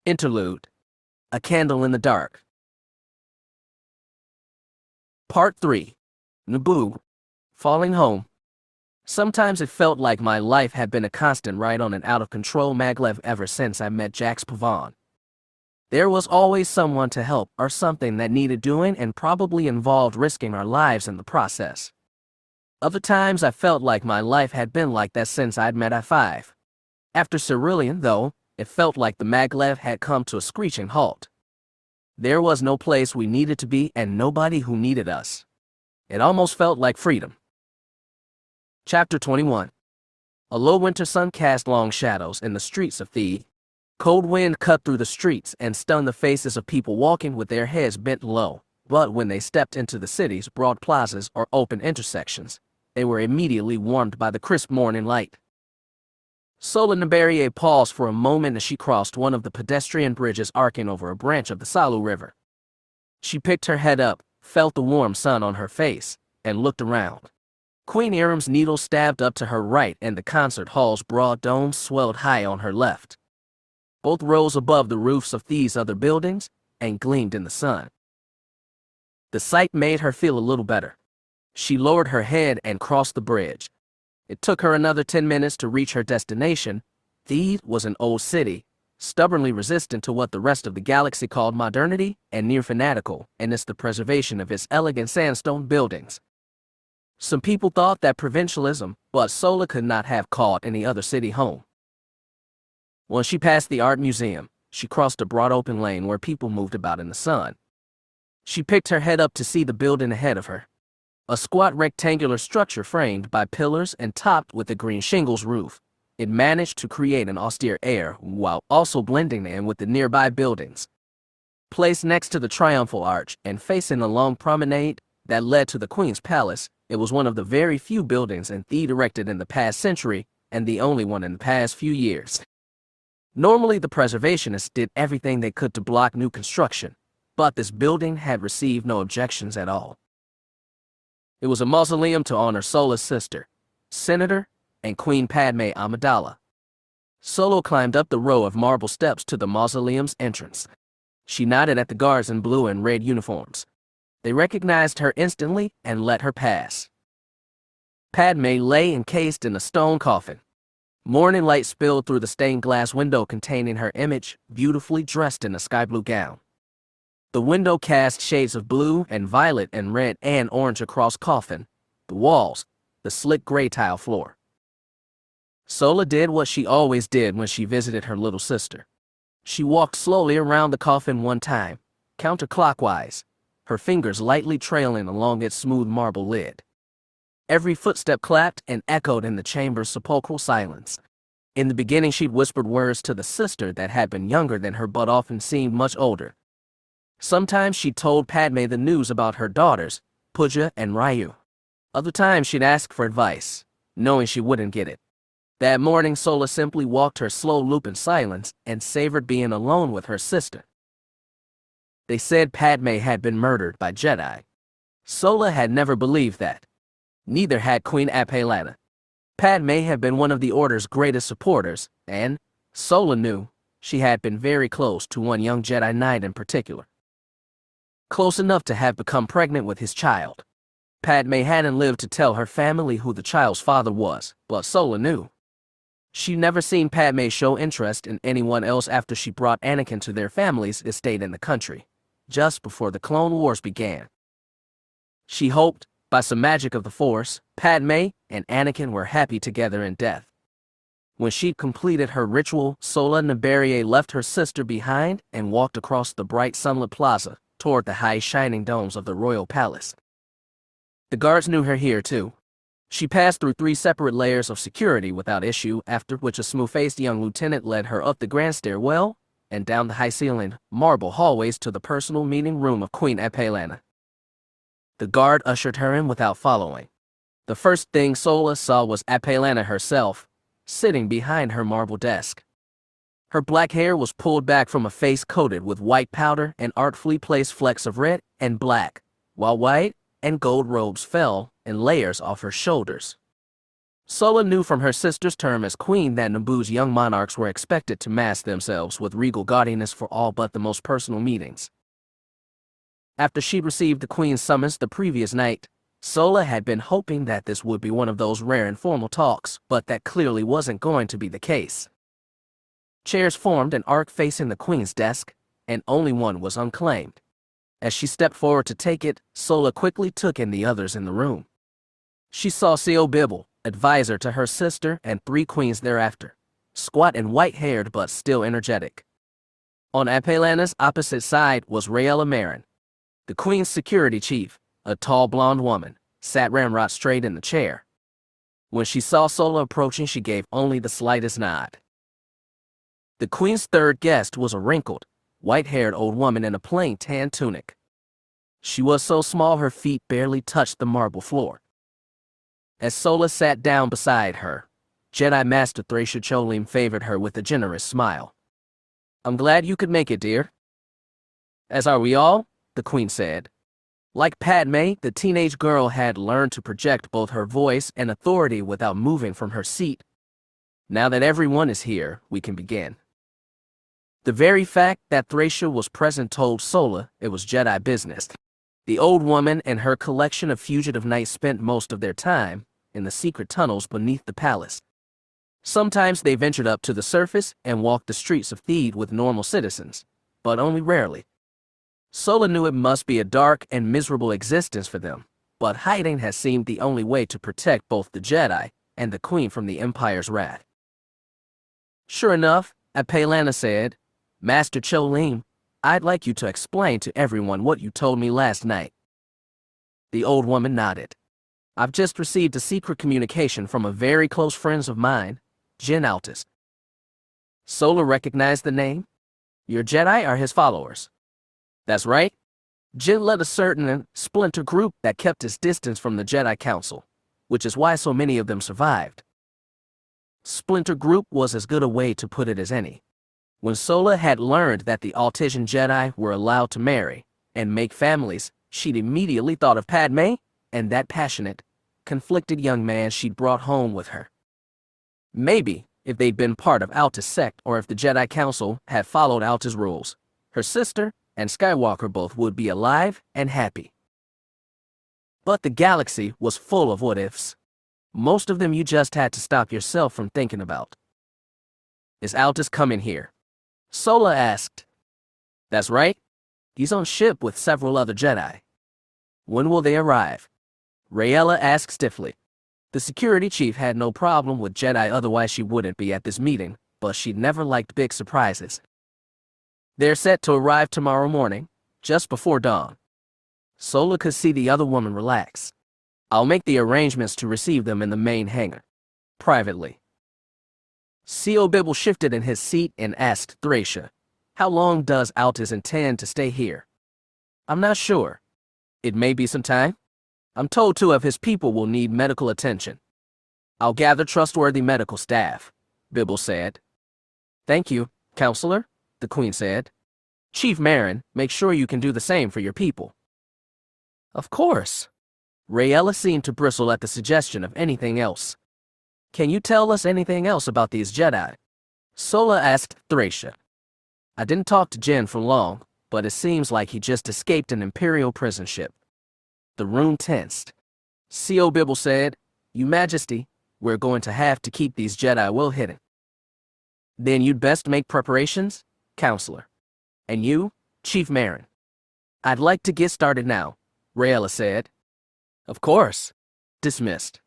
Interlude. A Candle in the Dark. Part 3. Naboo. Falling Home. Sometimes it felt like my life had been a constant ride on an out-of-control maglev ever since I met Jax Pavan. There was always someone to help or something that needed doing and probably involved risking our lives in the process. Other times I felt like my life had been like that since I'd met I-5. After Cerulean, though, it felt like the maglev had come to a screeching halt. There was no place we needed to be and nobody who needed us. It almost felt like freedom. Chapter 21. A low winter sun cast long shadows in the streets of Thee. Cold wind cut through the streets and stunned the faces of people walking with their heads bent low, but when they stepped into the city's broad plazas or open intersections, they were immediately warmed by the crisp morning light. Sola Nabariye paused for a moment as she crossed one of the pedestrian bridges arcing over a branch of the Salu River. She picked her head up, felt the warm sun on her face, and looked around. Queen Iram's needle stabbed up to her right and the concert hall's broad dome swelled high on her left. Both rose above the roofs of these other buildings and gleamed in the sun. The sight made her feel a little better. She lowered her head and crossed the bridge. It took her another 10 minutes to reach her destination. Thee was an old city, stubbornly resistant to what the rest of the galaxy called modernity and near fanatical in the preservation of its elegant sandstone buildings. Some people thought that provincialism, but Sola could not have called any other city home. When she passed the art museum, she crossed a broad open lane where people moved about in the sun. She picked her head up to see the building ahead of her. A squat rectangular structure framed by pillars and topped with a green shingles roof. It managed to create an austere air while also blending in with the nearby buildings. Placed next to the triumphal arch and facing a long promenade that led to the Queen's Palace, it was one of the very few buildings in Thee erected in the past century and the only one in the past few years. Normally the preservationists did everything they could to block new construction, but this building had received no objections at all. It was a mausoleum to honor Sola's sister, Senator, and Queen Padme Amidala. Solo climbed up the row of marble steps to the mausoleum's entrance. She nodded at the guards in blue and red uniforms. They recognized her instantly and let her pass. Padme lay encased in a stone coffin. Morning light spilled through the stained glass window containing her image, beautifully dressed in a sky blue gown. The window cast shades of blue and violet and red and orange across coffin, the walls, the slick gray tile floor. Sola did what she always did when she visited her little sister. She walked slowly around the coffin one time, counterclockwise, her fingers lightly trailing along its smooth marble lid. Every footstep clapped and echoed in the chamber's sepulchral silence. In the beginning she'd whispered words to the sister that had been younger than her but often seemed much older. Sometimes she told Padme the news about her daughters, Puja and Ryu. Other times she'd ask for advice, knowing she wouldn't get it. That morning Sola simply walked her slow loop in silence and savored being alone with her sister. They said Padme had been murdered by Jedi. Sola had never believed that. Neither had Queen Apalana. Padme had been one of the Order's greatest supporters, and, Sola knew, she had been very close to one young Jedi Knight in particular. Close enough to have become pregnant with his child. Padme hadn't lived to tell her family who the child's father was, but Sola knew. She'd never seen Padme show interest in anyone else after she brought Anakin to their family's estate in the country, just before the Clone Wars began. She hoped, by some magic of the Force, Padme and Anakin were happy together in death. When she'd completed her ritual, Sola Nabariye left her sister behind and walked across the bright sunlit plaza toward the high shining domes of the royal palace. The guards knew her here too. She passed through 3 separate layers of security without issue, after which a smooth-faced young lieutenant led her up the grand stairwell and down the high-ceilinged marble hallways to the personal meeting room of Queen Apalana. The guard ushered her in without following. The first thing Sola saw was Apalana herself, sitting behind her marble desk. Her black hair was pulled back from a face coated with white powder and artfully placed flecks of red and black, while white and gold robes fell in layers off her shoulders. Sola knew from her sister's term as queen that Naboo's young monarchs were expected to mask themselves with regal gaudiness for all but the most personal meetings. After she received the queen's summons the previous night, Sola had been hoping that this would be one of those rare informal talks, but that clearly wasn't going to be the case. Chairs formed an arc facing the queen's desk, and only one was unclaimed. As she stepped forward to take it, Sola quickly took in the others in the room. She saw Co. Bibble, advisor to her sister, and 3 queens thereafter, squat and white-haired but still energetic. On Apelana's opposite side was Rayella Marin, the queen's security chief, a tall blonde woman, sat ramrod straight in the chair. When she saw Sola approaching, she gave only the slightest nod. The queen's third guest was a wrinkled, white-haired old woman in a plain tan tunic. She was so small her feet barely touched the marble floor. As Sola sat down beside her, Jedi Master Thracia Cholim favored her with a generous smile. "I'm glad you could make it, dear." "As are we all," the queen said. Like Padme, the teenage girl had learned to project both her voice and authority without moving from her seat. "Now that everyone is here, we can begin." The very fact that Thracia was present told Sola it was Jedi business. The old woman and her collection of fugitive knights spent most of their time in the secret tunnels beneath the palace. Sometimes they ventured up to the surface and walked the streets of Theed with normal citizens, but only rarely. Sola knew it must be a dark and miserable existence for them, but hiding has seemed the only way to protect both the Jedi and the Queen from the Empire's wrath. "Sure enough," Apelana said, "Master Cholim, I'd like you to explain to everyone what you told me last night." The old woman nodded. "I've just received a secret communication from a very close friend of mine, Jyn Altus." Sola recognized the name. "Your Jedi are his followers." "That's right. Jyn led a certain splinter group that kept its distance from the Jedi Council, which is why so many of them survived." Splinter group was as good a way to put it as any. When Sola had learned that the Altesian Jedi were allowed to marry and make families, she'd immediately thought of Padme and that passionate, conflicted young man she'd brought home with her. Maybe, if they'd been part of Altus sect or if the Jedi Council had followed Altus rules, her sister and Skywalker both would be alive and happy. But the galaxy was full of what-ifs. Most of them you just had to stop yourself from thinking about. "Is Altus coming here?" Sola asked. "That's right. He's on ship with several other Jedi." "When will they arrive?" Rayella asked stiffly. The security chief had no problem with Jedi, otherwise she wouldn't be at this meeting, but she'd never liked big surprises. "They're set to arrive tomorrow morning, just before dawn." Sola could see the other woman relax. "I'll make the arrangements to receive them in the main hangar. Privately." Co. Bibble shifted in his seat and asked Thracia, "How long does Altus intend to stay here?" "I'm not sure. It may be some time. I'm told 2 of his people will need medical attention." "I'll gather trustworthy medical staff," Bibble said. "Thank you, Counselor," the Queen said. "Chief Marin, make sure you can do the same for your people." "Of course." Rayella seemed to bristle at the suggestion of anything else. "Can you tell us anything else about these Jedi?" Sola asked Thracia. "I didn't talk to Jyn for long, but it seems like he just escaped an Imperial prison ship." The room tensed. Co. Bibble said, "Your Majesty, we're going to have to keep these Jedi well hidden." "Then you'd best make preparations, Counselor. And you, Chief Marin." "I'd like to get started now," Rayella said. "Of course." Dismissed.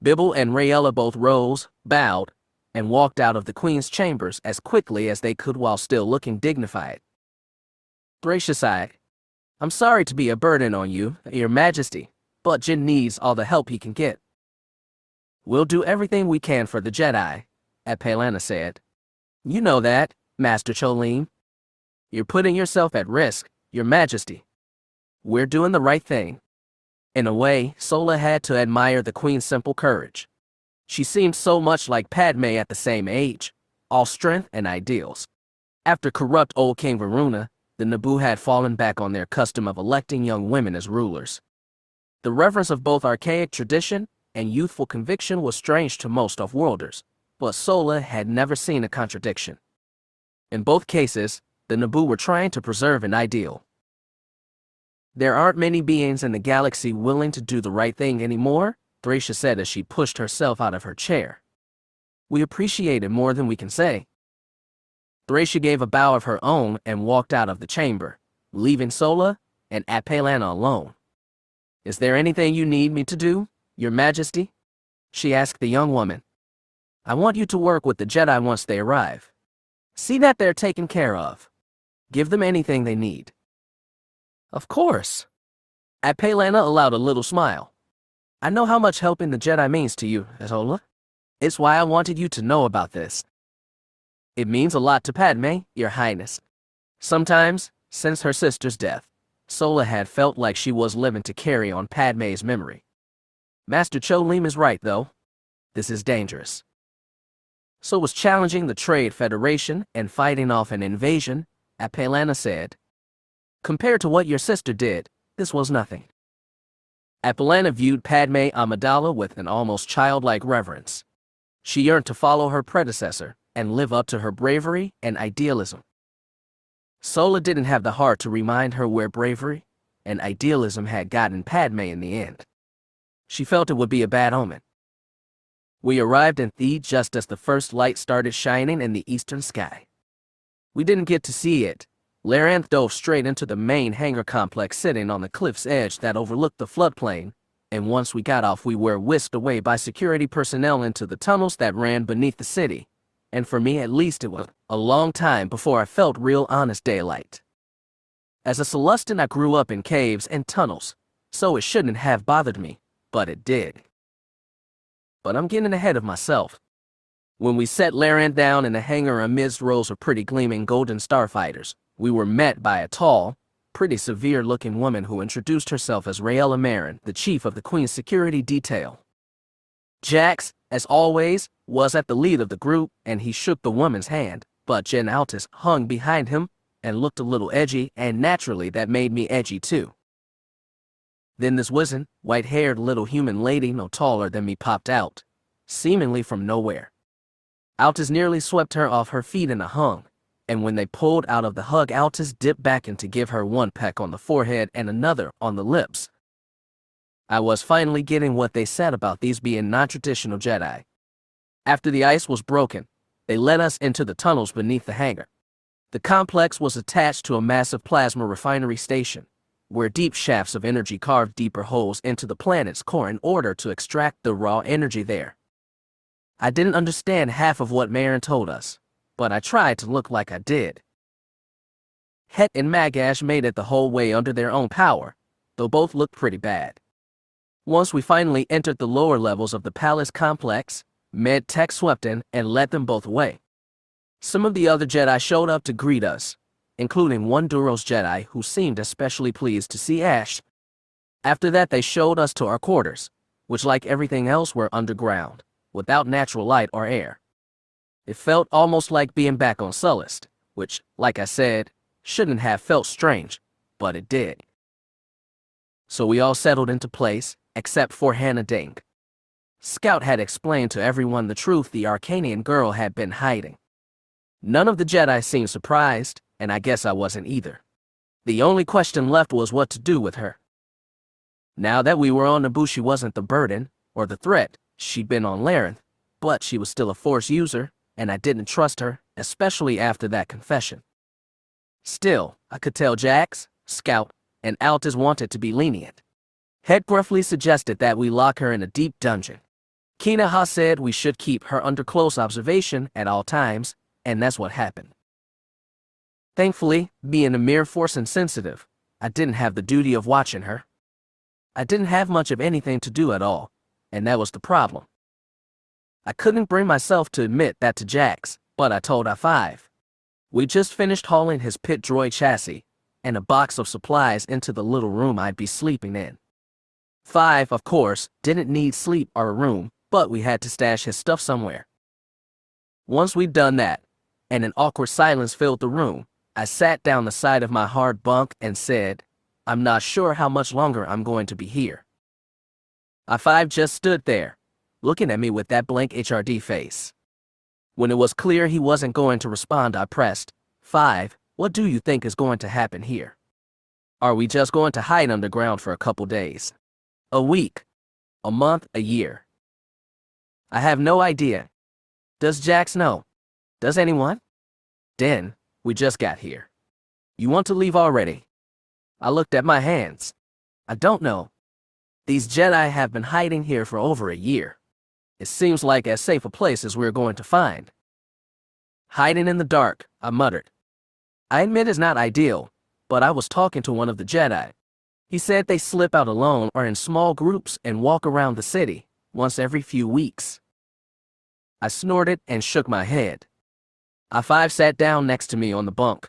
Bibble and Rayella both rose, bowed, and walked out of the Queen's chambers as quickly as they could while still looking dignified. Thracia sighed. "I'm sorry to be a burden on you, Your Majesty, but Jyn needs all the help he can get." "We'll do everything we can for the Jedi," Apelana said. "You know that, Master Cholim. You're putting yourself at risk, Your Majesty. We're doing the right thing." In a way, Sola had to admire the Queen's simple courage. She seemed so much like Padme at the same age, all strength and ideals. After corrupt old King Varuna, the Naboo had fallen back on their custom of electing young women as rulers. The reverence of both archaic tradition and youthful conviction was strange to most off-worlders, but Sola had never seen a contradiction. In both cases, the Naboo were trying to preserve an ideal. There aren't many beings in the galaxy willing to do the right thing anymore, Thracia said as she pushed herself out of her chair. We appreciate it more than we can say. Thracia gave a bow of her own and walked out of the chamber, leaving Sola and Apalana alone. Is there anything you need me to do, Your Majesty? She asked the young woman. I want you to work with the Jedi once they arrive. See that they're taken care of. Give them anything they need. Of course. Apalana allowed a little smile. I know how much helping the Jedi means to you, Sola. It's why I wanted you to know about this. It means a lot to Padme, Your Highness. Sometimes, since her sister's death, Sola had felt like she was living to carry on Padme's memory. Master Cholim is right, though. This is dangerous. So was challenging the Trade Federation and fighting off an invasion, Apalana said. Compared to what your sister did, this was nothing. Apalana viewed Padme Amidala with an almost childlike reverence. She yearned to follow her predecessor and live up to her bravery and idealism. Sola didn't have the heart to remind her where bravery and idealism had gotten Padme in the end. She felt it would be a bad omen. We arrived in Theed just as the first light started shining in the eastern sky. We didn't get to see it. Laranth dove straight into the main hangar complex sitting on the cliff's edge that overlooked the floodplain, and once we got off we were whisked away by security personnel into the tunnels that ran beneath the city, and for me at least it was a long time before I felt real honest daylight. As a Celestin I grew up in caves and tunnels, so it shouldn't have bothered me, but it did. But I'm getting ahead of myself. When we set Laranth down in the hangar amidst rows of pretty gleaming golden starfighters, we were met by a tall, pretty severe-looking woman who introduced herself as Raella Marin, the chief of the Queen's security detail. Jax, as always, was at the lead of the group, and he shook the woman's hand, but Jen Altis hung behind him and looked a little edgy, and naturally that made me edgy too. Then this wizened, white-haired little human lady no taller than me popped out, seemingly from nowhere. Altis nearly swept her off her feet in a hung, and when they pulled out of the hug, Altis dipped back in to give her one peck on the forehead and another on the lips. I was finally getting what they said about these being non-traditional Jedi. After the ice was broken, they led us into the tunnels beneath the hangar. The complex was attached to a massive plasma refinery station, where deep shafts of energy carved deeper holes into the planet's core in order to extract the raw energy there. I didn't understand half of what Marin told us, but I tried to look like I did. Het and Magash made it the whole way under their own power, though both looked pretty bad. Once we finally entered the lower levels of the palace complex, Med Tech swept in and led them both away. Some of the other Jedi showed up to greet us, including one Duros Jedi who seemed especially pleased to see Ash. After that they showed us to our quarters, which like everything else were underground, without natural light or air. It felt almost like being back on Sullust, which, like I said, shouldn't have felt strange, but it did. So we all settled into place, except for Hannah Ding. Scout had explained to everyone the truth the Arcanian girl had been hiding. None of the Jedi seemed surprised, and I guess I wasn't either. The only question left was what to do with her. Now that we were on Naboo, she wasn't the burden, or the threat. She'd been on Laranth, but she was still a Force user, and I didn't trust her, especially after that confession. Still, I could tell Jax, Scout, and Altis wanted to be lenient. Het gruffly suggested that we lock her in a deep dungeon. Kinaha said we should keep her under close observation at all times, and that's what happened. Thankfully, being a mere Force insensitive, I didn't have the duty of watching her. I didn't have much of anything to do at all, and that was the problem. I couldn't bring myself to admit that to Jax, but I told I-5. We just finished hauling his pit droid chassis and a box of supplies into the little room I'd be sleeping in. 5, of course, didn't need sleep or a room, but we had to stash his stuff somewhere. Once we'd done that, and an awkward silence filled the room, I sat down the side of my hard bunk and said, I'm not sure how much longer I'm going to be here. I5 just stood there, looking at me with that blank HRD face. When it was clear he wasn't going to respond, I pressed, 5, what do you think is going to happen here? Are we just going to hide underground for a couple days? A week? A month? A year? I have no idea. Does Jax know? Does anyone? Den, we just got here. You want to leave already? I looked at my hands. I don't know. These Jedi have been hiding here for over a year. It seems like as safe a place as we're going to find. Hiding in the dark, I muttered. I admit it's not ideal, but I was talking to one of the Jedi. He said they slip out alone or in small groups and walk around the city once every few weeks. I snorted and shook my head. I5 sat down next to me on the bunk.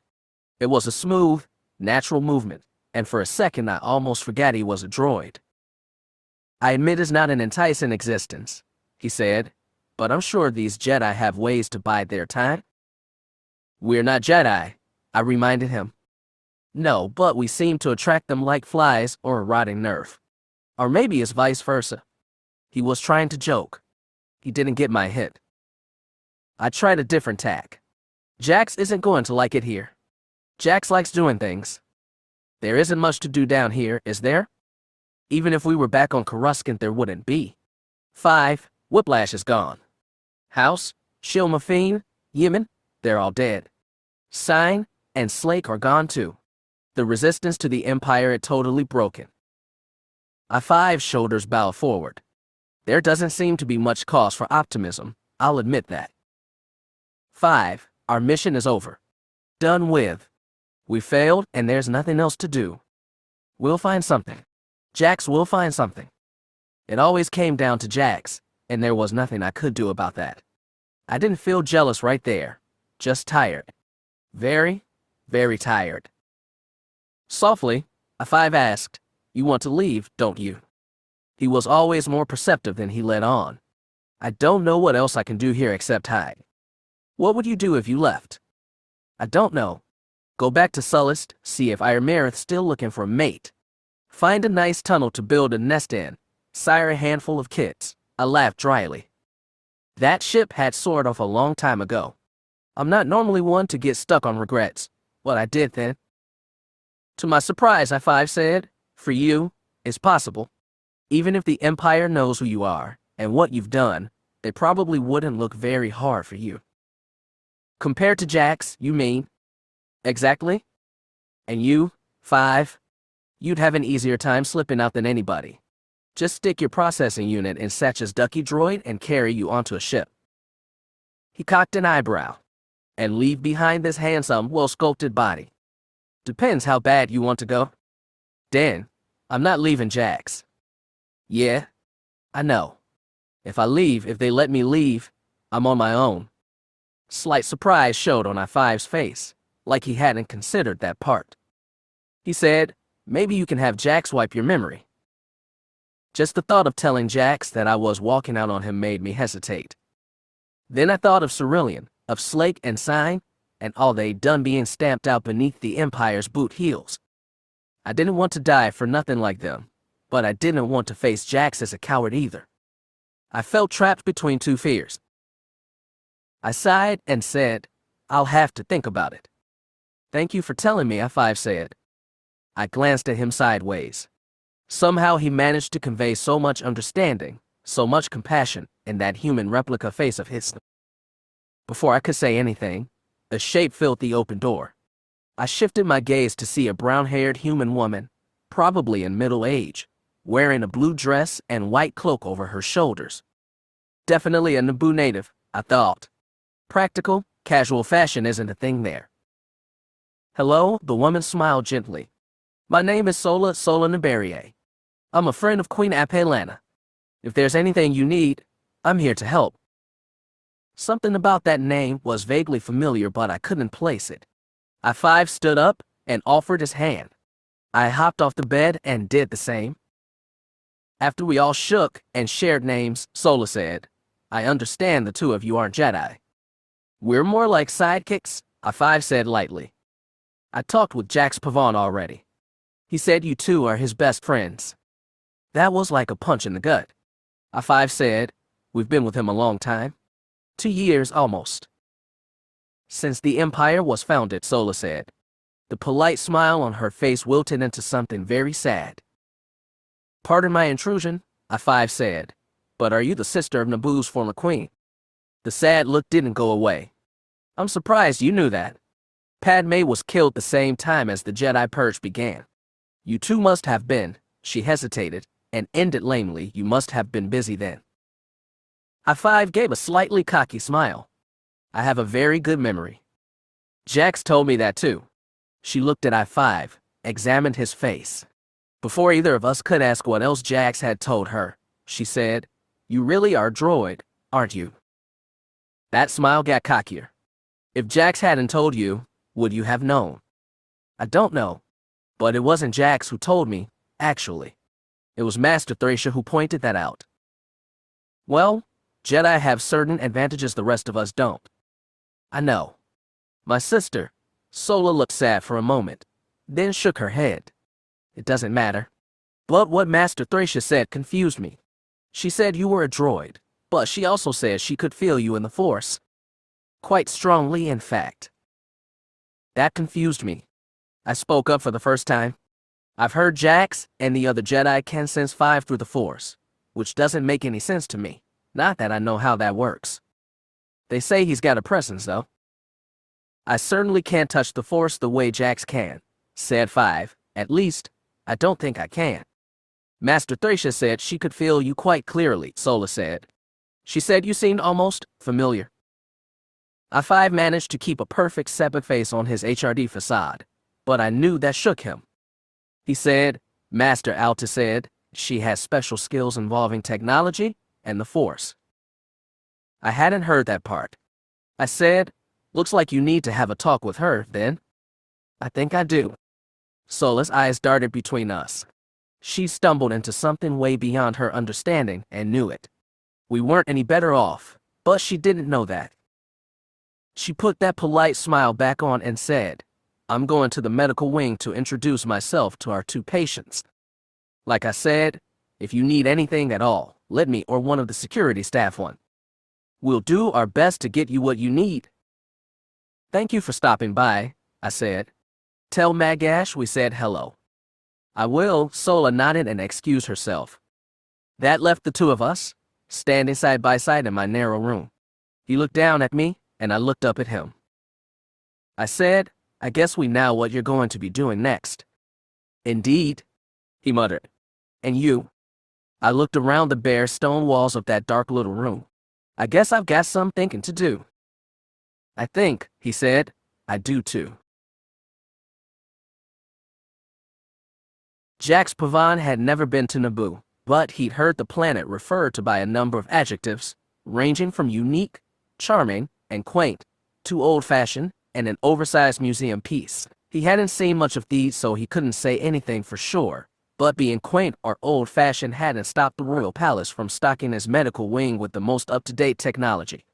It was a smooth, natural movement, and for a second I almost forgot he was a droid. I admit it's not an enticing existence, he said, but I'm sure these Jedi have ways to bide their time. We're not Jedi, I reminded him. No, but we seem to attract them like flies or a rotting nerve. Or maybe it's vice versa. He was trying to joke. He didn't get my hint. I tried a different tack. Jax isn't going to like it here. Jax likes doing things. There isn't much to do down here, is there? Even if we were back on Coruscant, there wouldn't be. 5, Whiplash is gone. House, Shilmafine, Yemen, they're all dead. Sign and Slake are gone too. The resistance to the Empire is totally broken. I5's shoulders bow forward. There doesn't seem to be much cause for optimism, I'll admit that. 5, our mission is over. Done with. We failed and there's nothing else to do. We'll find something. Jax will find something. It always came down to Jax, and there was nothing I could do about that. I didn't feel jealous right there, just tired. Very, very tired. Softly, I5 asked, you want to leave, don't you? He was always more perceptive than he let on. I don't know what else I can do here except hide. What would you do if you left? I don't know. Go back to Sullust, see if Irmerith's still looking for a mate. Find a nice tunnel to build a nest in, sire a handful of kids. I laughed dryly. That ship had soared off a long time ago. I'm not normally one to get stuck on regrets, but I did then. To my surprise, I5 said, for you, it's possible. Even if the Empire knows who you are and what you've done, they probably wouldn't look very hard for you. Compared to Jax, you mean? Exactly. And you, 5, you'd have an easier time slipping out than anybody. Just stick your processing unit in Satch's ducky droid and carry you onto a ship. He cocked an eyebrow. And leave behind this handsome, well-sculpted body. Depends how bad you want to go. Den, I'm not leaving Jax. Yeah, I know. If I leave, if they let me leave, I'm on my own. Slight surprise showed on I5's face, like he hadn't considered that part. He said, maybe you can have Jax wipe your memory. Just the thought of telling Jax that I was walking out on him made me hesitate. Then I thought of Cerulean, of Slake and Sign, and all they'd done being stamped out beneath the Empire's boot heels. I didn't want to die for nothing like them, but I didn't want to face Jax as a coward either. I felt trapped between two fears. I sighed and said, I'll have to think about it. Thank you for telling me, I5 said. I glanced at him sideways. Somehow he managed to convey so much understanding, so much compassion in that human replica face of his. Before I could say anything, a shape filled the open door. I shifted my gaze to see a brown-haired human woman, probably in middle age, wearing a blue dress and white cloak over her shoulders. Definitely a Naboo native, I thought. Practical, casual fashion isn't a thing there. Hello, the woman smiled gently. My name is Sola Naberier. I'm a friend of Queen Apelana. If there's anything you need, I'm here to help. Something about that name was vaguely familiar, but I couldn't place it. I5 stood up and offered his hand. I hopped off the bed and did the same. After we all shook and shared names, Sola said, I understand the two of you aren't Jedi. We're more like sidekicks, I5 said lightly. I talked with Jax Pavan already. He said you two are his best friends. That was like a punch in the gut. I-5 said, "We've been with him a long time. 2 years almost." "Since the Empire was founded," Sola said. The polite smile on her face wilted into something very sad. "Pardon my intrusion," I-5 said, "but are you the sister of Naboo's former queen?" The sad look didn't go away. "I'm surprised you knew that. Padme was killed the same time as the Jedi Purge began. You two must have been," she hesitated, and ended lamely, "you must have been busy then." I-5 gave a slightly cocky smile. "I have a very good memory. Jax told me that too." She looked at I-5, examined his face. Before either of us could ask what else Jax had told her, she said, "You really are a droid, aren't you?" That smile got cockier. "If Jax hadn't told you, would you have known?" "I don't know. But it wasn't Jax who told me, actually. It was Master Thracia who pointed that out." "Well, Jedi have certain advantages the rest of us don't." "I know. My sister." Sola looked sad for a moment, then shook her head. "It doesn't matter. But what Master Thracia said confused me. She said you were a droid, but she also said she could feel you in the Force. Quite strongly, in fact." That confused me. I spoke up for the first time. "I've heard Jax and the other Jedi can sense 5 through the Force, which doesn't make any sense to me. Not that I know how that works. They say he's got a presence, though." "I certainly can't touch the Force the way Jax can," said 5. "At least, I don't think I can." "Master Thracia said she could feel you quite clearly," Sola said. "She said you seemed almost familiar." I-5 managed to keep a perfect separate face on his HRD facade, but I knew that shook him. He said, "Master Alta said she has special skills involving technology and the Force." I hadn't heard that part. I said, "Looks like you need to have a talk with her, then." "I think I do." Sola's eyes darted between us. She stumbled into something way beyond her understanding and knew it. We weren't any better off, but she didn't know that. She put that polite smile back on and said, "I'm going to the medical wing to introduce myself to our 2 patients. Like I said, if you need anything at all, let me or one of the security staff one. We'll do our best to get you what you need." "Thank you for stopping by," I said. "Tell Magash we said hello." "I will," Sola nodded and excused herself. That left the 2 of us, standing side by side in my narrow room. He looked down at me, and I looked up at him. I said, "I guess we know what you're going to be doing next." "Indeed," he muttered. "And you?" I looked around the bare stone walls of that dark little room. "I guess I've got some thinking to do." "I think," he said, "I do too." Jax Pavan had never been to Naboo, but he'd heard the planet referred to by a number of adjectives, ranging from unique, charming, and quaint, to old-fashioned, and an oversized museum piece. He hadn't seen much of these, so he couldn't say anything for sure, but being quaint or old-fashioned hadn't stopped the royal palace from stocking his medical wing with the most up-to-date technology.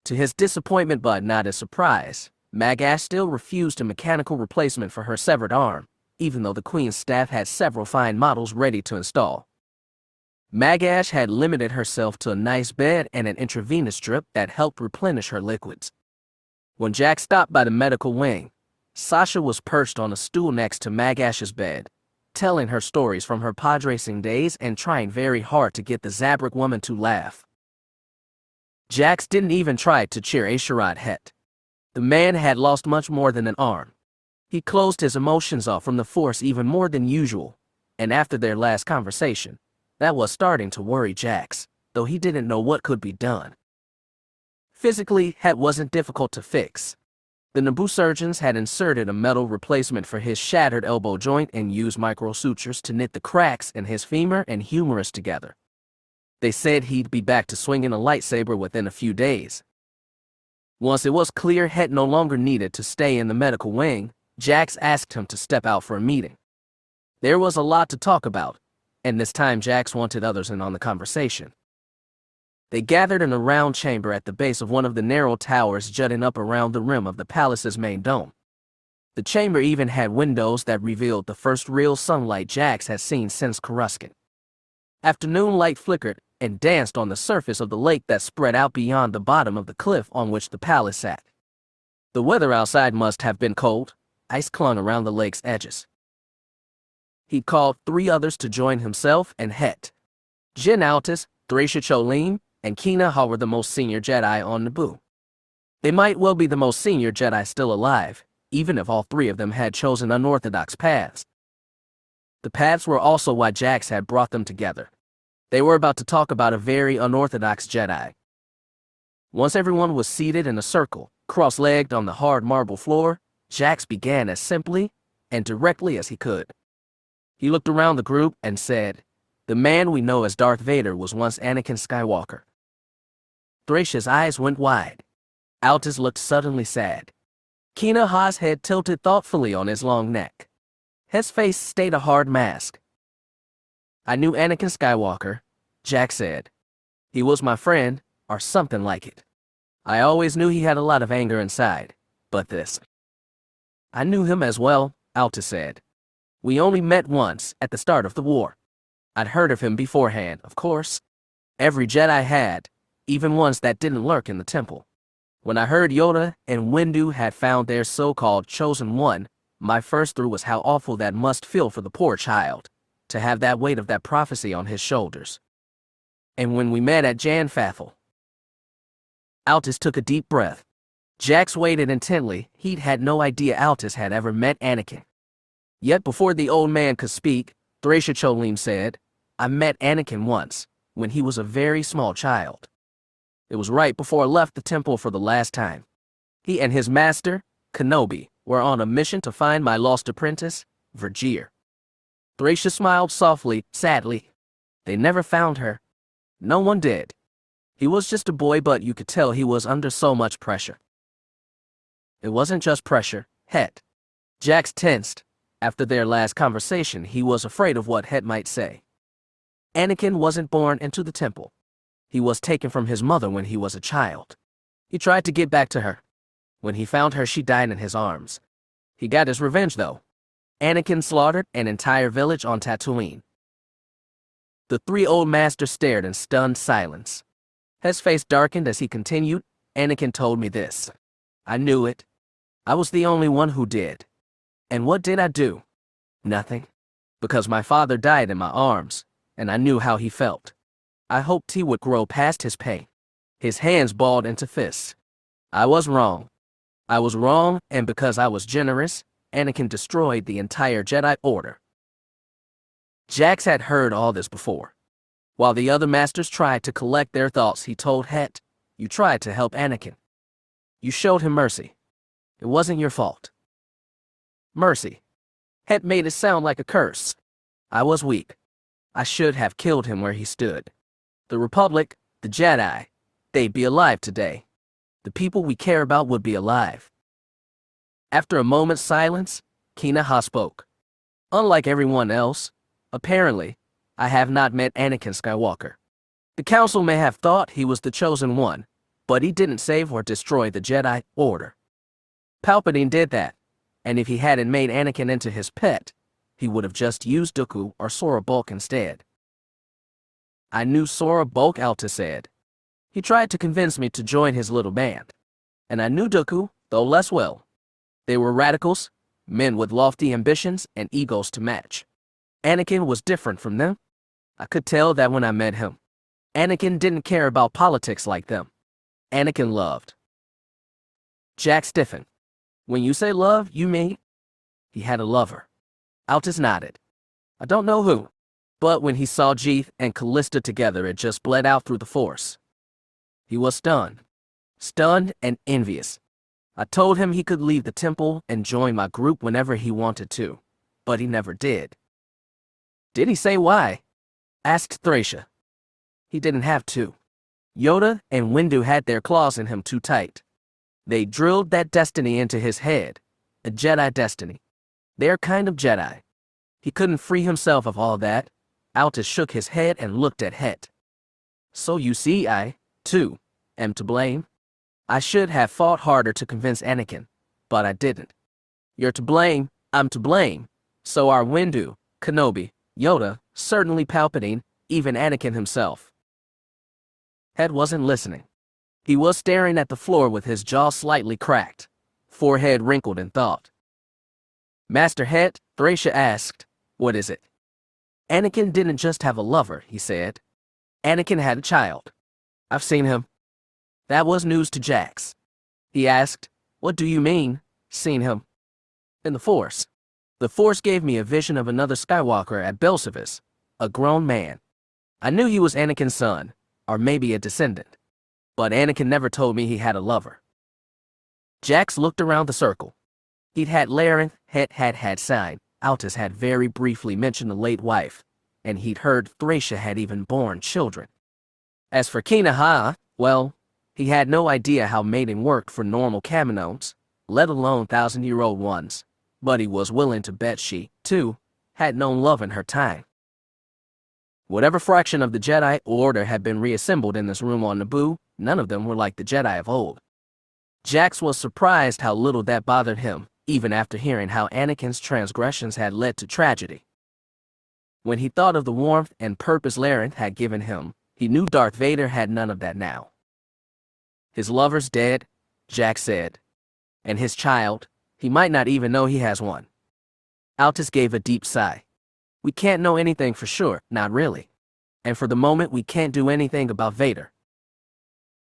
To his disappointment but not his surprise, Magash still refused a mechanical replacement for her severed arm, even though the Queen's staff had several fine models ready to install. Magash had limited herself to a nice bed and an intravenous drip that helped replenish her liquids. When Jack stopped by the medical wing, Sasha was perched on a stool next to Magash's bed, telling her stories from her pod racing days and trying very hard to get the Zabrak woman to laugh. Jax didn't even try to cheer A'Sharad Hett. The man had lost much more than an arm. He closed his emotions off from the Force even more than usual, and after their last conversation, that was starting to worry Jax, though he didn't know what could be done. Physically, Hett wasn't difficult to fix. The Naboo surgeons had inserted a metal replacement for his shattered elbow joint and used microsutures to knit the cracks in his femur and humerus together. They said he'd be back to swinging a lightsaber within a few days. Once it was clear Hett no longer needed to stay in the medical wing, Jax asked him to step out for a meeting. There was a lot to talk about, and this time Jax wanted others in on the conversation. They gathered in a round chamber at the base of one of the narrow towers jutting up around the rim of the palace's main dome. The chamber even had windows that revealed the first real sunlight Jax had seen since Coruscant. Afternoon light flickered and danced on the surface of the lake that spread out beyond the bottom of the cliff on which the palace sat. The weather outside must have been cold. Ice clung around the lake's edges. He called 3 others to join himself and Hett. Jyn Altis, Thracia Cholim, and Kina Ha were the most senior Jedi on Naboo. They might well be the most senior Jedi still alive, even if all 3 of them had chosen unorthodox paths. The paths were also why Jax had brought them together. They were about to talk about a very unorthodox Jedi. Once everyone was seated in a circle, cross-legged on the hard marble floor, Jax began as simply and directly as he could. He looked around the group and said, "The man we know as Darth Vader was once Anakin Skywalker." Thracia's eyes went wide. Altis looked suddenly sad. Kina Ha's head tilted thoughtfully on his long neck. His face stayed a hard mask. "I knew Anakin Skywalker," Jax said. "He was my friend, or something like it. I always knew he had a lot of anger inside, but this." "I knew him as well," Altis said. "We only met once, at the start of the war. I'd heard of him beforehand, of course. Every Jedi had, even ones that didn't lurk in the temple. When I heard Yoda and Windu had found their so-called chosen one, my first thought was how awful that must feel for the poor child, to have that weight of that prophecy on his shoulders. And when we met at Jan Fathel." Altis took a deep breath. Jax waited intently. He'd had no idea Altis had ever met Anakin. Yet before the old man could speak, Thracia Cholim said, "I met Anakin once, when he was a very small child. It was right before I left the temple for the last time. He and his master, Kenobi, were on a mission to find my lost apprentice, Vergir." Thracia smiled softly, sadly. "They never found her. No one did. He was just a boy, but you could tell he was under so much pressure." "It wasn't just pressure, Hett." Jax tensed. After their last conversation, he was afraid of what Hett might say. Anakin wasn't born into the temple. He was taken from his mother when he was a child. He tried to get back to her. When he found her, she died in his arms. He got his revenge, though. Anakin slaughtered an entire village on Tatooine. The 3 old masters stared in stunned silence. His face darkened as he continued. "Anakin told me this. I knew it. I was the only one who did. And what did I do? Nothing. Because my father died in my arms, and I knew how he felt. I hoped he would grow past his pain." His hands balled into fists. "I was wrong. I was wrong, and because I was generous, Anakin destroyed the entire Jedi Order." Jax had heard all this before. While the other masters tried to collect their thoughts, he told Hett, "You tried to help Anakin. You showed him mercy. It wasn't your fault." Mercy. Hett made it sound like a curse. "I was weak. I should have killed him where he stood. The Republic, the Jedi, they'd be alive today. The people we care about would be alive." After a moment's silence, Kina Ha spoke. "Unlike everyone else, apparently, I have not met Anakin Skywalker. The Council may have thought he was the chosen one, but he didn't save or destroy the Jedi Order. Palpatine did that, and if he hadn't made Anakin into his pet, he would have just used Dooku or Sora Bulk instead." "I knew Sora Bulk," Altis said. "He tried to convince me to join his little band. And I knew Dooku, though less well. They were radicals, men with lofty ambitions and egos to match. Anakin was different from them. I could tell that when I met him. Anakin didn't care about politics like them. Anakin loved." Jax stiffened. "When you say love, you mean?" "He had a lover." Altis nodded. "I don't know who, but when he saw Jeeth and Callista together, it just bled out through the Force. He was stunned. Stunned and envious. I told him he could leave the temple and join my group whenever he wanted to, but he never did." "Did he say why?" asked Thracia. "He didn't have to. Yoda and Windu had their claws in him too tight. They drilled that destiny into his head, a Jedi destiny. Their kind of Jedi. He couldn't free himself of all that." Altis shook his head and looked at Hett. "So you see, I, too, am to blame. I should have fought harder to convince Anakin, but I didn't. You're to blame, I'm to blame. So are Windu, Kenobi, Yoda, certainly Palpatine, even Anakin himself. Hett wasn't listening. He was staring at the floor with his jaw slightly cracked, forehead wrinkled in thought. Master Hett, Thracia asked, what is it? Anakin didn't just have a lover, he said. Anakin had a child. I've seen him. That was news to Jax. He asked, what do you mean, seen him? In the Force. The Force gave me a vision of another Skywalker at Belsavis, a grown man. I knew he was Anakin's son, or maybe a descendant. But Anakin never told me he had a lover. Jax looked around the circle. He'd had Laren, Hett had signed, Altus had very briefly mentioned the late wife, and he'd heard Thracia had even borne children. As for Kina, well, he had no idea how mating worked for normal Kaminoans, let alone 1,000-year-old ones, but he was willing to bet she, too, had known love in her time. Whatever fraction of the Jedi Order had been reassembled in this room on Naboo, none of them were like the Jedi of old. Jax was surprised how little that bothered him, even after hearing how Anakin's transgressions had led to tragedy. When he thought of the warmth and purpose Laren had given him, he knew Darth Vader had none of that now. His lover's dead, Jax said. And his child, he might not even know he has one. Altus gave a deep sigh. We can't know anything for sure, not really. And for the moment we can't do anything about Vader.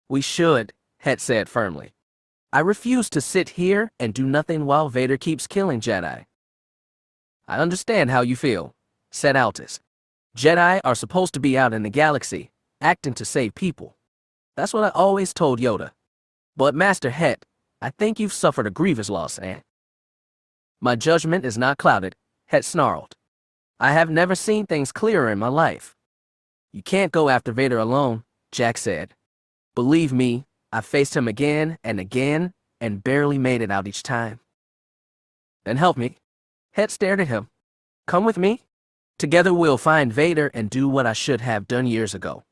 We should, Hett said firmly. I refuse to sit here and do nothing while Vader keeps killing Jedi. I understand how you feel, said Altus. Jedi are supposed to be out in the galaxy, acting to save people. That's what I always told Yoda. But Master Hett, I think you've suffered a grievous loss, My judgment is not clouded, Hett snarled. I have never seen things clearer in my life. You can't go after Vader alone, Jax said. Believe me, I faced him again and barely made it out each time. Then help me. Hett stared at him. Come with me. Together we'll find Vader and do what I should have done years ago.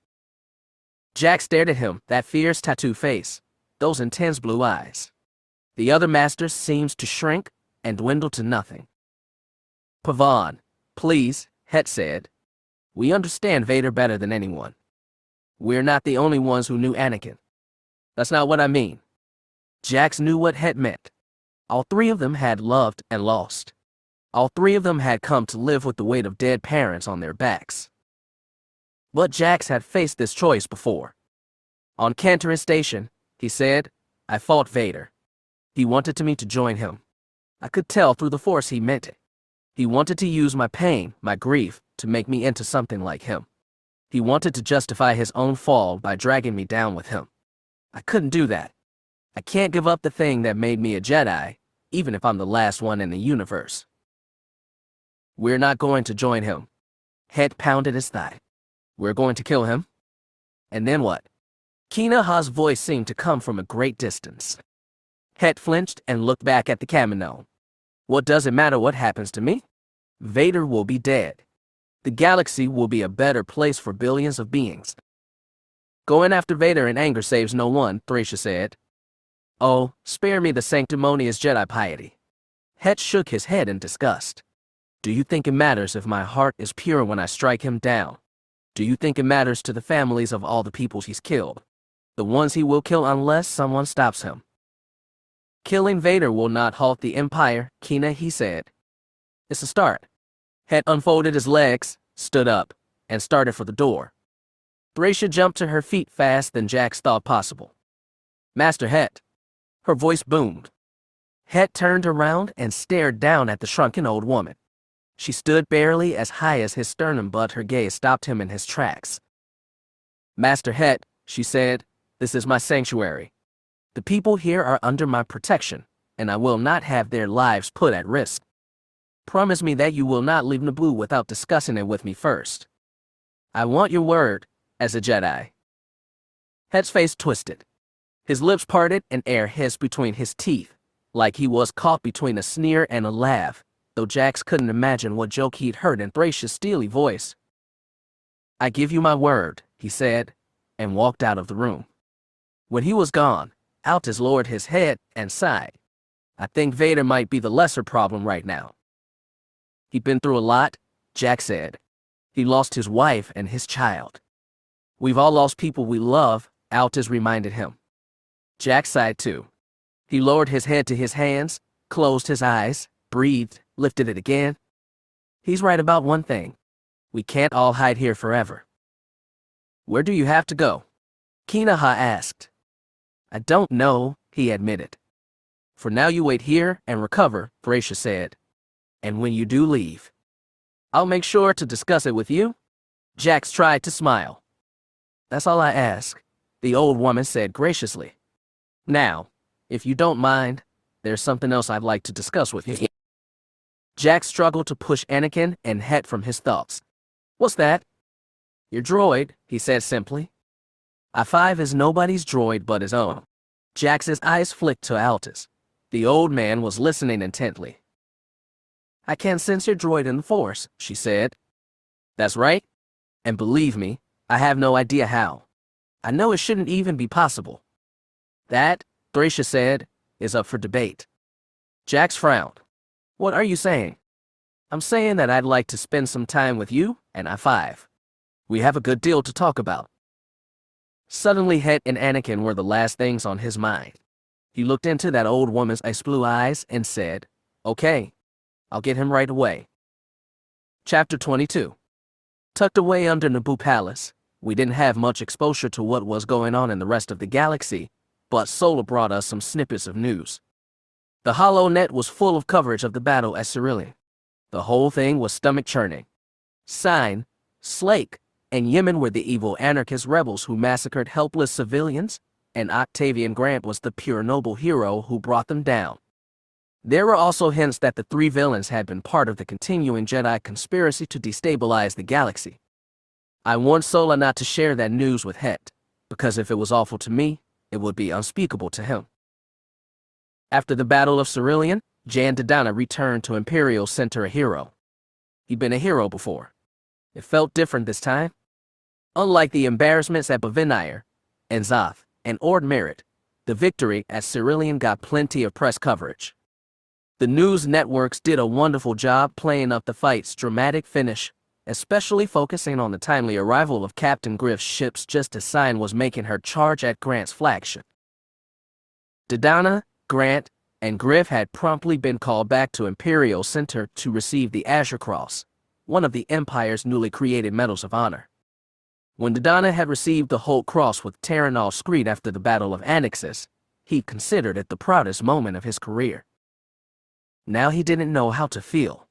Jax stared at him, that fierce tattoo face, those intense blue eyes. The other masters seemed to shrink and dwindle to nothing. Pavan, please, Hett said. We understand Vader better than anyone. We're not the only ones who knew Anakin. That's not what I mean. Jax knew what Hett meant. All three of them had loved and lost. All three of them had come to live with the weight of dead parents on their backs. But Jax had faced this choice before. On Canterbury Station, he said, I fought Vader. He wanted me to join him. I could tell through the Force he meant it. He wanted to use my pain, my grief, to make me into something like him. He wanted to justify his own fall by dragging me down with him. I couldn't do that. I can't give up the thing that made me a Jedi, even if I'm the last one in the universe. We're not going to join him. Hett pounded his thigh. We're going to kill him? And then what? Kina's voice seemed to come from a great distance. Hett flinched and looked back at the Kamino. What does it matter what happens to me? Vader will be dead. The galaxy will be a better place for billions of beings. Going after Vader in anger saves no one, Thracia said. Oh, spare me the sanctimonious Jedi piety. Hett shook his head in disgust. Do you think it matters if my heart is pure when I strike him down? Do you think it matters to the families of all the people he's killed? The ones he will kill unless someone stops him. Killing Vader will not halt the Empire, Kina, he said. It's a start. Hett unfolded his legs, stood up, and started for the door. Thracia jumped to her feet fast than Jax thought possible. Master Hett. Her voice boomed. Hett turned around and stared down at the shrunken old woman. She stood barely as high as his sternum, but her gaze stopped him in his tracks. Master Hett, she said, this is my sanctuary. The people here are under my protection, and I will not have their lives put at risk. Promise me that you will not leave Naboo without discussing it with me first. I want your word, as a Jedi. Hett's face twisted. His lips parted and air hissed between his teeth, like he was caught between a sneer and a laugh, though Jax couldn't imagine what joke he'd heard in Thracia's steely voice. I give you my word, he said, and walked out of the room. When he was gone, Altus lowered his head and sighed. I think Vader might be the lesser problem right now. He'd been through a lot, Jack said. He lost his wife and his child. We've all lost people we love, Altis reminded him. Jack sighed too. He lowered his head to his hands, closed his eyes, breathed, lifted it again. He's right about one thing. We can't all hide here forever. Where do you have to go? Kinaha asked. I don't know, he admitted. For now you wait here and recover, Thracia said. And when you do leave, I'll make sure to discuss it with you. Jax tried to smile. That's all I ask, the old woman said graciously. Now, if you don't mind, there's something else I'd like to discuss with you. Jack struggled to push Anakin and Hett from his thoughts. What's that? Your droid, he said simply. I-5 is nobody's droid but his own. Jax's eyes flicked to Altis. The old man was listening intently. I can't sense your droid in the Force, she said. That's right. And believe me, I have no idea how. I know it shouldn't even be possible. That, Thracia said, is up for debate. Jax frowned. What are you saying? I'm saying that I'd like to spend some time with you and I-5. We have a good deal to talk about. Suddenly Hett and Anakin were the last things on his mind. He looked into that old woman's ice blue eyes and said, Okay, I'll get him right away. Chapter 22. Tucked away under Naboo Palace, we didn't have much exposure to what was going on in the rest of the galaxy, but Sola brought us some snippets of news. The HoloNet was full of coverage of the battle at Cerulean. The whole thing was stomach-churning. Sign, Slake, and Yemen were the evil anarchist rebels who massacred helpless civilians, and Octavian Grant was the pure noble hero who brought them down. There were also hints that the three villains had been part of the continuing Jedi conspiracy to destabilize the galaxy. I warned Sola not to share that news with Hett, because if it was awful to me, it would be unspeakable to him. After the Battle of Cerulean, Jan Dodonna returned to Imperial Center a hero. He'd been a hero before. It felt different this time. Unlike the embarrassments at Bavinir, and Zoth, and Ord Merit, the victory at Cerulean got plenty of press coverage. The news networks did a wonderful job playing up the fight's dramatic finish, especially focusing on the timely arrival of Captain Griff's ships just as Sign was making her charge at Grant's flagship. Dodonna, Grant, and Griff had promptly been called back to Imperial Center to receive the Azure Cross, one of the Empire's newly created Medals of Honor. When Dodonna had received the Holt Cross with Terranol Screed after the Battle of Annexus, he considered it the proudest moment of his career. Now he didn't know how to feel.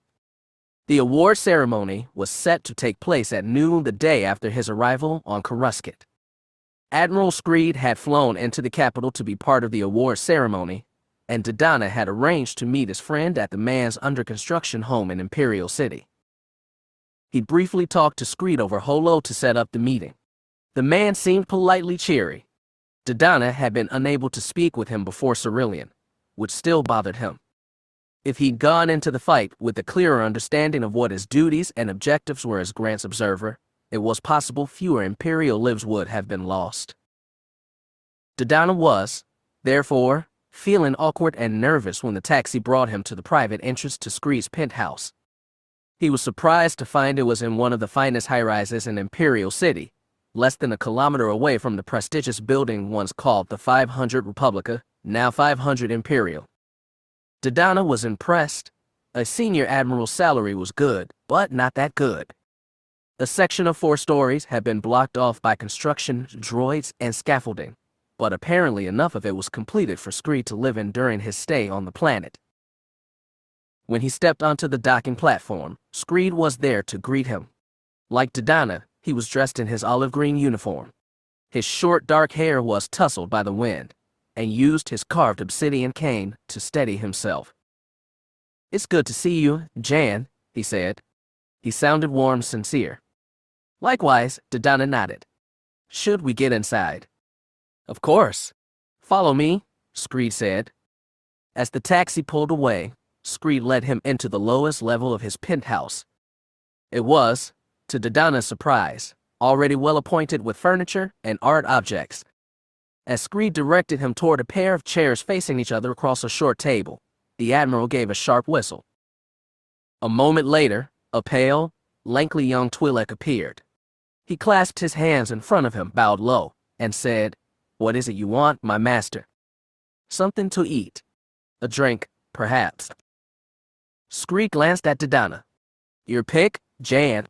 The award ceremony was set to take place at noon the day after his arrival on Coruscant. Admiral Screed had flown into the capital to be part of the award ceremony, and Dodonna had arranged to meet his friend at the man's under-construction home in Imperial City. He briefly talked to Screed over Holo to set up the meeting. The man seemed politely cheery. Dodonna had been unable to speak with him before Cerulean, which still bothered him. If he'd gone into the fight with a clearer understanding of what his duties and objectives were as Grant's observer, it was possible fewer Imperial lives would have been lost. Dodonna was, therefore, feeling awkward and nervous when the taxi brought him to the private entrance to Screed's penthouse. He was surprised to find it was in one of the finest high-rises in Imperial City, less than a kilometer away from the prestigious building once called the 500 Republica, now 500 Imperial. Dodonna was impressed. A senior admiral's salary was good, but not that good. A section of 4 stories had been blocked off by construction, droids, and scaffolding, but apparently enough of it was completed for Screed to live in during his stay on the planet. When he stepped onto the docking platform, Screed was there to greet him. Like Dodonna, he was dressed in his olive green uniform. His short dark hair was tousled by the wind, and used his carved obsidian cane to steady himself. It's good to see you, Jan, he said. He sounded warm, sincere. Likewise, Dodonna nodded. Should we get inside? Of course. Follow me, Screed said. As the taxi pulled away, Screed led him into the lowest level of his penthouse. It was, to Dodonna's surprise, already well appointed with furniture and art objects. As Screed directed him toward a pair of chairs facing each other across a short table, The Admiral gave a sharp whistle. A moment later, a pale, lanky young Twi'lek appeared. He clasped his hands in front of him, bowed low, and said, "What is it you want, my master?" "Something to eat. A drink, perhaps." Screed glanced at Dodonna. "Your pick, Jan.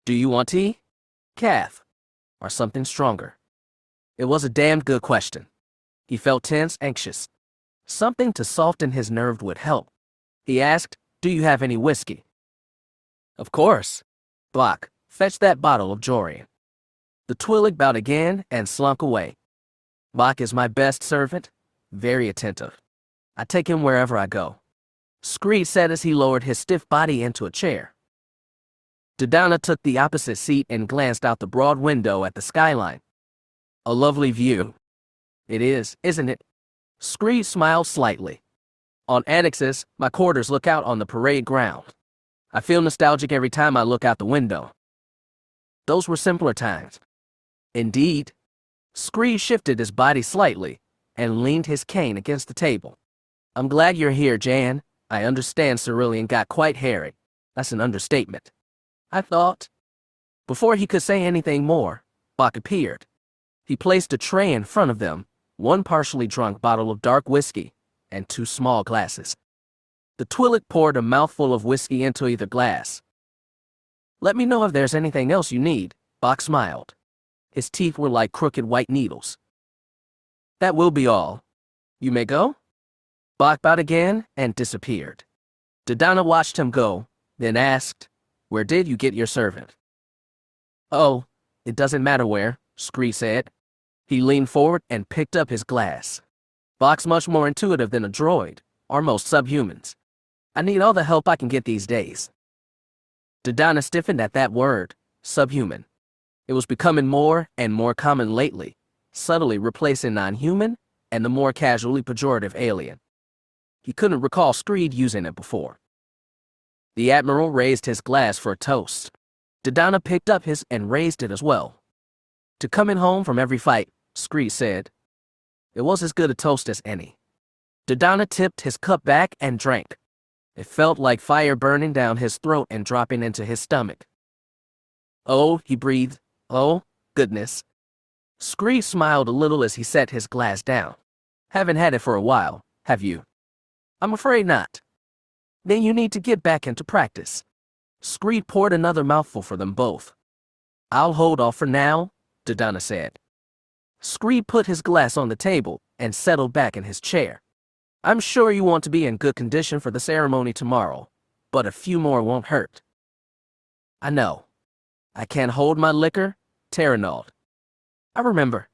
Do you want tea, Kath, or something stronger?" It was a damned good question. He felt tense, anxious. Something to soften his nerve would help. He asked, "Do you have any whiskey?" "Of course." "Block, fetch that bottle of Jorian." The Twi'lek bowed again and slunk away. "Bach is my best servant, very attentive. I take him wherever I go," Screed said as he lowered his stiff body into a chair. Dodonna took the opposite seat and glanced out the broad window at the skyline. "A lovely view." "It is, isn't it?" Screed smiled slightly. "On Annexus, my quarters look out on the parade ground. I feel nostalgic every time I look out the window." Those were simpler times. Indeed. Screed shifted his body slightly and leaned his cane against the table. "I'm glad you're here, Jan. I understand Cerulean got quite hairy. That's an understatement. I thought." Before he could say anything more, Bach appeared. He placed a tray in front of them, one partially drunk bottle of dark whiskey, and 2 small glasses. The Twi'lek poured a mouthful of whiskey into either glass. "Let me know if there's anything else you need," Bach smiled. His teeth were like crooked white needles. "That will be all. You may go?" Bach bowed again and disappeared. Dodonna watched him go, then asked, "Where did you get your servant?" "Oh, it doesn't matter where," Scree said. He leaned forward and picked up his glass. "Bach's much more intuitive than a droid, or most subhumans. I need all the help I can get these days." Dodonna stiffened at that word, subhuman. It was becoming more and more common lately, subtly replacing non-human and the more casually pejorative alien. He couldn't recall Screed using it before. The Admiral raised his glass for a toast. Dodonna picked up his and raised it as well. "To coming home from every fight," Screed said. It was as good a toast as any. Dodonna tipped his cup back and drank. It felt like fire burning down his throat and dropping into his stomach. "Oh," he breathed. "Oh, goodness." Screed smiled a little as he set his glass down. "Haven't had it for a while, have you?" "I'm afraid not." "Then you need to get back into practice." Screed poured another mouthful for them both. "I'll hold off for now," Dodonna said. Screed put his glass on the table and settled back in his chair. "I'm sure you want to be in good condition for the ceremony tomorrow, but a few more won't hurt." "I know. I can't hold my liquor, Terranald." "I remember.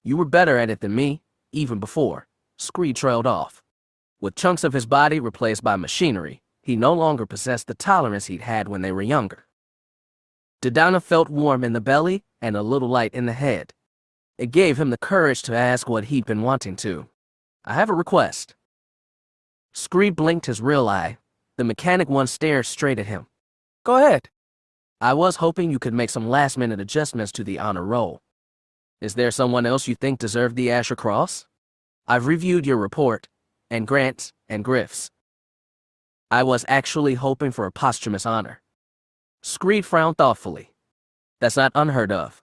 You were better at it than me, even before." Screed trailed off. With chunks of his body replaced by machinery, he no longer possessed the tolerance he'd had when they were younger. Dodonna felt warm in the belly and a little light in the head. It gave him the courage to ask what he'd been wanting to. "I have a request." Screed blinked his real eye. The mechanic one stared straight at him. "Go ahead." "I was hoping you could make some last-minute adjustments to the honor roll. Is there someone else you think deserved the Asher Cross? I've reviewed your report, and Grant's, and Griff's. I was actually hoping for a posthumous honor." Screed frowned thoughtfully. "That's not unheard of.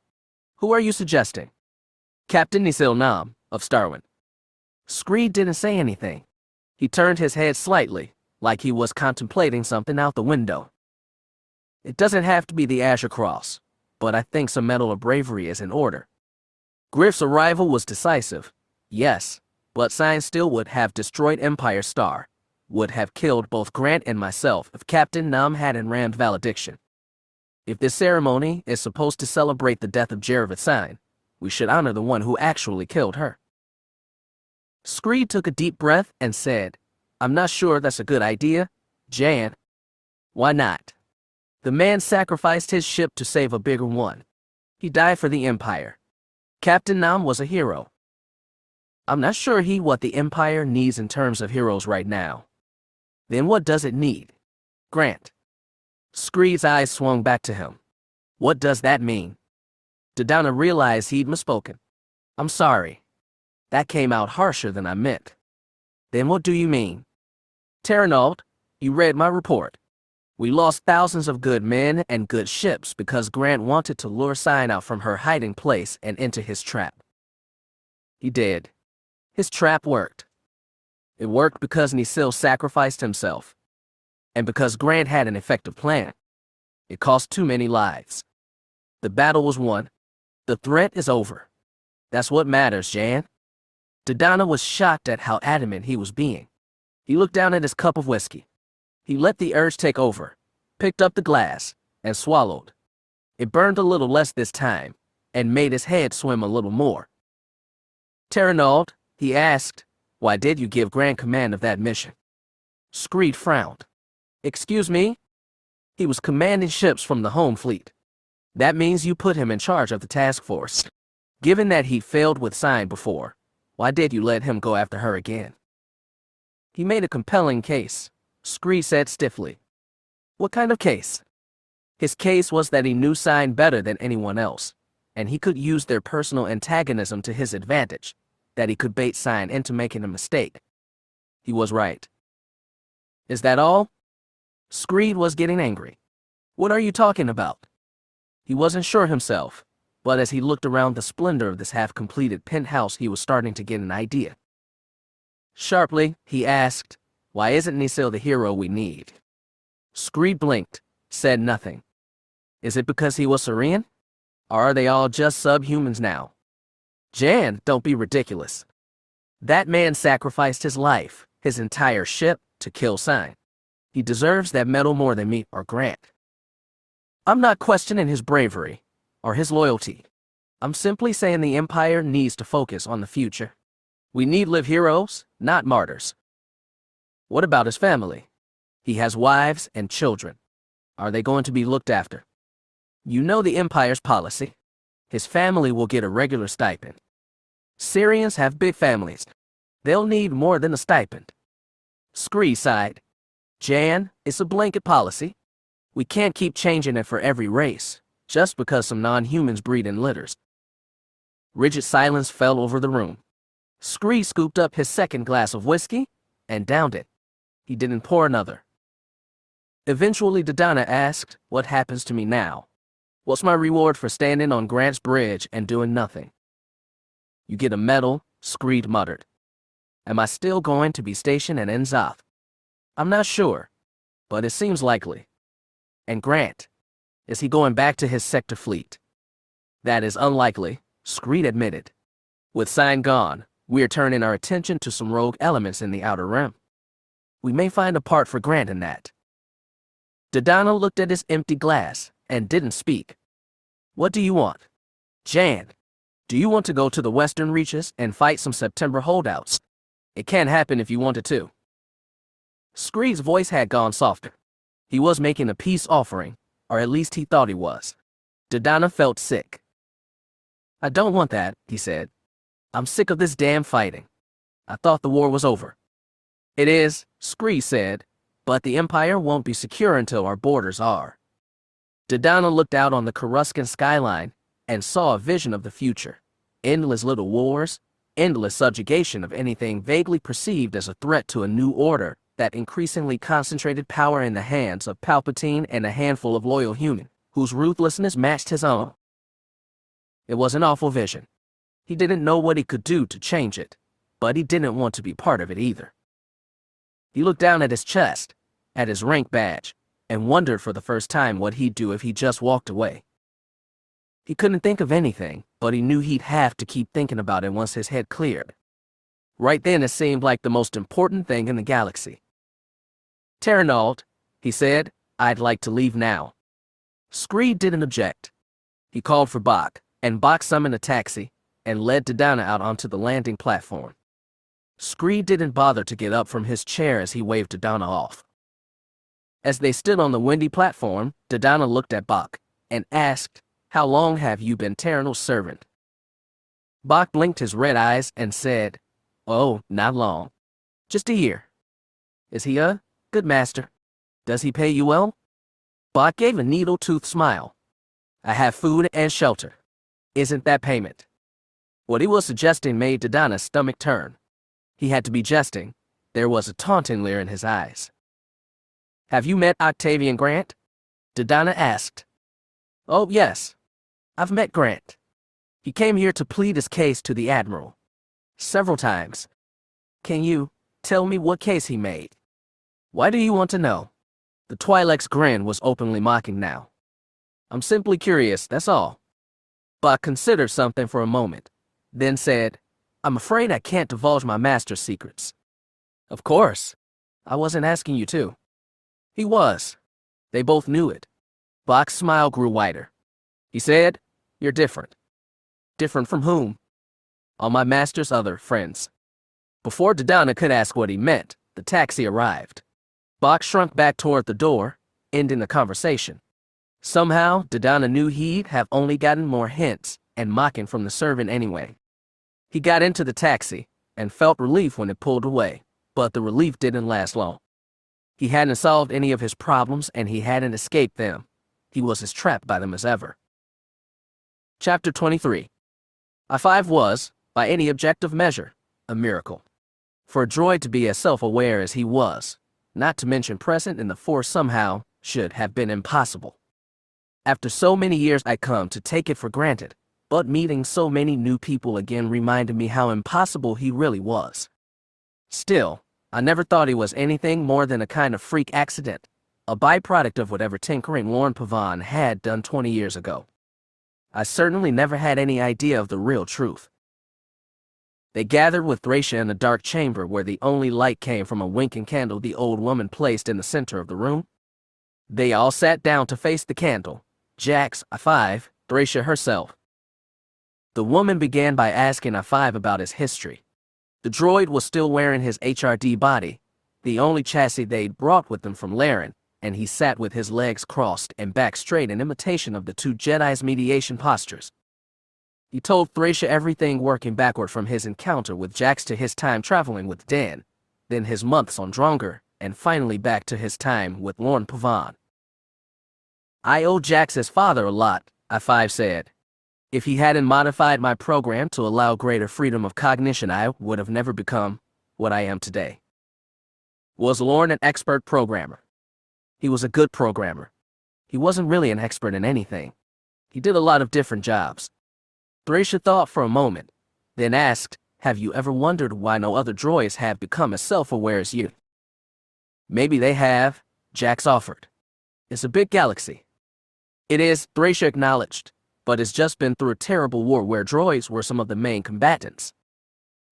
Who are you suggesting?" "Captain Nisil Nam, of Starwin." Screed didn't say anything. He turned his head slightly, like he was contemplating something out the window. "It doesn't have to be the Asher Cross, but I think some Medal of Bravery is in order. Griff's arrival was decisive, yes, but science still would have destroyed Empire Star, would have killed both Grant and myself if Captain Nam hadn't rammed valediction. If this ceremony is supposed to celebrate the death of Jared Sign, we should honor the one who actually killed her." Screed took a deep breath and said, "I'm not sure that's a good idea, Jan." "Why not?" "The man sacrificed his ship to save a bigger one. He died for the Empire. Captain Nam was a hero. I'm not sure what the Empire needs in terms of heroes right now." "Then what does it need?" "Grant." Screed's eyes swung back to him. "What does that mean?" Dodonna realized he'd misspoken. "I'm sorry. That came out harsher than I meant." "Then what do you mean?" Terranald, you read my report. We lost thousands of good men and good ships because Grant wanted to lure Sign out from her hiding place and into his trap. He did. His trap worked. It worked because Nisil sacrificed himself. And because Grant had an effective plan. It cost too many lives. The battle was won. The threat is over. That's what matters, Jan. Dodonna was shocked at how adamant he was being. He looked down at his cup of whiskey. He let the urge take over, picked up the glass, and swallowed. It burned a little less this time, and made his head swim a little more. Terranald, he asked, why did you give Grant command of that mission? Screed frowned. Excuse me? He was commanding ships from the home fleet. That means you put him in charge of the task force. Given that he failed with Sign before, why did you let him go after her again? He made a compelling case, Screed said stiffly. What kind of case? His case was that he knew Sign better than anyone else, and he could use their personal antagonism to his advantage, that he could bait Sign into making a mistake. He was right. Is that all? Screed was getting angry. What are you talking about? He wasn't sure himself, but as he looked around the splendor of this half-completed penthouse, he was starting to get an idea. Sharply, he asked, why isn't Nisil the hero we need? Screed blinked, said nothing. Is it because he was Saurian? Or are they all just subhumans now? Jan, don't be ridiculous. That man sacrificed his life, his entire ship, to kill Sign. He deserves that medal more than me or Grant. I'm not questioning his bravery or his loyalty. I'm simply saying the Empire needs to focus on the future. We need live heroes, not martyrs. What about his family? He has wives and children. Are they going to be looked after? You know the Empire's policy. His family will get a regular stipend. Syrians have big families. They'll need more than a stipend. Scree sighed. Jan, it's a blanket policy. We can't keep changing it for every race, just because some non-humans breed in litters. Rigid silence fell over the room. Scree scooped up his second glass of whiskey and downed it. He didn't pour another. Eventually, Dodonna asked, what happens to me now? What's my reward for standing on Grant's bridge and doing nothing? You get a medal, Screed muttered. Am I still going to be stationed at Enzoth? I'm not sure, but it seems likely. And Grant, is he going back to his sector fleet? That is unlikely, Screed admitted. With Sign gone, we're turning our attention to some rogue elements in the Outer Rim. We may find a part for Grant in that. Dodonna looked at his empty glass and didn't speak. What do you want? Jan, do you want to go to the Western Reaches and fight some September holdouts? It can't happen if you wanted to. Screed's voice had gone softer. He was making a peace offering, or at least he thought he was. Dodonna felt sick. I don't want that, he said. I'm sick of this damn fighting. I thought the war was over. It is, Screed said, but the Empire won't be secure until our borders are. Dodonna looked out on the Coruscant skyline and saw a vision of the future. Endless little wars, endless subjugation of anything vaguely perceived as a threat to a new order that increasingly concentrated power in the hands of Palpatine and a handful of loyal humans, whose ruthlessness matched his own. It was an awful vision. He didn't know what he could do to change it, but he didn't want to be part of it either. He looked down at his chest, at his rank badge, and wondered for the first time what he'd do if he just walked away. He couldn't think of anything, but he knew he'd have to keep thinking about it once his head cleared. Right then it seemed like the most important thing in the galaxy. Terranald, he said, I'd like to leave now. Screed didn't object. He called for Bach, and Bach summoned a taxi and led Dodonna out onto the landing platform. Screed didn't bother to get up from his chair as he waved Dodonna off. As they stood on the windy platform, Dodonna looked at Bach and asked, how long have you been Terranald's servant? Bach blinked his red eyes and said, oh, not long. Just a year. Is he a good master? Does he pay you well? Bach gave a needle-toothed smile. I have food and shelter. Isn't that payment? What he was suggesting made Dodonna's stomach turn. He had to be jesting. There was a taunting leer in his eyes. Have you met Octavian Grant? Dodonna asked. Oh, yes. I've met Grant. He came here to plead his case to the Admiral. Several times. Can you tell me what case he made? Why do you want to know? The Twi'lek's grin was openly mocking now. I'm simply curious, that's all. Bach considered something for a moment, then said, I'm afraid I can't divulge my master's secrets. Of course. I wasn't asking you to. He was. They both knew it. Bach's smile grew wider. He said, You're different. Different from whom? All my master's other friends. Before Dodonna could ask what he meant, the taxi arrived. Bach shrunk back toward the door, ending the conversation. Somehow, Dodonna knew he'd have only gotten more hints and mocking from the servant anyway. He got into the taxi and felt relief when it pulled away, but the relief didn't last long. He hadn't solved any of his problems and he hadn't escaped them. He was as trapped by them as ever. Chapter 23. I-5 was, by any objective measure, a miracle. For a droid to be as self-aware as he was, not to mention present in the Force somehow, should have been impossible. After so many years I'd come to take it for granted, but meeting so many new people again reminded me how impossible he really was. Still, I never thought he was anything more than a kind of freak accident, a byproduct of whatever tinkering Lorne Pavan had done 20 years ago. I certainly never had any idea of the real truth. They gathered with Thracia in a dark chamber where the only light came from a winking candle the old woman placed in the center of the room. They all sat down to face the candle, Jax, I-5, Thracia herself. The woman began by asking I-5 about his history. The droid was still wearing his HRD body, the only chassis they'd brought with them from Laren, and he sat with his legs crossed and back straight in imitation of the two Jedi's mediation postures. He told Thracia everything working backward from his encounter with Jax to his time traveling with Dan, then his months on Drongor, and finally back to his time with Lorne Pavan. I owe Jax's father a lot, I-5 said. If he hadn't modified my program to allow greater freedom of cognition, I would have never become what I am today. Was Lorne an expert programmer? He was a good programmer. He wasn't really an expert in anything. He did a lot of different jobs. Thracia thought for a moment, then asked, Have you ever wondered why no other droids have become as self-aware as you? Maybe they have, Jax offered. It's a big galaxy. It is, Thracia acknowledged, but it's just been through a terrible war where droids were some of the main combatants.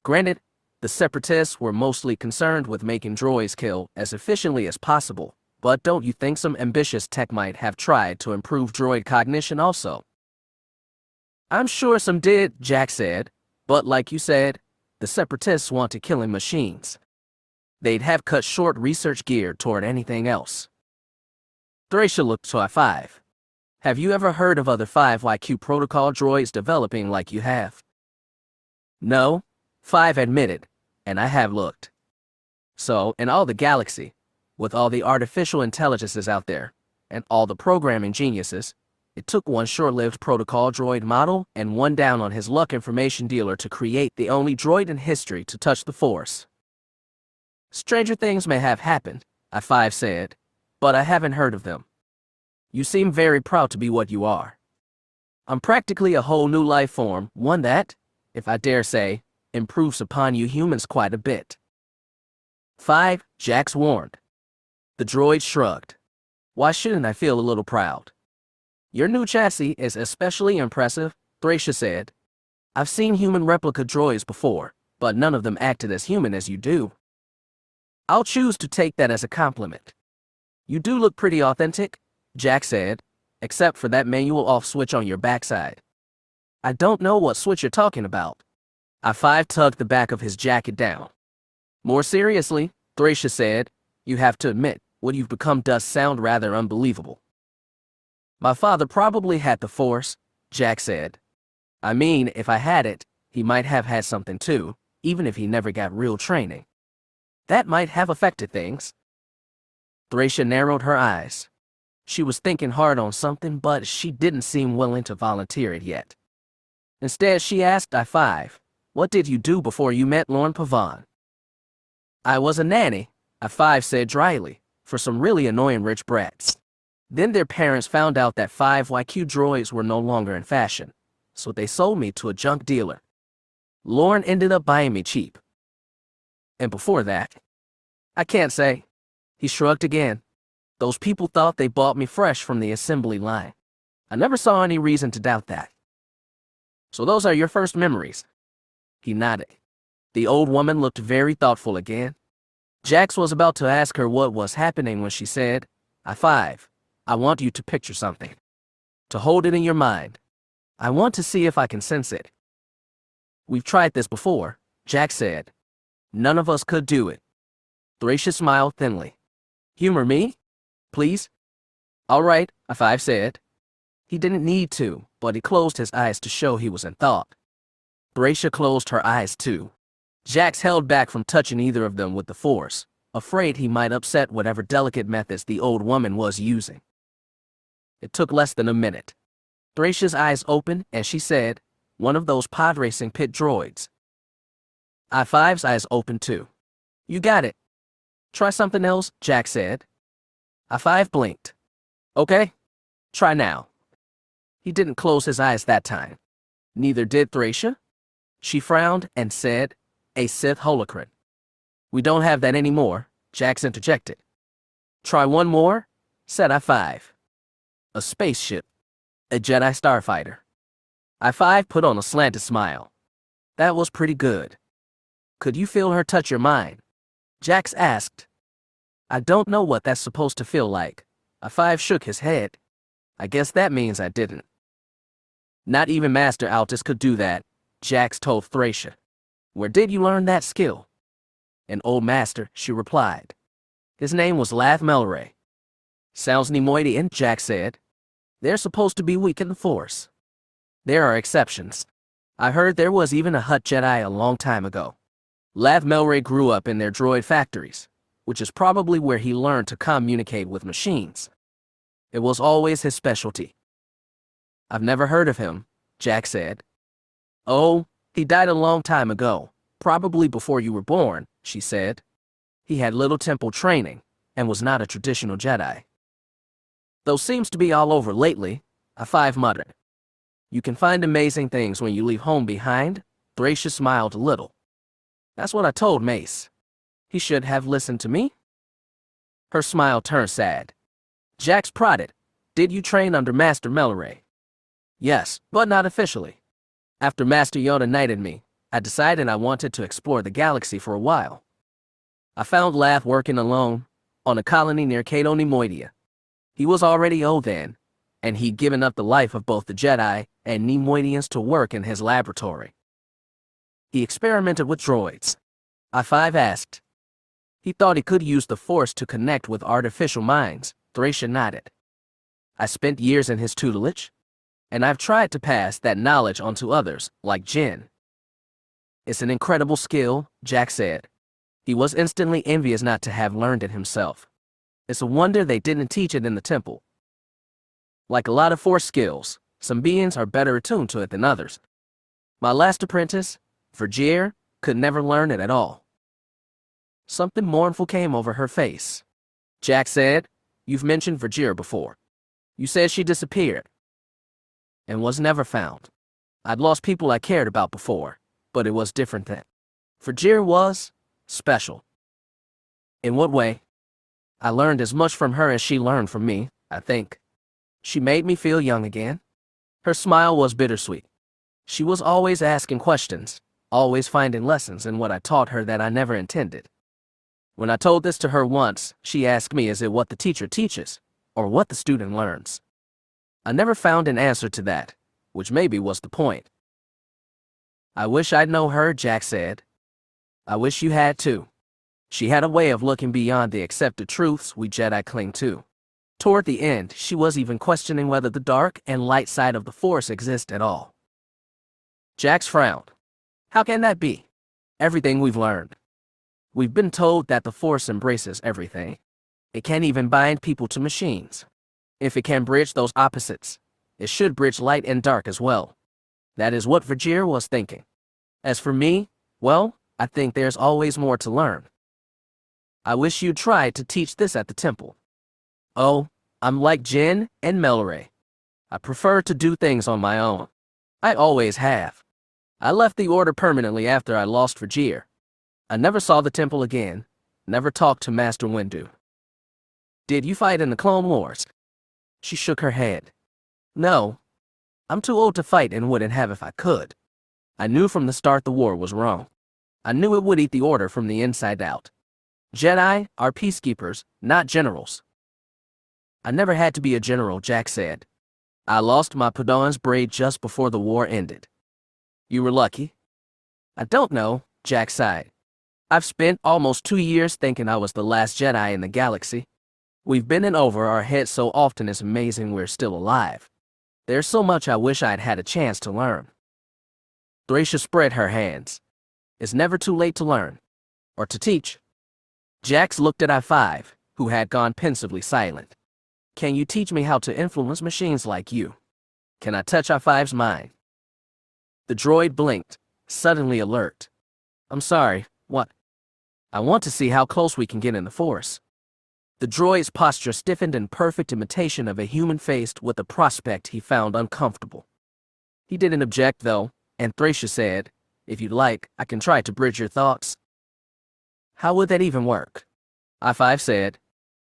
Granted, the Separatists were mostly concerned with making droids kill as efficiently as possible, but don't you think some ambitious tech might have tried to improve droid cognition also? I'm sure some did, Jax said, but like you said, the Separatists wanted killing machines. They'd have cut short research geared toward anything else. Thracia looked to I-5. Have you ever heard of other 5YQ protocol droids developing like you have? No, 5 admitted, and I have looked. So, in all the galaxy, with all the artificial intelligences out there, and all the programming geniuses, it took one short-lived protocol droid model and one down on his luck information dealer to create the only droid in history to touch the Force. Stranger things may have happened, I-5 said, but I haven't heard of them. You seem very proud to be what you are. I'm practically a whole new life form, one that, if I dare say, improves upon you humans quite a bit. 5, Jax warned. The droid shrugged. Why shouldn't I feel a little proud? Your new chassis is especially impressive, Thracia said. I've seen human replica droids before, but none of them acted as human as you do. I'll choose to take that as a compliment. You do look pretty authentic, Jax said, except for that manual off switch on your backside. I don't know what switch you're talking about. I-5 tugged the back of his jacket down. More seriously, Thracia said, you have to admit, what you've become does sound rather unbelievable. My father probably had the Force, Jax said. I mean, if I had it, he might have had something too, even if he never got real training. That might have affected things. Thracia narrowed her eyes. She was thinking hard on something, but she didn't seem willing to volunteer it yet. Instead, she asked I-5, what did you do before you met Lorne Pavan? I was a nanny, I5 said dryly, for some really annoying rich brats. Then their parents found out that 5YQ droids were no longer in fashion, so they sold me to a junk dealer. Lauren ended up buying me cheap. And before that, I can't say. He shrugged again. Those people thought they bought me fresh from the assembly line. I never saw any reason to doubt that. So those are your first memories? He nodded. The old woman looked very thoughtful again. Jax was about to ask her what was happening when she said, I5, I want you to picture something. To hold it in your mind. I want to see if I can sense it. We've tried this before, Jax said. None of us could do it. Thracia smiled thinly. Humor me? Please? All right, I5 said. He didn't need to, but he closed his eyes to show he was in thought. Thracia closed her eyes too. Jax held back from touching either of them with the Force, afraid he might upset whatever delicate methods the old woman was using. It took less than a minute. Thracia's eyes opened and she said, one of those pod racing pit droids. I5's eyes opened too. You got it. Try something else, Jax said. I5 blinked. Okay, try now. He didn't close his eyes that time. Neither did Thracia. She frowned and said, a Sith holocron. We don't have that anymore, Jax interjected. Try one more, said I5. A spaceship. A Jedi starfighter. I5 put on a slanted smile. That was pretty good. Could you feel her touch your mind? Jax asked. I don't know what that's supposed to feel like. I5 shook his head. I guess that means I didn't. Not even Master Altus could do that, Jax told Thracia. Where did you learn that skill? An old master, she replied. His name was Lath Melray. Sounds Neimoidian, Jax said. They're supposed to be weak in the Force. There are exceptions. I heard there was even a Hutt Jedi a long time ago. Lath Melray grew up in their droid factories, which is probably where he learned to communicate with machines. It was always his specialty. I've never heard of him, Jax said. Oh, he died a long time ago, probably before you were born, she said. He had little temple training, and was not a traditional Jedi. Though seems to be all over lately, I5 muttered. You can find amazing things when you leave home behind, Thracia smiled a little. That's what I told Mace. He should have listened to me. Her smile turned sad. Jax prodded. Did you train under Master Melray? Yes, but not officially. After Master Yoda knighted me, I decided I wanted to explore the galaxy for a while. I found Lath working alone, on a colony near Cato Neimoidia. He was already old then, and he'd given up the life of both the Jedi and Neimoidians to work in his laboratory. He experimented with droids. I5 asked. He thought he could use the Force to connect with artificial minds, Thracia nodded. I spent years in his tutelage, and I've tried to pass that knowledge on to others, like Jin. It's an incredible skill, Jax said. He was instantly envious not to have learned it himself. It's a wonder they didn't teach it in the temple. Like a lot of Force skills, some beings are better attuned to it than others. My last apprentice, Vergier, could never learn it at all. Something mournful came over her face. Jax said, You've mentioned Vergier before. You said she disappeared and was never found. I'd lost people I cared about before, but it was different then. Vergier was special. In what way? I learned as much from her as she learned from me, I think. She made me feel young again. Her smile was bittersweet. She was always asking questions, always finding lessons in what I taught her that I never intended. When I told this to her once, she asked me, is it what the teacher teaches, or what the student learns? I never found an answer to that, which maybe was the point. I wish I'd know her, Jax said. I wish you had too. She had a way of looking beyond the accepted truths we Jedi cling to. Toward the end, she was even questioning whether the dark and light side of the Force exist at all. Jax frowned. How can that be? Everything we've learned. We've been told that the Force embraces everything. It can even bind people to machines. If it can bridge those opposites, it should bridge light and dark as well. That is what Vergier was thinking. As for me, well, I think there's always more to learn. I wish you'd try to teach this at the temple. Oh, I'm like Jin and Melray. I prefer to do things on my own. I always have. I left the order permanently after I lost Vajir. I never saw the temple again, never talked to Master Windu. Did you fight in the Clone Wars? She shook her head. No. I'm too old to fight and wouldn't have if I could. I knew from the start the war was wrong. I knew it would eat the order from the inside out. Jedi are peacekeepers, not generals. I never had to be a general, Jack said. I lost my Padawan's braid just before the war ended. You were lucky? I don't know, Jack sighed. I've spent almost 2 years thinking I was the last Jedi in the galaxy. We've been in over our heads so often it's amazing we're still alive. There's so much I wish I'd had a chance to learn. Thracia spread her hands. It's never too late to learn. Or to teach. Jax looked at I-5, who had gone pensively silent. Can you teach me how to influence machines like you? Can I touch I-5's mind? The droid blinked, suddenly alert. I'm sorry, what? I want to see how close we can get in the Force. The droid's posture stiffened in perfect imitation of a human faced with a prospect he found uncomfortable. He didn't object, though, and Thracia said, if you'd like, I can try to bridge your thoughts. How would that even work? I-5 said,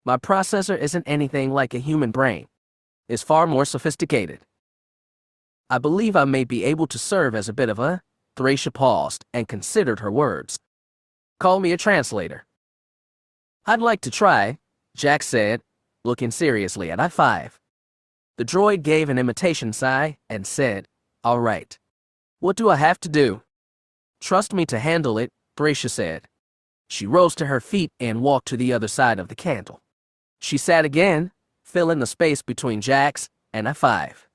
my processor isn't anything like a human brain. It's far more sophisticated. I believe I may be able to serve as a bit of a... Thracia paused and considered her words. Call me a translator. I'd like to try, Jack said, looking seriously at I-5. The droid gave an imitation sigh and said, all right. What do I have to do? Trust me to handle it, Thracia said. She rose to her feet and walked to the other side of the candle. She sat again, filling the space between Jax and I-5.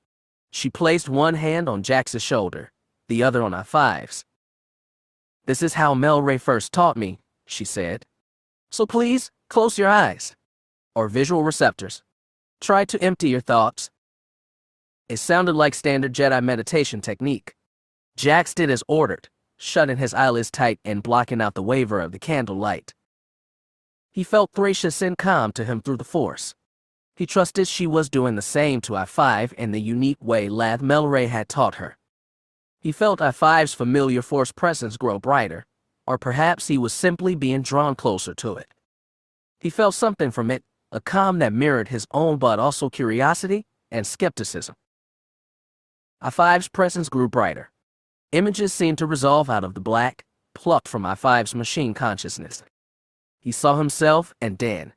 She placed one hand on Jax's shoulder, the other on I-5's. This is how Melray first taught me, she said. So please, close your eyes. Or visual receptors. Try to empty your thoughts. It sounded like standard Jedi meditation technique. Jax did as ordered, shutting his eyelids tight and blocking out the waver of the candle light. He felt Thracia send calm to him through the Force. He trusted she was doing the same to I-5 in the unique way Lath Melray had taught her. He felt I-5's familiar Force presence grow brighter, or perhaps he was simply being drawn closer to it. He felt something from it, a calm that mirrored his own but also curiosity and skepticism. I-5's presence grew brighter. Images seemed to resolve out of the black, plucked from I-5's machine consciousness. He saw himself and Dan.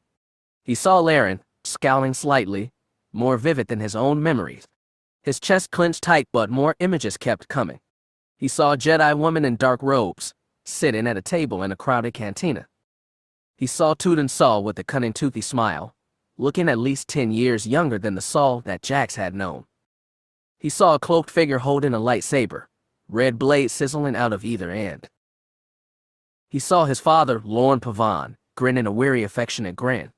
He saw Laren, scowling slightly, more vivid than his own memories. His chest clenched tight, but more images kept coming. He saw a Jedi woman in dark robes, sitting at a table in a crowded cantina. He saw Tootin Saul with a cunning toothy smile, looking at least 10 years younger than the Saul that Jax had known. He saw a cloaked figure holding a lightsaber, red blade sizzling out of either end. He saw his father, Lorn Pavan, grinning a weary, affectionate grin.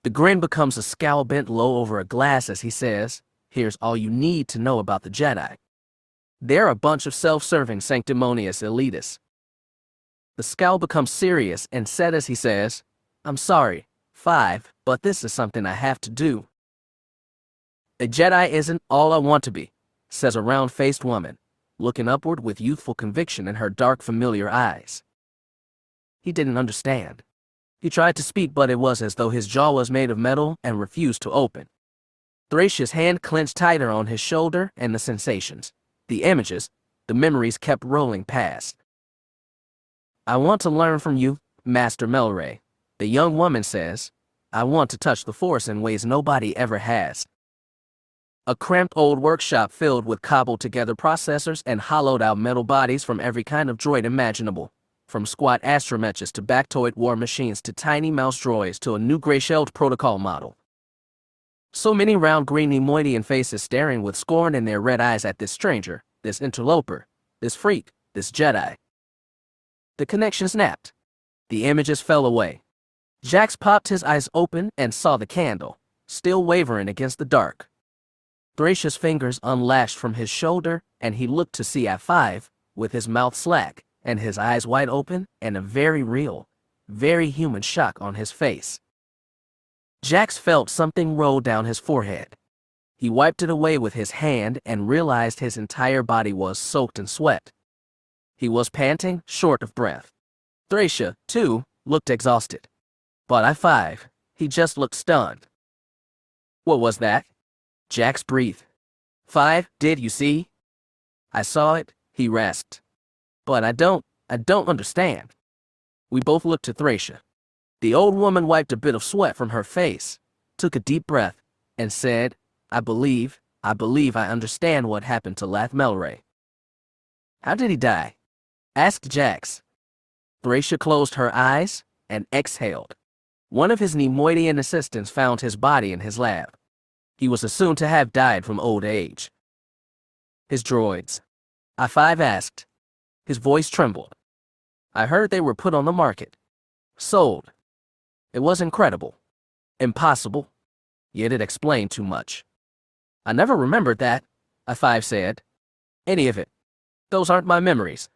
The grin becomes a scowl bent low over a glass as he says, here's all you need to know about the Jedi. They're a bunch of self-serving, sanctimonious elitists. The scowl becomes serious and set as he says, I'm sorry, 5, but this is something I have to do. A Jedi isn't all I want to be, says a round-faced woman, looking upward with youthful conviction in her dark, familiar eyes. He didn't understand. He tried to speak, but it was as though his jaw was made of metal and refused to open. Thracia's hand clenched tighter on his shoulder, and the sensations, the images, the memories kept rolling past. I want to learn from you, Master Melray, the young woman says. I want to touch the Force in ways nobody ever has. A cramped old workshop filled with cobbled-together processors and hollowed-out metal bodies from every kind of droid imaginable, from squat astromechs to Bactoid war machines to tiny mouse droids to a new gray-shelled protocol model. So many round green Nemoidian faces staring with scorn in their red eyes at this stranger, this interloper, this freak, this Jedi. The connection snapped. The images fell away. Jax popped his eyes open and saw the candle, still wavering against the dark. Thracia's fingers unlashed from his shoulder, and he looked to see I-5, with his mouth slack, and his eyes wide open, and a very real, very human shock on his face. Jax felt something roll down his forehead. He wiped it away with his hand and realized his entire body was soaked in sweat. He was panting, short of breath. Thracia, too, looked exhausted. But I-5, he just looked stunned. What was that? Jax breathed. 5, did you see? I saw it, he rasped. But I don't understand. We both looked to Thracia. The old woman wiped a bit of sweat from her face, took a deep breath, and said, I believe I understand what happened to Lath Melray. How did he die? Asked Jax. Thracia closed her eyes and exhaled. One of his Nemoidian assistants found his body in his lab. He was assumed to have died from old age. His droids? I-5 asked. His voice trembled. I heard they were put on the market. Sold. It was incredible. Impossible. Yet it explained too much. I never remembered that, I-5 said. Any of it. Those aren't my memories.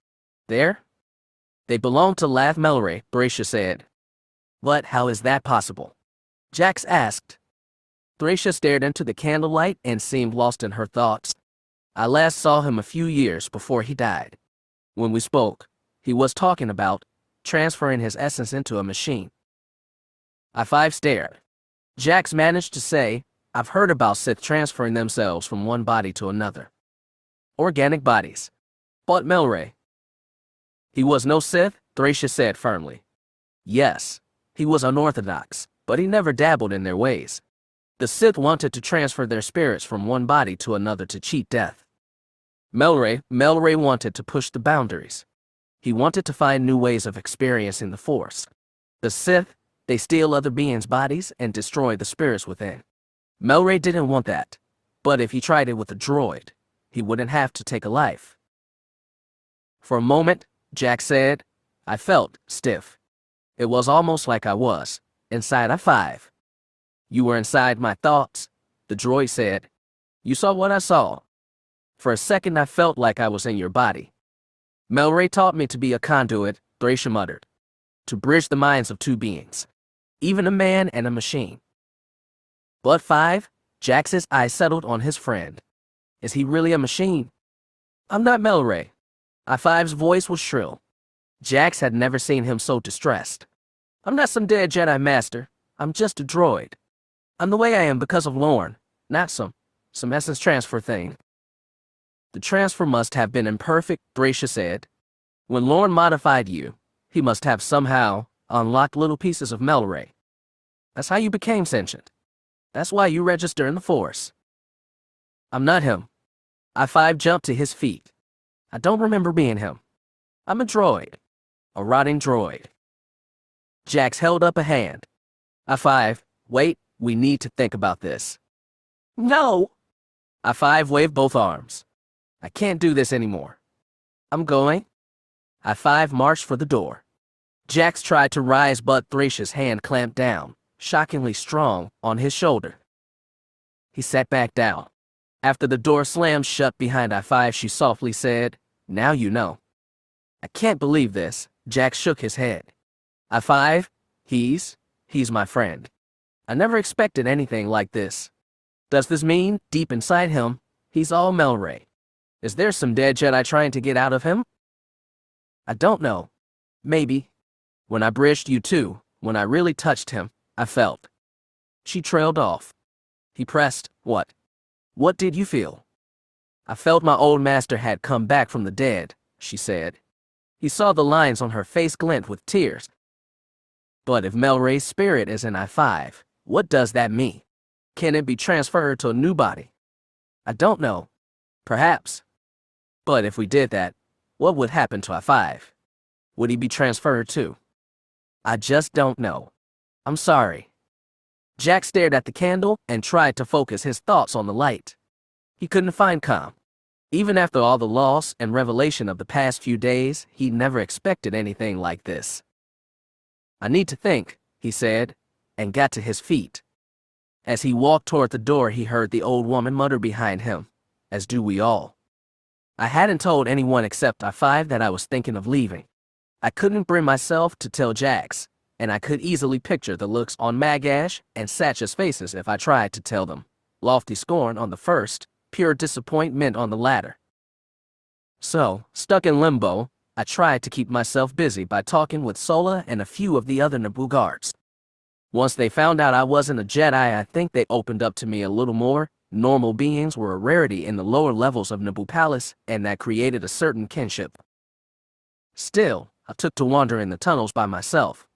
They belong to Lath Melray, Thracia said. But how is that possible? Jax asked. Thracia stared into the candlelight and seemed lost in her thoughts. I last saw him a few years before he died. When we spoke, he was talking about transferring his essence into a machine. I-5 stared. Jax managed to say, I've heard about Sith transferring themselves from one body to another. Organic bodies. But Melray. He was no Sith, Thracia said firmly. Yes, he was unorthodox, but he never dabbled in their ways. The Sith wanted to transfer their spirits from one body to another to cheat death. Melray wanted to push the boundaries. He wanted to find new ways of experiencing the Force. The Sith, they steal other beings' bodies and destroy the spirits within. Melray didn't want that, but if he tried it with a droid, he wouldn't have to take a life. For a moment, Jax said, I felt stiff. It was almost like I was inside I-5. You were inside my thoughts, the droid said. You saw what I saw. For a second I felt like I was in your body. Melray taught me to be a conduit, Thracia muttered. To bridge the minds of two beings. Even a man and a machine. But 5, Jax's eye settled on his friend. Is he really a machine? I'm not Melray. I-5's voice was shrill. Jax had never seen him so distressed. I'm not some dead Jedi Master. I'm just a droid. I'm the way I am because of Lorn, not some essence transfer thing. The transfer must have been imperfect, Thracia said. When Lorn modified you, he must have somehow unlocked little pieces of Melray. That's how you became sentient. That's why you register in the Force. I'm not him. I-5 jumped to his feet. I don't remember being him. I'm a droid. A rotting droid. Jax held up a hand. I-5, wait, we need to think about this. No! I-5 waved both arms. I can't do this anymore. I'm going. I-5 marched for the door. Jax tried to rise, but Thracia's hand clamped down, shockingly strong, on his shoulder. He sat back down. After the door slammed shut behind I-5, she softly said, Now you know. I can't believe this, Jax shook his head. I-5, he's my friend. I never expected anything like this. Does this mean, deep inside him, he's all Melray? Is there some dead Jedi trying to get out of him? I don't know. Maybe. When I bridged you two, when I really touched him, I felt. She trailed off. He pressed, What? What did you feel? I felt my old master had come back from the dead, she said. He saw the lines on her face glint with tears. But if Melray's spirit is in I-5, what does that mean? Can it be transferred to a new body? I don't know. Perhaps. But if we did that, what would happen to I-5? Would he be transferred too? I just don't know. I'm sorry. Jax stared at the candle and tried to focus his thoughts on the light. He couldn't find calm. Even after all the loss and revelation of the past few days, he never expected anything like this. I need to think, he said, and got to his feet. As he walked toward the door, he heard the old woman mutter behind him, as do we all. I hadn't told anyone except I-5 that I was thinking of leaving. I couldn't bring myself to tell Jax, and I could easily picture the looks on Magash and Satcha's faces if I tried to tell them. Lofty scorn on the first, pure disappointment on the latter. So, stuck in limbo, I tried to keep myself busy by talking with Sola and a few of the other Naboo guards. Once they found out I wasn't a Jedi, I think they opened up to me a little more. Normal beings were a rarity in the lower levels of Naboo Palace, and that created a certain kinship. Still, I took to wandering the tunnels by myself.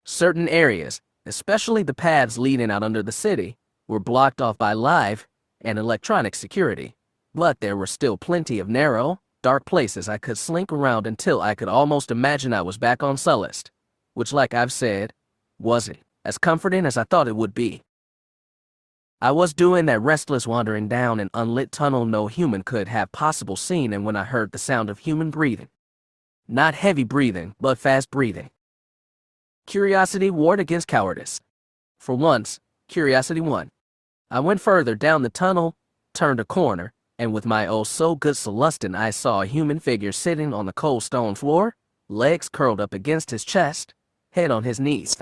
Certain areas, especially the paths leading out under the city, were blocked off by live and electronic security, but there were still plenty of narrow, dark places I could slink around until I could almost imagine I was back on Sullust, which, like I've said, wasn't as comforting as I thought it would be. I was doing that restless wandering down an unlit tunnel no human could have possible seen, and when I heard the sound of human breathing. Not heavy breathing, but fast breathing. Curiosity warred against cowardice. For once, curiosity won. I went further down the tunnel, turned a corner, and with my oh so good Celestin, I saw a human figure sitting on the cold stone floor, legs curled up against his chest, head on his knees.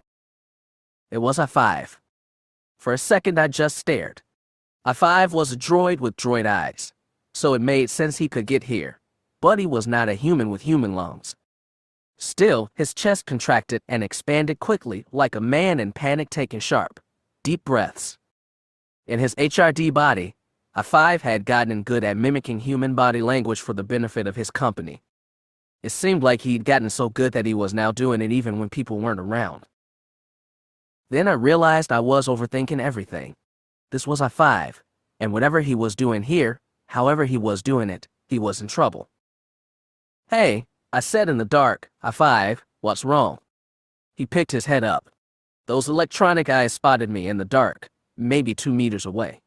It was I-5. For a second I just stared. I-5 was a droid with droid eyes, so it made sense he could get here, but he was not a human with human lungs. Still, his chest contracted and expanded quickly like a man in panic taking sharp, deep breaths. In his HRD body, I-5 had gotten good at mimicking human body language for the benefit of his company. It seemed like he'd gotten so good that he was now doing it even when people weren't around. Then I realized I was overthinking everything. This was I-5, and whatever he was doing here, however he was doing it, he was in trouble. "Hey," I said in the dark, "I-5, what's wrong?" He picked his head up. Those electronic eyes spotted me in the dark, maybe 2 meters away.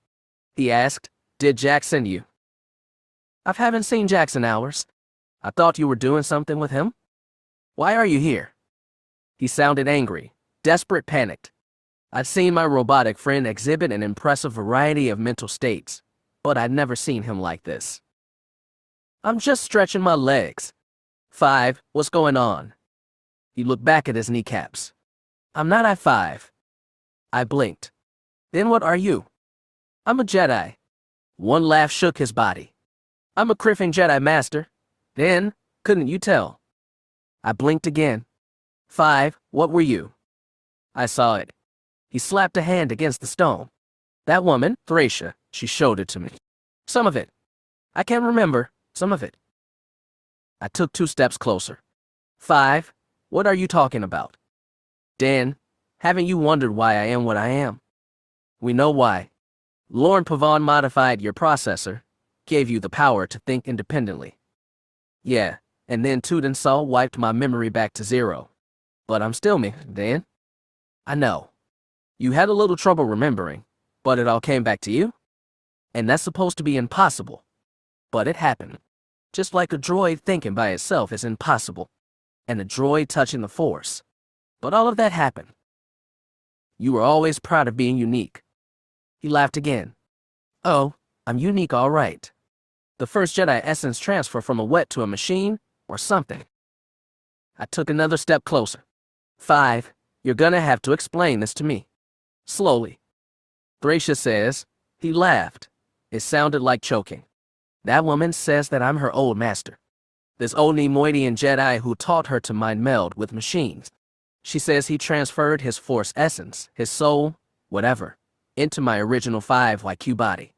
He asked, "Did Jack send you?" "I haven't seen Jax in hours. I thought you were doing something with him. Why are you here?" He sounded angry, desperate, panicked. I'd seen my robotic friend exhibit an impressive variety of mental states, but I'd never seen him like this. "I'm just stretching my legs." "5, what's going on?" He looked back at his kneecaps. "I'm not I-5. I blinked. "Then what are you?" "I'm a Jedi." One laugh shook his body. "I'm a criffing Jedi Master." "Then, couldn't you tell?" I blinked again. "5, what were you?" I saw it. He slapped a hand against the stone. "That woman, Thracia, she showed it to me. Some of it. I can't remember, some of it." I took 2 steps closer. "5, what are you talking about?" "Dan, haven't you wondered why I am what I am?" "We know why. Lorne Pavan modified your processor, gave you the power to think independently." "Yeah, and then Tudinsal wiped my memory back to 0. But I'm still me, Dan." "I know. You had a little trouble remembering, but it all came back to you? And that's supposed to be impossible. But it happened. Just like a droid thinking by itself is impossible, and a droid touching the Force. But all of that happened. You were always proud of being unique." He laughed again. "Oh, I'm unique all right. The first Jedi essence transfer from a wet to a machine, or something." I took another step closer. "5, you're gonna have to explain this to me. Slowly." Thracia says, he laughed. It sounded like choking. "That woman says that I'm her old master. This old Neimoidian Jedi who taught her to mind meld with machines. She says he transferred his Force essence, his soul, whatever, into my original 5YQ body."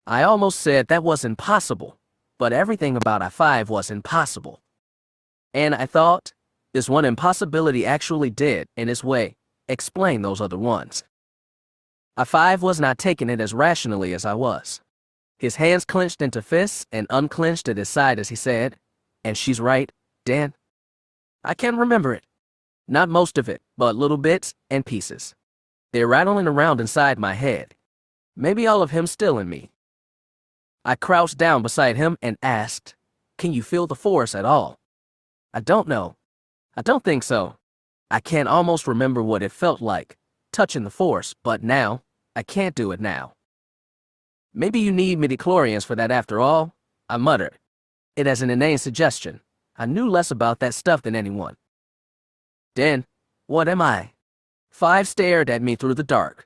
I almost said that was impossible, but everything about I-5 was impossible. And I thought, this one impossibility actually did, in its way, explain those other ones. I-5 was not taking it as rationally as I was. His hands clenched into fists and unclenched at his side as he said, "And she's right, Dan. I can remember it. Not most of it, but little bits and pieces. They're rattling around inside my head. Maybe all of him still in me." I crouched down beside him and asked, "Can you feel the Force at all?" "I don't know. I don't think so. I can almost remember what it felt like, touching the Force, but now, I can't do it now." "Maybe you need midichlorians for that after all," I muttered. It as an inane suggestion. I knew less about that stuff than anyone. "Dan, What am I? 5 stared at me through the dark.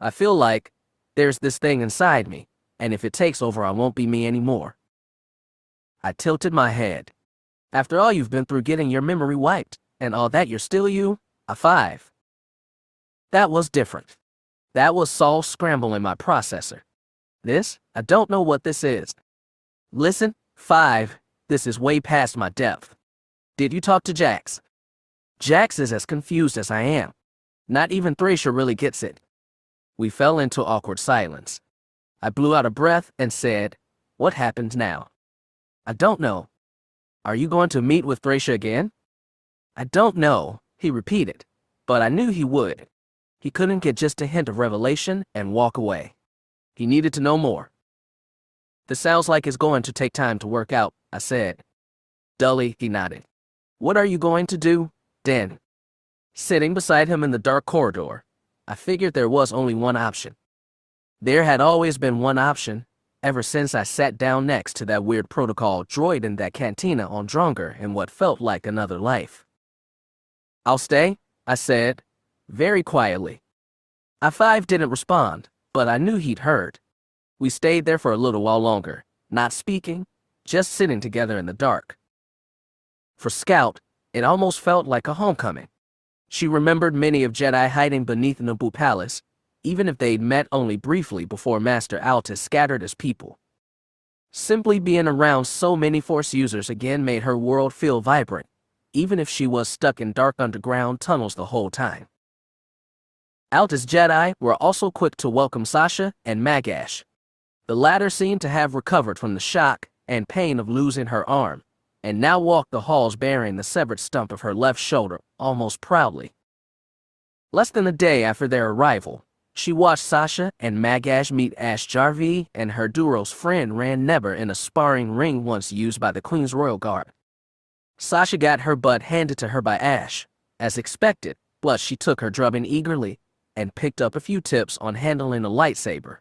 I feel like there's this thing inside me, and if it takes over, I won't be me anymore. I tilted my head. After all you've been through getting your memory wiped, and all that, you're still you? A 5. That was different. That was Saul scrambling my processor. I don't know what this is. Listen, 5, this is way past my depth. Did you talk to Jax? Jax is as confused as I am. Not even Thracia really gets it. We fell into awkward silence. I blew out a breath and said, what happens now? I don't know. Are you going to meet with Thracia again? I don't know, he repeated, but I knew he would. He couldn't get just a hint of revelation and walk away. He needed to know more. This sounds like it's going to take time to work out, I said. Dully, he nodded. What are you going to do, then? Sitting beside him in the dark corridor, I figured there was only one option. There had always been one option, ever since I sat down next to that weird protocol droid in that cantina on Dronger in what felt like another life. I'll stay, I said, very quietly. I-5 didn't respond, but I knew he'd heard. We stayed there for a little while longer, not speaking, just sitting together in the dark. For Scout, it almost felt like a homecoming. She remembered many of Jedi hiding beneath Naboo Palace, even if they'd met only briefly before Master Altus scattered his people. Simply being around so many Force users again made her world feel vibrant, even if she was stuck in dark underground tunnels the whole time. Altus Jedi were also quick to welcome Sasha and Magash. The latter seemed to have recovered from the shock and pain of losing her arm, and now walked the halls bearing the severed stump of her left shoulder almost proudly. Less than a day after their arrival, she watched Sasha and Magash meet Ash Jarvi and her Duros friend Ran Neber in a sparring ring once used by the Queen's Royal Guard. Sasha got her butt handed to her by Ash, as expected, but she took her drubbing eagerly and picked up a few tips on handling a lightsaber.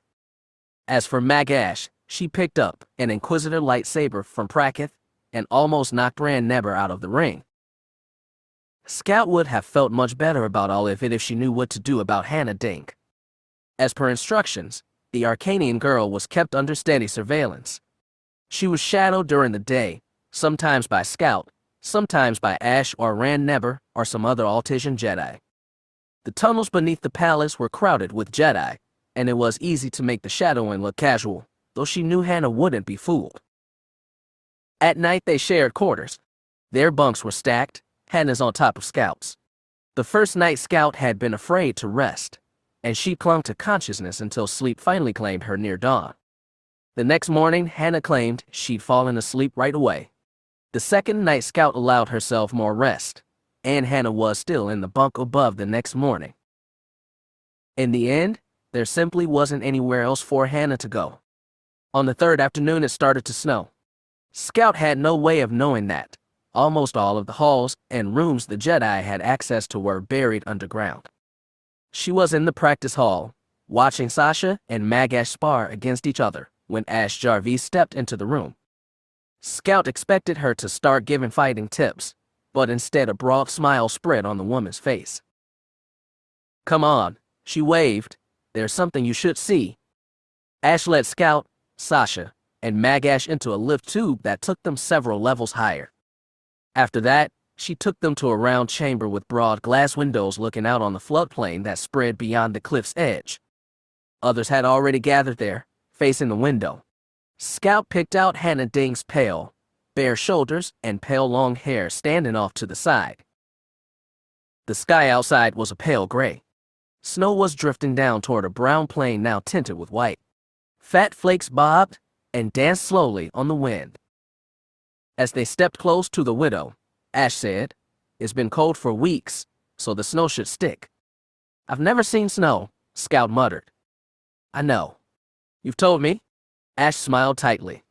As for Magash, she picked up an Inquisitor lightsaber from Prakith and almost knocked Ran Neber out of the ring. Scout would have felt much better about all of it if she knew what to do about Hannah Dink. As per instructions, the Arcanian girl was kept under steady surveillance. She was shadowed during the day, sometimes by Scout, sometimes by Ash or Ran Neber or some other Altesian Jedi. The tunnels beneath the palace were crowded with Jedi, and it was easy to make the shadowing look casual, though she knew Hannah wouldn't be fooled. At night they shared quarters. Their bunks were stacked, Hannah's on top of Scout's. The first night Scout had been afraid to rest, and she clung to consciousness until sleep finally claimed her near dawn. The next morning Hannah claimed she'd fallen asleep right away. The second night Scout allowed herself more rest, and Hannah was still in the bunk above the next morning. In the end, there simply wasn't anywhere else for Hannah to go. On the third afternoon it started to snow. Scout had no way of knowing that. Almost all of the halls and rooms the Jedi had access to were buried underground. She was in the practice hall, watching Sasha and Magash spar against each other when Ash Jarvis stepped into the room. Scout expected her to start giving fighting tips, but instead a broad smile spread on the woman's face. Come on, she waved. There's something you should see. Ash led Scout, Sasha, and Magash into a lift tube that took them several levels higher. After that, she took them to a round chamber with broad glass windows looking out on the floodplain that spread beyond the cliff's edge. Others had already gathered there, facing the window. Scout picked out Hannah Dink's pale, bare shoulders and pale long hair standing off to the side. The sky outside was a pale gray. Snow was drifting down toward a brown plain now tinted with white. Fat flakes bobbed and danced slowly on the wind. As they stepped close to the widow, Ash said, "It's been cold for weeks, so the snow should stick." "I've never seen snow," Scout muttered. "I know. You've told me." Ash smiled tightly.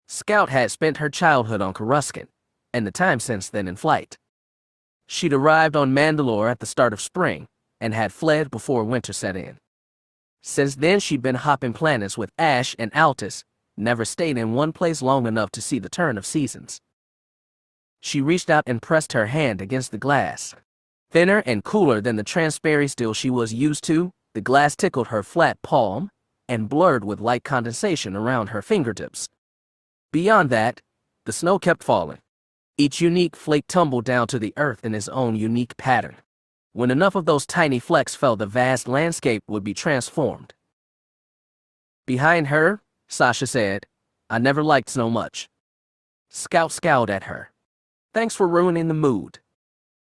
Scout had spent her childhood on Coruscant, and the time since then in flight. She'd arrived on Mandalore at the start of spring, and had fled before winter set in. Since then she'd been hopping planets with Ash and Altus, never stayed in one place long enough to see the turn of seasons. She reached out and pressed her hand against the glass. Thinner and cooler than the transparent steel she was used to, the glass tickled her flat palm and blurred with light condensation around her fingertips. Beyond that, the snow kept falling. Each unique flake tumbled down to the earth in its own unique pattern. When enough of those tiny flecks fell, the vast landscape would be transformed. Behind her, Sasha said, "I never liked snow much." Scout scowled at her. "Thanks for ruining the mood."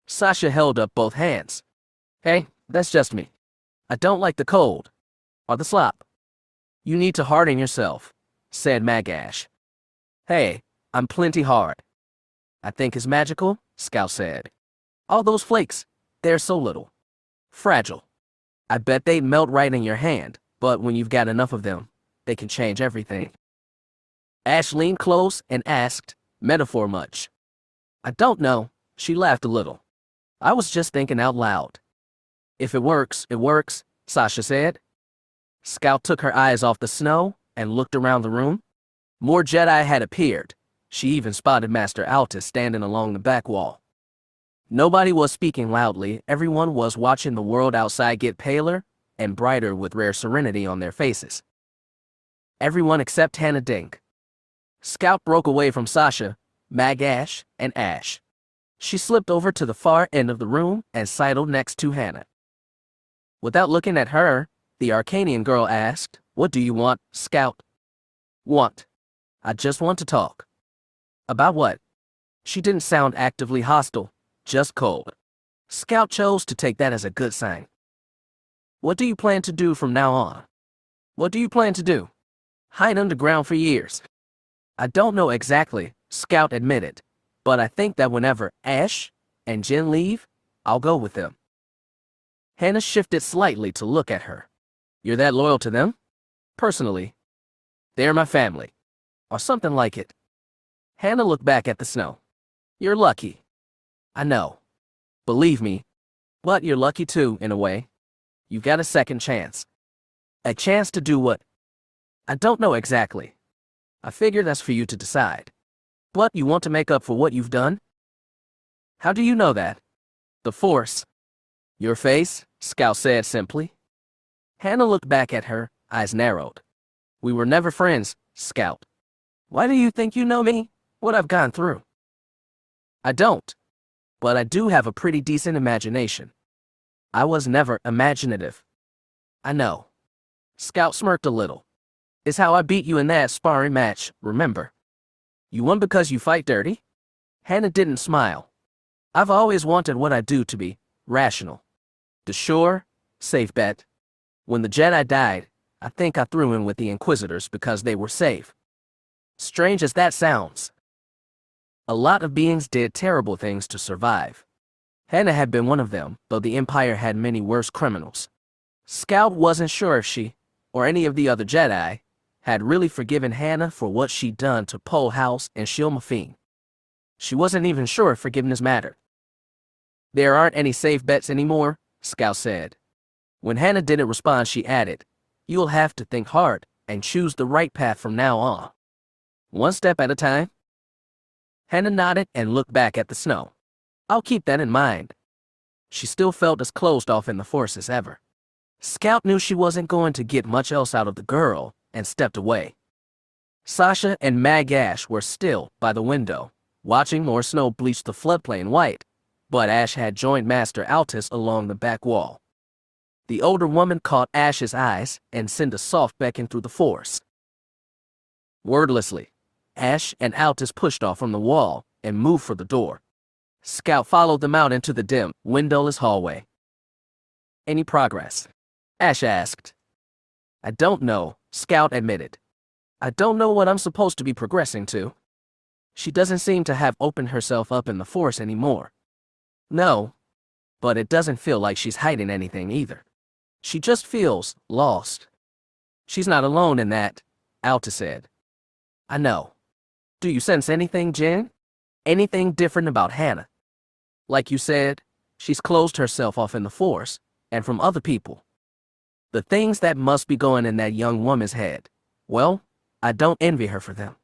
Sasha held up both hands. "Hey, that's just me. I don't like the cold. Or the slop. You need to harden yourself," said Magash. "Hey, I'm plenty hard." "I think it's magical," Scout said. "All those flakes, they're so little. Fragile. I bet they'd melt right in your hand, but when you've got enough of them, they can change everything." Ash leaned close and asked, "Metaphor much?" "I don't know." She laughed a little. "I was just thinking out loud." "If it works, it works," Sasha said. Scout took her eyes off the snow and looked around the room. More Jedi had appeared. She even spotted Master Altus standing along the back wall. Nobody was speaking loudly. Everyone was watching the world outside get paler and brighter with rare serenity on their faces. Everyone except Hannah Dink. Scout broke away from Sasha, Magash, and Ash. She slipped over to the far end of the room and sidled next to Hannah. Without looking at her, the Arcanian girl asked, "What do you want, Scout?" "Want? I just want to talk." "About what?" She didn't sound actively hostile, just cold. Scout chose to take that as a good sign. "What do you plan to do from now on?" "What do you plan to do?" "Hide underground for years." "I don't know exactly," Scout admitted, "but I think that whenever Ash and Jen leave, I'll go with them." Hannah shifted slightly to look at her. "You're that loyal to them?" "Personally, they're my family." Or something like it. Hannah looked back at the snow. "You're lucky." "I know. Believe me. But you're lucky too, in a way. You got a second chance." "A chance to do what?" "I don't know exactly. I figure that's for you to decide. But you want to make up for what you've done?" "How do you know that?" "The Force." "Your face," Scout said simply. Hannah looked back at her, eyes narrowed. "We were never friends, Scout." "Why do you think you know me? What I've gone through?" "I don't. But I do have a pretty decent imagination." "I was never imaginative." "I know." Scout smirked a little. "It's how I beat you in that sparring match, remember? You won because you fight dirty?" Hannah didn't smile. "I've always wanted what I do to be rational. The sure, safe bet. When the Jedi died, I think I threw in with the Inquisitors because they were safe. Strange as that sounds. A lot of beings did terrible things to survive. Hannah had been one of them, though the Empire had many worse criminals. Scout wasn't sure if she, or any of the other Jedi, had really forgiven Hannah for what she'd done to Pole House and Shilmafine. She wasn't even sure if forgiveness mattered. "There aren't any safe bets anymore," Scout said. When Hannah didn't respond, she added, "You'll have to think hard and choose the right path from now on. One step at a time." Hannah nodded and looked back at the snow. "I'll keep that in mind." She still felt as closed off in the Force as ever. Scout knew she wasn't going to get much else out of the girl and stepped away. Sasha and Magash were still by the window, watching more snow bleach the floodplain white, but Ash had joined Master Altus along the back wall. The older woman caught Ash's eyes and sent a soft beckon through the Force. Wordlessly, Ash and Altus pushed off from the wall and moved for the door. Scout followed them out into the dim, windowless hallway. "Any progress?" Ash asked. "I don't know," Scout admitted. "I don't know what I'm supposed to be progressing to." She doesn't seem to have opened herself up in the Force anymore. "No, but it doesn't feel like she's hiding anything either. She just feels lost." "She's not alone in that," Altus said. "I know. Do you sense anything, Jen? Anything different about Hannah? Like you said, she's closed herself off in the Force and from other people. The things that must be going in that young woman's head. Well, I don't envy her for them."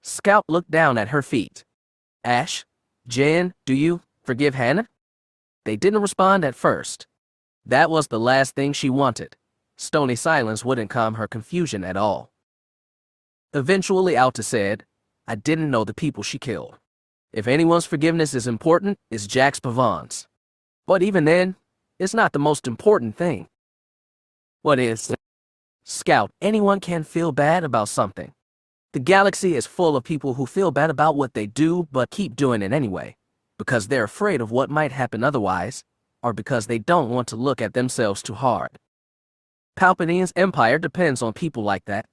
Scout looked down at her feet. "Ash, Jen, do you forgive Hannah?" They didn't respond at first. That was the last thing she wanted. Stony silence wouldn't calm her confusion at all. Eventually Alta said, I didn't know the people she killed. If anyone's forgiveness is important, it's Jax Pavan's. But even then, it's not the most important thing. What is? Scout, anyone can feel bad about something. The galaxy is full of people who feel bad about what they do but keep doing it anyway, because they're afraid of what might happen otherwise, or because they don't want to look at themselves too hard. Palpatine's empire depends on people like that.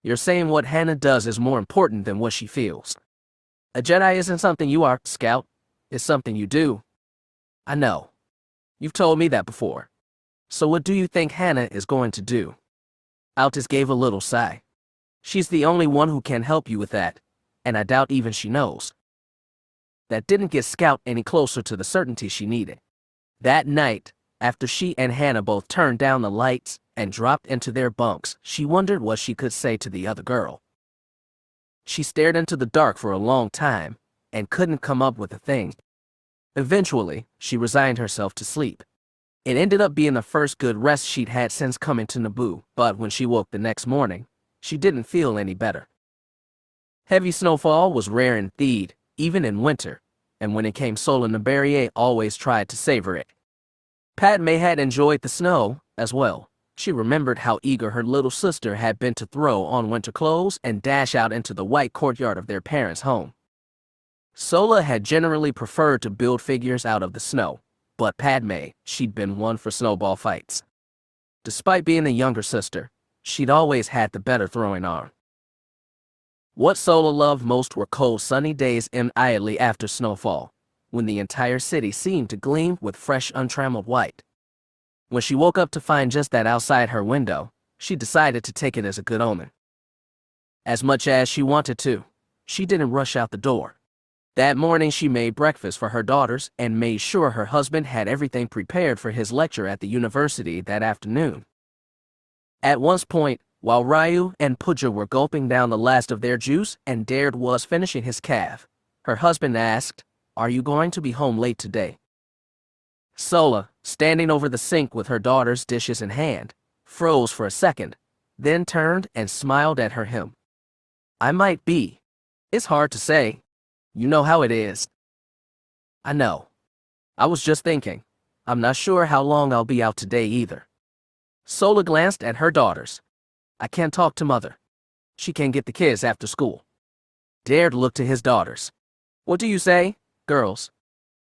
You're saying what Hannah does is more important than what she feels. A Jedi isn't something you are, Scout. It's something you do. I know. You've told me that before. So what do you think Hannah is going to do? Altis gave a little sigh. She's the only one who can help you with that, and I doubt even she knows. That didn't get Scout any closer to the certainty she needed. That night, after she and Hannah both turned down the lights and dropped into their bunks, she wondered what she could say to the other girl. She stared into the dark for a long time and couldn't come up with a thing. Eventually, she resigned herself to sleep. It ended up being the first good rest she'd had since coming to Naboo, but when she woke the next morning, she didn't feel any better. Heavy snowfall was rare in Theed, even in winter, and when it came Sola Nebarrier always tried to savor it. Padme had enjoyed the snow, as well. She remembered how eager her little sister had been to throw on winter clothes and dash out into the white courtyard of their parents' home. Sola had generally preferred to build figures out of the snow, but Padme, she'd been one for snowball fights. Despite being the younger sister, she'd always had the better throwing arm. What Sola loved most were cold sunny days immediately after snowfall, when the entire city seemed to gleam with fresh untrammeled white. When she woke up to find just that outside her window, she decided to take it as a good omen. As much as she wanted to, she didn't rush out the door. That morning she made breakfast for her daughters and made sure her husband had everything prepared for his lecture at the university that afternoon. At one point, while Ryu and Pooja were gulping down the last of their juice and Dared was finishing his calf, her husband asked, "Are you going to be home late today?" Sola, standing over the sink with her daughter's dishes in hand, froze for a second, then turned and smiled at him. "I might be. It's hard to say. You know how it is." "I know. I was just thinking. I'm not sure how long I'll be out today either." Sola glanced at her daughters. "I can't talk to Mother. She can get the kids after school." Dared looked to his daughters. "What do you say, girls?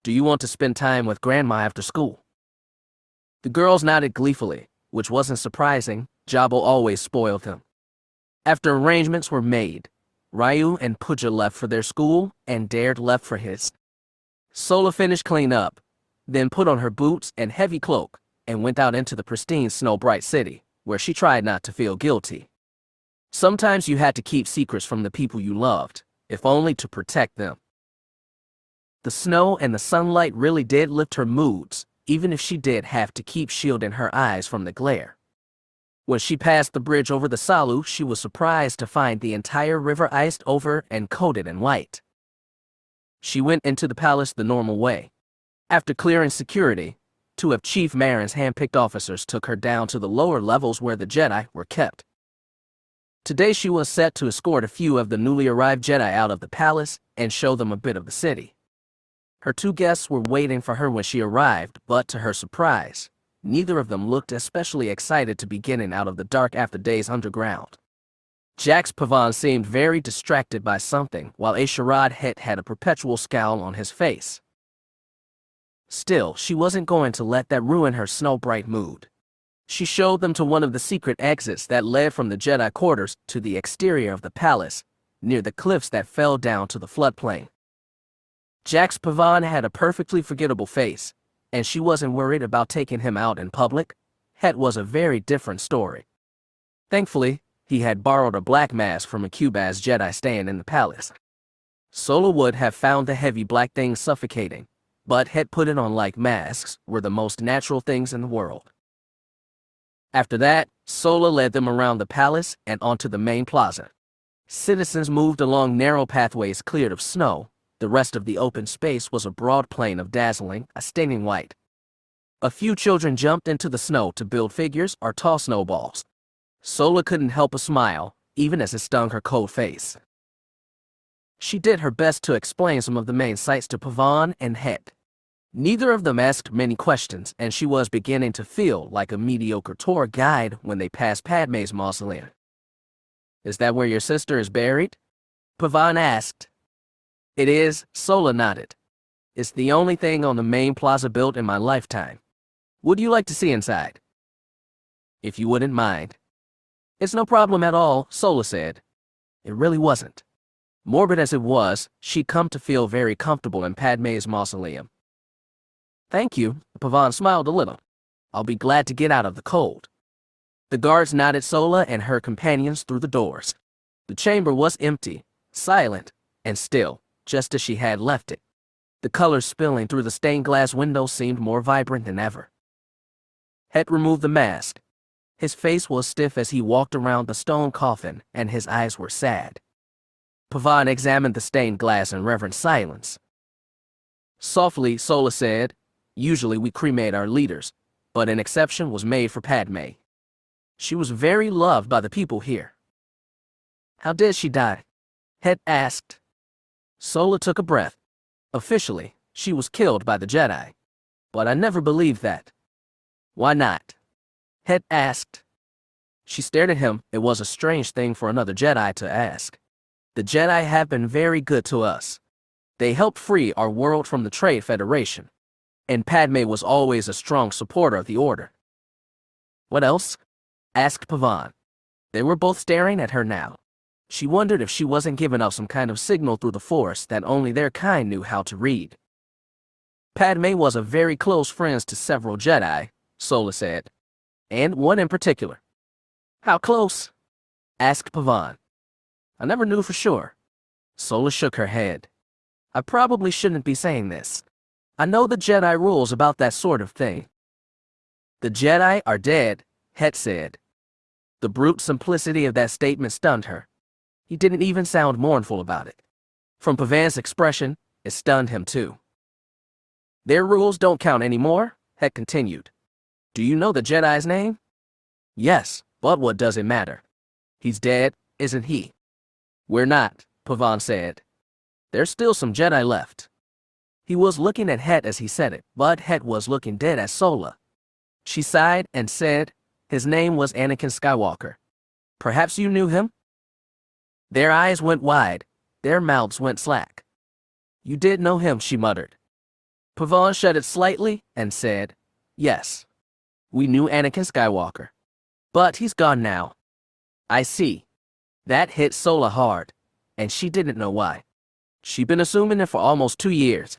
Do you want to spend time with Grandma after school?" The girls nodded gleefully, which wasn't surprising. Jabba always spoiled them. After arrangements were made, Ryu and Pooja left for their school, and Dared left for his. Sola finished clean up, then put on her boots and heavy cloak, and went out into the pristine snow-bright city, where she tried not to feel guilty. Sometimes you had to keep secrets from the people you loved, if only to protect them. The snow and the sunlight really did lift her moods, even if she did have to keep shielding her eyes from the glare. When she passed the bridge over the Salu, she was surprised to find the entire river iced over and coated in white. She went into the palace the normal way. After clearing security, two of Chief Marin's hand-picked officers took her down to the lower levels where the Jedi were kept. Today she was set to escort a few of the newly arrived Jedi out of the palace and show them a bit of the city. Her two guests were waiting for her when she arrived, but to her surprise, neither of them looked especially excited to be getting out of the dark after days underground. Jax Pavan seemed very distracted by something, while A'Sharad Hett had a perpetual scowl on his face. Still, she wasn't going to let that ruin her snow-bright mood. She showed them to one of the secret exits that led from the Jedi quarters to the exterior of the palace, near the cliffs that fell down to the floodplain. Jax Pavan had a perfectly forgettable face, and she wasn't worried about taking him out in public. Hett was a very different story. Thankfully, he had borrowed a black mask from a Cubaz Jedi staying in the palace. Sola would have found the heavy black thing suffocating, but Hett put it on like masks were the most natural things in the world. After that, Sola led them around the palace and onto the main plaza. Citizens moved along narrow pathways cleared of snow, The rest of the open space was a broad plain of dazzling, stinging white. A few children jumped into the snow to build figures or toss snowballs. Sola couldn't help but smile, even as it stung her cold face. She did her best to explain some of the main sights to Pavan and Hett. Neither of them asked many questions, and she was beginning to feel like a mediocre tour guide when they passed Padme's mausoleum. "Is that where your sister is buried?" Pavan asked. "It is," Sola nodded. "It's the only thing on the main plaza built in my lifetime. Would you like to see inside?" "If you wouldn't mind." "It's no problem at all," Sola said. It really wasn't. Morbid as it was, she'd come to feel very comfortable in Padme's mausoleum. "Thank you," Pavan smiled a little. "I'll be glad to get out of the cold." The guards nodded Sola and her companions through the doors. The chamber was empty, silent, and still, just as she had left it. The colors spilling through the stained glass windows seemed more vibrant than ever. Hett removed the mask. His face was stiff as he walked around the stone coffin, and his eyes were sad. Pavan examined the stained glass in reverent silence. Softly, Sola said, "Usually we cremate our leaders, but an exception was made for Padme. She was very loved by the people here." "How did she die?" Hett asked. Sola took a breath. "Officially, she was killed by the Jedi. But I never believed that." "Why not?" Hett asked. She stared at him. It was a strange thing for another Jedi to ask. "The Jedi have been very good to us. They helped free our world from the Trade Federation. And Padme was always a strong supporter of the Order." "What else?" asked Pavan. They were both staring at her now. She wondered if she wasn't giving off some kind of signal through the Force that only their kind knew how to read. "Padme was a very close friend to several Jedi," Sola said. "And one in particular." "How close?" asked Pavan. "I never knew for sure." Sola shook her head. "I probably shouldn't be saying this. I know the Jedi rules about that sort of thing." "The Jedi are dead," Hett said. The brute simplicity of that statement stunned her. He didn't even sound mournful about it. From Pavan's expression, it stunned him too. "Their rules don't count anymore," Hett continued. "Do you know the Jedi's name?" "Yes, but what does it matter? He's dead, isn't he?" "We're not," Pavan said. "There's still some Jedi left." He was looking at Hett as he said it, but Hett was looking dead at Sola. She sighed and said, "His name was Anakin Skywalker. Perhaps you knew him?" Their eyes went wide. Their mouths went slack. "You did know him," she muttered. Pavan shuddered slightly and said, "Yes. We knew Anakin Skywalker. But he's gone now." "I see." That hit Sola hard, and she didn't know why. She'd been assuming it for almost 2 years.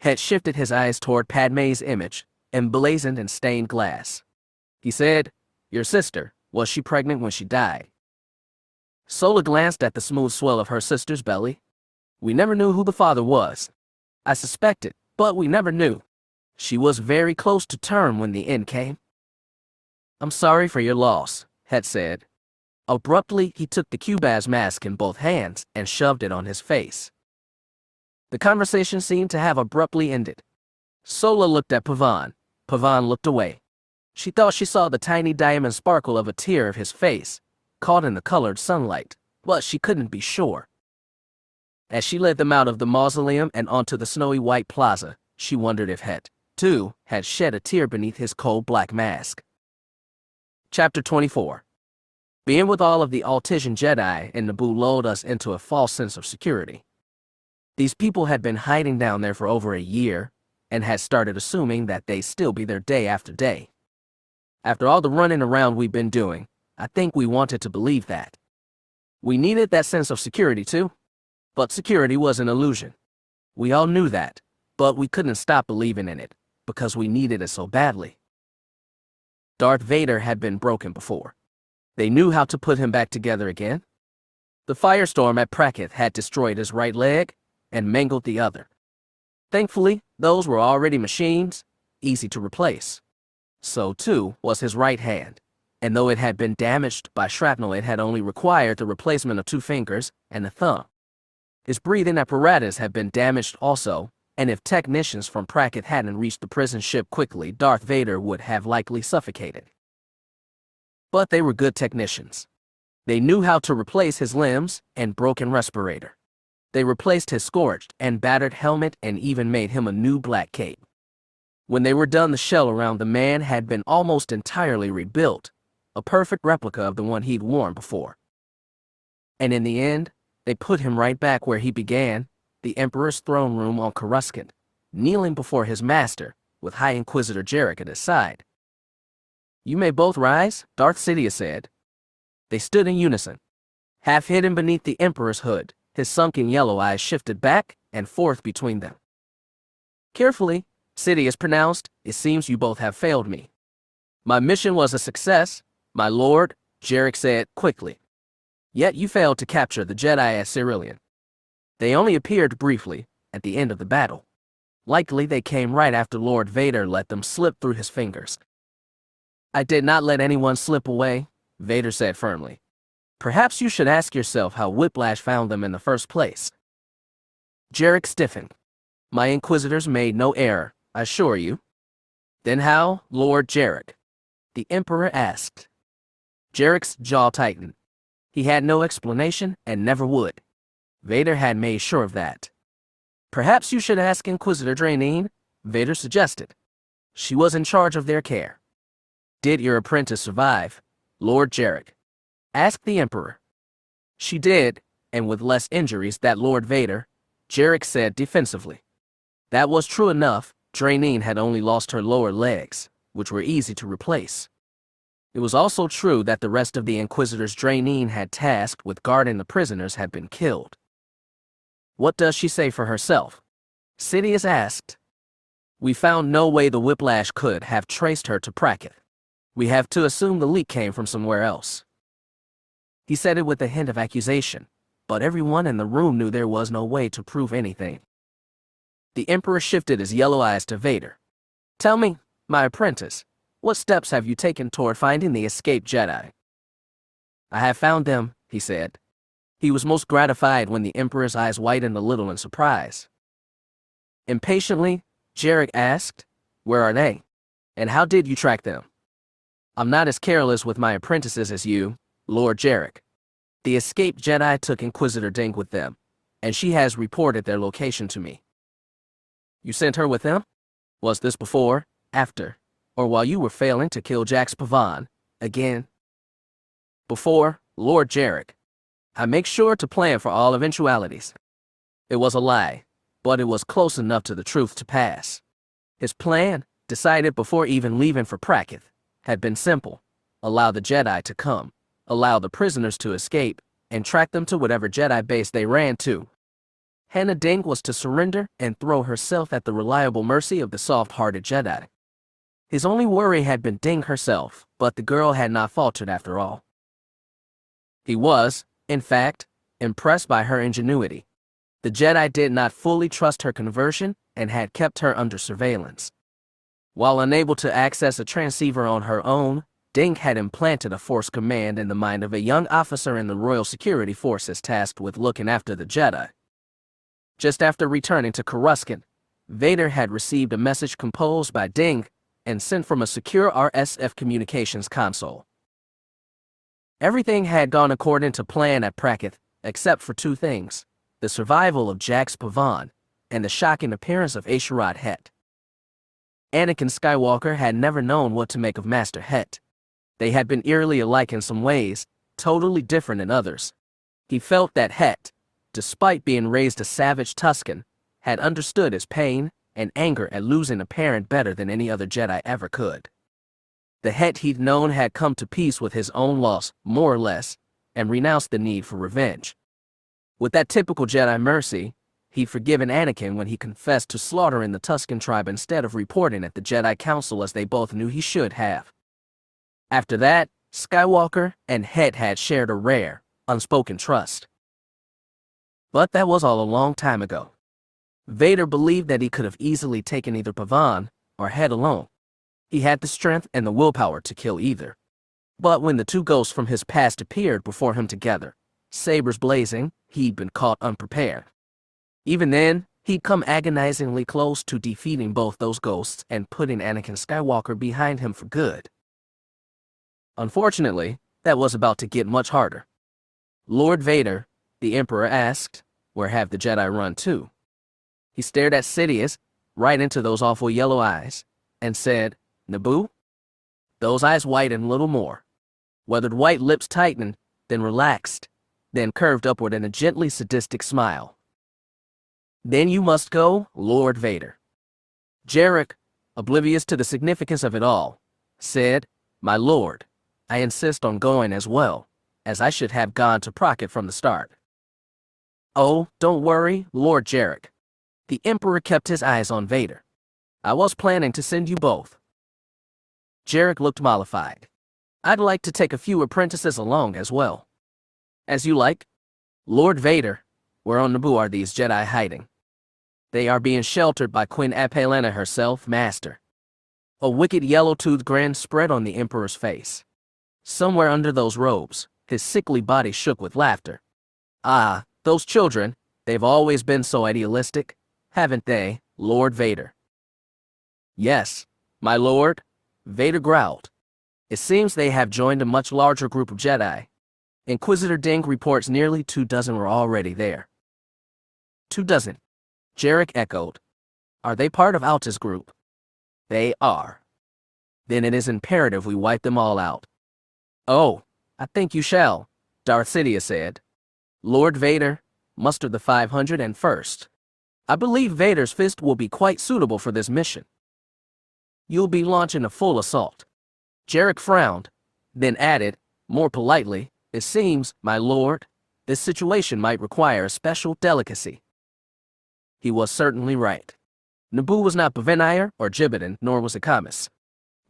Hett shifted his eyes toward Padme's image, emblazoned in stained glass. He said, "Your sister, was she pregnant when she died?" Sola glanced at the smooth swell of her sister's belly. "We never knew who the father was. I suspected, but we never knew. She was very close to term when the end came." "I'm sorry for your loss," Hett said. Abruptly, he took the Cubaz mask in both hands and shoved it on his face. The conversation seemed to have abruptly ended. Sola looked at Pavan. Pavan looked away. She thought she saw the tiny diamond sparkle of a tear of his face, caught in the colored sunlight, but she couldn't be sure. As she led them out of the mausoleum and onto the snowy white plaza, she wondered if Hett, too, had shed a tear beneath his cold black mask. Chapter 24. Being with all of the Altesian Jedi in Naboo lulled us into a false sense of security. These people had been hiding down there for over a year, and had started assuming that they'd still be there day after day. After all the running around we've been doing, I think we wanted to believe that. We needed that sense of security too. But security was an illusion. We all knew that, but we couldn't stop believing in it, because we needed it so badly. Darth Vader had been broken before. They knew how to put him back together again. The firestorm at Prakketh had destroyed his right leg and mangled the other. Thankfully, those were already machines, easy to replace. So too was his right hand, and though it had been damaged by shrapnel, it had only required the replacement of 2 fingers and a thumb. His breathing apparatus had been damaged also, and if technicians from Pracket hadn't reached the prison ship quickly, Darth Vader would have likely suffocated. But they were good technicians. They knew how to replace his limbs and broken respirator. They replaced his scorched and battered helmet and even made him a new black cape. When they were done, the shell around the man had been almost entirely rebuilt, a perfect replica of the one he'd worn before. And in the end, they put him right back where he began, the Emperor's throne room on Coruscant, kneeling before his master, with High Inquisitor Jarek at his side. "You may both rise," Darth Sidious said. They stood in unison. Half hidden beneath the Emperor's hood, his sunken yellow eyes shifted back and forth between them. "Carefully," Sidious pronounced, "it seems you both have failed me." "My mission was a success, my lord," Jarek said quickly. "Yet you failed to capture the Jedi at Cerulean. They only appeared briefly, at the end of the battle. Likely they came right after Lord Vader let them slip through his fingers." "I did not let anyone slip away," Vader said firmly. "Perhaps you should ask yourself how Whiplash found them in the first place." Jarek stiffened. "My Inquisitors made no error, I assure you." "Then how, Lord Jarek?" the Emperor asked. Jarek's jaw tightened. He had no explanation and never would. Vader had made sure of that. "Perhaps you should ask Inquisitor Draeneen," Vader suggested. "She was in charge of their care." "Did your apprentice survive, Lord Jarek?" asked the Emperor. "She did, and with less injuries than Lord Vader," Jarek said defensively. That was true enough. Draeneen had only lost her lower legs, which were easy to replace. It was also true that the rest of the Inquisitors Draeneen had tasked with guarding the prisoners had been killed. "What does she say for herself?" Sidious asked. "We found no way the Whiplash could have traced her to Pracket. We have to assume the leak came from somewhere else." He said it with a hint of accusation, but everyone in the room knew there was no way to prove anything. The Emperor shifted his yellow eyes to Vader. "Tell me, my apprentice, what steps have you taken toward finding the escaped Jedi?" "I have found them," he said. He was most gratified when the Emperor's eyes widened a little in surprise. Impatiently, Jarek asked, "Where are they? And how did you track them?" "I'm not as careless with my apprentices as you, Lord Jarek. The escaped Jedi took Inquisitor Dink with them, and she has reported their location to me." "You sent her with them? Was this before, after, or while you were failing to kill Jax Pavan again?" "Before, Lord Jarek. I make sure to plan for all eventualities." It was a lie, but it was close enough to the truth to pass. His plan, decided before even leaving for Pracket, had been simple: allow the Jedi to come, allow the prisoners to escape, and track them to whatever Jedi base they ran to. Hannah Dink was to surrender and throw herself at the reliable mercy of the soft-hearted Jedi. His only worry had been Dink herself, but the girl had not faltered after all. He was, in fact, impressed by her ingenuity. The Jedi did not fully trust her conversion and had kept her under surveillance. While unable to access a transceiver on her own, Dink had implanted a force command in the mind of a young officer in the Royal Security Forces tasked with looking after the Jedi. Just after returning to Coruscant, Vader had received a message composed by Dink and sent from a secure RSF communications console. Everything had gone according to plan at Pracket, except for two things: the survival of Jax Pavan and the shocking appearance of A'Sharad Hett. Anakin Skywalker had never known what to make of Master Hett. They had been eerily alike in some ways, totally different in others. He felt that Hett, despite being raised a savage Tusken, had understood his pain and anger at losing a parent better than any other Jedi ever could. The Hett he'd known had come to peace with his own loss, more or less, and renounced the need for revenge. With that typical Jedi mercy, he'd forgiven Anakin when he confessed to slaughtering the Tusken tribe instead of reporting at the Jedi Council as they both knew he should have. After that, Skywalker and Hett had shared a rare, unspoken trust. But that was all a long time ago. Vader believed that he could have easily taken either Pavan or Hett alone. He had the strength and the willpower to kill either. But when the two ghosts from his past appeared before him together, sabers blazing, he'd been caught unprepared. Even then, he'd come agonizingly close to defeating both those ghosts and putting Anakin Skywalker behind him for good. Unfortunately, that was about to get much harder. Lord Vader, the Emperor asked, "Where have the Jedi run to?" He stared at Sidious, right into those awful yellow eyes, and said, "Naboo?" Those eyes widened a little more. Weathered white lips tightened, then relaxed, then curved upward in a gently sadistic smile. "Then you must go, Lord Vader." Jarek, oblivious to the significance of it all, said, "My lord, I insist on going as well, as I should have gone to Procket from the start." "Oh, don't worry, Lord Jarek." The Emperor kept his eyes on Vader. "I was planning to send you both." Jarek looked mollified. "I'd like to take a few apprentices along as well." "As you like." "Lord Vader, where on Naboo are these Jedi hiding?" "They are being sheltered by Queen Apalena herself, Master." A wicked yellow-toothed grin spread on the Emperor's face. Somewhere under those robes, his sickly body shook with laughter. "Ah, those children, they've always been so idealistic, haven't they, Lord Vader?" "Yes, my lord," Vader growled. "It seems they have joined a much larger group of Jedi. Inquisitor Ding reports nearly 24 were already there." 24, Jarek echoed. "Are they part of Alta's group?" "They are." "Then it is imperative we wipe them all out." "Oh, I think you shall," Darth Sidious said. "Lord Vader, muster the 501st. I believe Vader's fist will be quite suitable for this mission." "You'll be launching a full assault." Jarek frowned, then added, more politely, "It seems, my lord, this situation might require a special delicacy." He was certainly right. Naboo was not Pavan or Gibbeton, nor was it Camus.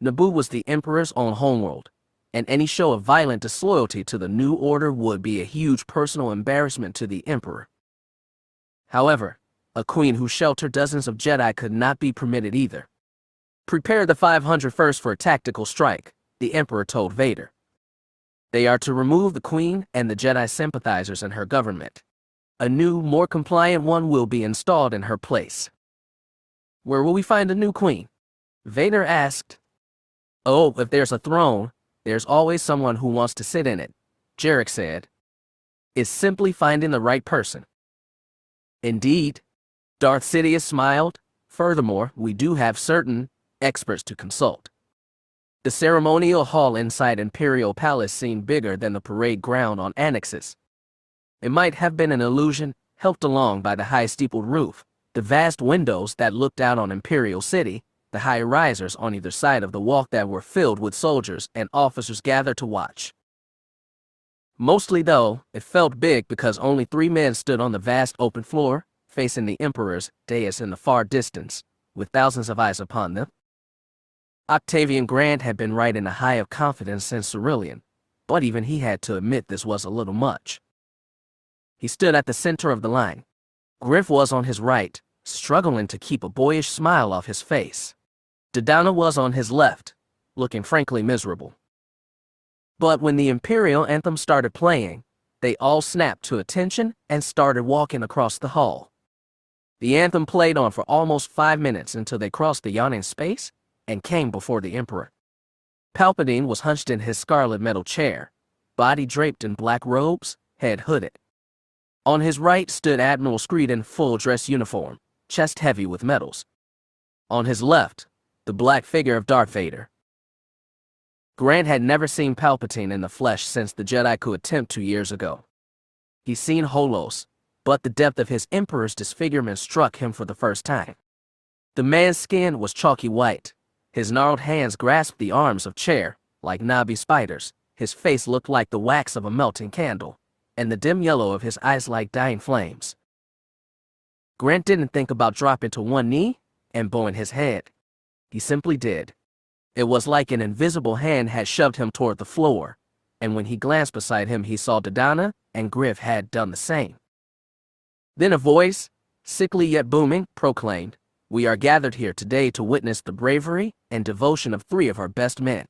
Naboo was the Emperor's own homeworld, and any show of violent disloyalty to the New Order would be a huge personal embarrassment to the Emperor. However, a queen who sheltered dozens of Jedi could not be permitted either. "Prepare the 501st for a tactical strike," the Emperor told Vader. "They are to remove the Queen and the Jedi sympathizers in her government. A new, more compliant one will be installed in her place." "Where will we find a new queen?" Vader asked. "Oh, if there's a throne, there's always someone who wants to sit in it," Jarek said. "It's simply finding the right person." "Indeed," Darth Sidious smiled. "Furthermore, we do have certain experts to consult." The ceremonial hall inside Imperial Palace seemed bigger than the parade ground on Annexus. It might have been an illusion, helped along by the high steepled roof, the vast windows that looked out on Imperial City, the high risers on either side of the walk that were filled with soldiers and officers gathered to watch. Mostly, though, it felt big because only 3 men stood on the vast open floor, facing the Emperor's dais in the far distance, with thousands of eyes upon them. Octavian Grant had been right in a high of confidence since Cerulean, but even he had to admit this was a little much. He stood at the center of the line. Griff was on his right, struggling to keep a boyish smile off his face. Dodonna was on his left, looking frankly miserable. But when the Imperial anthem started playing, they all snapped to attention and started walking across the hall. The anthem played on for almost 5 minutes until they crossed the yawning space and came before the Emperor. Palpatine was hunched in his scarlet metal chair, body draped in black robes, head hooded. On his right stood Admiral Screed in full dress uniform, chest heavy with medals. On his left, the black figure of Darth Vader. Grant had never seen Palpatine in the flesh since the Jedi coup attempt 2 years ago. He'd seen Holos, but the depth of his Emperor's disfigurement struck him for the first time. The man's skin was chalky white. His gnarled hands grasped the arms of chair, like knobby spiders. His face looked like the wax of a melting candle, and the dim yellow of his eyes like dying flames. Grant didn't think about dropping to one knee and bowing his head. He simply did. It was like an invisible hand had shoved him toward the floor, and when he glanced beside him he saw Dodonna and Griff had done the same. Then a voice, sickly yet booming, proclaimed, "We are gathered here today to witness the bravery and devotion of 3 of our best men.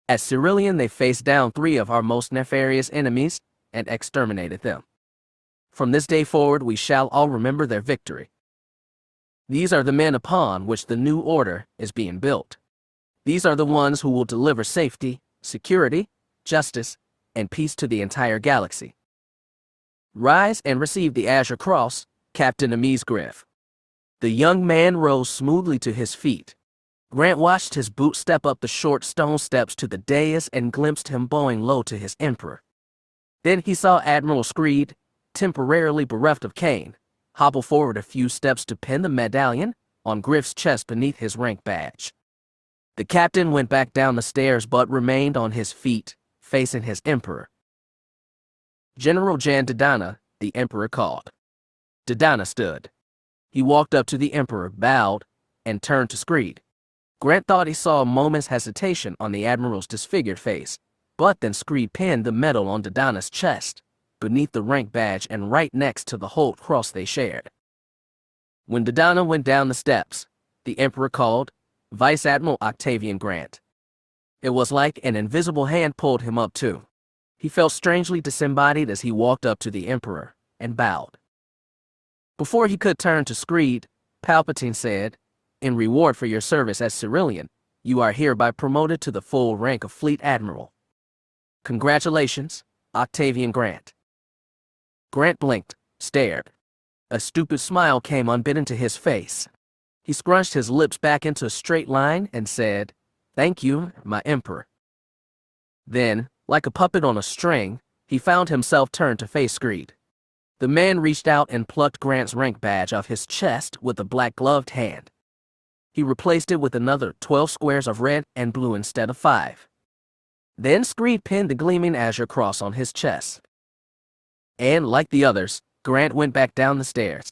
At Cerulean they faced down 3 of our most nefarious enemies and exterminated them. From this day forward we shall all remember their victory. These are the men upon which the new order is being built. These are the ones who will deliver safety, security, justice, and peace to the entire galaxy. Rise and receive the Azure Cross, Captain Amiz Griff. The young man rose smoothly to his feet. Grant watched his boot step up the short stone steps to the dais and glimpsed him bowing low to his emperor. Then he saw Admiral Screed, temporarily bereft of cane, hobble forward a few steps to pin the medallion on Griff's chest beneath his rank badge. The captain went back down the stairs but remained on his feet, facing his emperor. General Jan Dodonna, the emperor called. Dodonna stood. He walked up to the emperor, bowed, and turned to Screed. Grant thought he saw a moment's hesitation on the admiral's disfigured face, but then Screed pinned the medal on Dodonna's chest, beneath the rank badge and right next to the holt cross they shared. When Dodonna went down the steps, the emperor called, Vice Admiral Octavian Grant. It was like an invisible hand pulled him up too. He felt strangely disembodied as he walked up to the emperor and bowed. Before he could turn to Screed, Palpatine said, in reward for your service as Cerulean, you are hereby promoted to the full rank of Fleet Admiral. Congratulations, Octavian Grant. Grant blinked, stared. A stupid smile came unbidden to his face. He scrunched his lips back into a straight line and said, Thank you, my emperor. Then, like a puppet on a string, he found himself turned to face Screed. The man reached out and plucked Grant's rank badge off his chest with a black-gloved hand. He replaced it with another 12 squares of red and blue instead of 5. Then Screed pinned the gleaming Azure Cross on his chest. And, like the others, Grant went back down the stairs.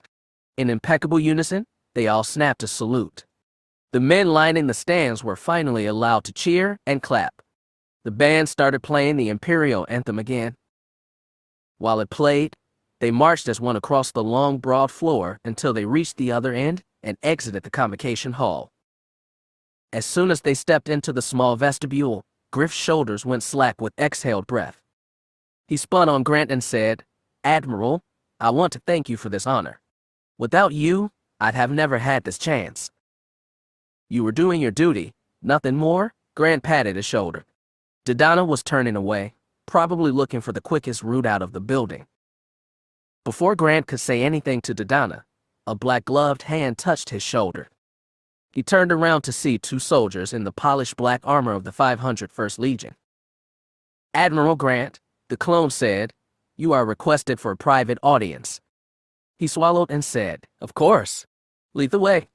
In impeccable unison, they all snapped a salute. The men lining the stands were finally allowed to cheer and clap. The band started playing the Imperial anthem again. While it played, they marched as one across the long, broad floor until they reached the other end and exited the convocation hall. As soon as they stepped into the small vestibule, Griff's shoulders went slack with exhaled breath. He spun on Grant and said, Admiral, I want to thank you for this honor. Without you, I'd have never had this chance. You were doing your duty, nothing more. Grant patted his shoulder. Dodonna was turning away, probably looking for the quickest route out of the building. Before Grant could say anything to Dodonna, a black-gloved hand touched his shoulder. He turned around to see 2 soldiers in the polished black armor of the 501st Legion. Admiral Grant, the clone said, you are requested for a private audience. He swallowed and said, Of course. Lead the way.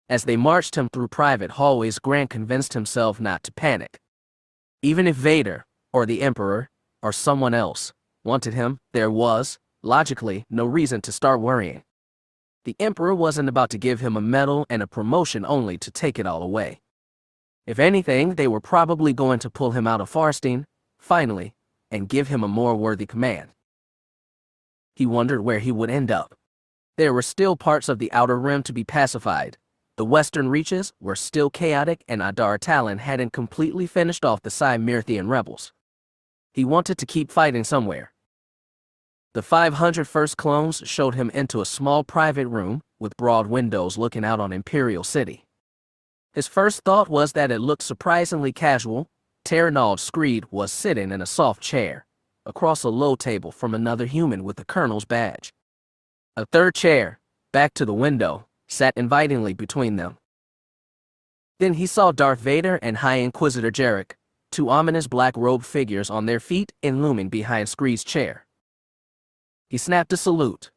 As they marched him through private hallways, Grant convinced himself not to panic. Even if Vader, or the Emperor, or someone else, wanted him, there was, logically, no reason to start worrying. The Emperor wasn't about to give him a medal and a promotion only to take it all away. If anything, they were probably going to pull him out of Farstein, finally, and give him a more worthy command. He wondered where he would end up. There were still parts of the Outer Rim to be pacified. The western reaches were still chaotic, and Adar Talon hadn't completely finished off the Cymirthian rebels. He wanted to keep fighting somewhere. The 501st clones showed him into a small private room with broad windows looking out on Imperial City. His first thought was that it looked surprisingly casual. Terranald Screed was sitting in a soft chair, across a low table from another human with a colonel's badge. A third chair, back to the window, sat invitingly between them. Then he saw Darth Vader and High Inquisitor Jarek, 2 ominous black-robed figures on their feet and looming behind Screed's chair. He snapped a salute.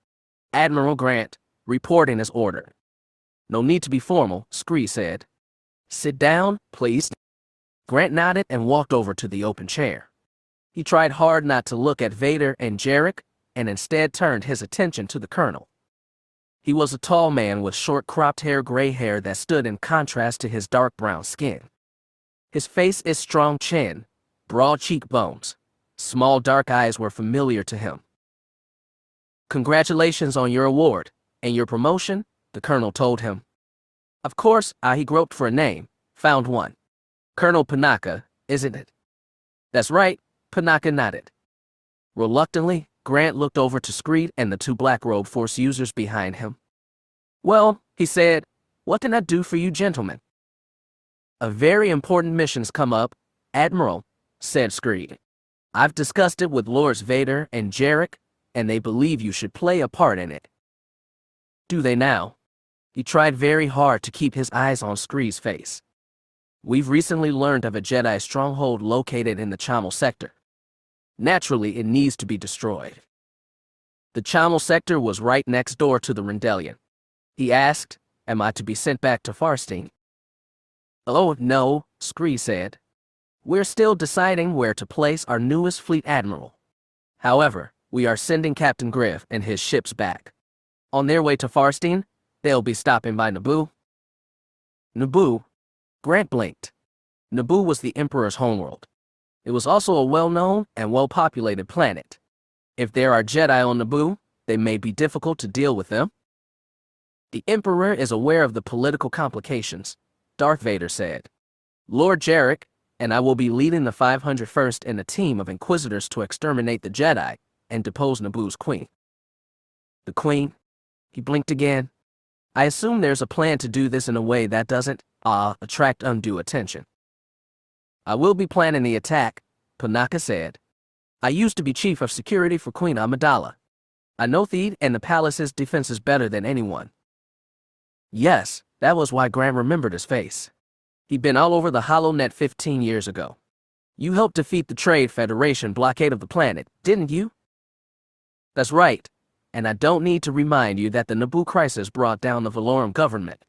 Admiral Grant, reporting his order. No need to be formal, Screed said. Sit down, please. Grant nodded and walked over to the open chair. He tried hard not to look at Vader and Jarek, and instead turned his attention to the colonel. He was a tall man with short cropped hair, gray hair that stood in contrast to his dark brown skin. His face, its strong chin, broad cheekbones, small dark eyes were familiar to him. Congratulations on your award and your promotion, the colonel told him. Of course, he groped for a name, found one. Colonel Panaka, isn't it? That's right, Panaka nodded. Reluctantly, Grant looked over to Screed and the two black-robed Force users behind him. "Well," he said, "what can I do for you gentlemen?" "A very important mission's come up, Admiral," said Screed. "I've discussed it with Lords Vader and Jarek, and they believe you should play a part in it." "Do they now?" He tried very hard to keep his eyes on Screed's face. "We've recently learned of a Jedi stronghold located in the Chamel sector. Naturally, it needs to be destroyed." The Chamel sector was right next door to the Rendelian. He asked, "Am I to be sent back to Farstein?" "Oh, no," Screed said. "We're still deciding where to place our newest fleet admiral. However, we are sending Captain Griff and his ships back. On their way to Farstein, they'll be stopping by Naboo." Naboo? Grant blinked. Naboo was the Emperor's homeworld. It was also a well-known and well-populated planet. If there are Jedi on Naboo, they may be difficult to deal with them. "The Emperor is aware of the political complications," Darth Vader said. "Lord Jarek and I will be leading the 501st in a team of Inquisitors to exterminate the Jedi and depose Naboo's queen." "The queen?" He blinked again. "I assume there's a plan to do this in a way that doesn't, attract undue attention." "I will be planning the attack," Panaka said. "I used to be chief of security for Queen Amidala. I know Theed and the palace's defenses better than anyone." Yes, that was why Grant remembered his face. He'd been all over the HoloNet 15 years ago. "You helped defeat the Trade Federation blockade of the planet, didn't you?" "That's right, and I don't need to remind you that the Naboo crisis brought down the Valorum government.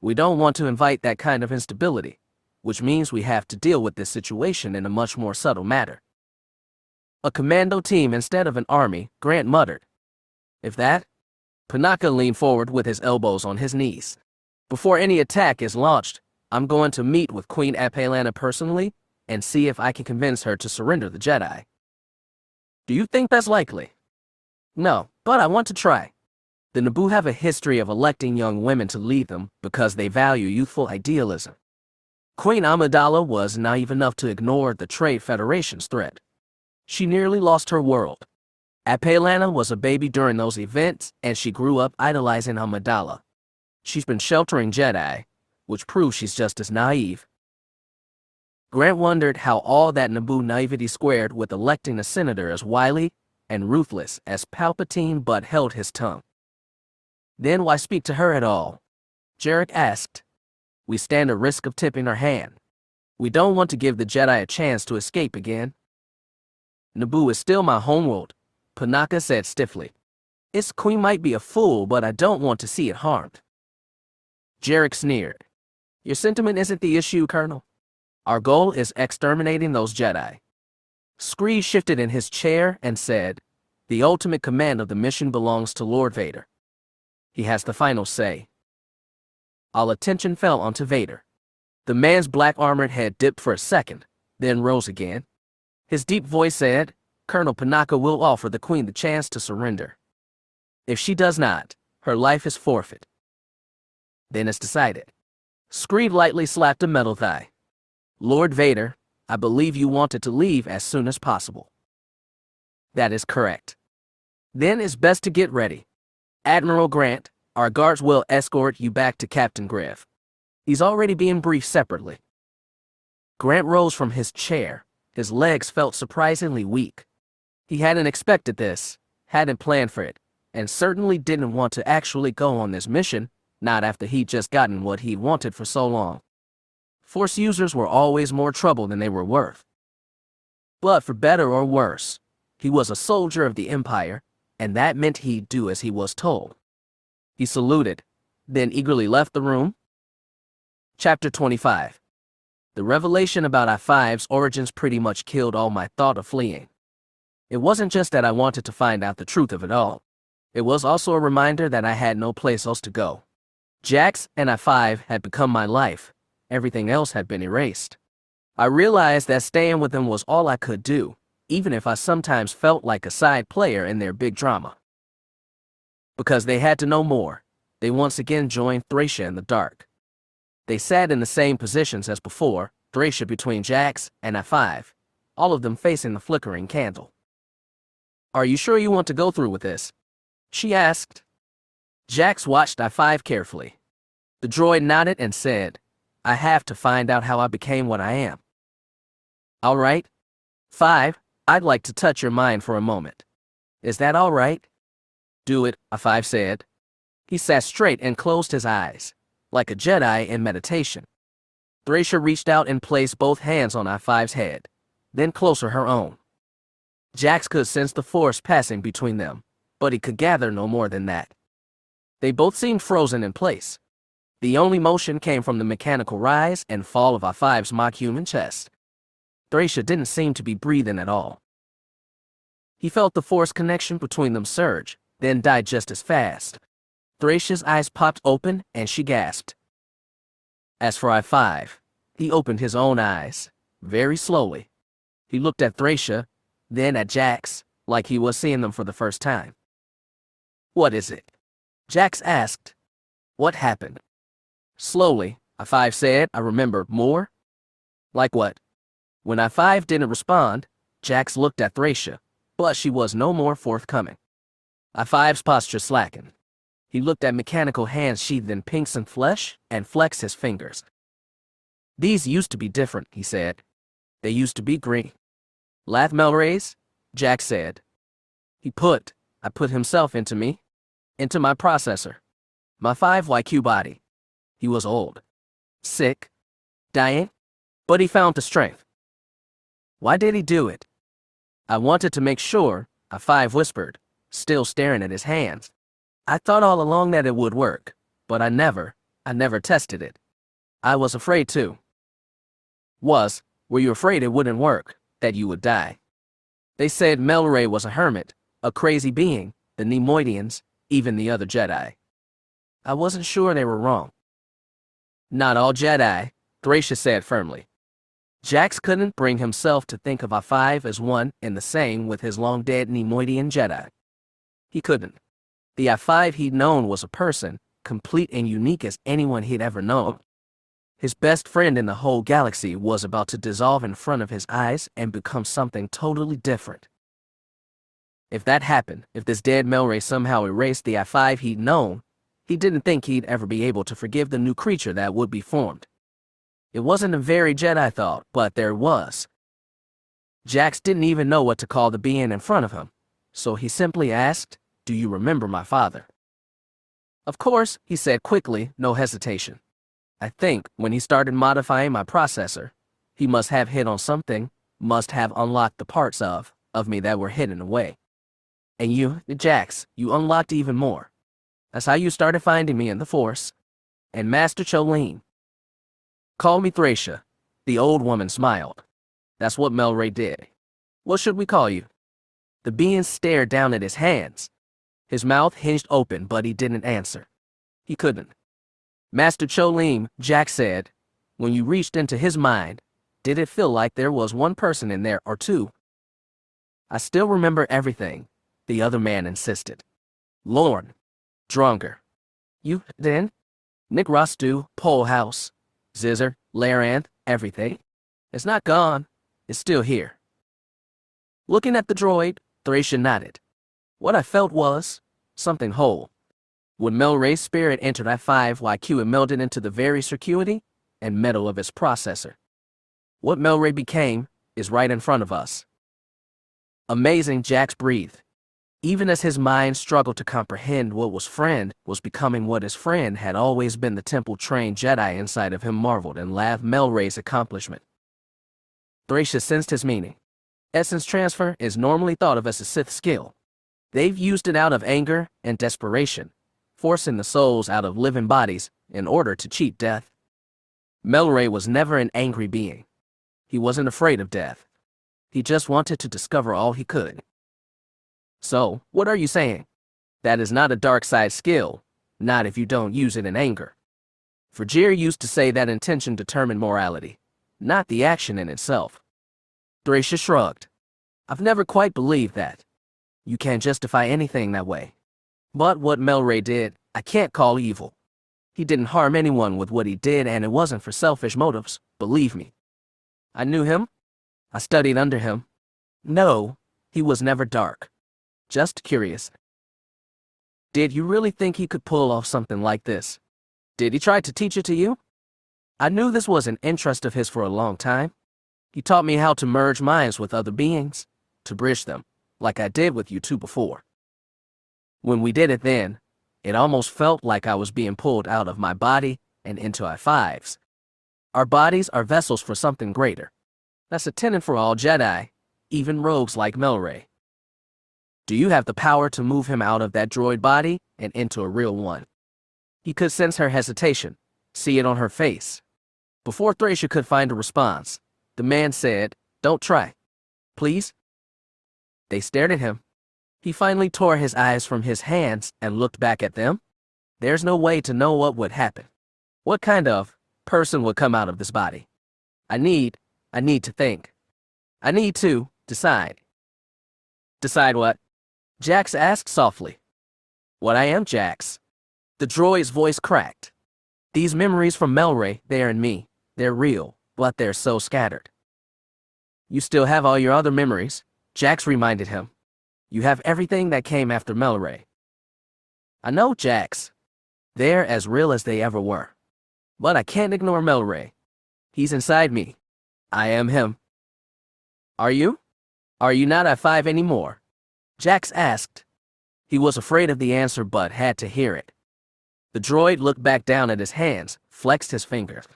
We don't want to invite that kind of instability, which means we have to deal with this situation in a much more subtle manner." "A commando team instead of an army," Grant muttered. "If that?" Panaka leaned forward with his elbows on his knees. "Before any attack is launched, I'm going to meet with Queen Apalana personally and see if I can convince her to surrender the Jedi." "Do you think that's likely?" "No, but I want to try. The Naboo have a history of electing young women to lead them because they value youthful idealism. Queen Amidala was naive enough to ignore the Trade Federation's threat. She nearly lost her world. Apalana was a baby during those events, and she grew up idolizing Amidala. She's been sheltering Jedi, which proves she's just as naive." Grant wondered how all that Naboo naivety squared with electing a senator as wily and ruthless as Palpatine, but held his tongue. "Then why speak to her at all?" Jarek asked. "We stand a risk of tipping her hand. We don't want to give the Jedi a chance to escape again." "Naboo is still my homeworld," Panaka said stiffly. "Its queen might be a fool, but I don't want to see it harmed." Jarek sneered. "Your sentiment isn't the issue, Colonel. Our goal is exterminating those Jedi." Screed shifted in his chair and said, "The ultimate command of the mission belongs to Lord Vader. He has the final say." All attention fell onto Vader. The man's black armored head dipped for a second, then rose again. His deep voice said, "Colonel Panaka will offer the Queen the chance to surrender. If she does not, her life is forfeit. Then it's decided." Screed lightly slapped a metal thigh. "Lord Vader, I believe you wanted to leave as soon as possible." "That is correct." "Then it's best to get ready. Admiral Grant, our guards will escort you back to Captain Griff. He's already being briefed separately." Grant rose from his chair. His legs felt surprisingly weak. He hadn't expected this, hadn't planned for it, and certainly didn't want to actually go on this mission, not after he'd just gotten what he wanted for so long. Force users were always more trouble than they were worth. But for better or worse, he was a soldier of the Empire, and that meant he'd do as he was told. He saluted, then eagerly left the room. Chapter 25. The revelation about I-5's origins pretty much killed all my thought of fleeing. It wasn't just that I wanted to find out the truth of it all. It was also a reminder that I had no place else to go. Jax and I-5 had become my life. Everything else had been erased. I realized that staying with them was all I could do, even if I sometimes felt like a side player in their big drama. Because they had to know more, they once again joined Thracia in the dark. They sat in the same positions as before, Thracia between Jax and I-5, all of them facing the flickering candle. Are you sure you want to go through with this? She asked. Jax watched I-5 carefully. The droid nodded and said, I have to find out how I became what I am. All right. 5, I'd like to touch your mind for a moment. Is that all right? Do it, I-5 said. He sat straight and closed his eyes, like a Jedi in meditation. Thracia reached out and placed both hands on I-5's head, then closer her own. Jax could sense the force passing between them, but he could gather no more than that. They both seemed frozen in place. The only motion came from the mechanical rise and fall of I-5's mock-human chest. Thracia didn't seem to be breathing at all. He felt the force connection between them surge, then die just as fast. Thracia's eyes popped open and she gasped. As for I-5, he opened his own eyes, very slowly. He looked at Thracia, then at Jax, like he was seeing them for the first time. What is it? Jax asked. What happened? Slowly, I-5 said, I remember more. Like what? When I-5 didn't respond, Jax looked at Thracia, but she was no more forthcoming. I-5's posture slackened. He looked at mechanical hands sheathed in pinks and flesh and flexed his fingers. These used to be different, he said. They used to be green. Lath Melrays? Jax said. I put himself into me, into my processor, my 5YQ body. He was old, sick, dying, but he found the strength. Why did he do it? I wanted to make sure, I-5 whispered, still staring at his hands. I thought all along that it would work, but I never tested it. I was afraid too. Were you afraid it wouldn't work, that you would die? They said Melray was a hermit, a crazy being, the Neimoidians, even the other Jedi. I wasn't sure they were wrong. Not all Jedi, Thracia said firmly. Jax couldn't bring himself to think of I-5 as one and the same with his long-dead Neimoidian Jedi. He couldn't. The I-5 he'd known was a person, complete and unique as anyone he'd ever known. His best friend in the whole galaxy was about to dissolve in front of his eyes and become something totally different. If that happened, if this dead Melray somehow erased the I-5 he'd known, he didn't think he'd ever be able to forgive the new creature that would be formed. It wasn't a very Jedi thought, but there was. Jax didn't even know what to call the being in front of him, so he simply asked, Do you remember my father? Of course, he said quickly, no hesitation. I think, when he started modifying my processor, he must have hit on something, must have unlocked the parts of me that were hidden away. And you, Jax, you unlocked even more. That's how you started finding me in the Force. And Master Cholene. Call me Thracia. The old woman smiled. That's what Melray did. What should we call you? The being stared down at his hands. His mouth hinged open, but he didn't answer. He couldn't. Master Cholene, Jax said, when you reached into his mind, did it feel like there was one person in there or two? I still remember everything, the other man insisted. Lorne. Dronger. You, then? Nick Rostu, Pole House, Zizzer, Laranth, everything. It's not gone. It's still here. Looking at the droid, Thracia nodded. What I felt was something whole. When Melray's spirit entered I-5YQ and melded into the very circuity and metal of its processor. What Melray became is right in front of us. Amazing, Jax breathed. Even as his mind struggled to comprehend what was friend was becoming what his friend had always been, the temple-trained Jedi inside of him marveled and laughed Melray's accomplishment. Thracia sensed his meaning. Essence transfer is normally thought of as a Sith skill. They've used it out of anger and desperation, forcing the souls out of living bodies in order to cheat death. Melray was never an angry being. He wasn't afraid of death. He just wanted to discover all he could. So, what are you saying? That is not a dark side skill, not if you don't use it in anger. Frigir used to say that intention determined morality, not the action in itself. Thracia shrugged. I've never quite believed that. You can't justify anything that way. But what Melray did, I can't call evil. He didn't harm anyone with what he did, and it wasn't for selfish motives, believe me. I knew him. I studied under him. No, he was never dark. Just curious. Did you really think he could pull off something like this? Did he try to teach it to you? I knew this was an interest of his for a long time. He taught me how to merge minds with other beings, to bridge them, like I did with you two before. When we did it then, it almost felt like I was being pulled out of my body and into I-5s. Our bodies are vessels for something greater. That's a tenet for all Jedi, even rogues like Melray. Do you have the power to move him out of that droid body and into a real one? He could sense her hesitation, see it on her face. Before Thracia could find a response, the man said, "Don't try. Please?" They stared at him. He finally tore his eyes from his hands and looked back at them. There's no way to know what would happen. What kind of person would come out of this body? I need to think. I need to decide. Decide what? Jax asked softly. What I am, Jax. The droid's voice cracked. These memories from Melray, they're in me. They're real, but they're so scattered. You still have all your other memories, Jax reminded him. You have everything that came after Melray. I know, Jax. They're as real as they ever were. But I can't ignore Melray. He's inside me. I am him. Are you? Are you not I-5 anymore? Jax asked. He was afraid of the answer but had to hear it. The droid looked back down at his hands, flexed his fingers.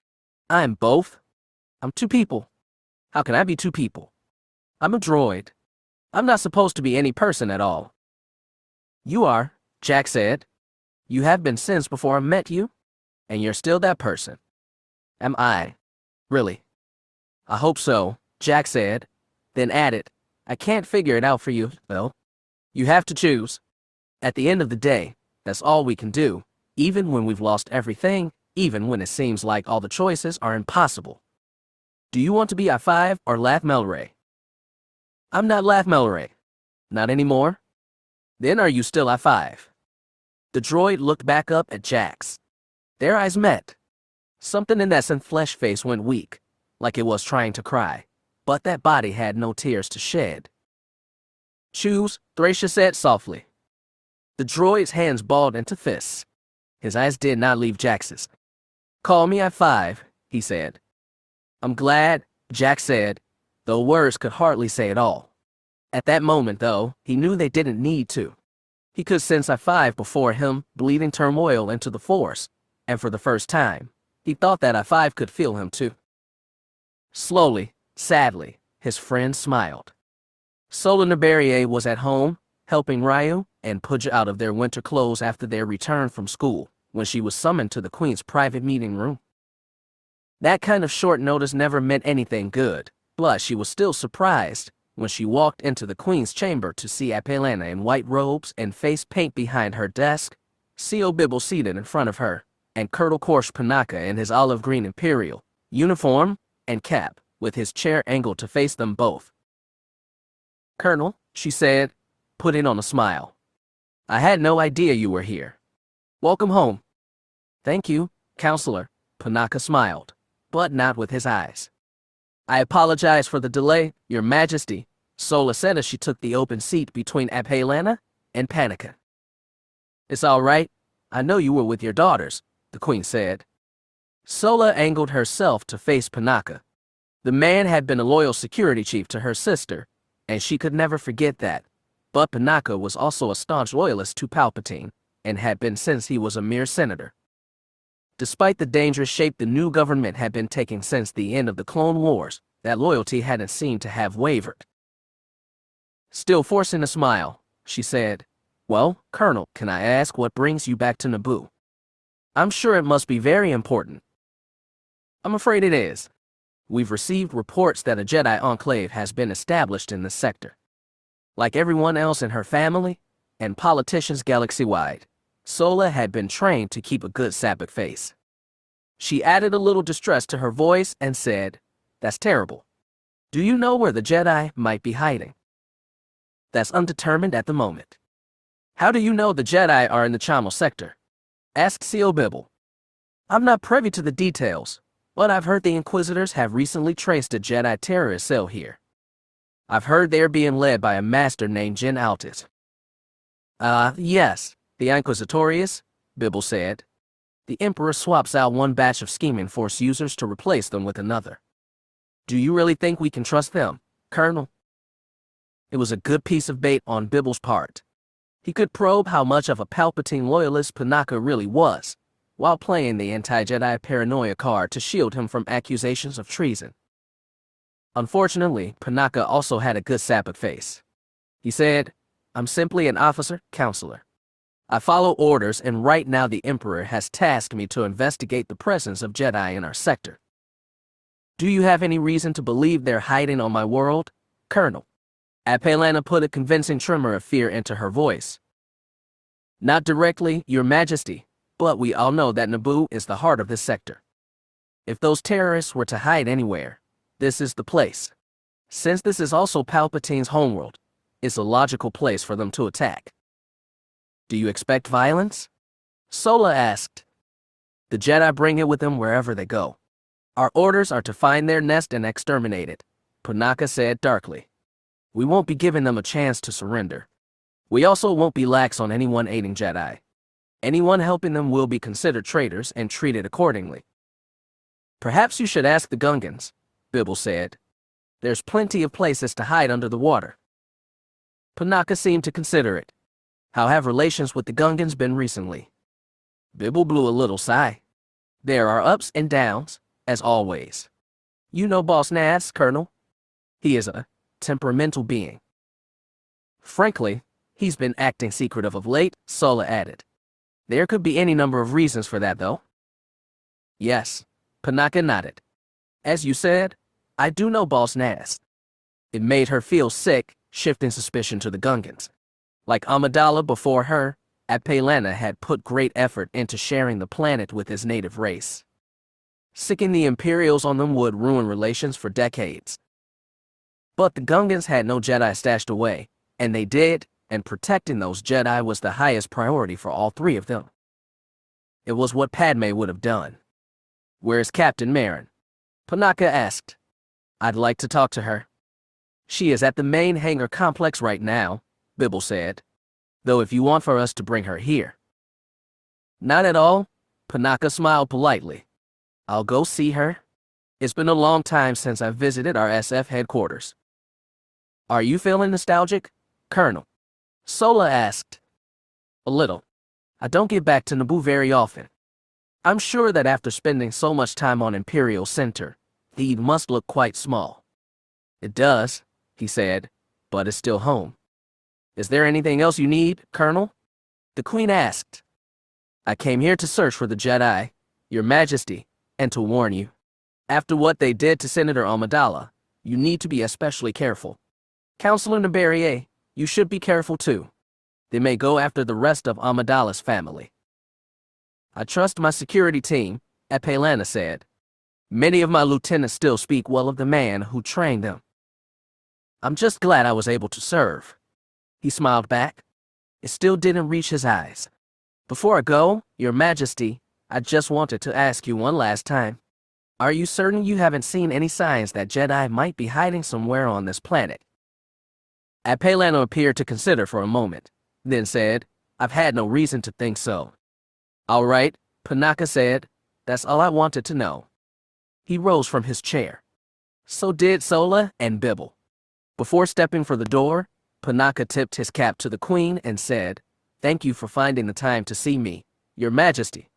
I'm both. I'm two people. How can I be two people? I'm a droid. I'm not supposed to be any person at all. You are, Jax said. You have been since before I met you, and you're still that person. Am I? Really? I hope so, Jax said, then added, I can't figure it out for you, though. You have to choose. At the end of the day, that's all we can do, even when we've lost everything, even when it seems like all the choices are impossible. Do you want to be I-5 or Lath Melray? I'm not Lath Melray. Not anymore? Then are you still I-5? The droid looked back up at Jax. Their eyes met. Something in that synth flesh face went weak, like it was trying to cry, but that body had no tears to shed. Choose, Thracia said softly. The droid's hands balled into fists. His eyes did not leave Jax's. Call me I-5, he said. I'm glad, Jax said, though words could hardly say it all. At that moment, though, he knew they didn't need to. He could sense I-5 before him, bleeding turmoil into the Force, and for the first time, he thought that I-5 could feel him too. Slowly, sadly, his friend smiled. Sola Nabarier was at home, helping Ryu and Pooja out of their winter clothes after their return from school, when she was summoned to the Queen's private meeting room. That kind of short notice never meant anything good, but she was still surprised when she walked into the Queen's chamber to see Apelana in white robes and face paint behind her desk, C.O. Bibble seated in front of her, and Colonel Korsh Panaka in his olive green Imperial uniform and cap, with his chair angled to face them both. Colonel, she said, putting on a smile. I had no idea you were here. Welcome home. Thank you, Counselor, Panaka smiled, but not with his eyes. I apologize for the delay, Your Majesty, Sola said as she took the open seat between Apelana and Panaka. It's all right. I know you were with your daughters, the Queen said. Sola angled herself to face Panaka. The man had been a loyal security chief to her sister, and she could never forget that. But Panaka was also a staunch loyalist to Palpatine, and had been since he was a mere senator. Despite the dangerous shape the new government had been taking since the end of the Clone Wars, that loyalty hadn't seemed to have wavered. Still forcing a smile, she said, Well, Colonel, can I ask what brings you back to Naboo? I'm sure it must be very important. I'm afraid it is. We've received reports that a Jedi enclave has been established in this sector. Like everyone else in her family, and politicians galaxy-wide, Sola had been trained to keep a good Sabbath face. She added a little distress to her voice and said, That's terrible. Do you know where the Jedi might be hiding? That's undetermined at the moment. How do you know the Jedi are in the Chamal sector? Asked C.O. Bibble. I'm not privy to the details, but I've heard the Inquisitors have recently traced a Jedi terrorist cell here. I've heard they're being led by a master named Jyn Altis. Yes, the Inquisitorius, Bibble said. The Emperor swaps out one batch of scheming Force users to replace them with another. Do you really think we can trust them, Colonel? It was a good piece of bait on Bibble's part. He could probe how much of a Palpatine loyalist Panaka really was, while playing the anti-Jedi paranoia card to shield him from accusations of treason. Unfortunately, Panaka also had a good sapid face. He said, I'm simply an officer, counselor. I follow orders, and right now the Emperor has tasked me to investigate the presence of Jedi in our sector. Do you have any reason to believe they're hiding on my world, Colonel? Apelana put a convincing tremor of fear into her voice. Not directly, Your Majesty, but we all know that Naboo is the heart of this sector. If those terrorists were to hide anywhere, this is the place. Since this is also Palpatine's homeworld, it's a logical place for them to attack. Do you expect violence? Sola asked. The Jedi bring it with them wherever they go. Our orders are to find their nest and exterminate it, Panaka said darkly. We won't be giving them a chance to surrender. We also won't be lax on anyone aiding Jedi. Anyone helping them will be considered traitors and treated accordingly. Perhaps you should ask the Gungans, Bibble said. There's plenty of places to hide under the water. Panaka seemed to consider it. How have relations with the Gungans been recently? Bibble blew a little sigh. There are ups and downs, as always. You know Boss Nass, Colonel. He is a temperamental being. Frankly, he's been acting secretive of late, Sola added. There could be any number of reasons for that, though. Yes, Panaka nodded. As you said, I do know Boss Nass. It made her feel sick, shifting suspicion to the Gungans. Like Amidala before her, Apelana had put great effort into sharing the planet with his native race. Sicking the Imperials on them would ruin relations for decades. But the Gungans had no Jedi stashed away, and they did, and protecting those Jedi was the highest priority for all three of them. It was what Padme would have done. Where's Captain Marin? Panaka asked. I'd like to talk to her. She is at the main hangar complex right now, Bibble said. Though if you want for us to bring her here. Not at all, Panaka smiled politely. I'll go see her. It's been a long time since I've visited our SF headquarters. Are you feeling nostalgic, Colonel? Sola asked. A little. I don't get back to Naboo very often. I'm sure that after spending so much time on Imperial Center, Theed must look quite small. It does, he said, but it's still home. Is there anything else you need, Colonel? The Queen asked. I came here to search for the Jedi, Your Majesty, and to warn you. After what they did to Senator Amidala, you need to be especially careful. Counselor Nabarrier, you should be careful too. They may go after the rest of Amidala's family. I trust my security team, Apelana said. Many of my lieutenants still speak well of the man who trained them. I'm just glad I was able to serve. He smiled back. It still didn't reach his eyes. Before I go, Your Majesty, I just wanted to ask you one last time. Are you certain you haven't seen any signs that Jedi might be hiding somewhere on this planet? Apelano appeared to consider for a moment, then said, I've had no reason to think so. All right, Panaka said, that's all I wanted to know. He rose from his chair. So did Sola and Bibble. Before stepping for the door, Panaka tipped his cap to the Queen and said, Thank you for finding the time to see me, Your Majesty.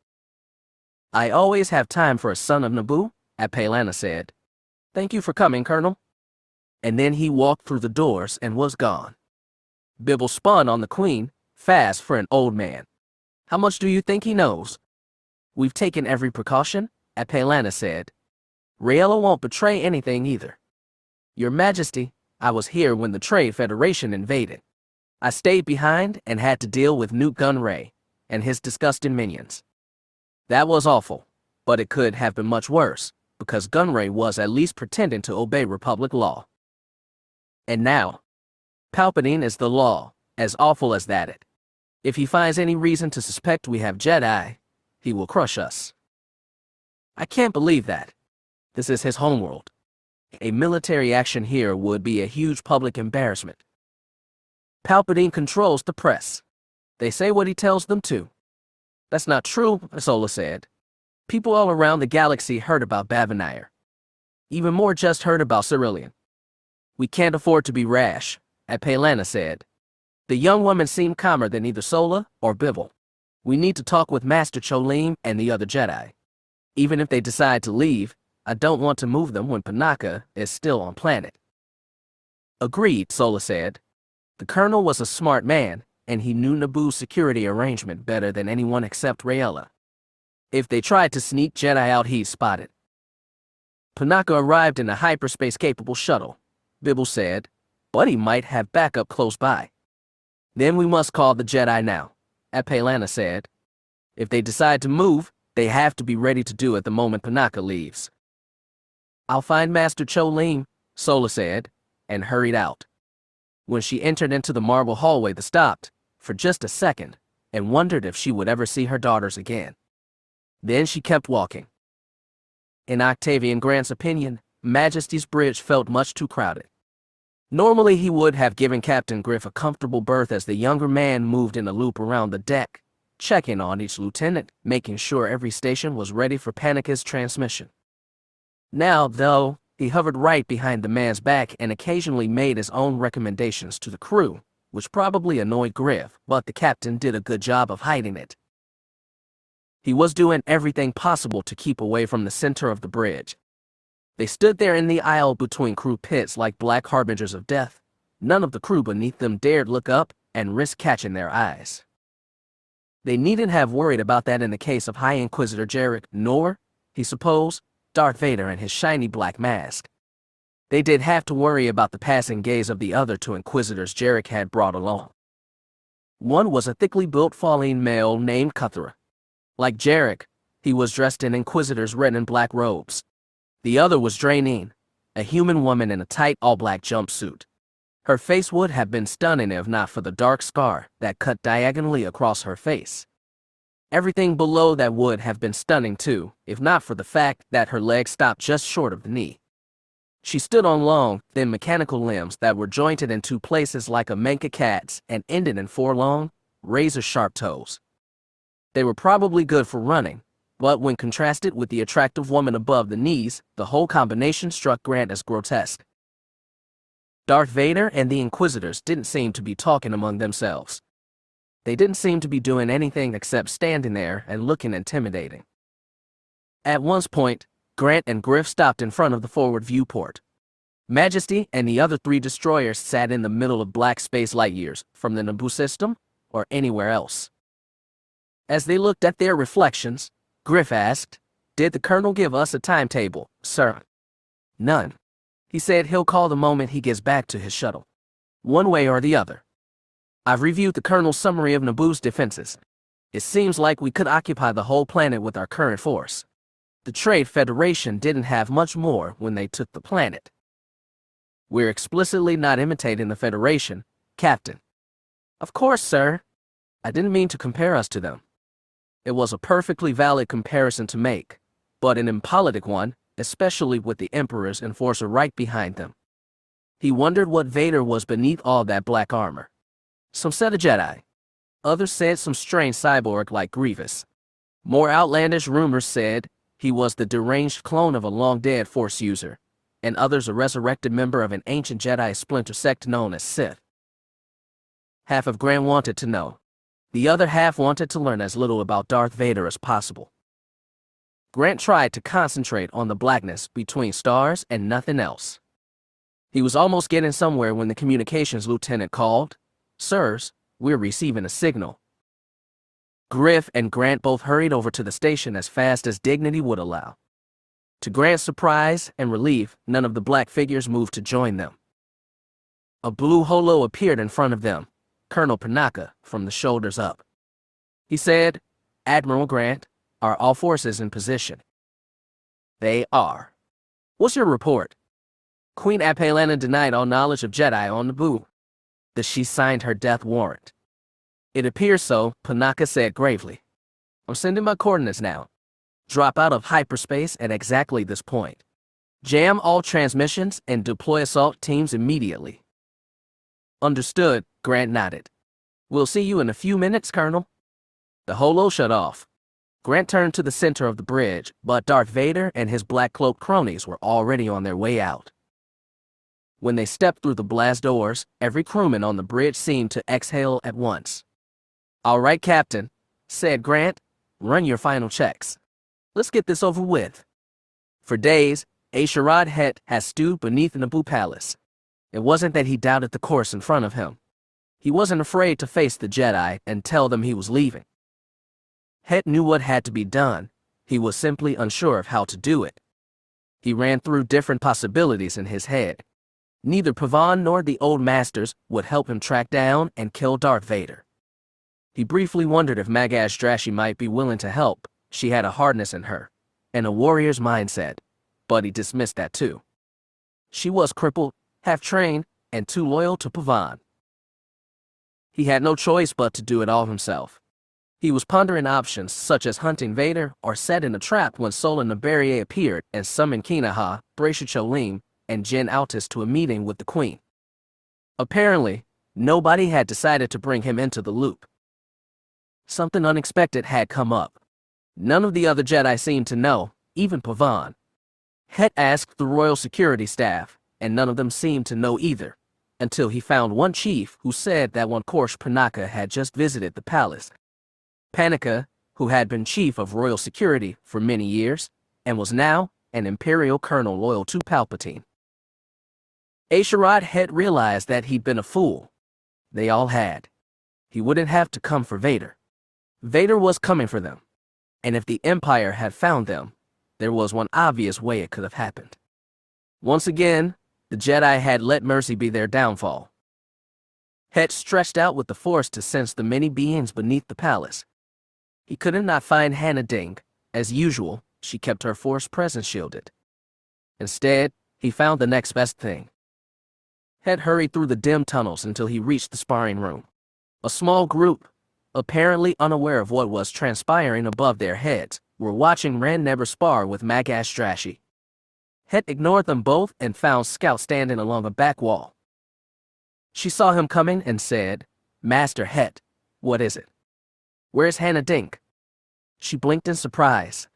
I always have time for a son of Naboo, Apelana said. Thank you for coming, Colonel. And then he walked through the doors and was gone. Bibble spun on the Queen, fast for an old man. How much do you think he knows? We've taken every precaution, Apelana said. Raella won't betray anything either. Your Majesty, I was here when the Trade Federation invaded. I stayed behind and had to deal with Newt Gunray and his disgusting minions. That was awful, but it could have been much worse, because Gunray was at least pretending to obey Republic law. And now, Palpatine is the law, as awful as that. If he finds any reason to suspect we have Jedi, he will crush us. I can't believe that. This is his homeworld. A military action here would be a huge public embarrassment. Palpatine controls the press. They say what he tells them to. That's not true, Sola said. People all around the galaxy heard about Bavanire. Even more just heard about Cerulean. We can't afford to be rash, Apalana said. The young woman seemed calmer than either Sola or Bibble. We need to talk with Master Cholim and the other Jedi. Even if they decide to leave, I don't want to move them when Panaka is still on planet. Agreed, Sola said. The Colonel was a smart man, and he knew Naboo's security arrangement better than anyone except Rayella. If they tried to sneak Jedi out, he'd spot it. Panaka arrived in a hyperspace-capable shuttle, Bibble said, but he might have backup close by. Then we must call the Jedi now, Apalana said. If they decide to move, they have to be ready to do it the moment Panaka leaves. I'll find Master Cholim, Sola said, and hurried out. When she entered into the marble hallway, they stopped, for just a second, and wondered if she would ever see her daughters again. Then she kept walking. In Octavian Grant's opinion, Majesty's Bridge felt much too crowded. Normally he would have given Captain Griff a comfortable berth as the younger man moved in a loop around the deck, checking on each lieutenant, making sure every station was ready for Panaka's transmission. Now, though, he hovered right behind the man's back and occasionally made his own recommendations to the crew, which probably annoyed Griff, but the captain did a good job of hiding it. He was doing everything possible to keep away from the center of the bridge. They stood there in the aisle between crew pits like black harbingers of death. None of the crew beneath them dared look up and risk catching their eyes. They needn't have worried about that in the case of High Inquisitor Jarek, nor, he supposed, Darth Vader and his shiny black mask. They did have to worry about the passing gaze of the other two Inquisitors Jarek had brought along. One was a thickly built fallen male named Cuthera. Like Jarek, he was dressed in Inquisitor's red and black robes. The other was Draeneen, a human woman in a tight all-black jumpsuit. Her face would have been stunning if not for the dark scar that cut diagonally across her face. Everything below that would have been stunning too, if not for the fact that her leg stopped just short of the knee. She stood on long, thin mechanical limbs that were jointed in two places like a Menka cat's and ended in four long, razor-sharp toes. They were probably good for running, but when contrasted with the attractive woman above the knees, the whole combination struck Grant as grotesque. Darth Vader and the Inquisitors didn't seem to be talking among themselves. They didn't seem to be doing anything except standing there and looking intimidating. At one point, Grant and Griff stopped in front of the forward viewport. Majesty and the other three destroyers sat in the middle of black space light years from the Naboo system or anywhere else. As they looked at their reflections, Griff asked, "Did the Colonel give us a timetable, sir?" "None. He said he'll call the moment he gets back to his shuttle. One way or the other. I've reviewed the Colonel's summary of Naboo's defenses. It seems like we could occupy the whole planet with our current force. The Trade Federation didn't have much more when they took the planet. We're explicitly not imitating the Federation, Captain." "Of course, sir. I didn't mean to compare us to them. It was a perfectly valid comparison to make, but an impolitic one, especially with the Emperor's enforcer right behind them." He wondered what Vader was beneath all that black armor. Some said a Jedi. Others said some strange cyborg like Grievous. More outlandish rumors said he was the deranged clone of a long-dead Force user, and others a resurrected member of an ancient Jedi splinter sect known as Sith. Half of Grant wanted to know. The other half wanted to learn as little about Darth Vader as possible. Grant tried to concentrate on the blackness between stars and nothing else. He was almost getting somewhere when the communications lieutenant called, "Sirs, we're receiving a signal." Griff and Grant both hurried over to the station as fast as dignity would allow. To Grant's surprise and relief, none of the black figures moved to join them. A blue holo appeared in front of them, Colonel Panaka, from the shoulders up. He said, "Admiral Grant, are all forces in position?" "They are." "What's your report?" "Queen Apalana denied all knowledge of Jedi on Naboo. That she signed her death warrant." "It appears so," Panaka said gravely. "I'm sending my coordinates now. Drop out of hyperspace at exactly this point. Jam all transmissions and deploy assault teams immediately." "Understood," Grant nodded. We'll see you in a few minutes, Colonel. The holo shut off. Grant turned to the center of the bridge, but Darth Vader and his black-cloaked cronies were already on their way out. When they stepped through the blast doors, every crewman on the bridge seemed to exhale at once. "All right, Captain," said Grant, "run your final checks. Let's get this over with." For days, A'Sharad Hett has stewed beneath Naboo Palace. It wasn't that he doubted the course in front of him. He wasn't afraid to face the Jedi and tell them he was leaving. Hett knew what had to be done. He was simply unsure of how to do it. He ran through different possibilities in his head. Neither Pavan nor the old masters would help him track down and kill Darth Vader. He briefly wondered if A'Sharad might be willing to help. She had a hardness in her, and a warrior's mindset, but he dismissed that too. She was crippled, half-trained, and too loyal to Pavan. He had no choice but to do it all himself. He was pondering options such as hunting Vader or setting a trap when Sola Nabariye appeared and summoned Kinaha, Brasha Cholim, and Jyn Altis to a meeting with the Queen. Apparently, nobody had decided to bring him into the loop. Something unexpected had come up. None of the other Jedi seemed to know, even Pavan. Hett asked the royal security staff, and none of them seemed to know either, until he found one chief who said that one Korsh Panaka had just visited the palace. Panaka, who had been chief of royal security for many years, and was now an Imperial colonel loyal to Palpatine. A'Sharad Hett realized that he'd been a fool. They all had. He wouldn't have to come for Vader. Vader was coming for them. And if the Empire had found them, there was one obvious way it could have happened. Once again, the Jedi had let mercy be their downfall. Hett stretched out with the Force to sense the many beings beneath the palace. He could not find Hannah Ding. As usual, she kept her Force presence shielded. Instead, he found the next best thing. Hett hurried through the dim tunnels until he reached the sparring room. A small group, apparently unaware of what was transpiring above their heads, were watching Ran Neber spar with A'Sharad. Hett ignored them both and found Scout standing along a back wall. She saw him coming and said, "Master Hett, what is it? Where's Hannah Dink?" She blinked in surprise.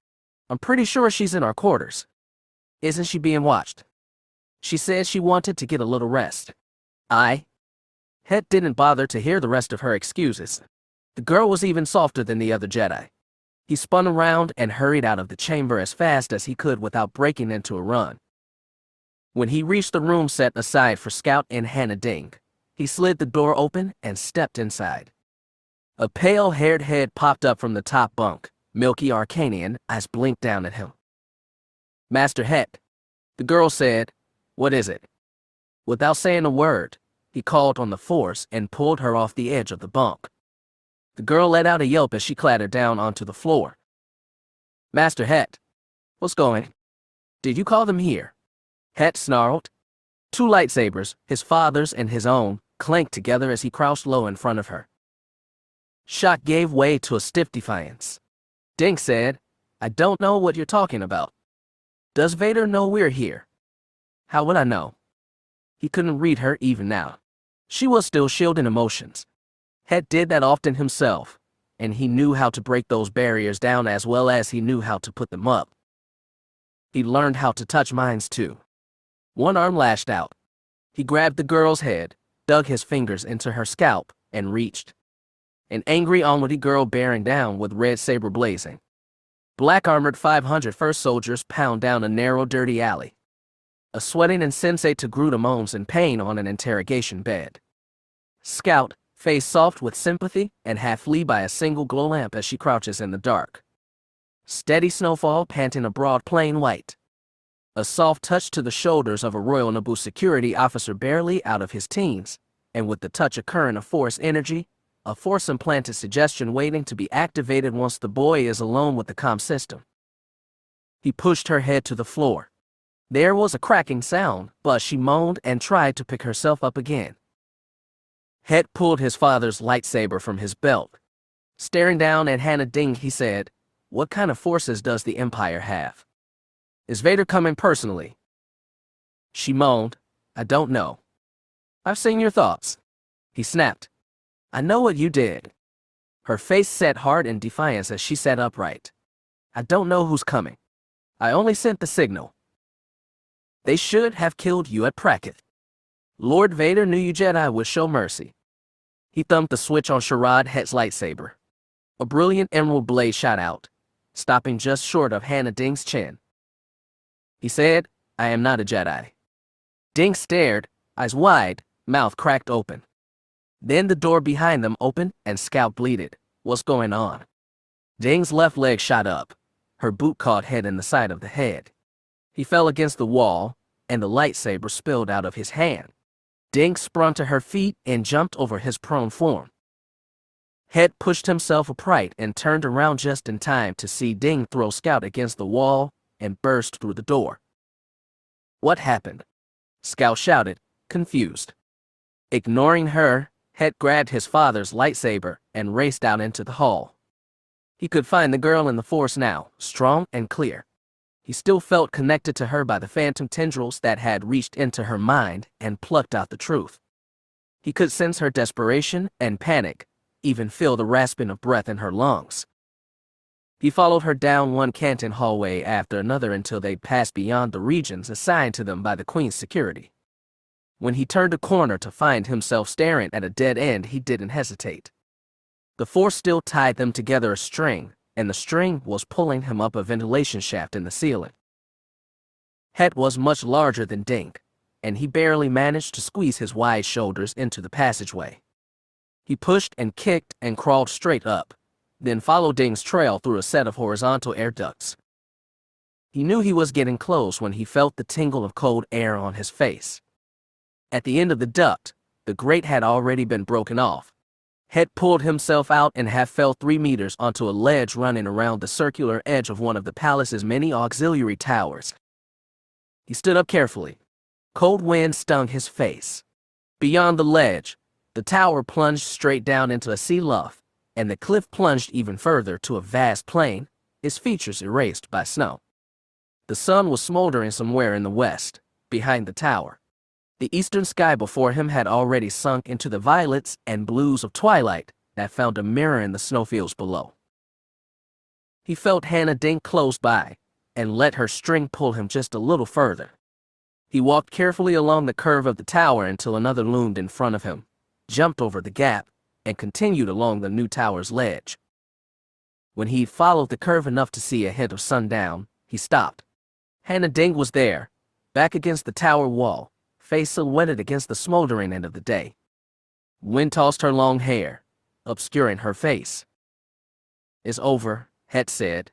"I'm pretty sure she's in our quarters. Isn't she being watched? She said she wanted to get a little rest." Hett didn't bother to hear the rest of her excuses. The girl was even softer than the other Jedi. He spun around and hurried out of the chamber as fast as he could without breaking into a run. When he reached the room set aside for Scout and Hannah Ding, he slid the door open and stepped inside. A pale-haired head popped up from the top bunk. Milky Arcanian eyes blinked down at him. "Master Hett," the girl said. "What is it?" Without saying a word, he called on the Force and pulled her off the edge of the bunk. The girl let out a yelp as she clattered down onto the floor. "Master Hett, what's going? Did you call them here?" Hett snarled. Two lightsabers, his father's and his own, clanked together as he crouched low in front of her. Shock gave way to a stiff defiance. Dink said, "I don't know what you're talking about. Does Vader know we're here?" "How would I know?" He couldn't read her even now. She was still shielding emotions. Hett did that often himself, and he knew how to break those barriers down as well as he knew how to put them up. He learned how to touch minds too. One arm lashed out. He grabbed the girl's head, dug his fingers into her scalp, and reached. An angry Almudi girl bearing down with red saber blazing. Black-armored 500 first soldiers pound down a narrow, dirty alley. A sweating insensate Togruta moans in pain on an interrogation bed. Scout, face soft with sympathy and half lit by a single glow lamp as she crouches in the dark. Steady snowfall panting a broad plain white. A soft touch to the shoulders of a Royal Naboo security officer barely out of his teens, and with the touch a current of Force energy, a Force-implanted suggestion waiting to be activated once the boy is alone with the comm system. He pushed her head to the floor. There was a cracking sound, but she moaned and tried to pick herself up again. Hett pulled his father's lightsaber from his belt. Staring down at Hannah Ding, he said, "What kind of forces does the Empire have? Is Vader coming personally?" She moaned, "I don't know." "I've seen your thoughts." He snapped. I know what you did. Her face set hard in defiance as she sat upright. I don't know who's coming. I only sent the signal. They should have killed you at Pracket. Lord Vader knew you Jedi would show mercy. He thumped the switch on A'Sharad Hett's lightsaber. A brilliant emerald blade shot out, stopping just short of Hannah Ding's chin. He said, I am not a Jedi. Ding stared, eyes wide, mouth cracked open. Then the door behind them opened and scalp bleeded. What's going on? Ding's left leg shot up. Her boot caught Hett in the side of the head. He fell against the wall, and the lightsaber spilled out of his hand. Ding sprung to her feet and jumped over his prone form. Hett pushed himself upright and turned around just in time to see Ding throw Scout against the wall and burst through the door. What happened? Scout shouted, confused. Ignoring her, Hett grabbed his father's lightsaber and raced out into the hall. He could find the girl in the Force now, strong and clear. He still felt connected to her by the phantom tendrils that had reached into her mind and plucked out the truth. He could sense her desperation and panic, even feel the rasping of breath in her lungs. He followed her down one canton hallway after another until they passed beyond the regions assigned to them by the Queen's security. When he turned a corner to find himself staring at a dead end, he didn't hesitate. The Force still tied them together a string, and the string was pulling him up a ventilation shaft in the ceiling. Hett was much larger than Ding, and he barely managed to squeeze his wide shoulders into the passageway. He pushed and kicked and crawled straight up, then followed Ding's trail through a set of horizontal air ducts. He knew he was getting close when he felt the tingle of cold air on his face. At the end of the duct, the grate had already been broken off. Hett pulled himself out and half fell 3 meters onto a ledge running around the circular edge of one of the palace's many auxiliary towers. He stood up carefully. Cold wind stung his face. Beyond the ledge, the tower plunged straight down into a sea loft, and the cliff plunged even further to a vast plain, its features erased by snow. The sun was smoldering somewhere in the west, behind the tower. The eastern sky before him had already sunk into the violets and blues of twilight that found a mirror in the snowfields below. He felt Hannah Ding close by, and let her string pull him just a little further. He walked carefully along the curve of the tower until another loomed in front of him, jumped over the gap, and continued along the new tower's ledge. When he'd followed the curve enough to see a hint of sundown, he stopped. Hannah Ding was there, back against the tower wall, face silhouetted against the smoldering end of the day. Wind tossed her long hair, obscuring her face. It's over, Hett said.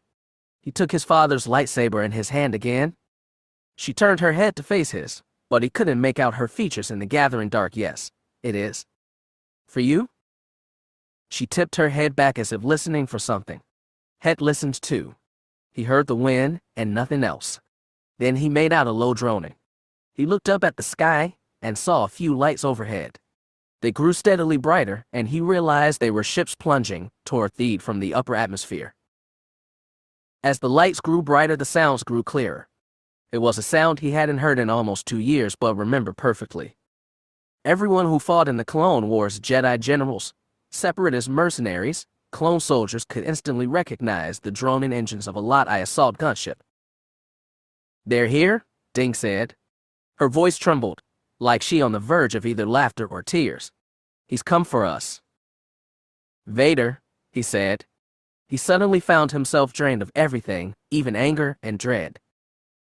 He took his father's lightsaber in his hand again. She turned her head to face his, but he couldn't make out her features in the gathering dark. Yes, it is. For you? She tipped her head back as if listening for something. Hett listened too. He heard the wind and nothing else. Then he made out a low droning. He looked up at the sky and saw a few lights overhead. They grew steadily brighter, and he realized they were ships plunging toward Theed from the upper atmosphere. As the lights grew brighter, the sounds grew clearer. It was a sound he hadn't heard in almost 2 years, but remembered perfectly. Everyone who fought in the Clone Wars, Jedi generals, Separatist mercenaries, clone soldiers, could instantly recognize the droning engines of a Lot-I assault gunship. They're here, Ding said. Her voice trembled, like she on the verge of either laughter or tears. He's come for us. Vader, he said. He suddenly found himself drained of everything, even anger and dread.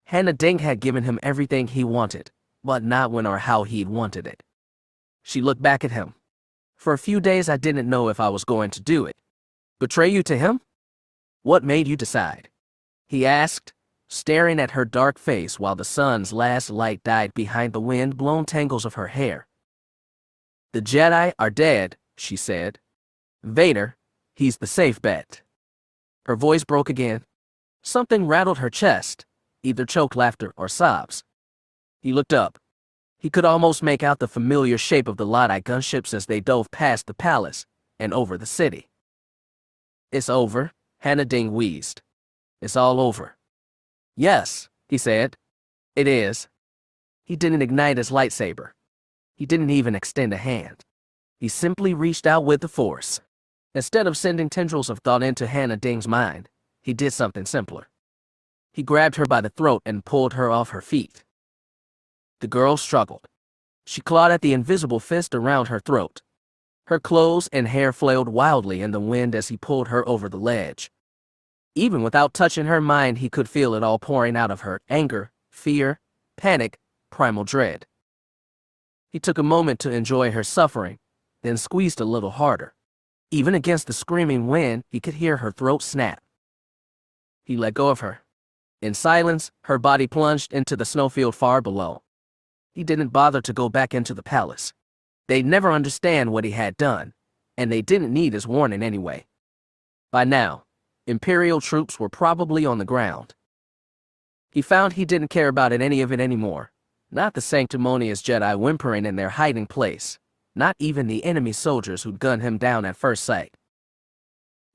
Hannah Ding had given him everything he wanted, but not when or how he'd wanted it. She looked back at him. For a few days I didn't know if I was going to do it. Betray you to him? What made you decide? He asked, staring at her dark face while the sun's last light died behind the wind-blown tangles of her hair. The Jedi are dead, she said. Vader, he's the safe bet. Her voice broke again. Something rattled her chest, either choked laughter or sobs. He looked up. He could almost make out the familiar shape of the Lot-I gunships as they dove past the palace and over the city. It's over, Hannah Ding wheezed. It's all over. Yes, he said. It is. He didn't ignite his lightsaber. He didn't even extend a hand. He simply reached out with the Force. Instead of sending tendrils of thought into Hannah Ding's mind, he did something simpler. He grabbed her by the throat and pulled her off her feet. The girl struggled. She clawed at the invisible fist around her throat. Her clothes and hair flailed wildly in the wind as he pulled her over the ledge. Even without touching her mind, he could feel it all pouring out of her: anger, fear, panic, primal dread. He took a moment to enjoy her suffering, then squeezed a little harder. Even against the screaming wind, he could hear her throat snap. He let go of her. In silence, her body plunged into the snowfield far below. He didn't bother to go back into the palace. They'd never understand what he had done, and they didn't need his warning anyway. By now, Imperial troops were probably on the ground. He found he didn't care about any of it anymore. Not the sanctimonious Jedi whimpering in their hiding place. Not even the enemy soldiers who'd gunned him down at first sight.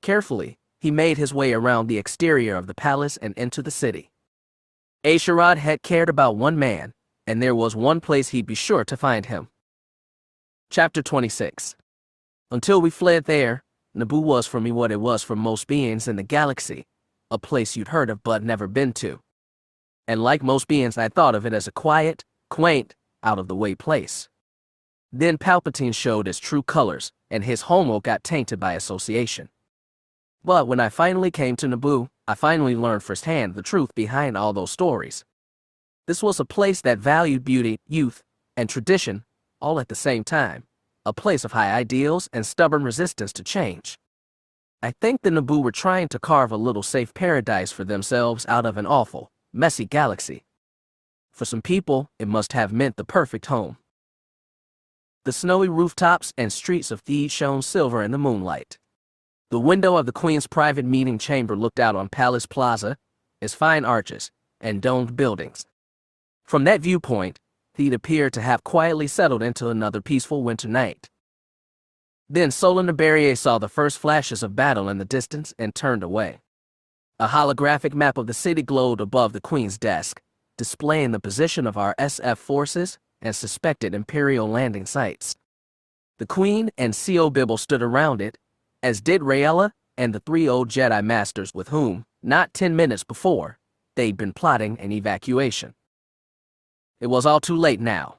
Carefully, he made his way around the exterior of the palace and into the city. A'Sharad Hett cared about one man, and there was one place he'd be sure to find him. Chapter 26. Until we fled there, Naboo was for me what it was for most beings in the galaxy, a place you'd heard of but never been to. And like most beings, I thought of it as a quiet, quaint, out-of-the-way place. Then Palpatine showed his true colors, and his homeworld got tainted by association. But when I finally came to Naboo, I finally learned firsthand the truth behind all those stories. This was a place that valued beauty, youth, and tradition, all at the same time. A place of high ideals and stubborn resistance to change. I think the Naboo were trying to carve a little safe paradise for themselves out of an awful, messy galaxy. For some people, it must have meant the perfect home. The snowy rooftops and streets of Theed shone silver in the moonlight. The window of the Queen's private meeting chamber looked out on Palace Plaza, its fine arches, and domed buildings. From that viewpoint, Theed appeared to have quietly settled into another peaceful winter night. Then Sola Nebarrier saw the first flashes of battle in the distance and turned away. A holographic map of the city glowed above the Queen's desk, displaying the position of our SF forces and suspected Imperial landing sites. The Queen and C.O. Bibble stood around it, as did Rayella and the 3 old Jedi Masters with whom, not 10 minutes before, they'd been plotting an evacuation. It was all too late now.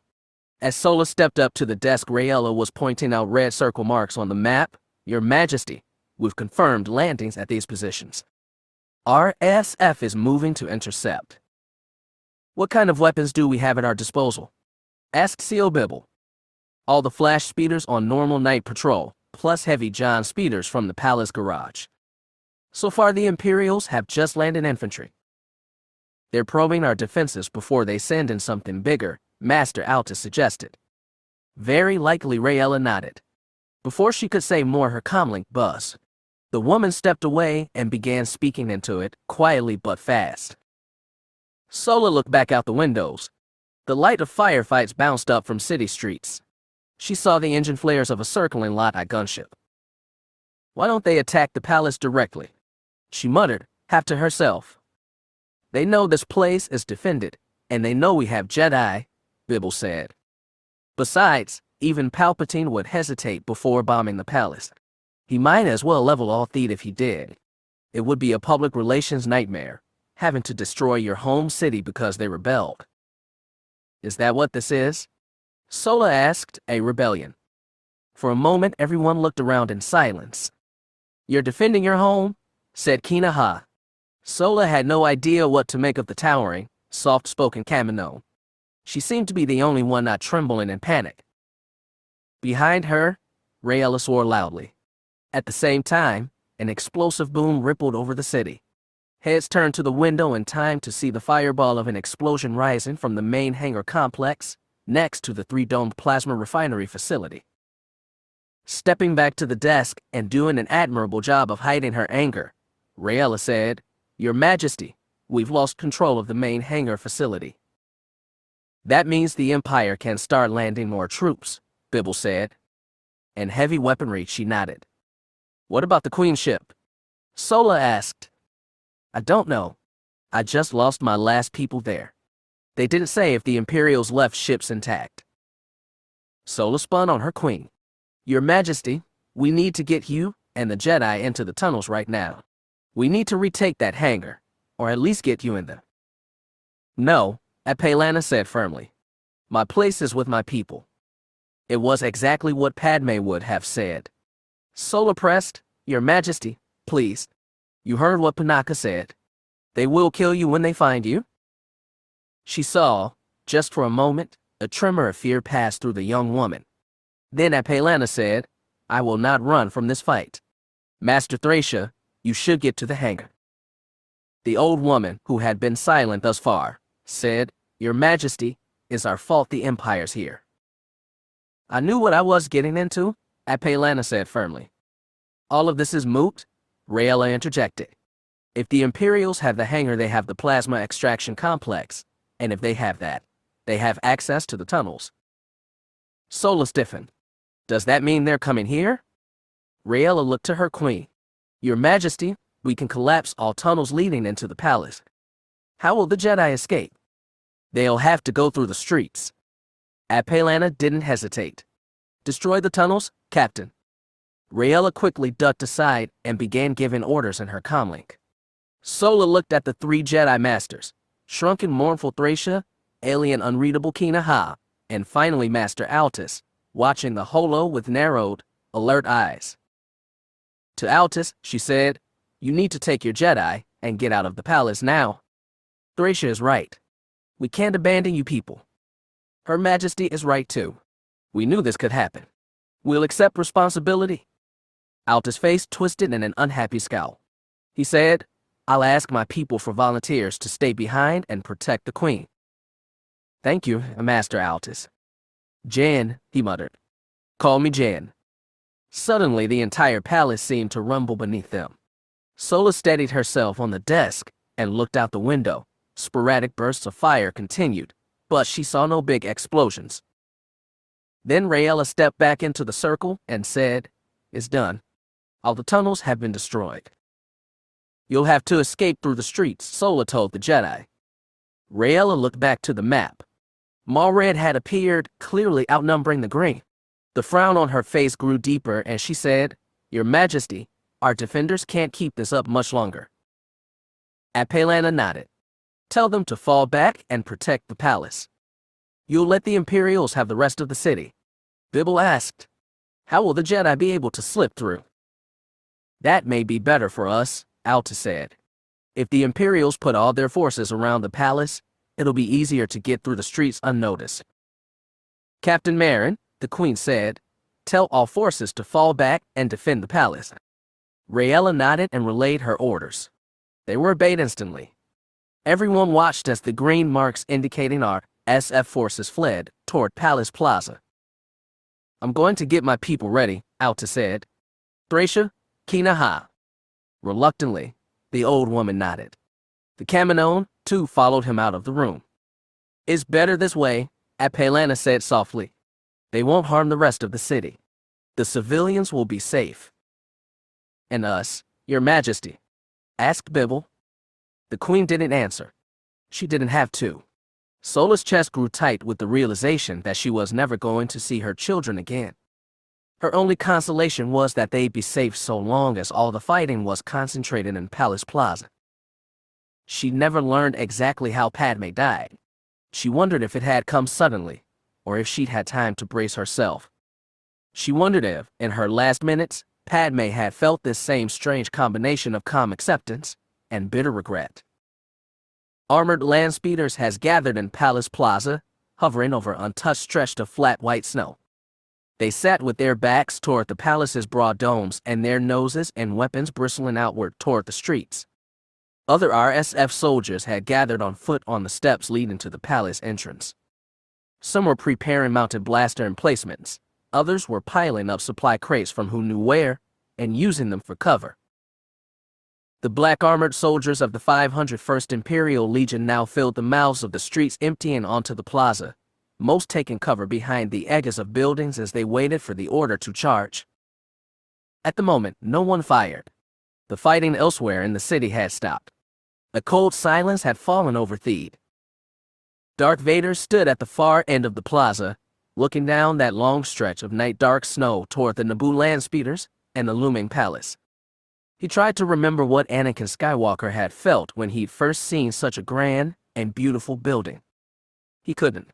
As Sola stepped up to the desk, Rayella was pointing out red circle marks on the map. Your Majesty, we've confirmed landings at these positions. Our SF is moving to intercept. What kind of weapons do we have at our disposal? Asked C.O. Bibble. All the flash speeders on normal night patrol, plus heavy John speeders from the palace garage. So far the Imperials have just landed infantry. They're probing our defenses before they send in something bigger, Master Altus suggested. Very likely, Rayella nodded. Before she could say more, her comlink buzzed. The woman stepped away and began speaking into it, quietly but fast. Sola looked back out the windows. The light of firefights bounced up from city streets. She saw the engine flares of a circling Lot-I gunship. Why don't they attack the palace directly? She muttered, half to herself. They know this place is defended, and they know we have Jedi, Bibble said. Besides, even Palpatine would hesitate before bombing the palace. He might as well level all Theed if he did. It would be a public relations nightmare, having to destroy your home city because they rebelled. Is that what this is? Sola asked. A rebellion. For a moment, everyone looked around in silence. You're defending your home? Said Kina Ha. Sola had no idea what to make of the towering, soft-spoken Kamino. She seemed to be the only one not trembling in panic. Behind her, Rayella swore loudly. At the same time, an explosive boom rippled over the city. Heads turned to the window in time to see the fireball of an explosion rising from the main hangar complex, next to the 3-domed plasma refinery facility. Stepping back to the desk and doing an admirable job of hiding her anger, Rayella said, Your Majesty, we've lost control of the main hangar facility. That means the Empire can start landing more troops, Bibble said. And heavy weaponry, she nodded. What about the Queen ship? Sola asked. I don't know. I just lost my last people there. They didn't say if the Imperials left ships intact. Sola spun on her Queen. Your Majesty, we need to get you and the Jedi into the tunnels right now. We need to retake that hangar, or at least get you in them. No, Pavan said firmly. My place is with my people. It was exactly what Padme would have said. Solar pressed, Your Majesty, please. You heard what Panaka said. They will kill you when they find you. She saw, just for a moment, a tremor of fear pass through the young woman. Then Pavan said, I will not run from this fight. Master Thracia, you should get to the hangar. The old woman, who had been silent thus far, said, Your Majesty, it's our fault the Empire's here. I knew what I was getting into, Pavan said firmly. All of this is moot, Rayella interjected. If the Imperials have the hangar, they have the plasma extraction complex, and if they have that, they have access to the tunnels. Sola stiffened. Does that mean they're coming here? Rayella looked to her queen. Your Majesty, we can collapse all tunnels leading into the palace. How will the Jedi escape? They'll have to go through the streets. Pavan didn't hesitate. Destroy the tunnels, Captain. Rayella quickly ducked aside and began giving orders in her comlink. Sola looked at the three Jedi Masters, shrunken mournful Thracia, alien unreadable Kina Ha, and finally Master Altus, watching the holo with narrowed, alert eyes. To Altus, she said, You need to take your Jedi and get out of the palace now. Thracia is right. We can't abandon you people. Her Majesty is right too. We knew this could happen. We'll accept responsibility. Altus' face twisted in an unhappy scowl. He said, I'll ask my people for volunteers to stay behind and protect the Queen. Thank you, Master Altus. Jan, he muttered. Call me Jan. Suddenly, the entire palace seemed to rumble beneath them. Sola steadied herself on the desk and looked out the window. Sporadic bursts of fire continued, but she saw no big explosions. Then Rayella stepped back into the circle and said, It's done. All the tunnels have been destroyed. You'll have to escape through the streets, Sola told the Jedi. Rayella looked back to the map. Malred had appeared, clearly outnumbering the green. The frown on her face grew deeper and she said, Your Majesty, our defenders can't keep this up much longer. Pavan nodded. Tell them to fall back and protect the palace. You'll let the Imperials have the rest of the city. Bibble asked, How will the Jedi be able to slip through? That may be better for us, Altus said. If the Imperials put all their forces around the palace, it'll be easier to get through the streets unnoticed. Captain Marin, the Queen said, Tell all forces to fall back and defend the palace. Rayella nodded and relayed her orders. They were obeyed instantly. Everyone watched as the green marks indicating our SF forces fled toward Palace Plaza. I'm going to get my people ready, Altus said. Thracia, Kina Ha. Reluctantly, the old woman nodded. The Kaminoan, too, followed him out of the room. It's better this way, Pavan said softly. They won't harm the rest of the city. The civilians will be safe. And us, Your Majesty? Asked Bibble. The Queen didn't answer. She didn't have to. Sola's chest grew tight with the realization that she was never going to see her children again. Her only consolation was that they'd be safe so long as all the fighting was concentrated in Palace Plaza. She never learned exactly how Padme died. She wondered if it had come suddenly, or if she'd had time to brace herself. She wondered if, in her last minutes, Padme had felt this same strange combination of calm acceptance and bitter regret. Armored land speeders has gathered in Palace Plaza, hovering over untouched stretch of flat white snow. They sat with their backs toward the palace's broad domes and their noses and weapons bristling outward toward the streets. Other RSF soldiers had gathered on foot on the steps leading to the palace entrance. Some were preparing mounted blaster emplacements. Others were piling up supply crates from who knew where and using them for cover. The black armored soldiers of the 501st Imperial Legion now filled the mouths of the streets, emptying onto the plaza, most taking cover behind the edges of buildings as they waited for the order to charge. At the moment, no one fired. The fighting elsewhere in the city had stopped. A cold silence had fallen over Theed. Darth Vader stood at the far end of the plaza, looking down that long stretch of night-dark snow toward the Naboo land speeders and the looming palace. He tried to remember what Anakin Skywalker had felt when he'd first seen such a grand and beautiful building. He couldn't.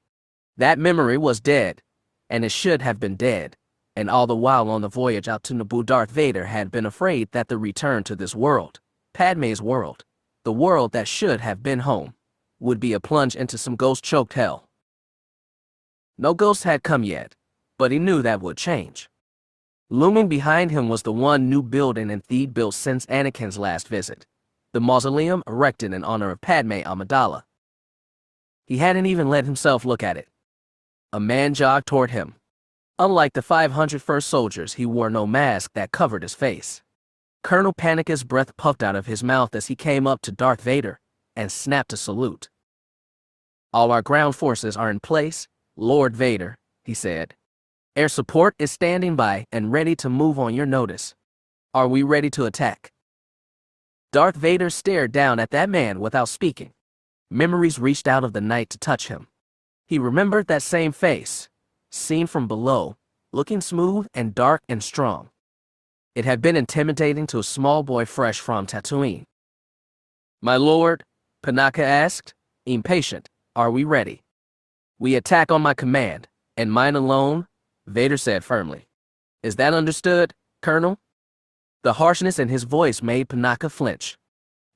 That memory was dead, and it should have been dead, and all the while on the voyage out to Naboo, Darth Vader had been afraid that the return to this world, Padme's world, the world that should have been home, would be a plunge into some ghost-choked hell. No ghosts had come yet, but he knew that would change. Looming behind him was the one new building and Theed built since Anakin's last visit, the mausoleum erected in honor of Padme Amidala. He hadn't even let himself look at it. A man jogged toward him. Unlike the 501st soldiers, he wore no mask that covered his face. Colonel Panica's breath puffed out of his mouth as he came up to Darth Vader and snapped a salute. "All our ground forces are in place, Lord Vader," he said. "Air support is standing by and ready to move on your notice. Are we ready to attack?" Darth Vader stared down at that man without speaking. Memories reached out of the night to touch him. He remembered that same face, seen from below, looking smooth and dark and strong. It had been intimidating to a small boy fresh from Tatooine. "My lord," Panaka asked, impatient, "are we ready?" "We attack on my command, and mine alone," Vader said firmly. "Is that understood, Colonel?" The harshness in his voice made Panaka flinch.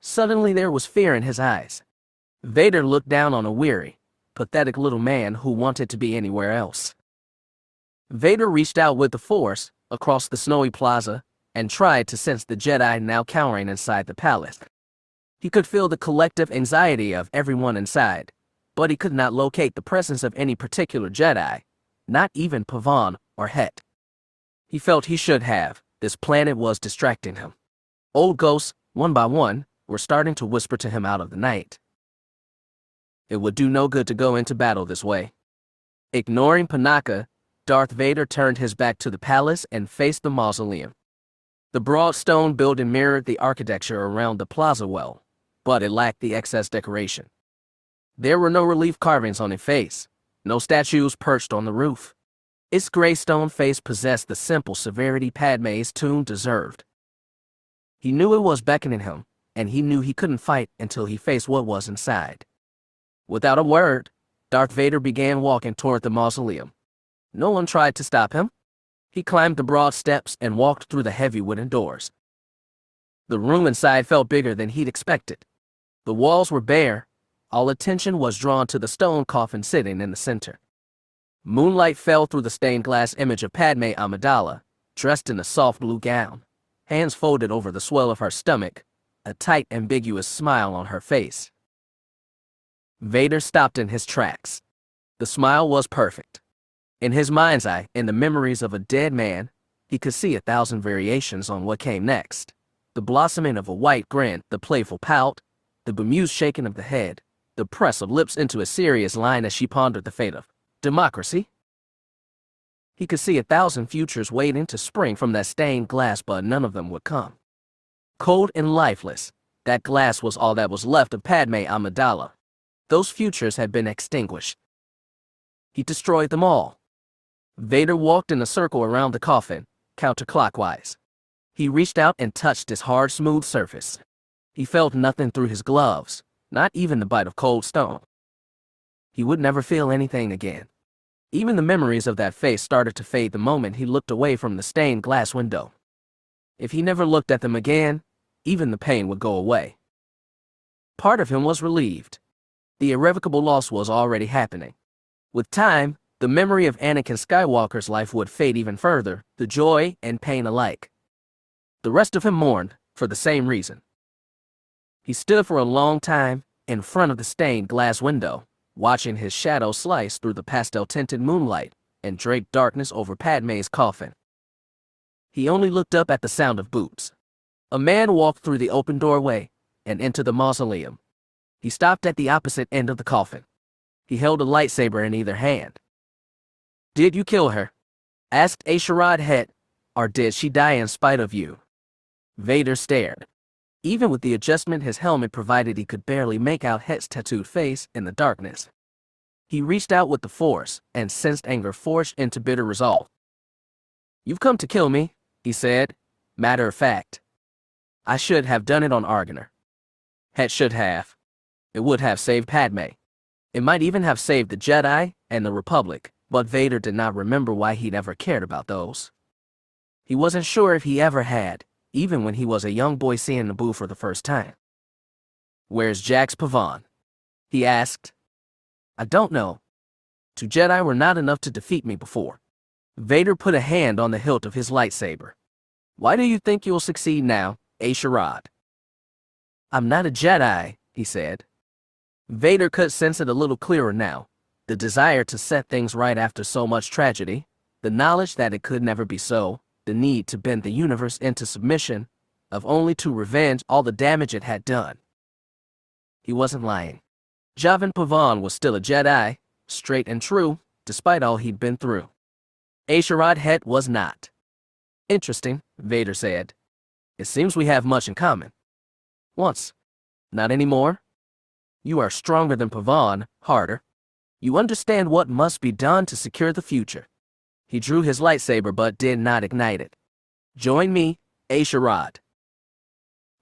Suddenly there was fear in his eyes. Vader looked down on a weary, pathetic little man who wanted to be anywhere else. Vader reached out with the Force across the snowy plaza and tried to sense the Jedi now cowering inside the palace. He could feel the collective anxiety of everyone inside, but he could not locate the presence of any particular Jedi, not even Pavan or Hett. He felt he should have. This planet was distracting him. Old ghosts, one by one, were starting to whisper to him out of the night. It would do no good to go into battle this way. Ignoring Panaka, Darth Vader turned his back to the palace and faced the mausoleum. The broad stone building mirrored the architecture around the plaza well, but it lacked the excess decoration. There were no relief carvings on its face, no statues perched on the roof. Its gray stone face possessed the simple severity Padme's tomb deserved. He knew it was beckoning him, and he knew he couldn't fight until he faced what was inside. Without a word, Darth Vader began walking toward the mausoleum. No one tried to stop him. He climbed the broad steps and walked through the heavy wooden doors. The room inside felt bigger than he'd expected. The walls were bare. All attention was drawn to the stone coffin sitting in the center. Moonlight fell through the stained glass image of Padme Amidala, dressed in a soft blue gown, hands folded over the swell of her stomach, a tight, ambiguous smile on her face. Vader stopped in his tracks. The smile was perfect. In his mind's eye, in the memories of a dead man, he could see 1,000 variations on what came next. The blossoming of a white grin, the playful pout, the bemused shaking of the head, the press of lips into a serious line as she pondered the fate of democracy. He could see 1,000 futures waiting to spring from that stained glass, but none of them would come. Cold and lifeless, that glass was all that was left of Padme Amidala. Those futures had been extinguished. He destroyed them all. Vader walked in a circle around the coffin, counterclockwise. He reached out and touched its hard, smooth surface. He felt nothing through his gloves, not even the bite of cold stone. He would never feel anything again. Even the memories of that face started to fade the moment he looked away from the stained glass window. If he never looked at them again, even the pain would go away. Part of him was relieved. The irrevocable loss was already happening. With time, the memory of Anakin Skywalker's life would fade even further, the joy and pain alike. The rest of him mourned, for the same reason. He stood for a long time, in front of the stained glass window, watching his shadow slice through the pastel-tinted moonlight and drape darkness over Padme's coffin. He only looked up at the sound of boots. A man walked through the open doorway and into the mausoleum. He stopped at the opposite end of the coffin. He held a lightsaber in either hand. "Did you kill her?" asked A'Sharad Hett, "or did she die in spite of you?" Vader stared. Even with the adjustment his helmet provided, he could barely make out Hett's tattooed face in the darkness. He reached out with the Force and sensed anger forged into bitter resolve. "You've come to kill me," he said, matter of fact. "I should have done it on Argoner." Hett should have. It would have saved Padme. It might even have saved the Jedi and the Republic, but Vader did not remember why he'd ever cared about those. He wasn't sure if he ever had, even when he was a young boy seeing Naboo for the first time. "Where's Jax Pavan?" he asked. "I don't know. 2 Jedi were not enough to defeat me before." Vader put a hand on the hilt of his lightsaber. "Why do you think you'll succeed now, A'Sharad?" "I'm not a Jedi," he said. Vader could sense it a little clearer now, the desire to set things right after so much tragedy, the knowledge that it could never be so, the need to bend the universe into submission, of only to revenge all the damage it had done. He wasn't lying. Javan Pavan was still a Jedi, straight and true, despite all he'd been through. A'Sharad Hett was not. "Interesting," Vader said. "It seems we have much in common." "Once. Not anymore. You are stronger than Pavan, harder. You understand what must be done to secure the future." He drew his lightsaber but did not ignite it. "Join me, A'Sharad."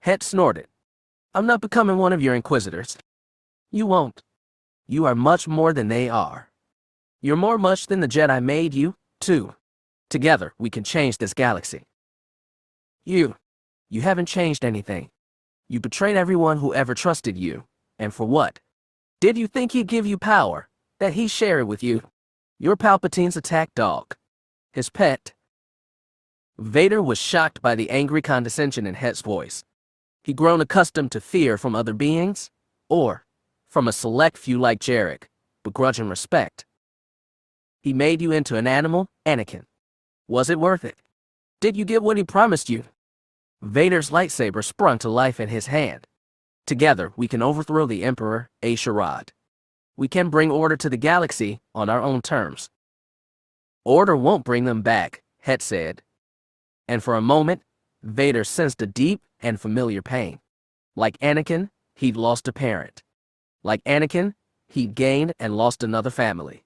Hett snorted. "I'm not becoming one of your inquisitors." "You won't. You are much more than they are. You're more much than the Jedi made you, too. Together, we can change this galaxy." You haven't changed anything. You betrayed everyone who ever trusted you. And for what? Did you think he'd give you power, that he'd share it with you? You're Palpatine's attack dog. His pet. Vader was shocked by the angry condescension in Hett's voice. He'd grown accustomed to fear from other beings, or from a select few like Jarek, begrudging respect. "He made you into an animal, Anakin. Was it worth it? Did you get what he promised you?" Vader's lightsaber sprung to life in his hand. "Together, we can overthrow the Emperor, A'Sharad. We can bring order to the galaxy on our own terms." "Order won't bring them back," Hett said. And for a moment, Vader sensed a deep and familiar pain. Like Anakin, he'd lost a parent. Like Anakin, he'd gained and lost another family.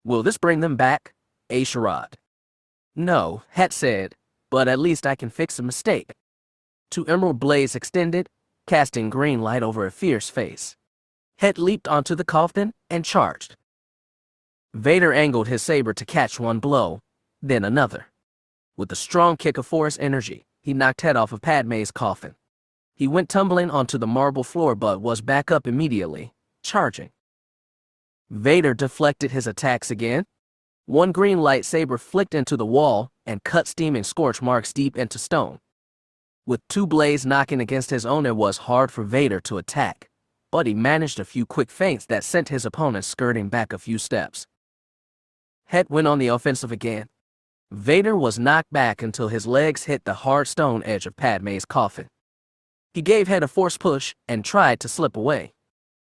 "Will this bring them back, A'Sharad?" "No," Hett said, "but at least I can fix a mistake." 2 emerald blades extended, casting green light over a fierce face. Hett leaped onto the coffin and charged. Vader angled his saber to catch one blow, then another. With a strong kick of Force energy, he knocked Hett off of Padme's coffin. He went tumbling onto the marble floor but was back up immediately, charging. Vader deflected his attacks again. One green lightsaber flicked into the wall and cut steaming scorch marks deep into stone. With 2 blades knocking against his own, it was hard for Vader to attack, but he managed a few quick feints that sent his opponent skirting back a few steps. Hett went on the offensive again. Vader was knocked back until his legs hit the hard stone edge of Padme's coffin. He gave Hett a force push and tried to slip away.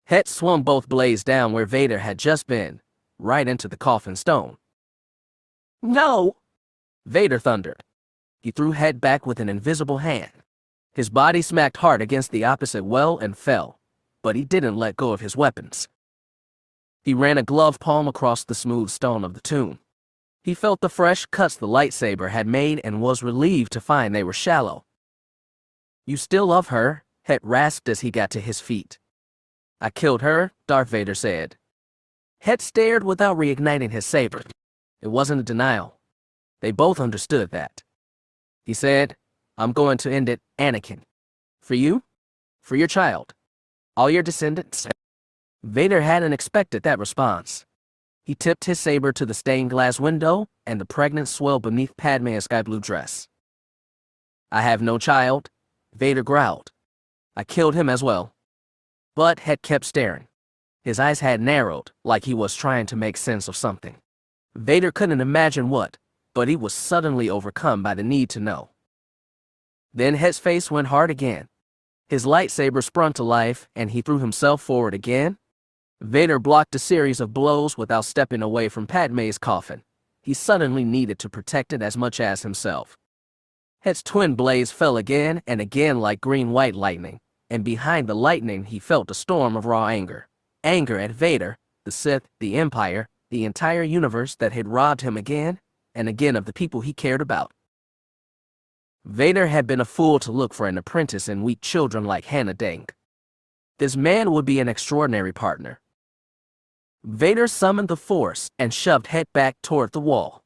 Hett swung both blades down where Vader had just been, right into the coffin stone. "No!" Vader thundered. He threw Hett back with an invisible hand. His body smacked hard against the opposite wall and fell, but he didn't let go of his weapons. He ran a glove palm across the smooth stone of the tomb. He felt the fresh cuts the lightsaber had made and was relieved to find they were shallow. "You still love her?" Hett rasped as he got to his feet. "I killed her," Darth Vader said. Hett stared without reigniting his saber. It wasn't a denial. They both understood that. He said, "I'm going to end it, Anakin. For you? For your child? All your descendants?" Vader hadn't expected that response. He tipped his saber to the stained glass window and the pregnant swell beneath Padme's sky-blue dress. "I have no child," Vader growled. "I killed him as well." But Hett kept staring. His eyes had narrowed, like he was trying to make sense of something. Vader couldn't imagine what, but he was suddenly overcome by the need to know. Then Hett's face went hard again. His lightsaber sprung to life, and he threw himself forward again. Vader blocked a series of blows without stepping away from Padme's coffin. He suddenly needed to protect it as much as himself. Hett's twin blades fell again and again like green-white lightning, and behind the lightning he felt a storm of raw anger. Anger at Vader, the Sith, the Empire, the entire universe that had robbed him again and again of the people he cared about. Vader had been a fool to look for an apprentice in weak children like Hannah Dang. This man would be an extraordinary partner. Vader summoned the Force and shoved Hett back toward the wall.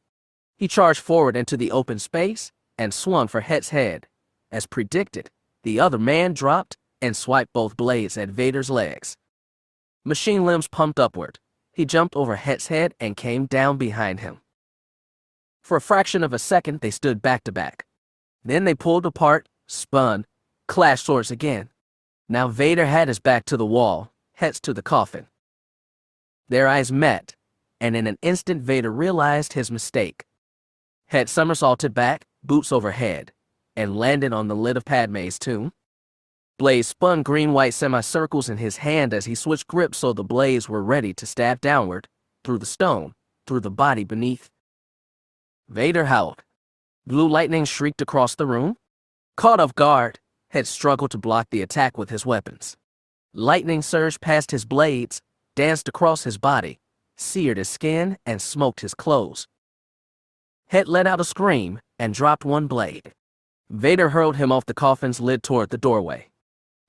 He charged forward into the open space and swung for Hett's head. As predicted, the other man dropped and swiped both blades at Vader's legs. Machine limbs pumped upward. He jumped over Hett's head and came down behind him. For a fraction of a second, they stood back to back. Then they pulled apart, spun, clashed swords again. Now Vader had his back to the wall, Hett's to the coffin. Their eyes met, and in an instant Vader realized his mistake. Hett somersaulted back, boots overhead, and landed on the lid of Padme's tomb. Blades spun green-white semicircles in his hand as he switched grips so the blades were ready to stab downward, through the stone, through the body beneath. Vader howled. Blue lightning shrieked across the room. Caught off guard, Hett struggled to block the attack with his weapons. Lightning surged past his blades, danced across his body, seared his skin, and smoked his clothes. Hett let out a scream and dropped one blade. Vader hurled him off the coffin's lid toward the doorway.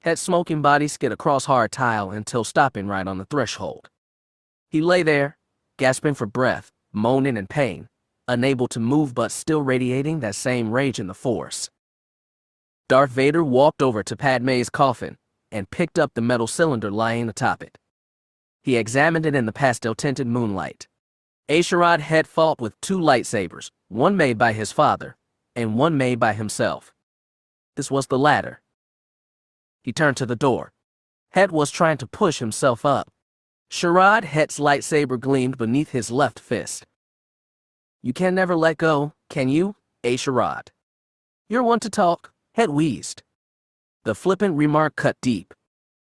Hett's smoking body skid across hard tile until stopping right on the threshold. He lay there, gasping for breath, moaning in pain, unable to move but still radiating that same rage in the Force. Darth Vader walked over to Padme's coffin and picked up the metal cylinder lying atop it. He examined it in the pastel-tinted moonlight. A'Sharad Hett fought with two lightsabers, one made by his father and one made by himself. This was the latter. He turned to the door. Hett was trying to push himself up. A'Sharad Hett's lightsaber gleamed beneath his left fist. "You can never let go, can you, A'Sharad? You're one to talk," Hett wheezed. The flippant remark cut deep.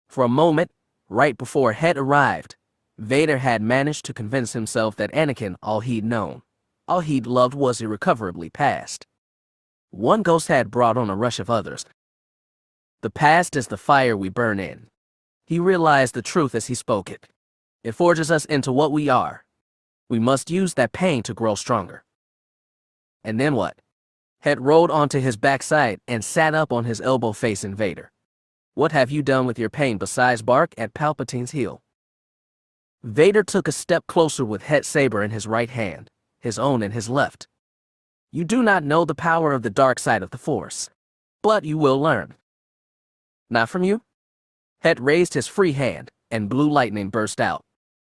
For a moment, right before Hett arrived, Vader had managed to convince himself that Anakin, all he'd known, all he'd loved, was irrecoverably past. One ghost had brought on a rush of others. The past is the fire we burn in. He realized the truth as he spoke it. It forges us into what we are. We must use that pain to grow stronger. And then what? Hett rolled onto his backside and sat up on his elbow facing Vader. "What have you done with your pain besides bark at Palpatine's heel?" Vader took a step closer with Hett's saber in his right hand, his own in his left. "You do not know the power of the dark side of the Force, but you will learn." "Not from you?" Hett raised his free hand, and blue lightning burst out.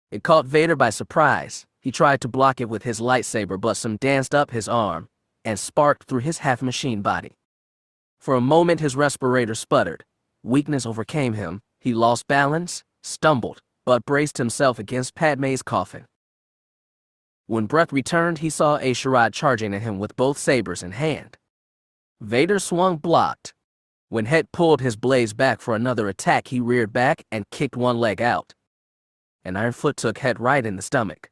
It caught Vader by surprise. He tried to block it with his lightsaber, but some danced up his arm and sparked through his half-machine body. For a moment his respirator sputtered. Weakness overcame him. He lost balance, stumbled, but braced himself against Padme's coffin. When breath returned, he saw A'Sharad charging at him with both sabers in hand. Vader swung blocked. When Hett pulled his blades back for another attack, he reared back and kicked one leg out. An iron foot took Hett right in the stomach.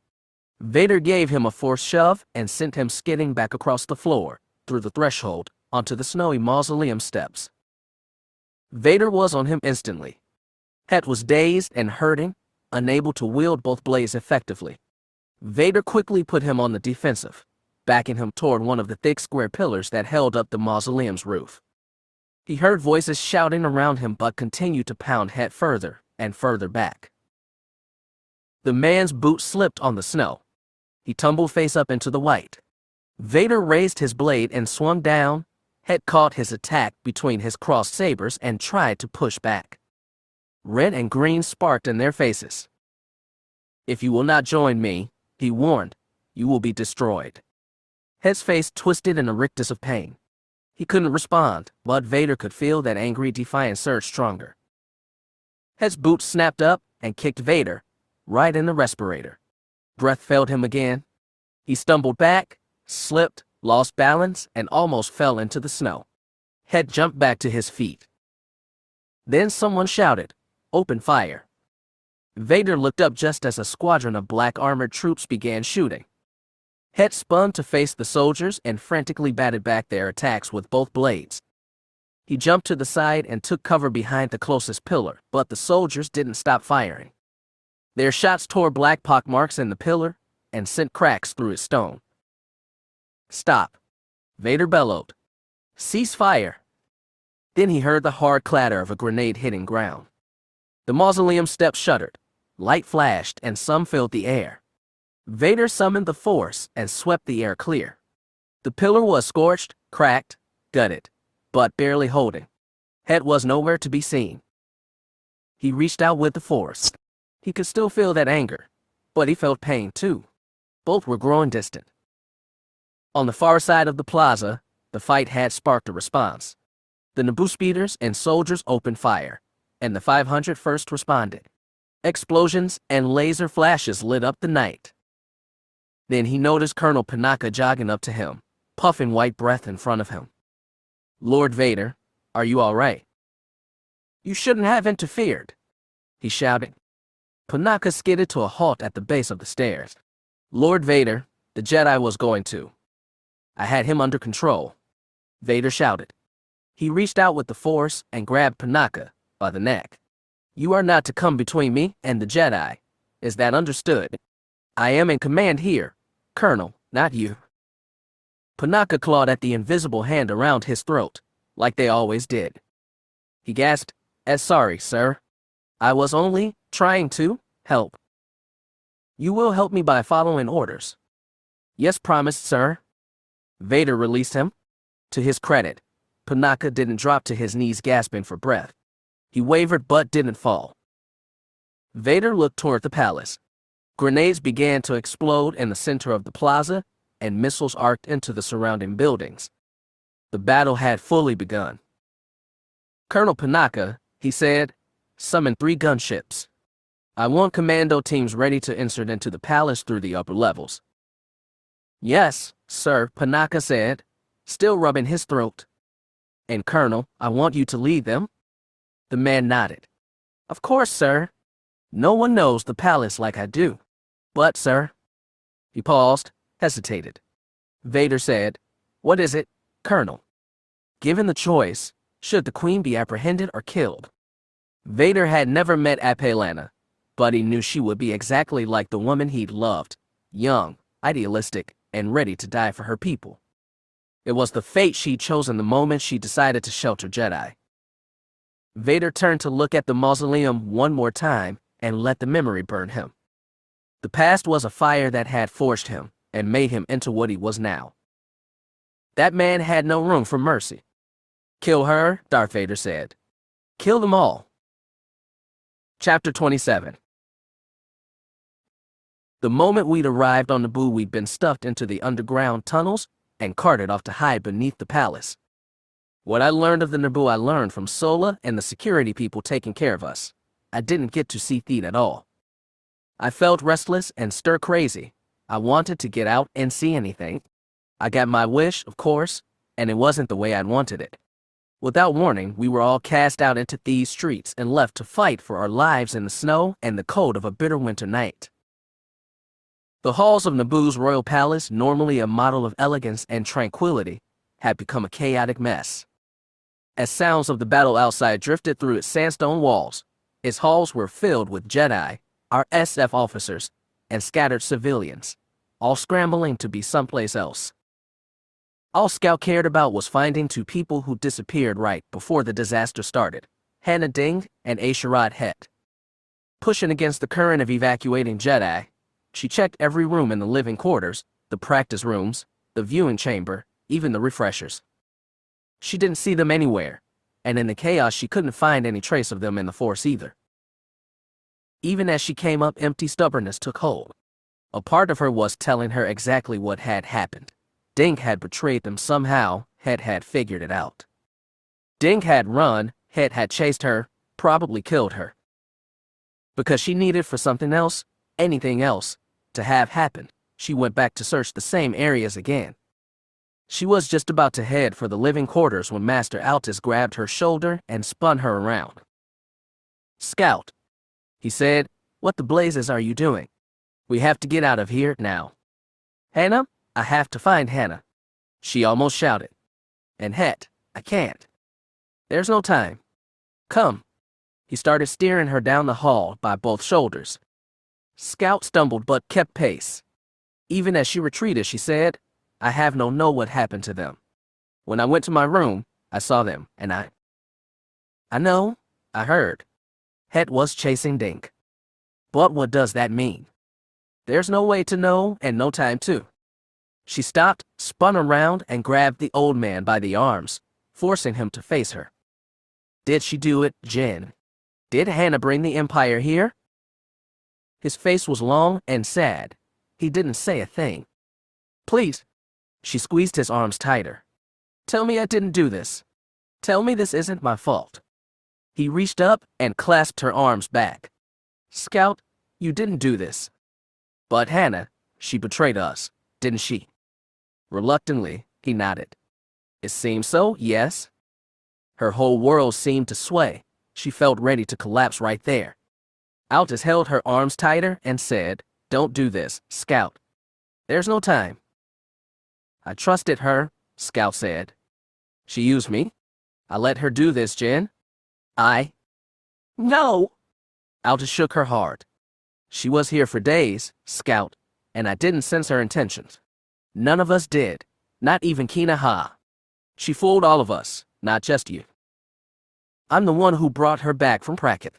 Vader gave him a forced shove and sent him skidding back across the floor, through the threshold, onto the snowy mausoleum steps. Vader was on him instantly. Hett was dazed and hurting, unable to wield both blades effectively. Vader quickly put him on the defensive, backing him toward one of the thick square pillars that held up the mausoleum's roof. He heard voices shouting around him but continued to pound Hett further and further back. The man's boot slipped on the snow. He tumbled face up into the white. Vader raised his blade and swung down. Hett caught his attack between his crossed sabers and tried to push back. Red and green sparked in their faces. "If you will not join me," he warned, "you will be destroyed." Hett's face twisted in a rictus of pain. He couldn't respond, but Vader could feel that angry defiance surge stronger. Hett's boot snapped up and kicked Vader right in the respirator. Breath failed him again. He stumbled back, slipped, lost balance, and almost fell into the snow. Hett jumped back to his feet. Then someone shouted, "Open fire." Vader looked up just as a squadron of black armored troops began shooting. Hett spun to face the soldiers and frantically batted back their attacks with both blades. He jumped to the side and took cover behind the closest pillar, but the soldiers didn't stop firing. Their shots tore black pockmarks in the pillar and sent cracks through its stone. "Stop," Vader bellowed. "Cease fire." Then he heard the hard clatter of a grenade hitting ground. The mausoleum steps shuddered, light flashed, and some filled the air. Vader summoned the Force and swept the air clear. The pillar was scorched, cracked, gutted, but barely holding. Hett was nowhere to be seen. He reached out with the Force. He could still feel that anger, but he felt pain too. Both were growing distant. On the far side of the plaza, the fight had sparked a response. The Naboo speeders and soldiers opened fire, and the 501st responded. Explosions and laser flashes lit up the night. Then he noticed Colonel Panaka jogging up to him, puffing white breath in front of him. "Lord Vader, are you all right?" "You shouldn't have interfered," he shouted. Panaka skidded to a halt at the base of the stairs. "Lord Vader, the Jedi was going to. I had him under control," Vader shouted. He reached out with the Force and grabbed Panaka by the neck. "You are not to come between me and the Jedi. Is that understood? I am in command here, Colonel, not you." Panaka clawed at the invisible hand around his throat, like they always did. He gasped, "Sorry, sir. I was only trying to help." "You will help me by following orders." "Yes, promised, sir." Vader released him. To his credit, Panaka didn't drop to his knees gasping for breath. He wavered but didn't fall. Vader looked toward the palace. Grenades began to explode in the center of the plaza, and missiles arced into the surrounding buildings. The battle had fully begun. "Colonel Panaka," he said, "summon 3 gunships. I want commando teams ready to insert into the palace through the upper levels." "Yes, sir," Panaka said, still rubbing his throat. "And Colonel, I want you to lead them." The man nodded. "Of course, sir. No one knows the palace like I do. But, sir..." He paused, hesitated. Vader said, "What is it, Colonel?" Given the choice, should the Queen be apprehended or killed? Vader had never met Apelana, but he knew she would be exactly like the woman he'd loved, young, idealistic, and ready to die for her people. It was the fate she'd chosen the moment she decided to shelter Jedi. Vader turned to look at the mausoleum one more time and let the memory burn him. The past was a fire that had forged him and made him into what he was now. That man had no room for mercy. "Kill her," Darth Vader said. "Kill them all." Chapter 27. The moment we'd arrived on Naboo, we'd been stuffed into the underground tunnels and carted off to hide beneath the palace. What I learned of the Naboo I learned from Sola and the security people taking care of us. I didn't get to see Theed at all. I felt restless and stir-crazy. I wanted to get out and see anything. I got my wish, of course, and it wasn't the way I'd wanted it. Without warning, we were all cast out into Theed's streets and left to fight for our lives in the snow and the cold of a bitter winter night. The halls of Naboo's royal palace, normally a model of elegance and tranquility, had become a chaotic mess. As sounds of the battle outside drifted through its sandstone walls, its halls were filled with Jedi, our SF officers, and scattered civilians, all scrambling to be someplace else. All Scout cared about was finding 2 people who disappeared right before the disaster started, Hannah Ding and A'Sharad Hett. Pushing against the current of evacuating Jedi, she checked every room in the living quarters, the practice rooms, the viewing chamber, even the refreshers. She didn't see them anywhere, and in the chaos she couldn't find any trace of them in the Force either. Even as she came up, empty stubbornness took hold. A part of her was telling her exactly what had happened. Ding had betrayed them somehow. Hett had figured it out. Ding had run, Hett had chased her, probably killed her. Because she needed for something else, anything else, to have happen, she went back to search the same areas again. She was just about to head for the living quarters when Master Altus grabbed her shoulder and spun her around. "Scout," he said, "what the blazes are you doing? We have to get out of here now." "Hannah, I have to find Hannah," she almost shouted. "And Hett, I can't. There's no time. Come." He started steering her down the hall by both shoulders. Scout stumbled but kept pace. Even as she retreated, she said, I have no know what happened to them. When I went to my room, I saw them, and I know, I heard. Hett was chasing Dink. But what does that mean? There's no way to know, and no time to. She stopped, spun around, and grabbed the old man by the arms, forcing him to face her. Did she do it, Jen? Did Hannah bring the Empire here? His face was long and sad. He didn't say a thing. Please. She squeezed his arms tighter. Tell me I didn't do this. Tell me this isn't my fault. He reached up and clasped her arms back. Scout, you didn't do this. But Hannah, she betrayed us, didn't she? Reluctantly, he nodded. It seems so, yes. Her whole world seemed to sway. She felt ready to collapse right there. Altus held her arms tighter and said, Don't do this, Scout. There's no time. I trusted her, Scout said. She used me. I let her do this, Jen. No! Altus shook her hard. She was here for days, Scout, and I didn't sense her intentions. None of us did, not even Kina Ha. She fooled all of us, not just you. I'm the one who brought her back from Pracket.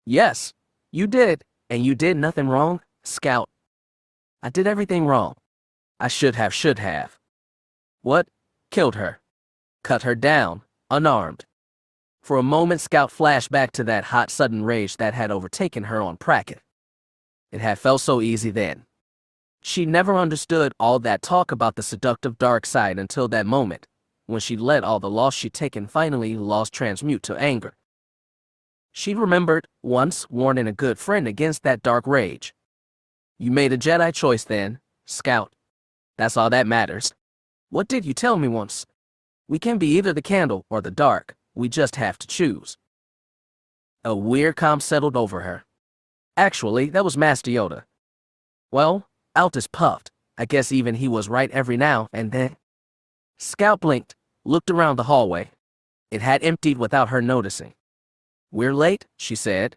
Yes, you did, and you did nothing wrong, Scout. I did everything wrong. I should have. What? Killed her. Cut her down, unarmed. For a moment, Scout flashed back to that hot, sudden rage that had overtaken her on Pracket. It had felt so easy then. She never understood all that talk about the seductive dark side until that moment, when she let all the loss she'd taken finally lost transmute to anger. She remembered once warning a good friend against that dark rage. You made a Jedi choice then, Scout. That's all that matters. What did you tell me once? We can be either the candle or the dark. We just have to choose. A weird calm settled over her. Actually, that was Master Yoda. Well, Altus puffed. I guess even he was right every now and then. Scout blinked, looked around the hallway. It had emptied without her noticing. We're late, she said.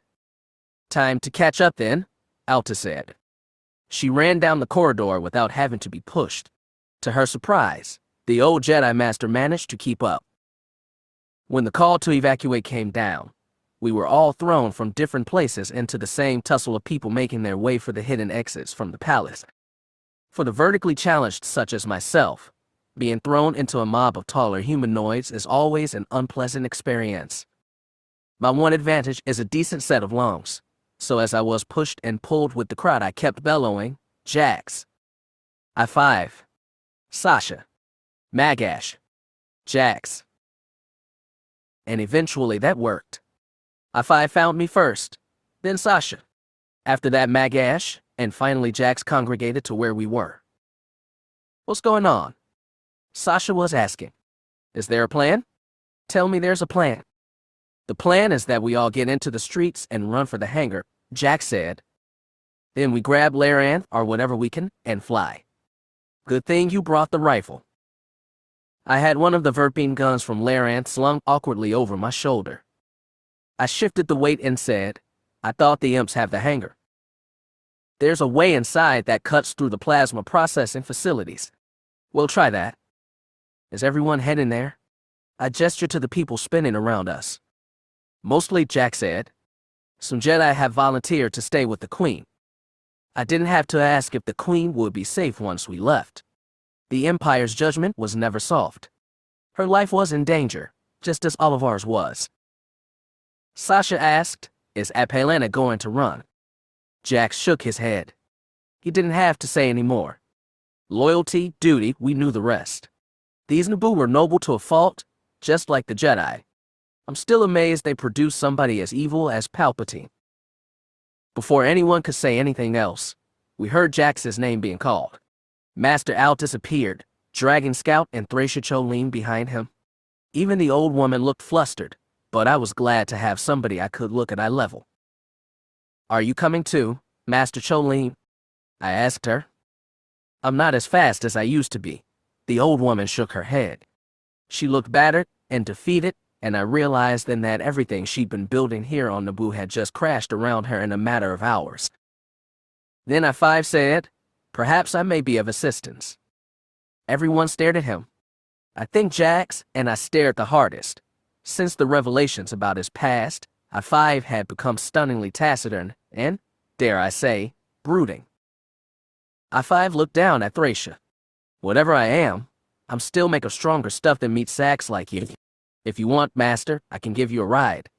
Time to catch up then, Altus said. She ran down the corridor without having to be pushed. To her surprise, the old Jedi Master managed to keep up. When the call to evacuate came down, we were all thrown from different places into the same tussle of people making their way for the hidden exits from the palace. For the vertically challenged such as myself, being thrown into a mob of taller humanoids is always an unpleasant experience. My one advantage is a decent set of lungs, so as I was pushed and pulled with the crowd I kept bellowing, Jax. I-5. Sasha. Magash. Jax. And eventually that worked. I-5 found me first, then Sasha. After that Magash, and finally Jax congregated to where we were. What's going on? Sasha was asking. Is there a plan? Tell me there's a plan. The plan is that we all get into the streets and run for the hangar, Jax said. Then we grab Laranth or whatever we can and fly. Good thing you brought the rifle. I had one of the Verpine guns from Laranth slung awkwardly over my shoulder. I shifted the weight and said, I thought the imps have the hangar. There's a way inside that cuts through the plasma processing facilities. We'll try that. Is everyone heading there? I gestured to the people spinning around us. Mostly, Jack said. Some Jedi have volunteered to stay with the Queen. I didn't have to ask if the Queen would be safe once we left. The Empire's judgment was never soft. Her life was in danger, just as all of ours was. Sasha asked, is Apalena going to run? Jack shook his head. He didn't have to say any more. Loyalty, duty, we knew the rest. These Naboo were noble to a fault, just like the Jedi. I'm still amazed they produced somebody as evil as Palpatine. Before anyone could say anything else, we heard Jax's name being called. Master Altus appeared, dragging Scout and Thracia Cholene behind him. Even the old woman looked flustered, but I was glad to have somebody I could look at eye level. Are you coming too, Master Cholene? I asked her. I'm not as fast as I used to be. The old woman shook her head. She looked battered and defeated, and I realized then that everything she'd been building here on Naboo had just crashed around her in a matter of hours. Then I5 said, perhaps I may be of assistance. Everyone stared at him. I think Jax and I stared the hardest. Since the revelations about his past, I5 had become stunningly taciturn and, dare I say, brooding. I5 looked down at Thracia. Whatever I am, I'm still make of stronger stuff than meat sacks like you. If you want, Master, I can give you a ride.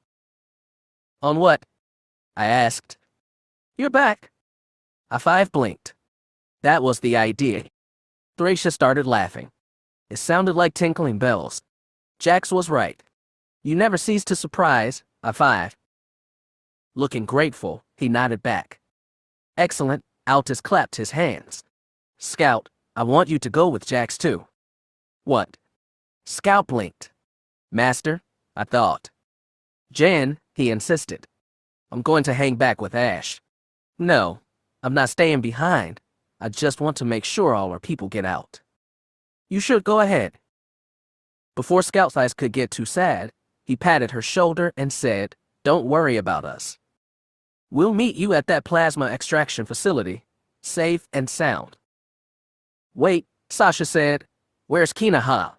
On what? I asked. You're back. I5 blinked. That was the idea. Thracia started laughing. It sounded like tinkling bells. Jax was right. You never cease to surprise, I5. Looking grateful, he nodded back. Excellent, Altus clapped his hands. Scout, I want you to go with Jax too. What? Scout blinked. Master, I thought. Jan, he insisted. I'm going to hang back with Ash. No, I'm not staying behind. I just want to make sure all our people get out. You should go ahead. Before Scout's eyes could get too sad, he patted her shoulder and said, don't worry about us. We'll meet you at that plasma extraction facility, safe and sound. Wait, Sasha said, where's Kinaha?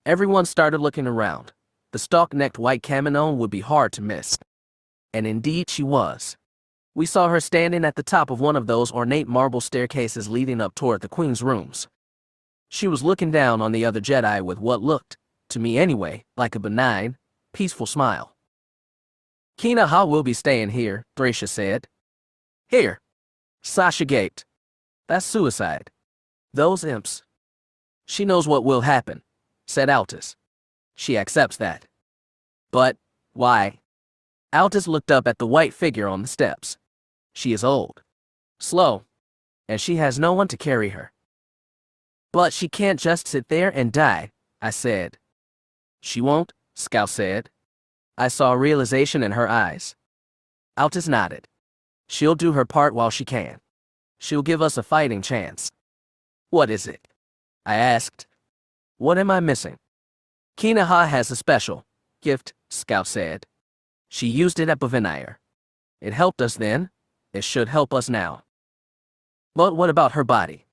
Everyone started looking around. The stalk-necked white Kaminoan would be hard to miss. And indeed she was. We saw her standing at the top of one of those ornate marble staircases leading up toward the Queen's rooms. She was looking down on the other Jedi with what looked, to me anyway, like a benign, peaceful smile. Kinaha will be staying here, Thracia said. Here. Sasha gaped. That's suicide. Those imps. She knows what will happen, said Altus. She accepts that. But, why? Altus looked up at the white figure on the steps. She is old. Slow. And she has no one to carry her. But she can't just sit there and die, I said. She won't, Scout said. I saw realization in her eyes. Altus nodded. She'll do her part while she can. She'll give us a fighting chance. What is it? I asked. What am I missing? Kinaha has a special gift, Scout said. She used it at Pavan. It helped us then. It should help us now. But what about her body?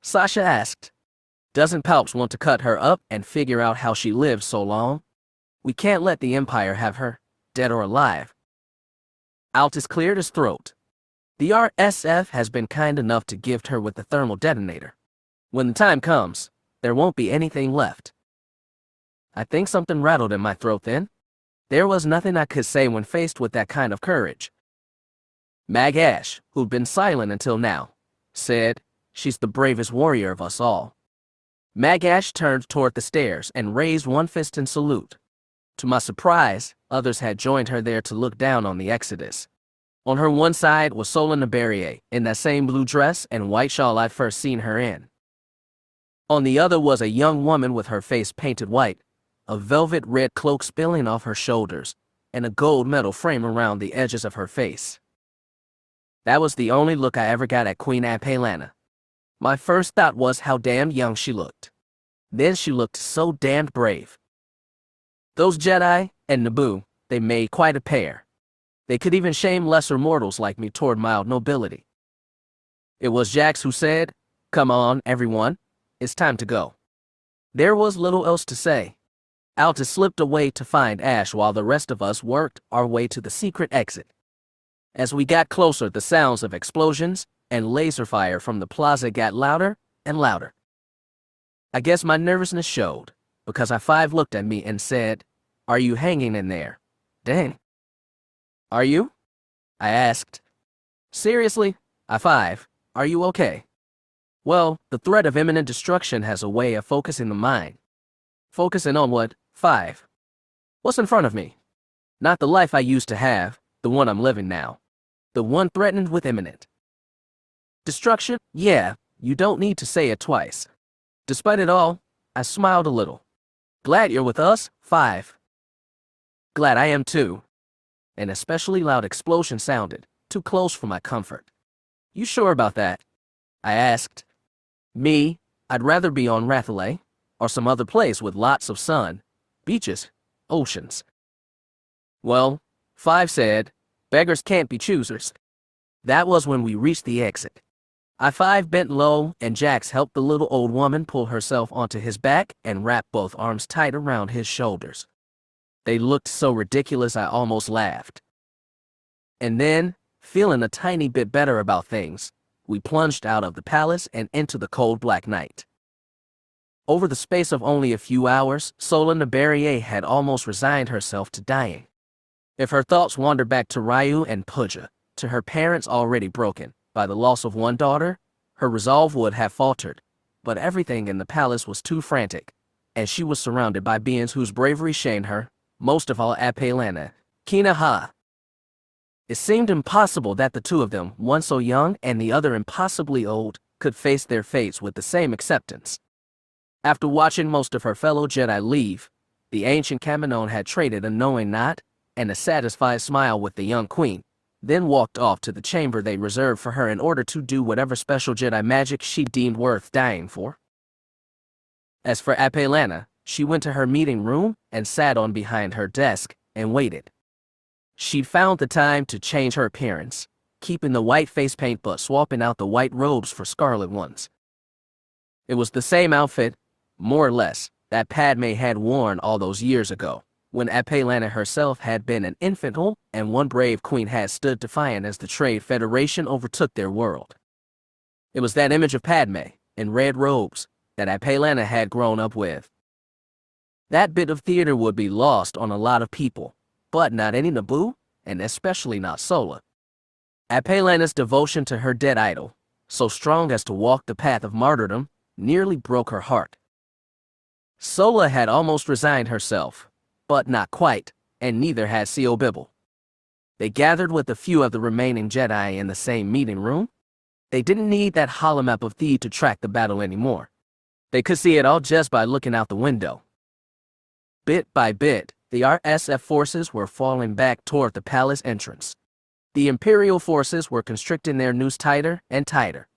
Sasha asked. Doesn't Palps want to cut her up and figure out how she lived so long? We can't let the Empire have her, dead or alive. Altus cleared his throat. The RSF has been kind enough to gift her with the thermal detonator. When the time comes, there won't be anything left. I think something rattled in my throat then. There was nothing I could say when faced with that kind of courage. Mag Ash, who'd been silent until now, said, she's the bravest warrior of us all. Mag Ash turned toward the stairs and raised one fist in salute. To my surprise, others had joined her there to look down on the exodus. On her one side was Sola Nabarrier, in that same blue dress and white shawl I'd first seen her in. On the other was a young woman with her face painted white, a velvet red cloak spilling off her shoulders, and a gold metal frame around the edges of her face. That was the only look I ever got at Queen Apalana. My first thought was how damned young she looked. Then she looked so damned brave. Those Jedi and Naboo, they made quite a pair. They could even shame lesser mortals like me toward mild nobility. It was Jax who said, "Come on, everyone, it's time to go." There was little else to say. Altus slipped away to find Ash while the rest of us worked our way to the secret exit. As we got closer, the sounds of explosions and laser fire from the plaza got louder and louder. I guess my nervousness showed, because I5 looked at me and said, "Are you hanging in there?" "Dang." "Are you?" I asked. "Seriously, I5, are you okay?" "Well, the threat of imminent destruction has a way of focusing the mind." "Focusing on what, 5? What's in front of me?" "Not the life I used to have, the one I'm living now. The one threatened with imminent destruction? Yeah, you don't need to say it twice." Despite it all, I smiled a little. "Glad you're with us, 5. "Glad I am too." An especially loud explosion sounded, too close for my comfort. "You sure about that?" I asked. "Me, I'd rather be on Rathalay, or some other place with lots of sun, beaches, oceans." "Well," 5 said, "beggars can't be choosers." That was when we reached the exit. I-5 bent low, and Jax helped the little old woman pull herself onto his back and wrap both arms tight around his shoulders. They looked so ridiculous I almost laughed. And then, feeling a tiny bit better about things, we plunged out of the palace and into the cold black night. Over the space of only a few hours, Sola Nabarrier had almost resigned herself to dying. If her thoughts wandered back to Ryu and Puja, to her parents already broken by the loss of one daughter, her resolve would have faltered, but everything in the palace was too frantic, and she was surrounded by beings whose bravery shamed her, most of all Apelana, Kinaha. It seemed impossible that the two of them, one so young and the other impossibly old, could face their fates with the same acceptance. After watching most of her fellow Jedi leave, the ancient Kaminon had traded a knowing nod and a satisfied smile with the young queen, then walked off to the chamber they reserved for her in order to do whatever special Jedi magic she deemed worth dying for. As for Apelana, she went to her meeting room and sat on behind her desk and waited. She'd found the time to change her appearance, keeping the white face paint but swapping out the white robes for scarlet ones. It was the same outfit, more or less, that Padme had worn all those years ago, when Apelana herself had been an infant and one brave queen had stood defiant as the Trade Federation overtook their world. It was that image of Padme, in red robes, that Apelana had grown up with. That bit of theater would be lost on a lot of people, but not any Naboo, and especially not Sola. Apelana's devotion to her dead idol, so strong as to walk the path of martyrdom, nearly broke her heart. Sola had almost resigned herself, but not quite, and neither had Co. Bibble. They gathered with a few of the remaining Jedi in the same meeting room. They didn't need that holomap of Theed to track the battle anymore. They could see it all just by looking out the window. Bit by bit, the RSF forces were falling back toward the palace entrance. The Imperial forces were constricting their noose tighter and tighter.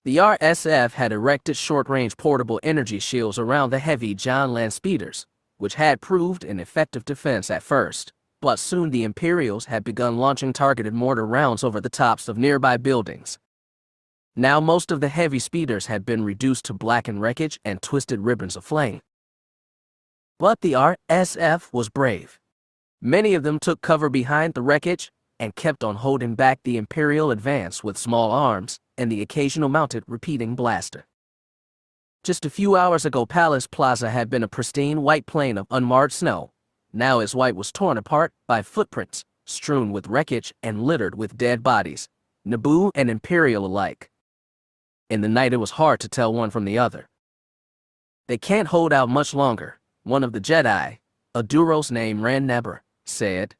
The RSF had erected short-range portable energy shields around the heavy John Land speeders, which had proved an effective defense at first, but soon the Imperials had begun launching targeted mortar rounds over the tops of nearby buildings. Now most of the heavy speeders had been reduced to blackened wreckage and twisted ribbons of flame. But the RSF was brave. Many of them took cover behind the wreckage and kept on holding back the Imperial advance with small arms and the occasional mounted repeating blaster. Just a few hours ago, Palace Plaza had been a pristine white plain of unmarred snow. Now its white was torn apart by footprints, strewn with wreckage and littered with dead bodies, Naboo and Imperial alike. In the night it was hard to tell one from the other. They can't hold out much longer, one of the Jedi, a Duros named Ran Neber, said.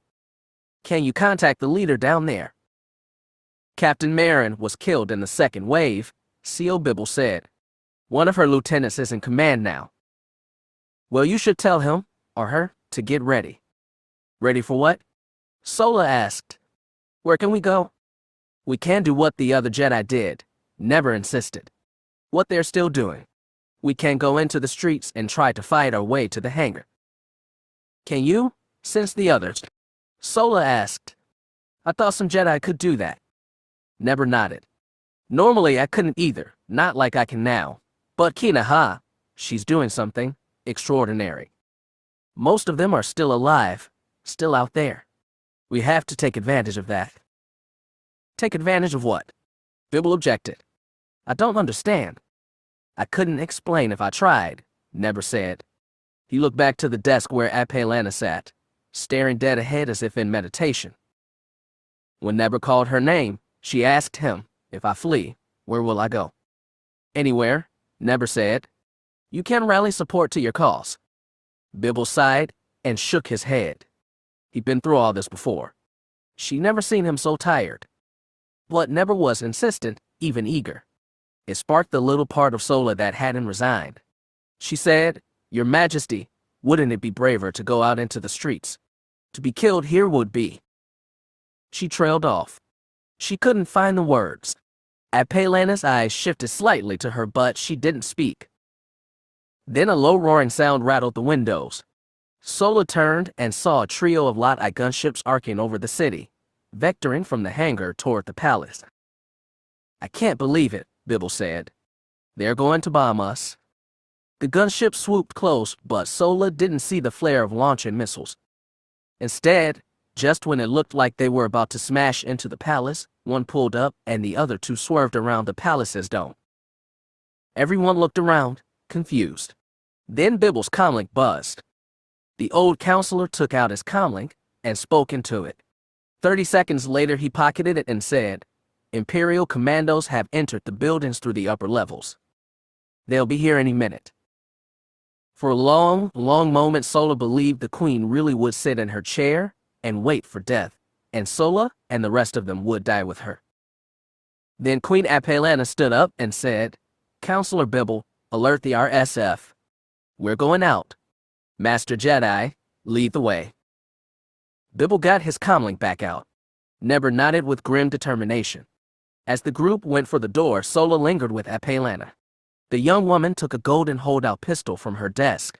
Can you contact the leader down there? Captain Marin was killed in the second wave, Co. Bibble said. One of her lieutenants is in command now. Well, you should tell him, or her, to get ready. Ready for what? Sola asked. Where can we go? We can do what the other Jedi did, Never insisted. What they're still doing. We can go into the streets and try to fight our way to the hangar. Can you, since the others? Sola asked. I thought some Jedi could do that. Never nodded. Normally I couldn't either, not like I can now. But Kinaha, she's doing something extraordinary. Most of them are still alive, still out there. We have to take advantage of that. Take advantage of what? Bibble objected. I don't understand. I couldn't explain if I tried, Neber said. He looked back to the desk where Apelana sat, staring dead ahead as if in meditation. When Neber called her name, she asked him, if I flee, where will I go? Anywhere, Neber said. You can rally support to your cause. Bibble sighed and shook his head. He'd been through all this before. She'd never seen him so tired. But Neber was insistent, even eager. It sparked the little part of Sola that hadn't resigned. She said, Your Majesty, wouldn't it be braver to go out into the streets? To be killed here would be. She trailed off. She couldn't find the words. Apelana's eyes shifted slightly to her, but she didn't speak. Then a low roaring sound rattled the windows. Sola turned and saw a trio of Lot-I gunships arcing over the city, vectoring from the hangar toward the palace. "I can't believe it," Bibble said. "They're going to bomb us." The gunship swooped close, but Sola didn't see the flare of launching missiles. Instead, just when it looked like they were about to smash into the palace, one pulled up and the other two swerved around the palace's dome. Everyone looked around, confused. Then Bibble's comlink buzzed. The old counselor took out his comlink and spoke into it. 30 seconds later, he pocketed it and said, "Imperial Commandos have entered the buildings through the upper levels. They'll be here any minute." For a long moment, Sola believed the Queen really would sit in her chair and wait for death, and Sola and the rest of them would die with her. Then Queen Apalana stood up and said, "Counselor Bibble, alert the RSF. We're going out. Master Jedi, lead the way." Bibble got his comlink back out. Neber nodded with grim determination. As the group went for the door, Sola lingered with Apalana. The young woman took a golden holdout pistol from her desk.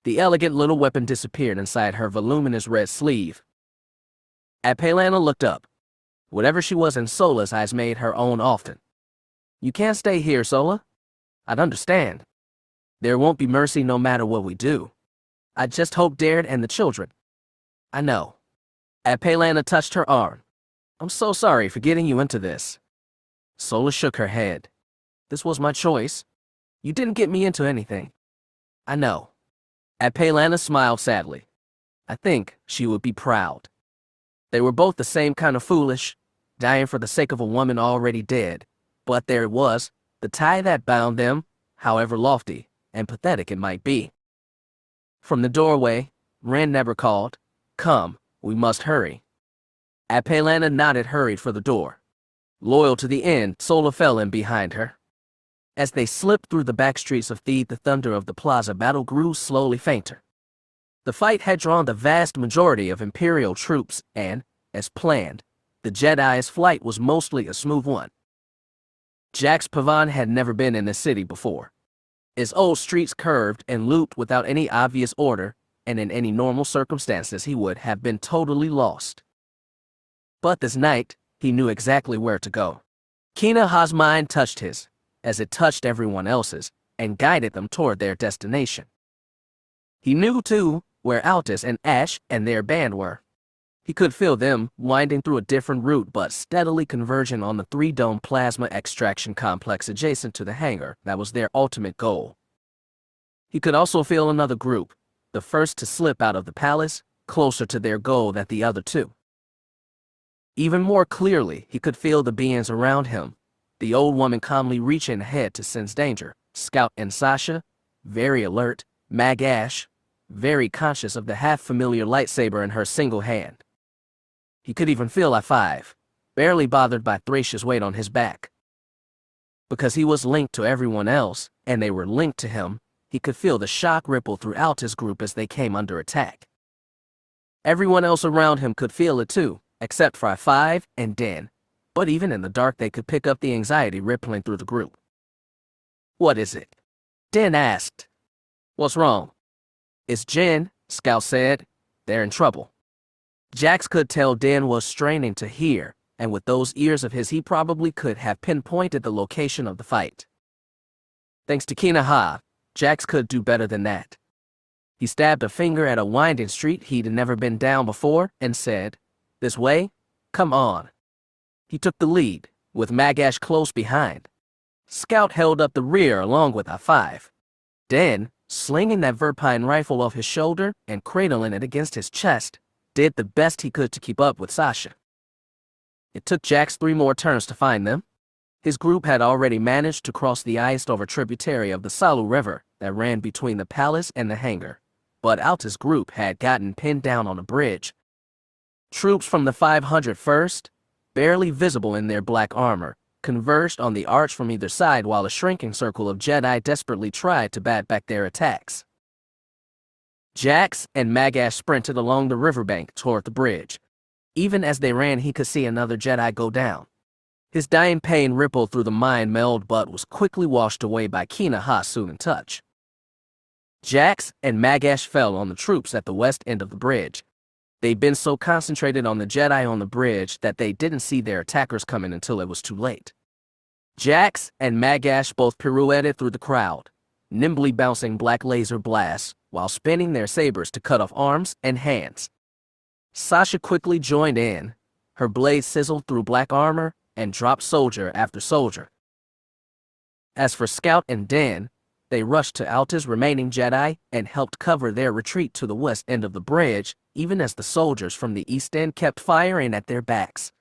The elegant little weapon disappeared inside her voluminous red sleeve. Apalana looked up. Whatever she was in Sola's eyes made her own often. "You can't stay here, Sola. I'd understand. There won't be mercy no matter what we do. I just hope Darth and the children." "I know." Apalana touched her arm. "I'm so sorry for getting you into this." Sola shook her head. "This was my choice. You didn't get me into anything." "I know." Apalana smiled sadly. I think she would be proud. They were both the same kind of foolish, dying for the sake of a woman already dead. But there it was, the tie that bound them, however lofty and pathetic it might be. From the doorway, Ren Neber called, "Come, we must hurry." Apalana nodded, hurried for the door. Loyal to the end, Sola fell in behind her. As they slipped through the back streets of Theed, the thunder of the plaza battle grew slowly fainter. The fight had drawn the vast majority of Imperial troops and, as planned, the Jedi's flight was mostly a smooth one. Jax Pavan had never been in the city before. Its old streets curved and looped without any obvious order, and in any normal circumstances he would have been totally lost. But this night, he knew exactly where to go. Kina Ha's mind touched his, as it touched everyone else's, and guided them toward their destination. He knew, too, where Altis and Ash and their band were. He could feel them winding through a different route but steadily converging on the three-dome plasma extraction complex adjacent to the hangar that was their ultimate goal. He could also feel another group, the first to slip out of the palace, closer to their goal than the other two. Even more clearly, he could feel the beings around him, the old woman calmly reaching ahead to sense danger, Scout and Sasha, very alert, Mag Ash, very conscious of the half-familiar lightsaber in her single hand. He could even feel I-5, barely bothered by Thracia's weight on his back. Because he was linked to everyone else, and they were linked to him, he could feel the shock ripple throughout his group as they came under attack. Everyone else around him could feel it too, except for I-5 and Den, but even in the dark they could pick up the anxiety rippling through the group. "What is it?" Den asked. "What's wrong?" "It's Jin," Scout said. "They're in trouble." Jax could tell Den was straining to hear, and with those ears of his he probably could have pinpointed the location of the fight. Thanks to Kina Ha, Jax could do better than that. He stabbed a finger at a winding street he'd never been down before and said, "This way? Come on." He took the lead, with Magash close behind. Scout held up the rear along with I-5. Den, slinging that Verpine rifle off his shoulder and cradling it against his chest, did the best he could to keep up with Sasha. It took Jax 3 more turns to find them. His group had already managed to cross the ice over tributary of the Salu River that ran between the palace and the hangar, but Alta's group had gotten pinned down on a bridge. Troops from the 501st, barely visible in their black armor, converged on the arch from either side while a shrinking circle of Jedi desperately tried to bat back their attacks. Jax and Magash sprinted along the riverbank toward the bridge. Even as they ran, he could see another Jedi go down. His dying pain rippled through the mind meld but was quickly washed away by Kina Ha's soothing touch. Jax and Magash fell on the troops at the west end of the bridge. They'd been so concentrated on the Jedi on the bridge that they didn't see their attackers coming until it was too late. Jax and Magash both pirouetted through the crowd, nimbly bouncing black laser blasts while spinning their sabers to cut off arms and hands. Sasha quickly joined in. Her blade sizzled through black armor and dropped soldier after soldier. As for Scout and Dan, they rushed to Alta's remaining Jedi and helped cover their retreat to the west end of the bridge, even as the soldiers from the east end kept firing at their backs.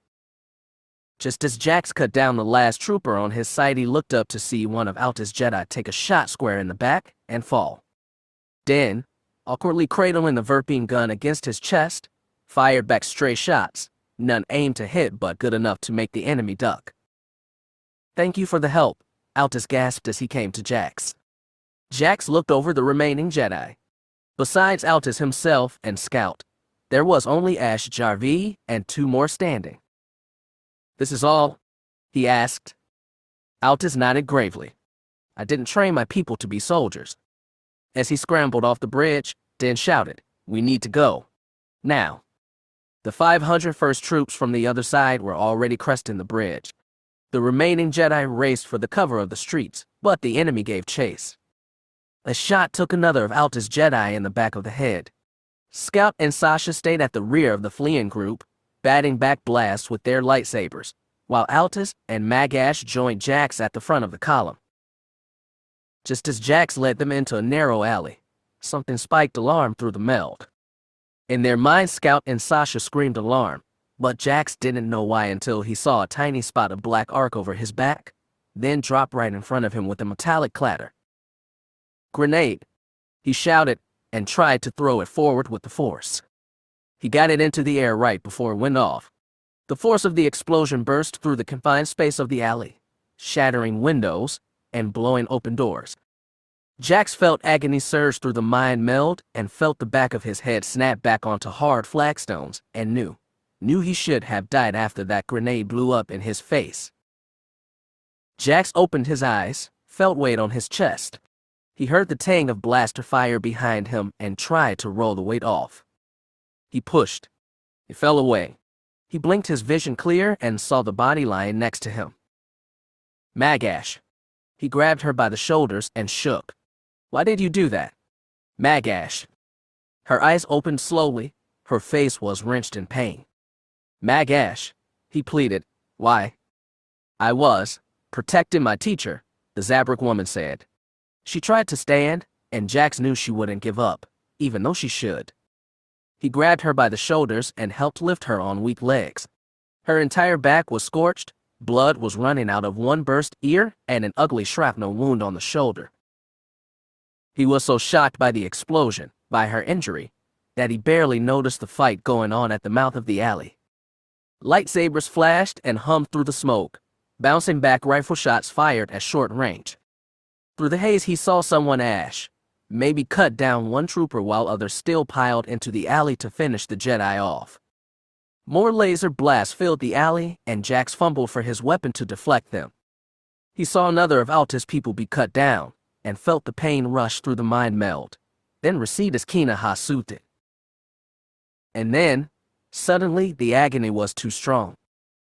Just as Jax cut down the last trooper on his side, he looked up to see one of Alta's Jedi take a shot square in the back and fall. Dan, awkwardly cradling the Verpine gun against his chest, fired back stray shots, none aimed to hit but good enough to make the enemy duck. "Thank you for the help," Altus gasped as he came to Jax. Jax looked over the remaining Jedi. Besides Altus himself and Scout, there was only Ash Jarvi and 2 more standing. "This is all?" he asked. Altus nodded gravely. "I didn't train my people to be soldiers." As he scrambled off the bridge, Dan shouted, "We need to go. Now." The 501st troops from the other side were already cresting the bridge. The remaining Jedi raced for the cover of the streets, but the enemy gave chase. A shot took another of Alta's Jedi in the back of the head. Scout and Sasha stayed at the rear of the fleeing group, batting back blasts with their lightsabers, while Altus and Magash joined Jax at the front of the column. Just as Jax led them into a narrow alley, something spiked alarm through the meld. In their minds, Scout and Sasha screamed alarm, but Jax didn't know why until he saw a tiny spot of black arc over his back, then drop right in front of him with a metallic clatter. "Grenade!" he shouted and tried to throw it forward with the force. He got it into the air right before it went off. The force of the explosion burst through the confined space of the alley, shattering windows and blowing open doors. Jax felt agony surge through the mind meld and felt the back of his head snap back onto hard flagstones and knew he should have died after that grenade blew up in his face. Jax opened his eyes, felt weight on his chest. He heard the tang of blaster fire behind him and tried to roll the weight off. He pushed. It fell away. He blinked his vision clear and saw the body lying next to him. "Magash." He grabbed her by the shoulders and shook. "Why did you do that?" "Magash." Her eyes opened slowly. Her face was wrenched in pain. "Magash," he pleaded. "Why?" "I was protecting my teacher," the Zabrak woman said. She tried to stand, and Jax knew she wouldn't give up, even though she should. He grabbed her by the shoulders and helped lift her on weak legs. Her entire back was scorched, blood was running out of one burst ear and an ugly shrapnel wound on the shoulder. He was so shocked by the explosion, by her injury, that he barely noticed the fight going on at the mouth of the alley. Lightsabers flashed and hummed through the smoke, bouncing back rifle shots fired at short range. Through the haze he saw someone Ash, maybe cut down one trooper while others still piled into the alley to finish the Jedi off. More laser blasts filled the alley and Jax fumbled for his weapon to deflect them. He saw another of Alta's people be cut down and felt the pain rush through the mind meld, then recede as Kina Ha soothed it. And then, suddenly, the agony was too strong.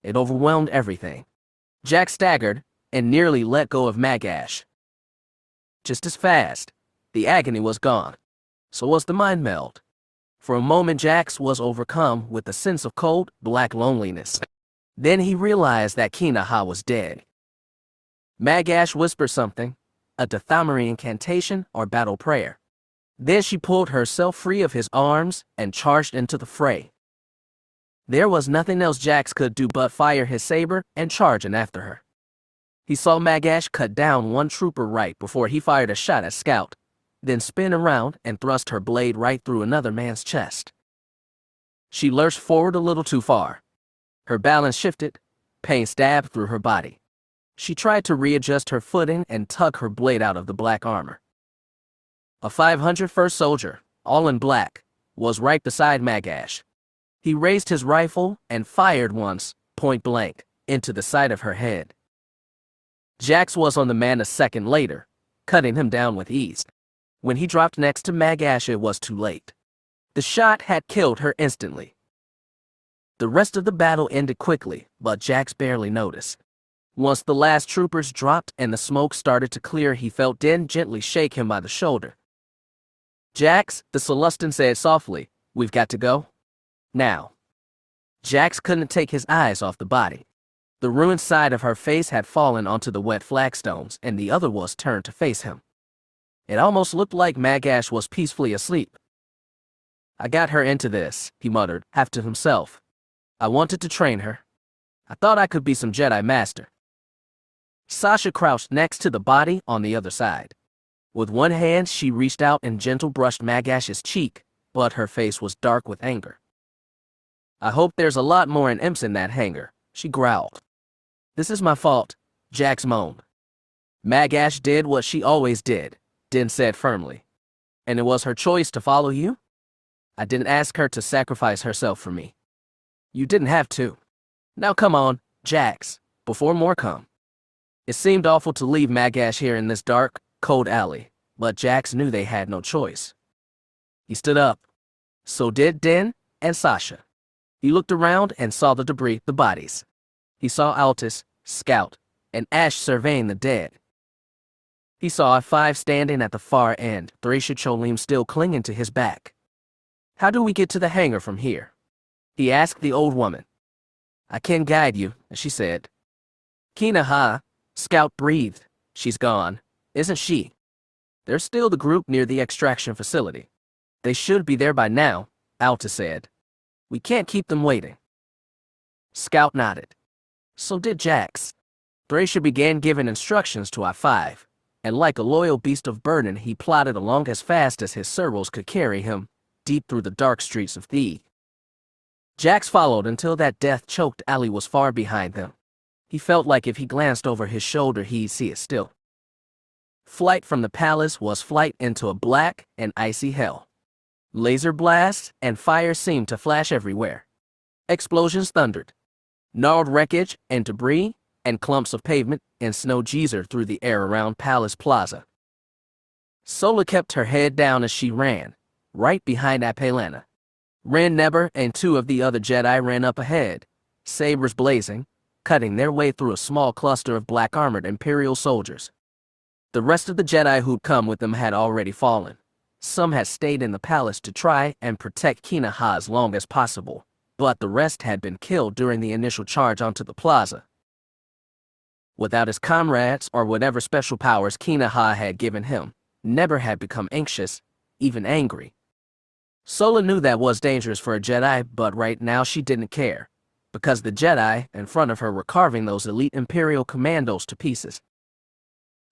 It overwhelmed everything. Jax staggered and nearly let go of Magash. Just as fast, the agony was gone. So was the mind meld. For a moment, Jax was overcome with a sense of cold, black loneliness. Then he realized that Kina Ha was dead. Magash whispered something, a Dathomiri incantation or battle prayer. Then she pulled herself free of his arms and charged into the fray. There was nothing else Jax could do but fire his saber and charge in after her. He saw Magash cut down one trooper right before he fired a shot at Scout, then spin around and thrust her blade right through another man's chest. She lurched forward a little too far. Her balance shifted, pain stabbed through her body. She tried to readjust her footing and tug her blade out of the black armor. A 501st soldier, all in black, was right beside Magash. He raised his rifle and fired once, point blank, into the side of her head. Jax was on the man a second later, cutting him down with ease. When he dropped next to Magash, it was too late. The shot had killed her instantly. The rest of the battle ended quickly, but Jax barely noticed. Once the last troopers dropped and the smoke started to clear, he felt Din gently shake him by the shoulder. "Jax," the Celestin said softly, "we've got to go now." Jax couldn't take his eyes off the body. The ruined side of her face had fallen onto the wet flagstones, and the other was turned to face him. It almost looked like Magash was peacefully asleep. "I got her into this," he muttered, half to himself. "I wanted to train her. I thought I could be some Jedi Master." Sasha crouched next to the body on the other side. With one hand, she reached out and gentle brushed Magash's cheek, but her face was dark with anger. "I hope there's a lot more imps in that hangar," she growled. "This is my fault," Jax moaned. "Magash did what she always did," Din said firmly. "And it was her choice to follow you? I didn't ask her to sacrifice herself for me. You didn't have to. Now come on, Jax, before more come." It seemed awful to leave Magash here in this dark, cold alley, but Jax knew they had no choice. He stood up. So did Din and Sasha. He looked around and saw the debris, the bodies. He saw Altis, Scout, and Ash surveying the dead. He saw A5 standing at the far end, Thracia Cholim still clinging to his back. "How do we get to the hangar from here?" he asked the old woman. "I can guide you," she said. "Kina ha," Scout breathed. "She's gone, isn't she?" "There's still the group near the extraction facility. They should be there by now," Altis said. "We can't keep them waiting." Scout nodded. So did Jax. Thracia began giving instructions to I-5, and like a loyal beast of burden, he plodded along as fast as his servos could carry him, deep through the dark streets of Thee. Jax followed until that death-choked alley was far behind them. He felt like if he glanced over his shoulder, he'd see it still. Flight from the palace was flight into a black and icy hell. Laser blasts and fire seemed to flash everywhere. Explosions thundered. Gnarled wreckage and debris and clumps of pavement and snow geezered through the air around Palace Plaza. Sola kept her head down as she ran, right behind Apelana. Ren Neber and two of the other Jedi ran up ahead, sabers blazing, cutting their way through a small cluster of black-armored Imperial soldiers. The rest of the Jedi who'd come with them had already fallen. Some had stayed in the palace to try and protect Kina Ha as long as possible, but the rest had been killed during the initial charge onto the plaza. Without his comrades or whatever special powers Kina Ha had given him, Neber had become anxious, even angry. Sola knew that was dangerous for a Jedi, but right now she didn't care, because the Jedi in front of her were carving those elite Imperial Commandos to pieces.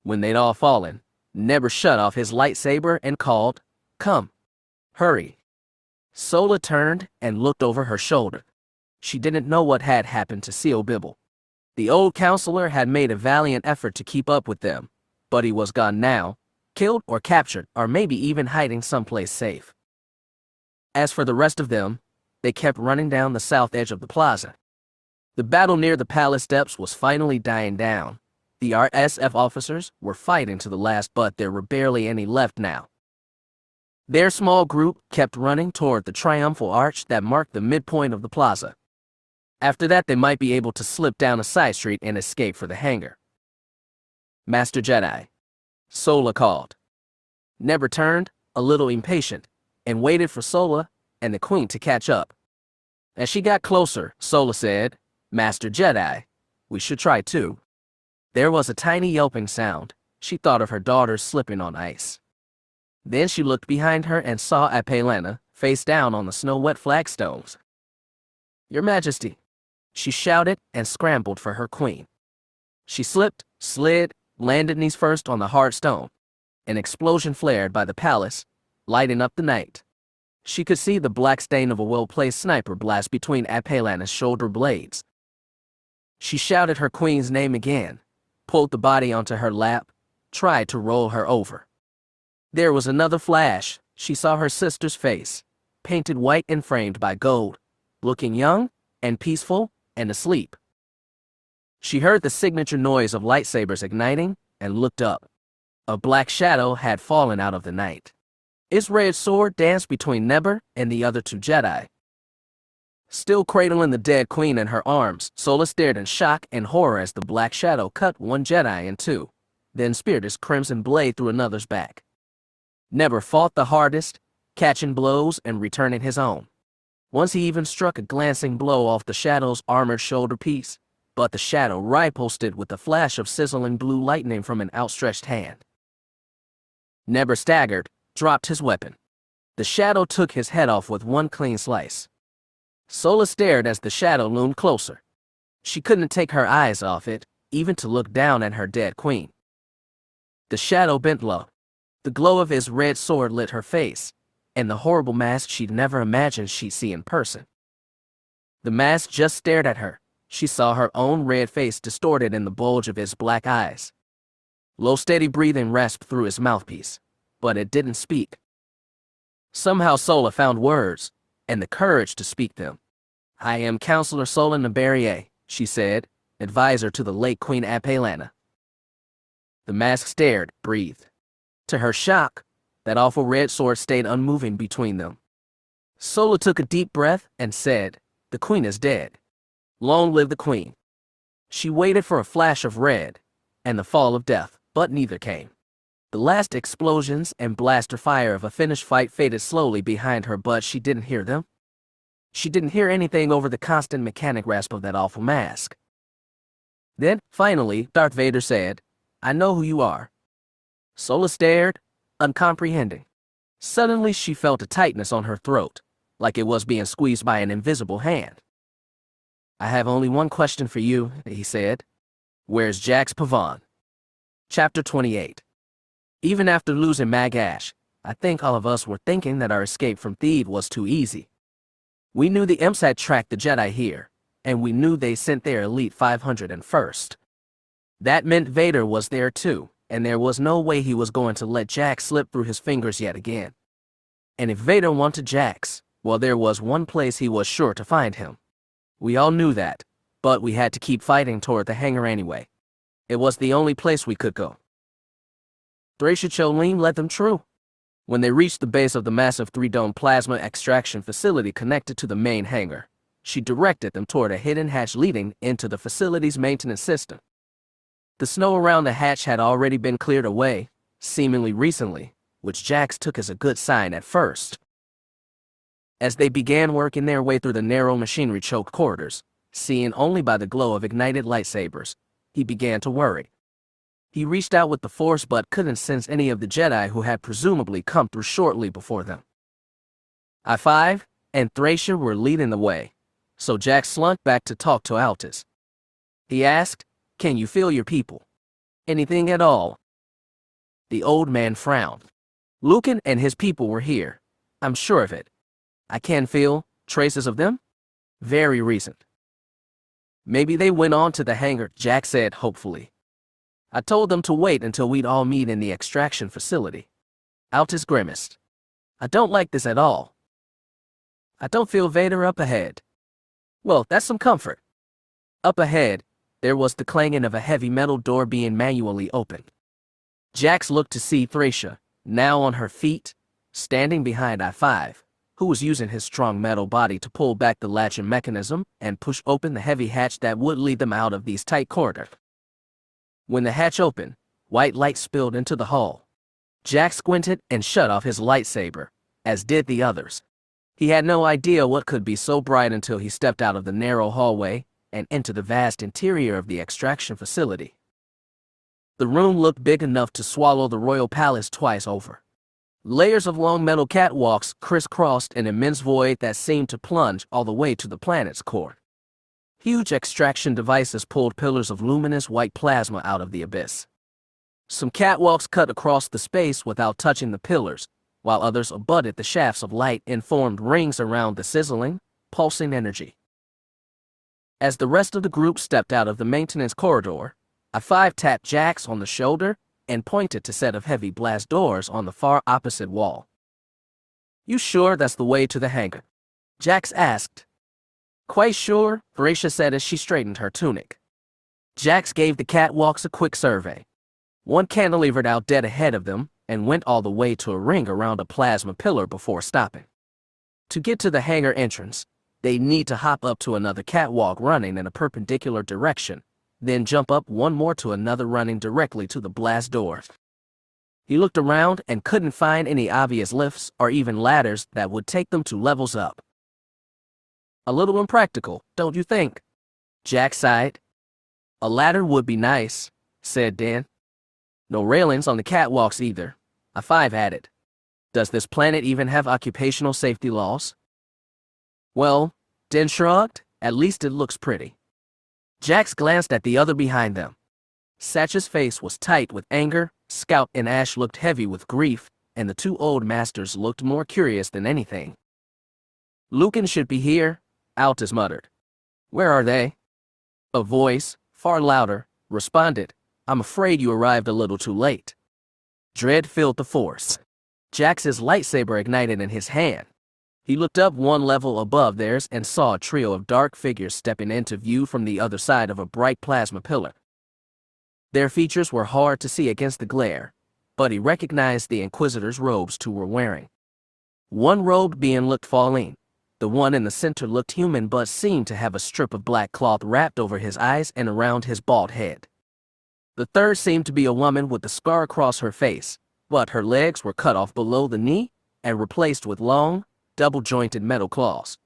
When they'd all fallen, Neber shut off his lightsaber and called, "Come. Hurry." Sola turned and looked over her shoulder. She didn't know what had happened to Seal Bibble. The old counselor had made a valiant effort to keep up with them, but he was gone now, killed or captured, or maybe even hiding someplace safe. As for the rest of them, they kept running down the south edge of the plaza. The battle near the palace steps was finally dying down. The RSF officers were fighting to the last, but there were barely any left now. Their small group kept running toward the triumphal arch that marked the midpoint of the plaza. After that, they might be able to slip down a side street and escape for the hangar. "Master Jedi," Sola called. Neber turned, a little impatient, and waited for Sola and the Queen to catch up. As she got closer, Sola said, "Master Jedi, we should try too." There was a tiny yelping sound. She thought of her daughters slipping on ice. Then she looked behind her and saw Apelana, face down on the snow-wet flagstones. "Your Majesty," she shouted and scrambled for her queen. She slipped, slid, landed knees first on the hard stone. An explosion flared by the palace, lighting up the night. She could see the black stain of a well-placed sniper blast between Apelana's shoulder blades. She shouted her queen's name again, pulled the body onto her lap, tried to roll her over. There was another flash. She saw her sister's face, painted white and framed by gold, looking young and peaceful and asleep. She heard the signature noise of lightsabers igniting and looked up. A black shadow had fallen out of the night. Its red sword danced between Naboo and the other two Jedi. Still cradling the dead queen in her arms, Sola stared in shock and horror as the black shadow cut one Jedi in two, then speared his crimson blade through another's back. Naboo fought the hardest, catching blows and returning his own. Once he even struck a glancing blow off the shadow's armored shoulder piece, but the shadow riposted with a flash of sizzling blue lightning from an outstretched hand. Naboo staggered, dropped his weapon. The shadow took his head off with one clean slice. Sola stared as the shadow loomed closer. She couldn't take her eyes off it, even to look down at her dead queen. The shadow bent low. The glow of his red sword lit her face, and the horrible mask she'd never imagined she'd see in person. The mask just stared at her. She saw her own red face distorted in the bulge of his black eyes. Low, steady breathing rasped through his mouthpiece, but it didn't speak. Somehow Sola found words, and the courage to speak them. "I am Counselor Sola Nabarier," she said, advisor to the late Queen Apelana. The mask stared, breathed. To her shock, that awful red sword stayed unmoving between them. Sola took a deep breath and said, "The queen is dead. Long live the queen." She waited for a flash of red and the fall of death, but neither came. The last explosions and blaster fire of a finished fight faded slowly behind her, but she didn't hear them. She didn't hear anything over the constant mechanic rasp of that awful mask. Then, finally, Darth Vader said, "I know who you are." Sola stared, uncomprehending. Suddenly she felt a tightness on her throat, like it was being squeezed by an invisible hand. "I have only one question for you," he said. "Where's Jax Pavan?" Chapter 28. Even after losing Mag-Ash, I think all of us were thinking that our escape from Theed was too easy. We knew the Imps had tracked the Jedi here, and we knew they sent their elite 501st. That meant Vader was there too, and there was no way he was going to let Jax slip through his fingers yet again. And if Vader wanted Jax, well, there was one place he was sure to find him. We all knew that, but we had to keep fighting toward the hangar anyway. It was the only place we could go. Thracia Cholene led them true. When they reached the base of the massive three-dome plasma extraction facility connected to the main hangar, she directed them toward a hidden hatch leading into the facility's maintenance system. The snow around the hatch had already been cleared away, seemingly recently, which Jax took as a good sign at first. As they began working their way through the narrow machinery-choked corridors, seen only by the glow of ignited lightsabers, he began to worry. He reached out with the Force but couldn't sense any of the Jedi who had presumably come through shortly before them. I-5 and Thracia were leading the way, so Jax slunk back to talk to Altis. He asked, "Can you feel your people? Anything at all?" The old man frowned. "Lucan and his people were here. I'm sure of it. I can feel traces of them? Very recent." "Maybe they went on to the hangar," Jax said hopefully. "I told them to wait until we'd all meet in the extraction facility." Altis grimaced. "I don't like this at all. I don't feel Vader up ahead." "Well, that's some comfort." Up ahead, there was the clanging of a heavy metal door being manually opened. Jax looked to see Thracia, now on her feet, standing behind I-5, who was using his strong metal body to pull back the latching mechanism and push open the heavy hatch that would lead them out of these tight corridors. When the hatch opened, white light spilled into the hall. Jax squinted and shut off his lightsaber, as did the others. He had no idea what could be so bright until he stepped out of the narrow hallway and into the vast interior of the extraction facility. The room looked big enough to swallow the royal palace twice over. Layers of long metal catwalks crisscrossed an immense void that seemed to plunge all the way to the planet's core. Huge extraction devices pulled pillars of luminous white plasma out of the abyss. Some catwalks cut across the space without touching the pillars, while others abutted the shafts of light and formed rings around the sizzling, pulsing energy. As the rest of the group stepped out of the maintenance corridor, I-5 tapped Jax on the shoulder and pointed to a set of heavy blast doors on the far opposite wall. "You sure that's the way to the hangar?" Jax asked. "Quite sure," Thracia said as she straightened her tunic. Jax gave the catwalks a quick survey. One cantilevered out dead ahead of them, and went all the way to a ring around a plasma pillar before stopping. To get to the hangar entrance, they need to hop up to another catwalk running in a perpendicular direction, then jump up one more to another running directly to the blast door. He looked around and couldn't find any obvious lifts or even ladders that would take them 2 levels up. A little impractical, don't you think? Jack sighed. A ladder would be nice, said Dan. No railings on the catwalks either, A5 added. Does this planet even have occupational safety laws? Well, Dan shrugged, at least it looks pretty. Jax glanced at the other behind them. Satch's face was tight with anger, Scout and Ash looked heavy with grief, and the 2 old masters looked more curious than anything. Lucan should be here, Altus muttered. Where are they? A voice, far louder, responded, I'm afraid you arrived a little too late. Dread filled the force. Jax's lightsaber ignited in his hand. He looked up 1 level above theirs and saw a trio of dark figures stepping into view from the other side of a bright plasma pillar. Their features were hard to see against the glare, but he recognized the Inquisitor's robes 2 were wearing. One robed being looked Falleen. The one in the center looked human but seemed to have a strip of black cloth wrapped over his eyes and around his bald head. The third seemed to be a woman with a scar across her face, but her legs were cut off below the knee and replaced with long, double-jointed metal claws.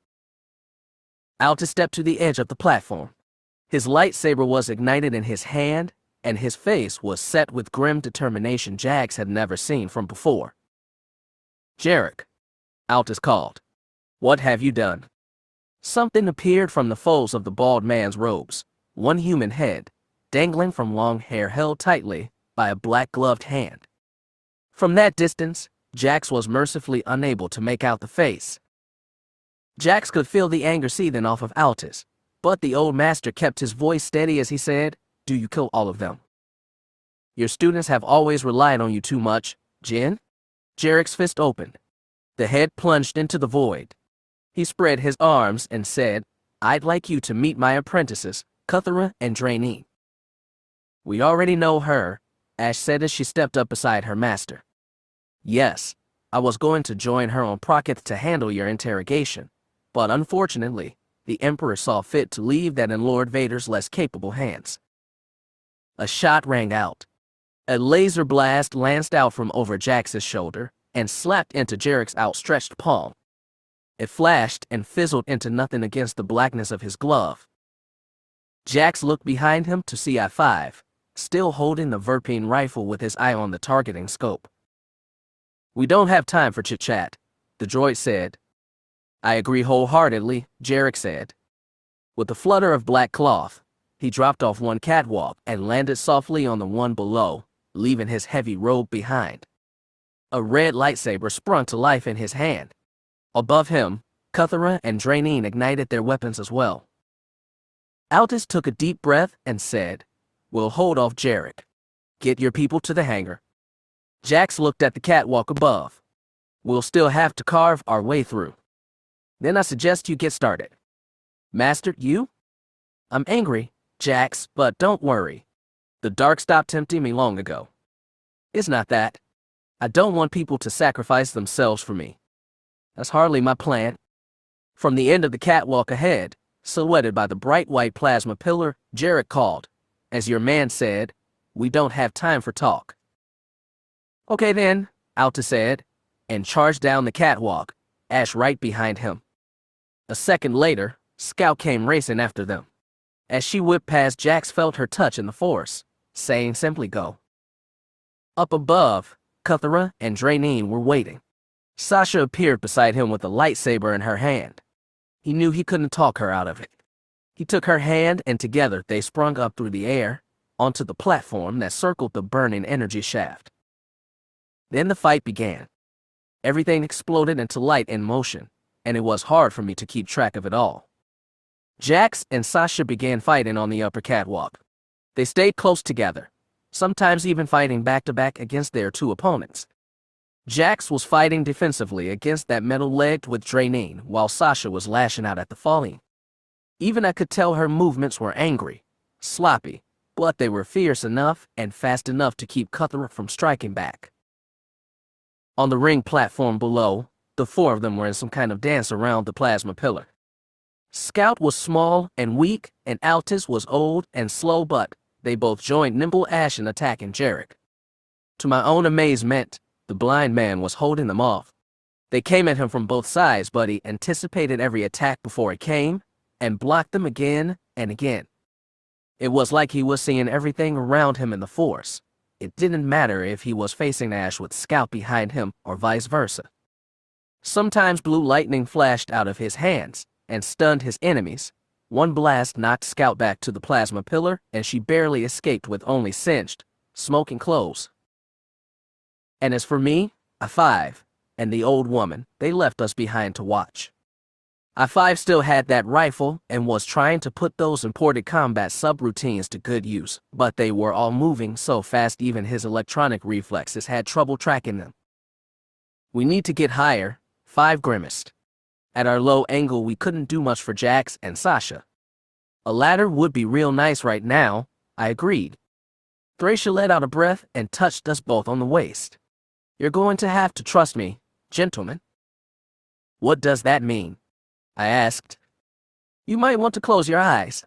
Altus stepped to the edge of the platform. His lightsaber was ignited in his hand, and his face was set with grim determination Jax had never seen from before. Jarek, Altus called. What have you done? Something appeared from the folds of the bald man's robes, 1 human head, dangling from long hair held tightly by a black-gloved hand. From that distance, Jax was mercifully unable to make out the face. Jax could feel the anger seething off of Altus, but the old master kept his voice steady as he said, Do you kill all of them? Your students have always relied on you too much, Jin? Jarek's fist opened. The head plunged into the void. He spread his arms and said, I'd like you to meet my apprentices, Cuthera and Draineen. We already know her, Ash said as she stepped up beside her master. Yes, I was going to join her on Procketh to handle your interrogation, but unfortunately, the Emperor saw fit to leave that in Lord Vader's less capable hands. A shot rang out. A laser blast lanced out from over Jax's shoulder and slapped into Jarek's outstretched palm. It flashed and fizzled into nothing against the blackness of his glove. Jax looked behind him to see I-5, still holding the Verpine rifle with his eye on the targeting scope. We don't have time for chit-chat, the droid said. I agree wholeheartedly, Jarek said. With a flutter of black cloth, he dropped off 1 catwalk and landed softly on the one below, leaving his heavy robe behind. A red lightsaber sprung to life in his hand. Above him, Cuthera and Draineen ignited their weapons as well. Altus took a deep breath and said, We'll hold off Jarek. Get your people to the hangar. Jax looked at the catwalk above. We'll still have to carve our way through. Then I suggest you get started. Master, you? I'm angry, Jax, but don't worry. The dark stopped tempting me long ago. It's not that. I don't want people to sacrifice themselves for me. That's hardly my plan. From the end of the catwalk ahead, silhouetted by the bright white plasma pillar, Jarek called. As your man said, we don't have time for talk. Okay then, Altus said, and charged down the catwalk, Ash right behind him. A second later, Scout came racing after them. As she whipped past, Jax felt her touch in the Force, saying simply go. Up above, Cuthera and Draineen were waiting. Sasha appeared beside him with a lightsaber in her hand. He knew he couldn't talk her out of it. He took her hand and together they sprung up through the air, onto the platform that circled the burning energy shaft. Then the fight began. Everything exploded into light and motion, and it was hard for me to keep track of it all. Jax and Sasha began fighting on the upper catwalk. They stayed close together, sometimes even fighting back-to-back against their 2 opponents. Jax was fighting defensively against that metal-legged with Draineen, while Sasha was lashing out at the Falleen. Even I could tell her movements were angry, sloppy, but they were fierce enough and fast enough to keep Cuthera from striking back. On the ring platform below, the four of them were in some kind of dance around the plasma pillar. Scout was small and weak, and Altis was old and slow, but they both joined Nimble Ash in attacking Jarek. To my own amazement, the blind man was holding them off. They came at him from both sides, but he anticipated every attack before it came, and blocked them again and again. It was like he was seeing everything around him in the Force. It didn't matter if he was facing Ash with Scout behind him or vice versa. Sometimes blue lightning flashed out of his hands and stunned his enemies. One blast knocked Scout back to the plasma pillar, and she barely escaped with only singed, smoking clothes. And as for me, I-5, and the old woman, they left us behind to watch. I-5 still had that rifle and was trying to put those imported combat subroutines to good use, but they were all moving so fast even his electronic reflexes had trouble tracking them. "We need to get higher," 5 grimaced. At our low angle, we couldn't do much for Jax and Sasha. "A ladder would be real nice right now," I agreed. Thracia let out a breath and touched us both on the waist. "You're going to have to trust me, gentlemen." "What does that mean?" I asked. "You might want to close your eyes.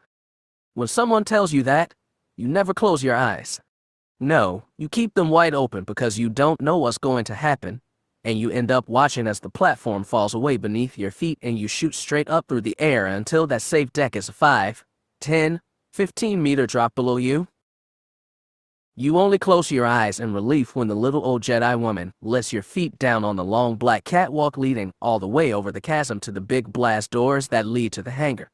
When someone tells you that, you never close your eyes. No, you keep them wide open because you don't know what's going to happen, and you end up watching as the platform falls away beneath your feet and you shoot straight up through the air until that safe deck is a 5, 10, 15-meter drop below you. You only close your eyes in relief when the little old Jedi woman lets your feet down on the long black catwalk leading all the way over the chasm to the big blast doors that lead to the hangar."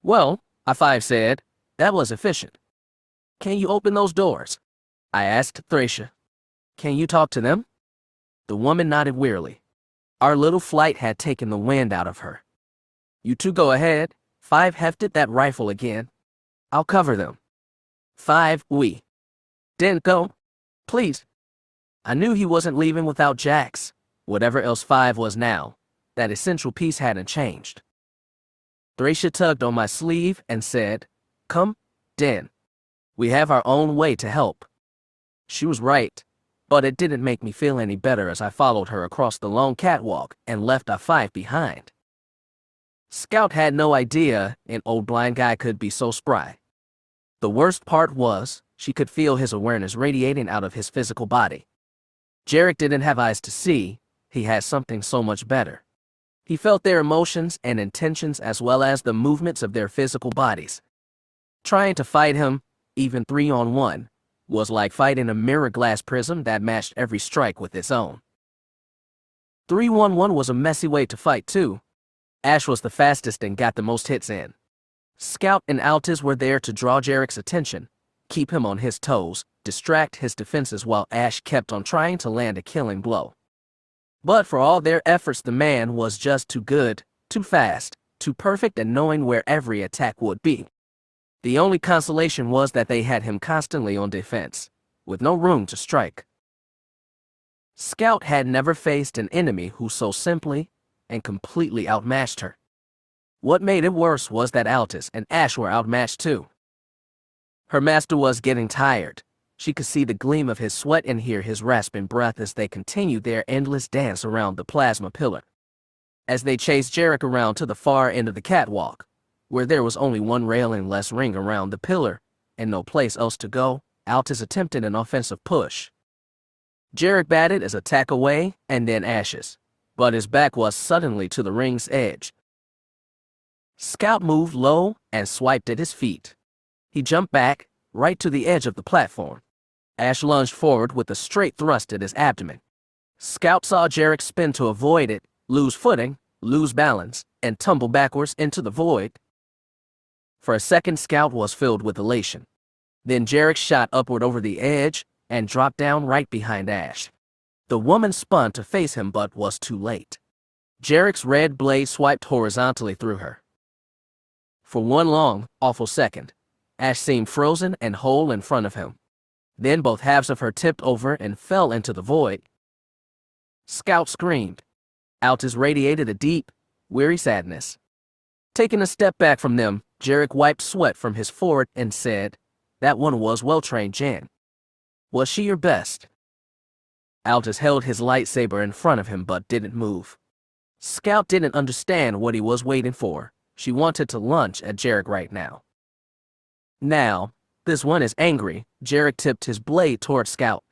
"Well," I-5 said, "that was efficient. Can you open those doors?" I asked Thracia. "Can you talk to them?" The woman nodded wearily. Our little flight had taken the wind out of her. "You two go ahead." 5 hefted that rifle again. "I'll cover them." 5, we. "Then go. Please." I knew he wasn't leaving without Jax. Whatever else 5 was now, that essential piece hadn't changed. Thracia tugged on my sleeve and said, "Come, Den. We have our own way to help." She was right, but it didn't make me feel any better as I followed her across the long catwalk and left I-5 behind. Scout had no idea an old blind guy could be so spry. The worst part was, she could feel his awareness radiating out of his physical body. Jarek didn't have eyes to see, he had something so much better. He felt their emotions and intentions as well as the movements of their physical bodies. Trying to fight him, even 3-on-1, was like fighting a mirror glass prism that matched every strike with its own. 3-1-1 was a messy way to fight too. Ash was the fastest and got the most hits in. Scout and Altis were there to draw Jarek's attention, keep him on his toes, distract his defenses while Ash kept on trying to land a killing blow. But for all their efforts, the man was just too good, too fast, too perfect at knowing where every attack would be. The only consolation was that they had him constantly on defense, with no room to strike. Scout had never faced an enemy who so simply and completely outmatched her. What made it worse was that Altis and Ash were outmatched too. Her master was getting tired. She could see the gleam of his sweat and hear his rasping breath as they continued their endless dance around the plasma pillar. As they chased Jarek around to the far end of the catwalk, where there was only one railing less ring around the pillar and no place else to go, Altis attempted an offensive push. Jarek batted his attack away and then Ash's, but his back was suddenly to the ring's edge. Scout moved low and swiped at his feet. He jumped back, right to the edge of the platform. Ash lunged forward with a straight thrust at his abdomen. Scout saw Jarek spin to avoid it, lose footing, lose balance, and tumble backwards into the void. For a second, Scout was filled with elation. Then Jarek shot upward over the edge and dropped down right behind Ash. The woman spun to face him but was too late. Jarek's red blade swiped horizontally through her. For one long, awful second, Ash seemed frozen and whole in front of him. Then both halves of her tipped over and fell into the void. Scout screamed. Altis radiated a deep, weary sadness. Taking a step back from them, Jarek wiped sweat from his forehead and said, "That one was well-trained, Jen. Was she your best?" Altus held his lightsaber in front of him but didn't move. Scout didn't understand what he was waiting for. She wanted to lunge at Jarek right now. Now, this one is angry. Jarek tipped his blade toward Scout.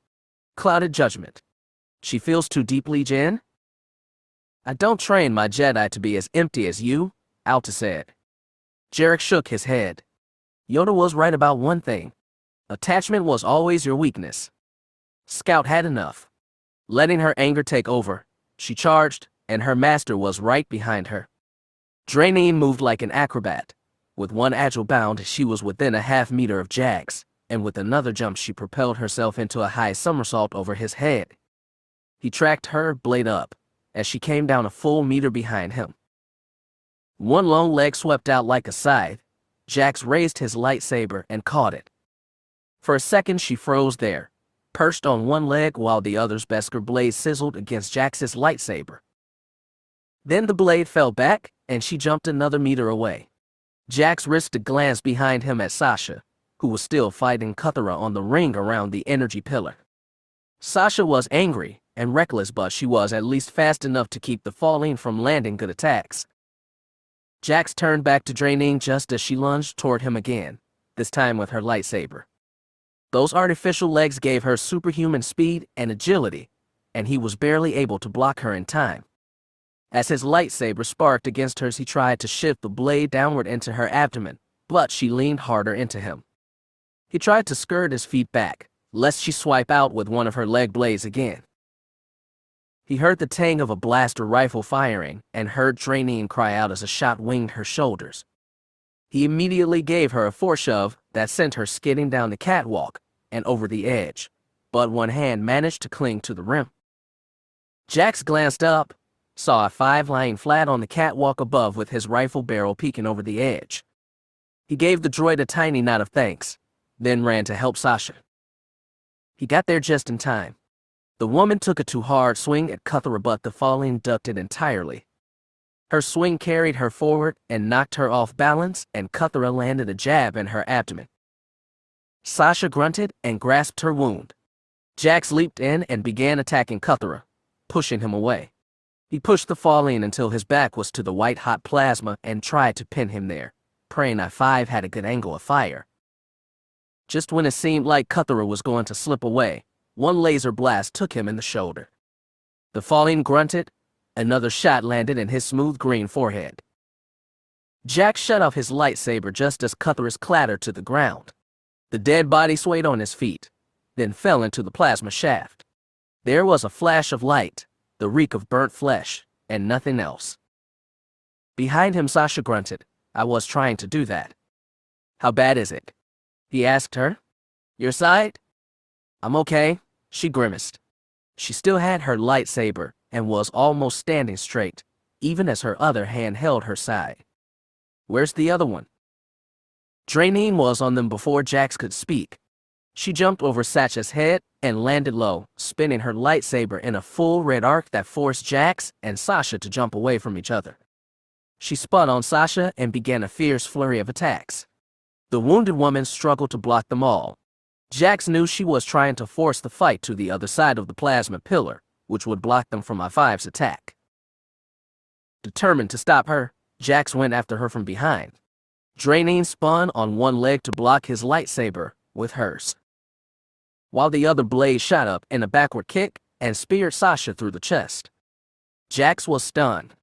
Clouded judgment. She feels too deeply, Jen? I don't train my Jedi to be as empty as you, Altus said. Jarek shook his head. Yoda was right about one thing. Attachment was always your weakness. Scout had enough. Letting her anger take over, she charged, and her master was right behind her. Draineen moved like an acrobat. With one agile bound, she was within a half-meter of Jax, and with another jump she propelled herself into a high somersault over his head. He tracked her, blade up, as she came down a full meter behind him. One long leg swept out like a scythe. Jax raised his lightsaber and caught it. For a second she froze there, perched on one leg while the other's Beskar blade sizzled against Jax's lightsaber. Then the blade fell back, and she jumped another meter away. Jax risked a glance behind him at Sasha, who was still fighting Cuthera on the ring around the energy pillar. Sasha was angry and reckless, but she was at least fast enough to keep the Falling from landing good attacks. Jax turned back to Draineen just as she lunged toward him again, this time with her lightsaber. Those artificial legs gave her superhuman speed and agility, and he was barely able to block her in time. As his lightsaber sparked against hers, he tried to shift the blade downward into her abdomen, but she leaned harder into him. He tried to skirt his feet back, lest she swipe out with one of her leg blades again. He heard the tang of a blaster rifle firing and heard Draineen cry out as a shot winged her shoulders. He immediately gave her a foreshove that sent her skidding down the catwalk and over the edge, but one hand managed to cling to the rim. Jax glanced up, saw a five lying flat on the catwalk above with his rifle barrel peeking over the edge. He gave the droid a tiny nod of thanks, then ran to help Sasha. He got there just in time. The woman took a too hard swing at Cuthera, but the Falling ducked it entirely. Her swing carried her forward and knocked her off balance, and Cuthera landed a jab in her abdomen. Sasha grunted and grasped her wound. Jax leaped in and began attacking Cuthera, pushing him away. He pushed the Falling until his back was to the white-hot plasma and tried to pin him there, praying I-5 had a good angle of fire. Just when it seemed like Cuthera was going to slip away, one laser blast took him in the shoulder. The Falling grunted. Another shot landed in his smooth green forehead. Jax shut off his lightsaber just as Cuthera's clattered to the ground. The dead body swayed on his feet, then fell into the plasma shaft. There was a flash of light, the reek of burnt flesh, and nothing else. Behind him, Sasha grunted. I was trying to do that. How bad is it? He asked her. Your side? I'm okay, she grimaced. She still had her lightsaber and was almost standing straight, even as her other hand held her side. Where's the other one? Draineen was on them before Jax could speak. She jumped over Sasha's head and landed low, spinning her lightsaber in a full red arc that forced Jax and Sasha to jump away from each other. She spun on Sasha and began a fierce flurry of attacks. The wounded woman struggled to block them all. Jax knew she was trying to force the fight to the other side of the plasma pillar, which would block them from I-5's attack. Determined to stop her, Jax went after her from behind. Draineen spun on one leg to block his lightsaber with hers, while the other blade shot up in a backward kick and speared Sasha through the chest. Jax was stunned.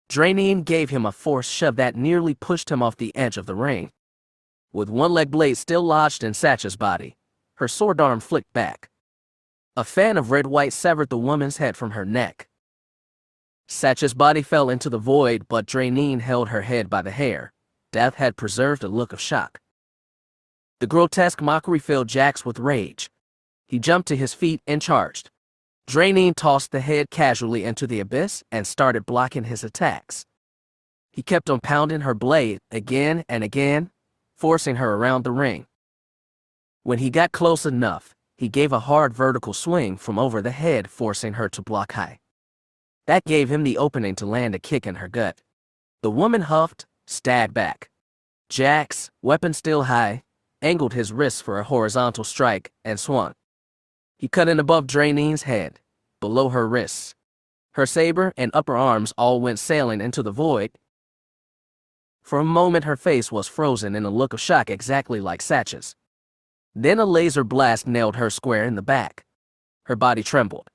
Draineen gave him a forced shove that nearly pushed him off the edge of the ring. With one leg blade still lodged in Sasha's body, her sword arm flicked back. A fan of red-white severed the woman's head from her neck. Sasha's body fell into the void, but Draineen held her head by the hair. Death had preserved a look of shock. The grotesque mockery filled Jax with rage. He jumped to his feet and charged. Draineen tossed the head casually into the abyss and started blocking his attacks. He kept on pounding her blade again and again, forcing her around the ring. When he got close enough, he gave a hard vertical swing from over the head, forcing her to block high. That gave him the opening to land a kick in her gut. The woman huffed, staggered back. Jax, weapon still high, angled his wrists for a horizontal strike and swung. He cut in above Draineen's head, below her wrists. Her saber and upper arms all went sailing into the void. For a moment her face was frozen in a look of shock exactly like Satch's. Then a laser blast nailed her square in the back. Her body trembled.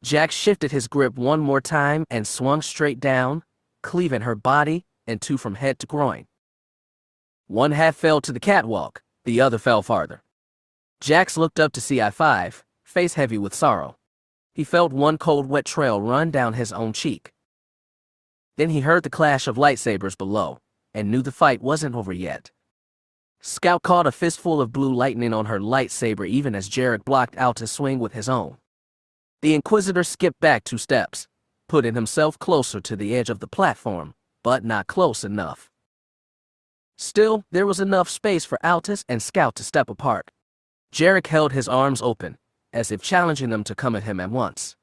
Jax shifted his grip one more time and swung straight down, cleaving her body in two from head to groin. One half fell to the catwalk, the other fell farther. Jax looked up to see I-5, face heavy with sorrow. He felt one cold wet trail run down his own cheek. Then he heard the clash of lightsabers below, and knew the fight wasn't over yet. Scout caught a fistful of blue lightning on her lightsaber even as Jarek blocked out his swing with his own. The Inquisitor skipped back 2 steps, putting himself closer to the edge of the platform, but not close enough. Still, there was enough space for Altus and Scout to step apart. Jarek held his arms open, as if challenging them to come at him at once.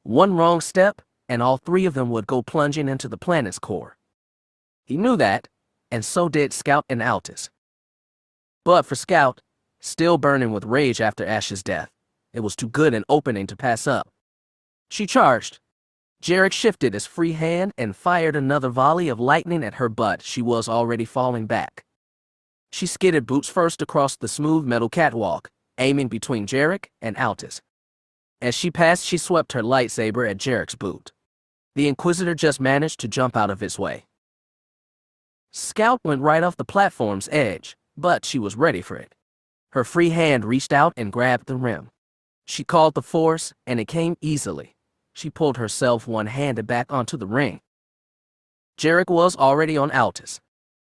One wrong step, and all 3 of them would go plunging into the planet's core. He knew that, and so did Scout and Altus. But for Scout, still burning with rage after Ash's death, it was too good an opening to pass up. She charged. Jarek shifted his free hand and fired another volley of lightning at her butt. She was already falling back. She skidded boots first across the smooth metal catwalk, aiming between Jarek and Altus. As she passed, she swept her lightsaber at Jarek's boot. The Inquisitor just managed to jump out of his way. Scout went right off the platform's edge, but she was ready for it. Her free hand reached out and grabbed the rim. She called the Force, and it came easily. She pulled herself one-handed back onto the ring. Jarek was already on Altus.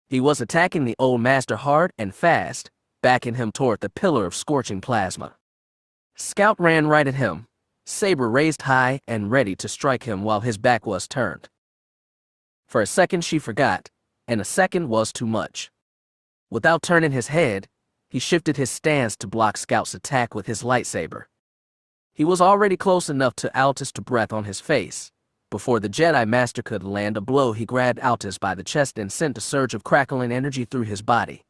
He was attacking the old master hard and fast, backing him toward the pillar of scorching plasma. Scout ran right at him, saber raised high and ready to strike him while his back was turned. For a second she forgot, and a second was too much. Without turning his head, he shifted his stance to block Scout's attack with his lightsaber. He was already close enough to Altus to breath on his face. Before the Jedi Master could land a blow, he grabbed Altus by the chest and sent a surge of crackling energy through his body.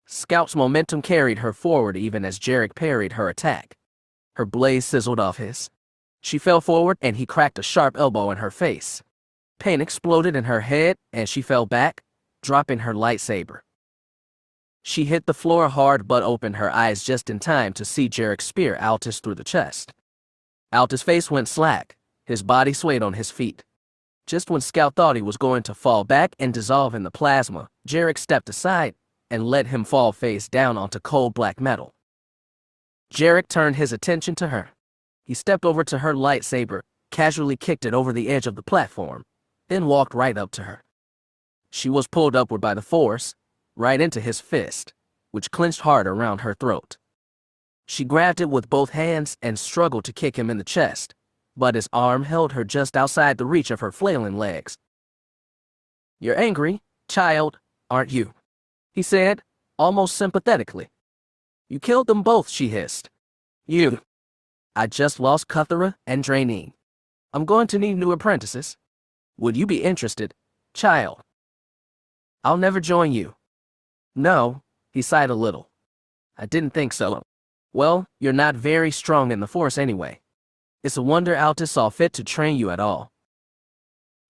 Scout's momentum carried her forward even as Jarek parried her attack. Her blade sizzled off his. She fell forward and he cracked a sharp elbow in her face. Pain exploded in her head and she fell back, dropping her lightsaber. She hit the floor hard but opened her eyes just in time to see Jarek spear Altus through the chest. Altus' face went slack, his body swayed on his feet. Just when Scout thought he was going to fall back and dissolve in the plasma, Jarek stepped aside and let him fall face down onto cold black metal. Jarek turned his attention to her. He stepped over to her lightsaber, casually kicked it over the edge of the platform, then walked right up to her. She was pulled upward by the Force, right into his fist, which clenched hard around her throat. She grabbed it with both hands and struggled to kick him in the chest, but his arm held her just outside the reach of her flailing legs. "You're angry, child, aren't you?" he said, almost sympathetically. "You killed them both," she hissed. "You." "I just lost Cuthera and Draineen. I'm going to need new apprentices. Would you be interested, child?" "I'll never join you." "No," he sighed a little. "I didn't think so." "Well, you're not very strong in the Force anyway. It's a wonder Altus saw fit to train you at all."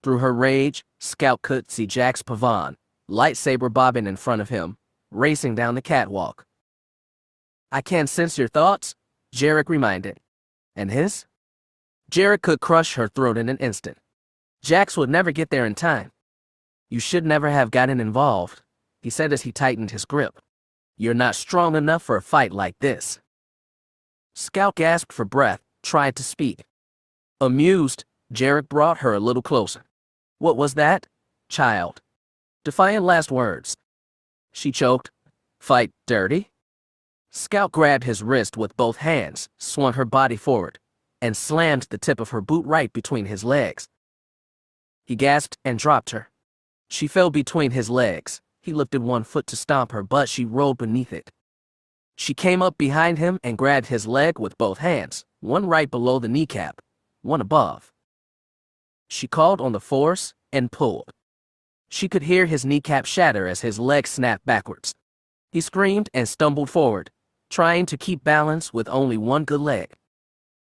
Through her rage, Scout could see Jax Pavan, lightsaber bobbing in front of him, racing down the catwalk. "I can't sense your thoughts," Jarek reminded. "And his?" Jarek could crush her throat in an instant. Jax would never get there in time. "You should never have gotten involved," he said as he tightened his grip. "You're not strong enough for a fight like this." Scout gasped for breath, tried to speak. Amused, Jarek brought her a little closer. "What was that, child?" Defiant last words. She choked. "Fight dirty?" Scout grabbed his wrist with both hands, swung her body forward, and slammed the tip of her boot right between his legs. He gasped and dropped her. She fell between his legs. He lifted one foot to stomp her, but she rolled beneath it. She came up behind him and grabbed his leg with both hands, one right below the kneecap, one above. She called on the Force and pulled. She could hear his kneecap shatter as his leg snapped backwards. He screamed and stumbled forward, trying to keep balance with only one good leg.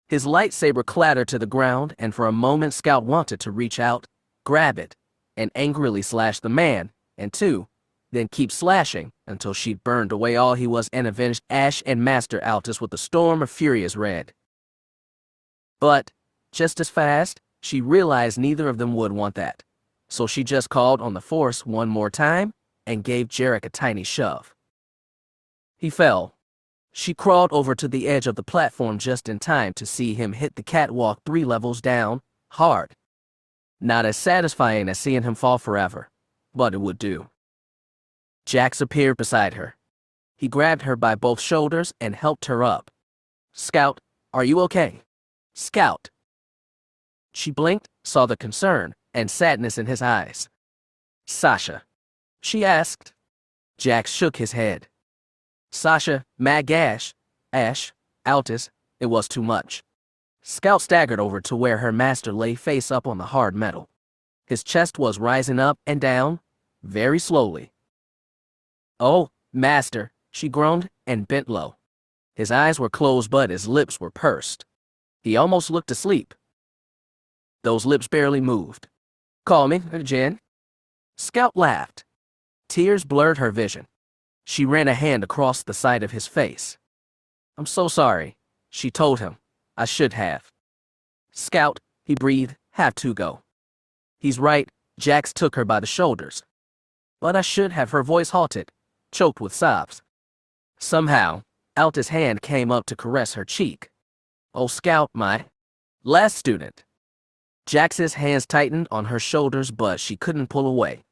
His lightsaber clattered to the ground, and for a moment Scout wanted to reach out, grab it, and angrily slash the man, and two, then keep slashing until she'd burned away all he was and avenged Ash and Master Altus with a storm of furious red. But, just as fast, she realized neither of them would want that, so she just called on the Force one more time and gave Jarek a tiny shove. He fell. She crawled over to the edge of the platform just in time to see him hit the catwalk 3 levels down, hard. Not as satisfying as seeing him fall forever, but it would do. Jax appeared beside her. He grabbed her by both shoulders and helped her up. "Scout, are you okay? Scout." She blinked, saw the concern and sadness in his eyes. "Sasha?" she asked. Jax shook his head. "Sasha, Magash, Ash, Altus, it was too much." Scout staggered over to where her master lay face up on the hard metal. His chest was rising up and down, very slowly. "Oh, Master," she groaned and bent low. His eyes were closed but his lips were pursed. He almost looked asleep. Those lips barely moved. "Call me, Jen." Scout laughed. Tears blurred her vision. She ran a hand across the side of his face. "I'm so sorry," she told him. "I should have." "Scout," he breathed, "have to go." "He's right," Jax took her by the shoulders. "But I should have," her voice halted, choked with sobs. Somehow, Altus' hand came up to caress her cheek. "Oh, Scout, my last student." Jax's hands tightened on her shoulders, but she couldn't pull away.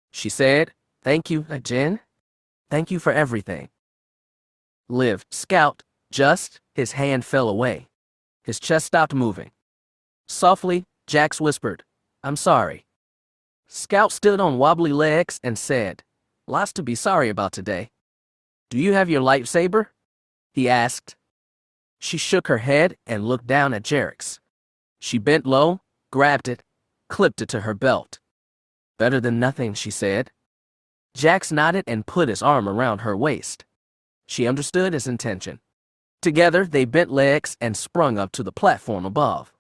She said, "Thank you, Jen. Thank you for everything." "Live, Scout." Just, his hand fell away. His chest stopped moving. Softly, Jax whispered, "I'm sorry." Scout stood on wobbly legs and said, "Lots to be sorry about today." "Do you have your lightsaber?" he asked. She shook her head and looked down at Jarek's. She bent low, grabbed it, clipped it to her belt. "Better than nothing," she said. Jax nodded and put his arm around her waist. She understood his intention. Together, they bent legs and sprung up to the platform above.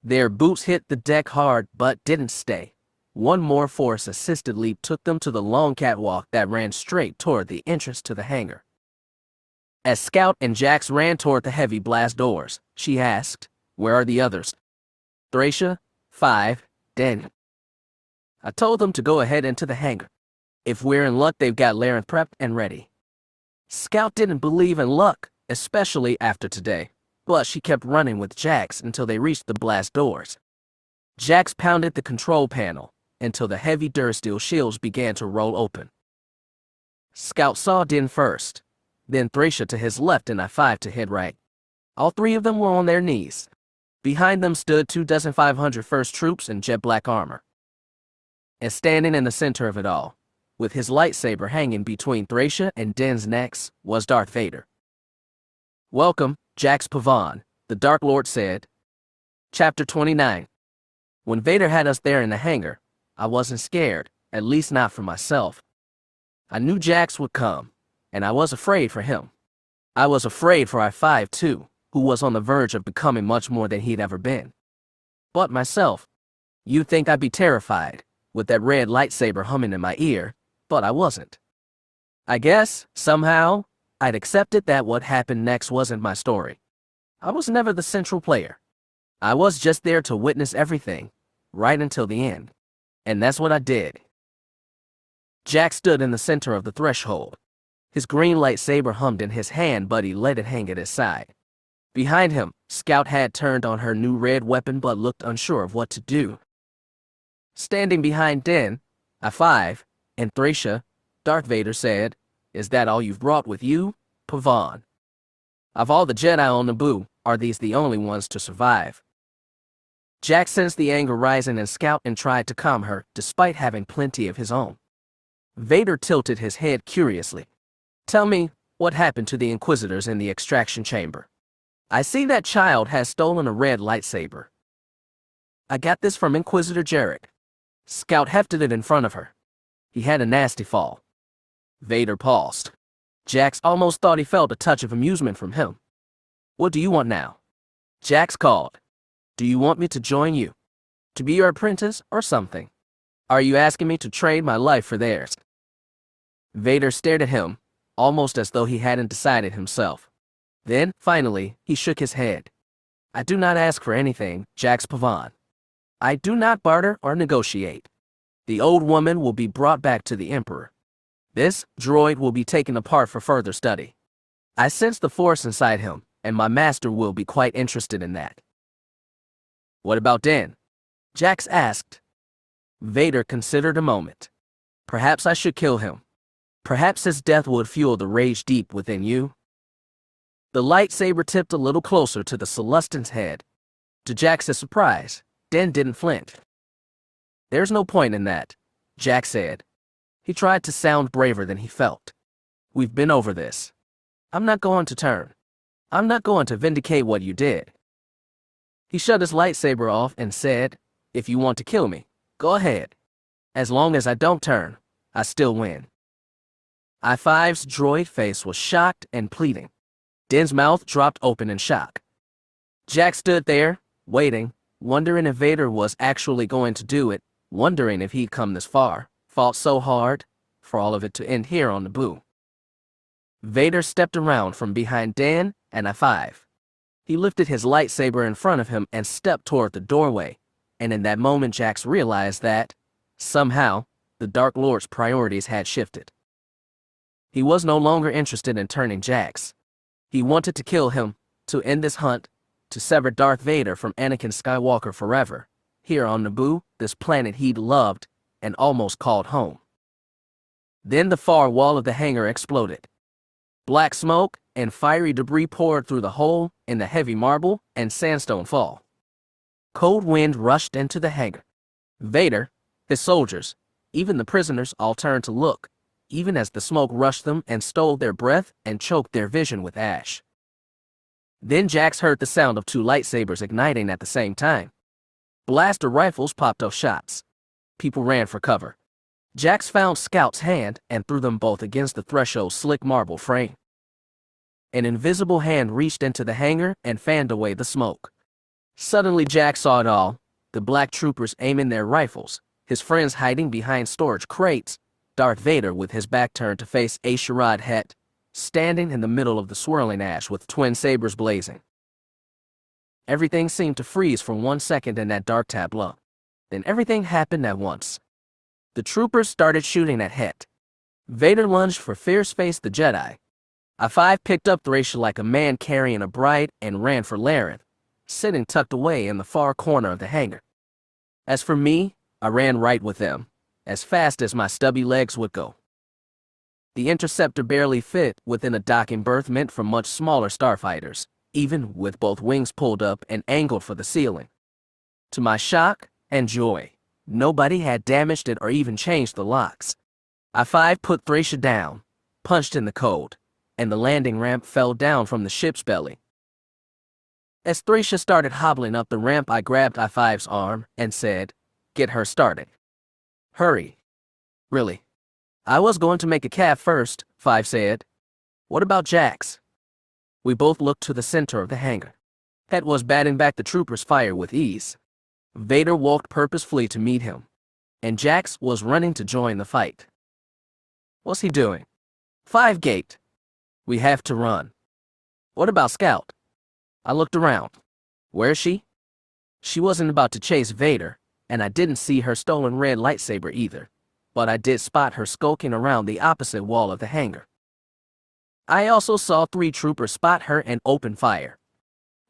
Their boots hit the deck hard but didn't stay. One more Force-assisted leap took them to the long catwalk that ran straight toward the entrance to the hangar. As Scout and Jax ran toward the heavy blast doors, she asked, "Where are the others?" "Thracia, 5, Daniel." "I told them to go ahead into the hangar. If we're in luck, they've got Larenth prepped and ready." Scout didn't believe in luck, especially after today, but she kept running with Jax until they reached the blast doors. Jax pounded the control panel until the heavy durasteel shields began to roll open. Scout saw Din first, then Thracia to his left and I-5 to his right. All 3 of them were on their knees. Behind them stood 2,500 First Troops in jet black armor. And standing in the center of it all, with his lightsaber hanging between Thracia and Din's necks, was Darth Vader. "Welcome, Jax Pavan," the Dark Lord said. Chapter 29. When Vader had us there in the hangar, I wasn't scared, at least not for myself. I knew Jax would come, and I was afraid for him. I was afraid for I-5 too, who was on the verge of becoming much more than he'd ever been. But myself, you'd think I'd be terrified, with that red lightsaber humming in my ear, but I wasn't. I guess, somehow, I'd accepted that what happened next wasn't my story. I was never the central player. I was just there to witness everything, right until the end. And that's what I did. Jack stood in the center of the threshold. His green lightsaber hummed in his hand, but he let it hang at his side. Behind him, Scout had turned on her new red weapon but looked unsure of what to do. Standing behind Din, I-5, and Thracia, Darth Vader said, "Is that all you've brought with you, Pavan? Of all the Jedi on Naboo, are these the only ones to survive?" Jack sensed the anger rising in Scout and tried to calm her, despite having plenty of his own. Vader tilted his head curiously. "Tell me, what happened to the Inquisitors in the extraction chamber? I see that child has stolen a red lightsaber." "I got this from Inquisitor Jarek." Scout hefted it in front of her. "He had a nasty fall." Vader paused. Jax almost thought he felt a touch of amusement from him. "What do you want now?" Jax called. Do you want me to join you? To be your apprentice or something? Are you asking me to trade my life for theirs? Vader stared at him, almost as though he hadn't decided himself. Then, finally, he shook his head. I do not ask for anything, Jax Pavan. I do not barter or negotiate. The old woman will be brought back to the Emperor. This droid will be taken apart for further study. I sense the Force inside him, and my master will be quite interested in that. What about Dan? Jax asked. Vader considered a moment. Perhaps I should kill him. Perhaps his death would fuel the rage deep within you. The lightsaber tipped a little closer to the Celestian's head. To Jax's surprise, Dan didn't flinch. There's no point in that, Jax said. He tried to sound braver than he felt. We've been over this. I'm not going to turn. I'm not going to vindicate what you did. He shut his lightsaber off and said, if you want to kill me, go ahead. As long as I don't turn, I still win. I-5's droid face was shocked and pleading. Din's mouth dropped open in shock. Jax stood there, waiting, wondering if Vader was actually going to do it, wondering if he'd come this far, fought so hard, for all of it to end here on Naboo. Vader stepped around from behind Dan and I-5. He lifted his lightsaber in front of him and stepped toward the doorway, and in that moment Jax realized that, somehow, the Dark Lord's priorities had shifted. He was no longer interested in turning Jax. He wanted to kill him, to end this hunt, to sever Darth Vader from Anakin Skywalker forever, here on Naboo, this planet he'd loved and almost called home. Then the far wall of the hangar exploded. Black smoke and fiery debris poured through the hole in the heavy marble and sandstone fall. Cold wind rushed into the hangar. Vader, his soldiers, even the prisoners all turned to look, even as the smoke rushed them and stole their breath and choked their vision with ash. Then Jax heard the sound of two lightsabers igniting at the same time. Blaster rifles popped off shots. People ran for cover. Jax found Scout's hand and threw them both against the threshold's slick marble frame. An invisible hand reached into the hangar and fanned away the smoke. Suddenly Jax saw it all, the black troopers aiming their rifles, his friends hiding behind storage crates, Darth Vader with his back turned to face A'Sharad Hett, standing in the middle of the swirling ash with twin sabers blazing. Everything seemed to freeze for 1 second in that dark tableau. Then everything happened at once. The troopers started shooting at Hett. Vader lunged for fierce-faced the Jedi. I-5 picked up Thracia like a man carrying a bride and ran for Laren, sitting tucked away in the far corner of the hangar. As for me, I ran right with them, as fast as my stubby legs would go. The interceptor barely fit within a docking berth meant for much smaller starfighters, even with both wings pulled up and angled for the ceiling. To my shock and joy, nobody had damaged it or even changed the locks. I-5 put Thracia down, punched in the code, and the landing ramp fell down from the ship's belly. As Thracia started hobbling up the ramp, I grabbed I-5's arm and said, "Get her started. Hurry." "Really? I was going to make a calf first," 5 said. "What about Jax?" We both looked to the center of the hangar. Hett was batting back the troopers' fire with ease. Vader walked purposefully to meet him, and Jax was running to join the fight. "What's he doing?" 5 gaped. "We have to run." "What about Scout?" I looked around. "Where is she?" She wasn't about to chase Vader, and I didn't see her stolen red lightsaber either, but I did spot her skulking around the opposite wall of the hangar. I also saw 3 troopers spot her and open fire.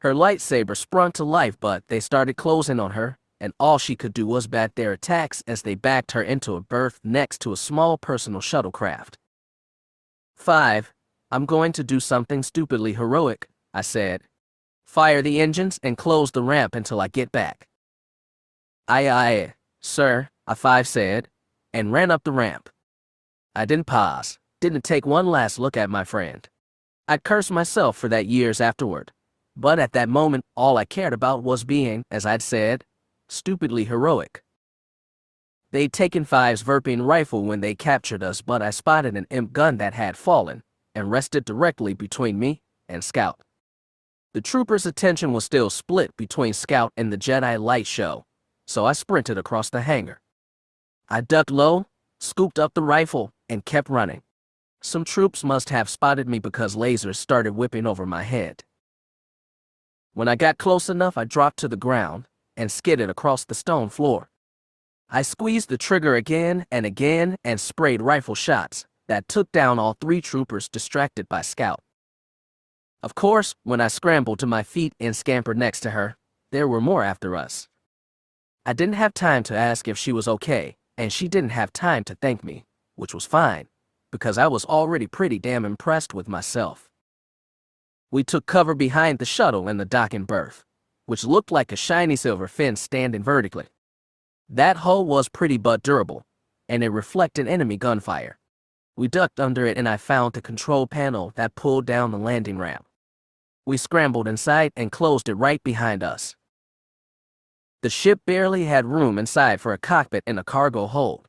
Her lightsaber sprung to life, but they started closing on her, and all she could do was bat their attacks as they backed her into a berth next to a small personal shuttlecraft. 5, I'm going to do something stupidly heroic, I said. "Fire the engines and close the ramp until I get back." Aye, sir," I-5 said, and ran up the ramp. I didn't pause, didn't take one last look at my friend. I cursed myself for that years afterward, but at that moment all I cared about was being, as I'd said, stupidly heroic. They'd taken 5's Verpine rifle when they captured us, but I spotted an imp gun that had fallen and rested directly between me and Scout. The trooper's attention was still split between Scout and the Jedi light show, so I sprinted across the hangar. I ducked low, scooped up the rifle, and kept running. Some troops must have spotted me because lasers started whipping over my head. When I got close enough, I dropped to the ground and skidded across the stone floor. I squeezed the trigger again and sprayed rifle shots that took down all 3 troopers distracted by Scout. Of course, when I scrambled to my feet and scampered next to her, there were more after us. I didn't have time to ask if she was okay, and she didn't have time to thank me, which was fine, because I was already pretty damn impressed with myself. We took cover behind the shuttle in the docking berth, which looked like a shiny silver fin standing vertically. That hull was pretty but durable, and it reflected enemy gunfire. We ducked under it and I found the control panel that pulled down the landing ramp. We scrambled inside and closed it right behind us. The ship barely had room inside for a cockpit and a cargo hold.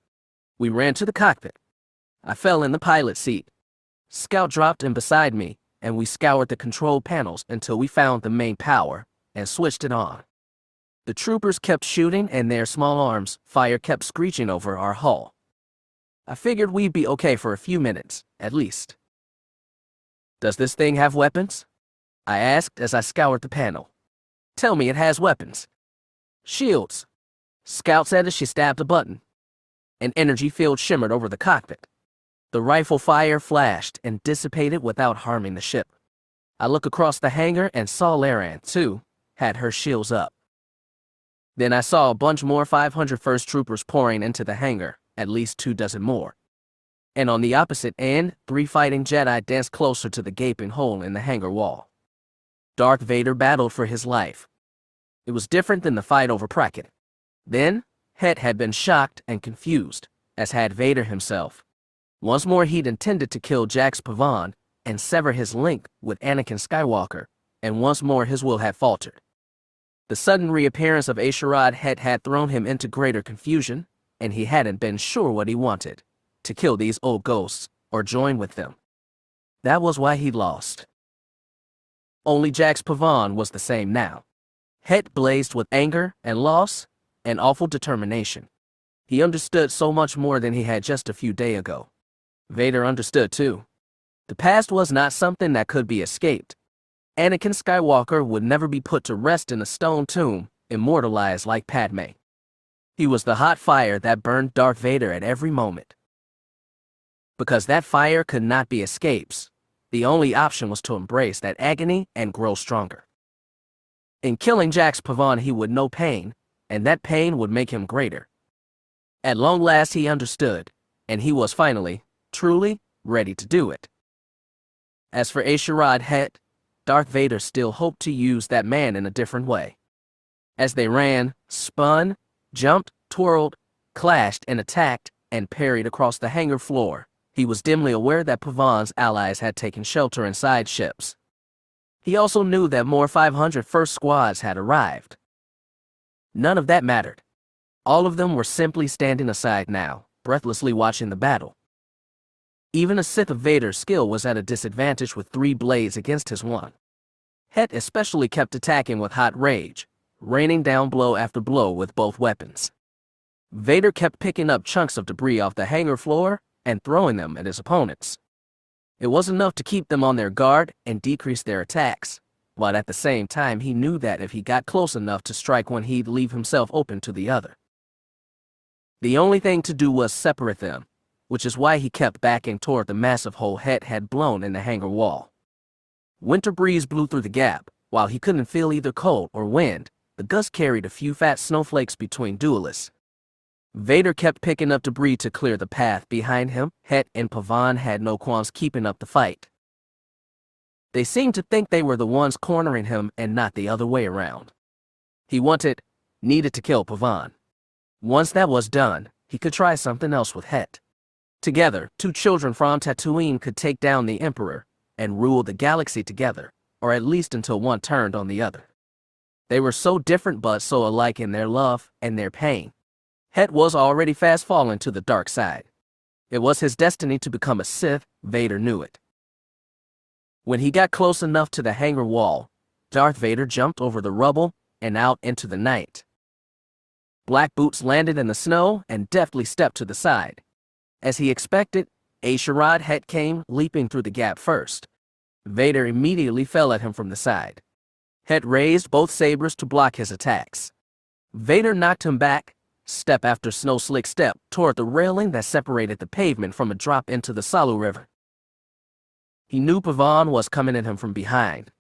We ran to the cockpit. I fell in the pilot seat. Scout dropped in beside me, and we scoured the control panels until we found the main power and switched it on. The troopers kept shooting and their small arms fire kept screeching over our hull. I figured we'd be okay for a few minutes, at least. "Does this thing have weapons?" I asked as I scoured the panel. "Tell me it has weapons." "Shields," Scout said as she stabbed a button. An energy field shimmered over the cockpit. The rifle fire flashed and dissipated without harming the ship. I looked across the hangar and saw Laran, too, had her shields up. Then I saw a bunch more 501st troopers pouring into the hangar, at least 24 more. And on the opposite end, 3 fighting Jedi danced closer to the gaping hole in the hangar wall. Darth Vader battled for his life. It was different than the fight over Pracket. Then, Hett had been shocked and confused, as had Vader himself. Once more he'd intended to kill Jax Pavan and sever his link with Anakin Skywalker, and once more his will had faltered. The sudden reappearance of A'Sharad Hett had thrown him into greater confusion, and he hadn't been sure what he wanted, to kill these old ghosts or join with them. That was why he lost. Only Jax Pavan was the same now. Hett blazed with anger and loss and awful determination. He understood so much more than he had just a few days ago. Vader understood too. The past was not something that could be escaped. Anakin Skywalker would never be put to rest in a stone tomb, immortalized like Padme. He was the hot fire that burned Darth Vader at every moment. Because that fire could not be escaped, the only option was to embrace that agony and grow stronger. In killing Jax Pavan he would know pain, and that pain would make him greater. At long last he understood, and he was finally, truly, ready to do it. As for A'Sharad Hett, Darth Vader still hoped to use that man in a different way. As they ran, spun, jumped, twirled, clashed, and attacked, and parried across the hangar floor, he was dimly aware that Pavan's allies had taken shelter inside ships. He also knew that more 501st squads had arrived. None of that mattered. All of them were simply standing aside now, breathlessly watching the battle. Even a Sith of Vader's skill was at a disadvantage with 3 blades against his 1. Hett especially kept attacking with hot rage, raining down blow after blow with both weapons. Vader kept picking up chunks of debris off the hangar floor and throwing them at his opponents. It was enough to keep them on their guard and decrease their attacks, but at the same time he knew that if he got close enough to strike one he'd leave himself open to the other. The only thing to do was separate them, which is why he kept backing toward the massive hole Hett had blown in the hangar wall. Winter breeze blew through the gap. While he couldn't feel either cold or wind, the gust carried a few fat snowflakes between duelists. Vader kept picking up debris to clear the path behind him. Hett and Pavan had no qualms keeping up the fight. They seemed to think they were the ones cornering him and not the other way around. He needed to kill Pavan. Once that was done, he could try something else with Hett. Together, 2 children from Tatooine could take down the Emperor and rule the galaxy together, or at least until one turned on the other. They were so different but so alike in their love and their pain. Hett was already fast falling to the dark side. It was his destiny to become a Sith. Vader knew it. When he got close enough to the hangar wall, Darth Vader jumped over the rubble and out into the night. Black Boots landed in the snow and deftly stepped to the side. As he expected, A'Sharad Hett came leaping through the gap first. Vader immediately fell at him from the side. Hett raised both sabers to block his attacks. Vader knocked him back, step after snow-slick step, toward the railing that separated the pavement from a drop into the Salu River. He knew Pavan was coming at him from behind.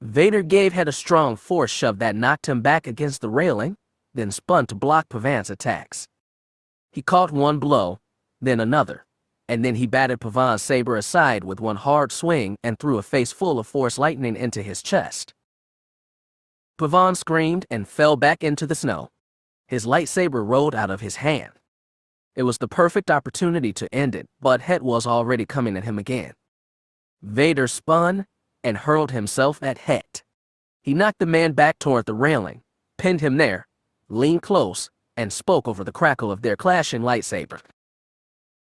Vader gave Hett a strong force shove that knocked him back against the railing, then spun to block Pavan's attacks. He caught one blow, then another, and then he batted Pavan's saber aside with one hard swing and threw a face full of force lightning into his chest. Pavan screamed and fell back into the snow. His lightsaber rolled out of his hand. It was the perfect opportunity to end it, but Hett was already coming at him again. Vader spun and hurled himself at Hett. He knocked the man back toward the railing, pinned him there, leaned close, and spoke over the crackle of their clashing lightsaber.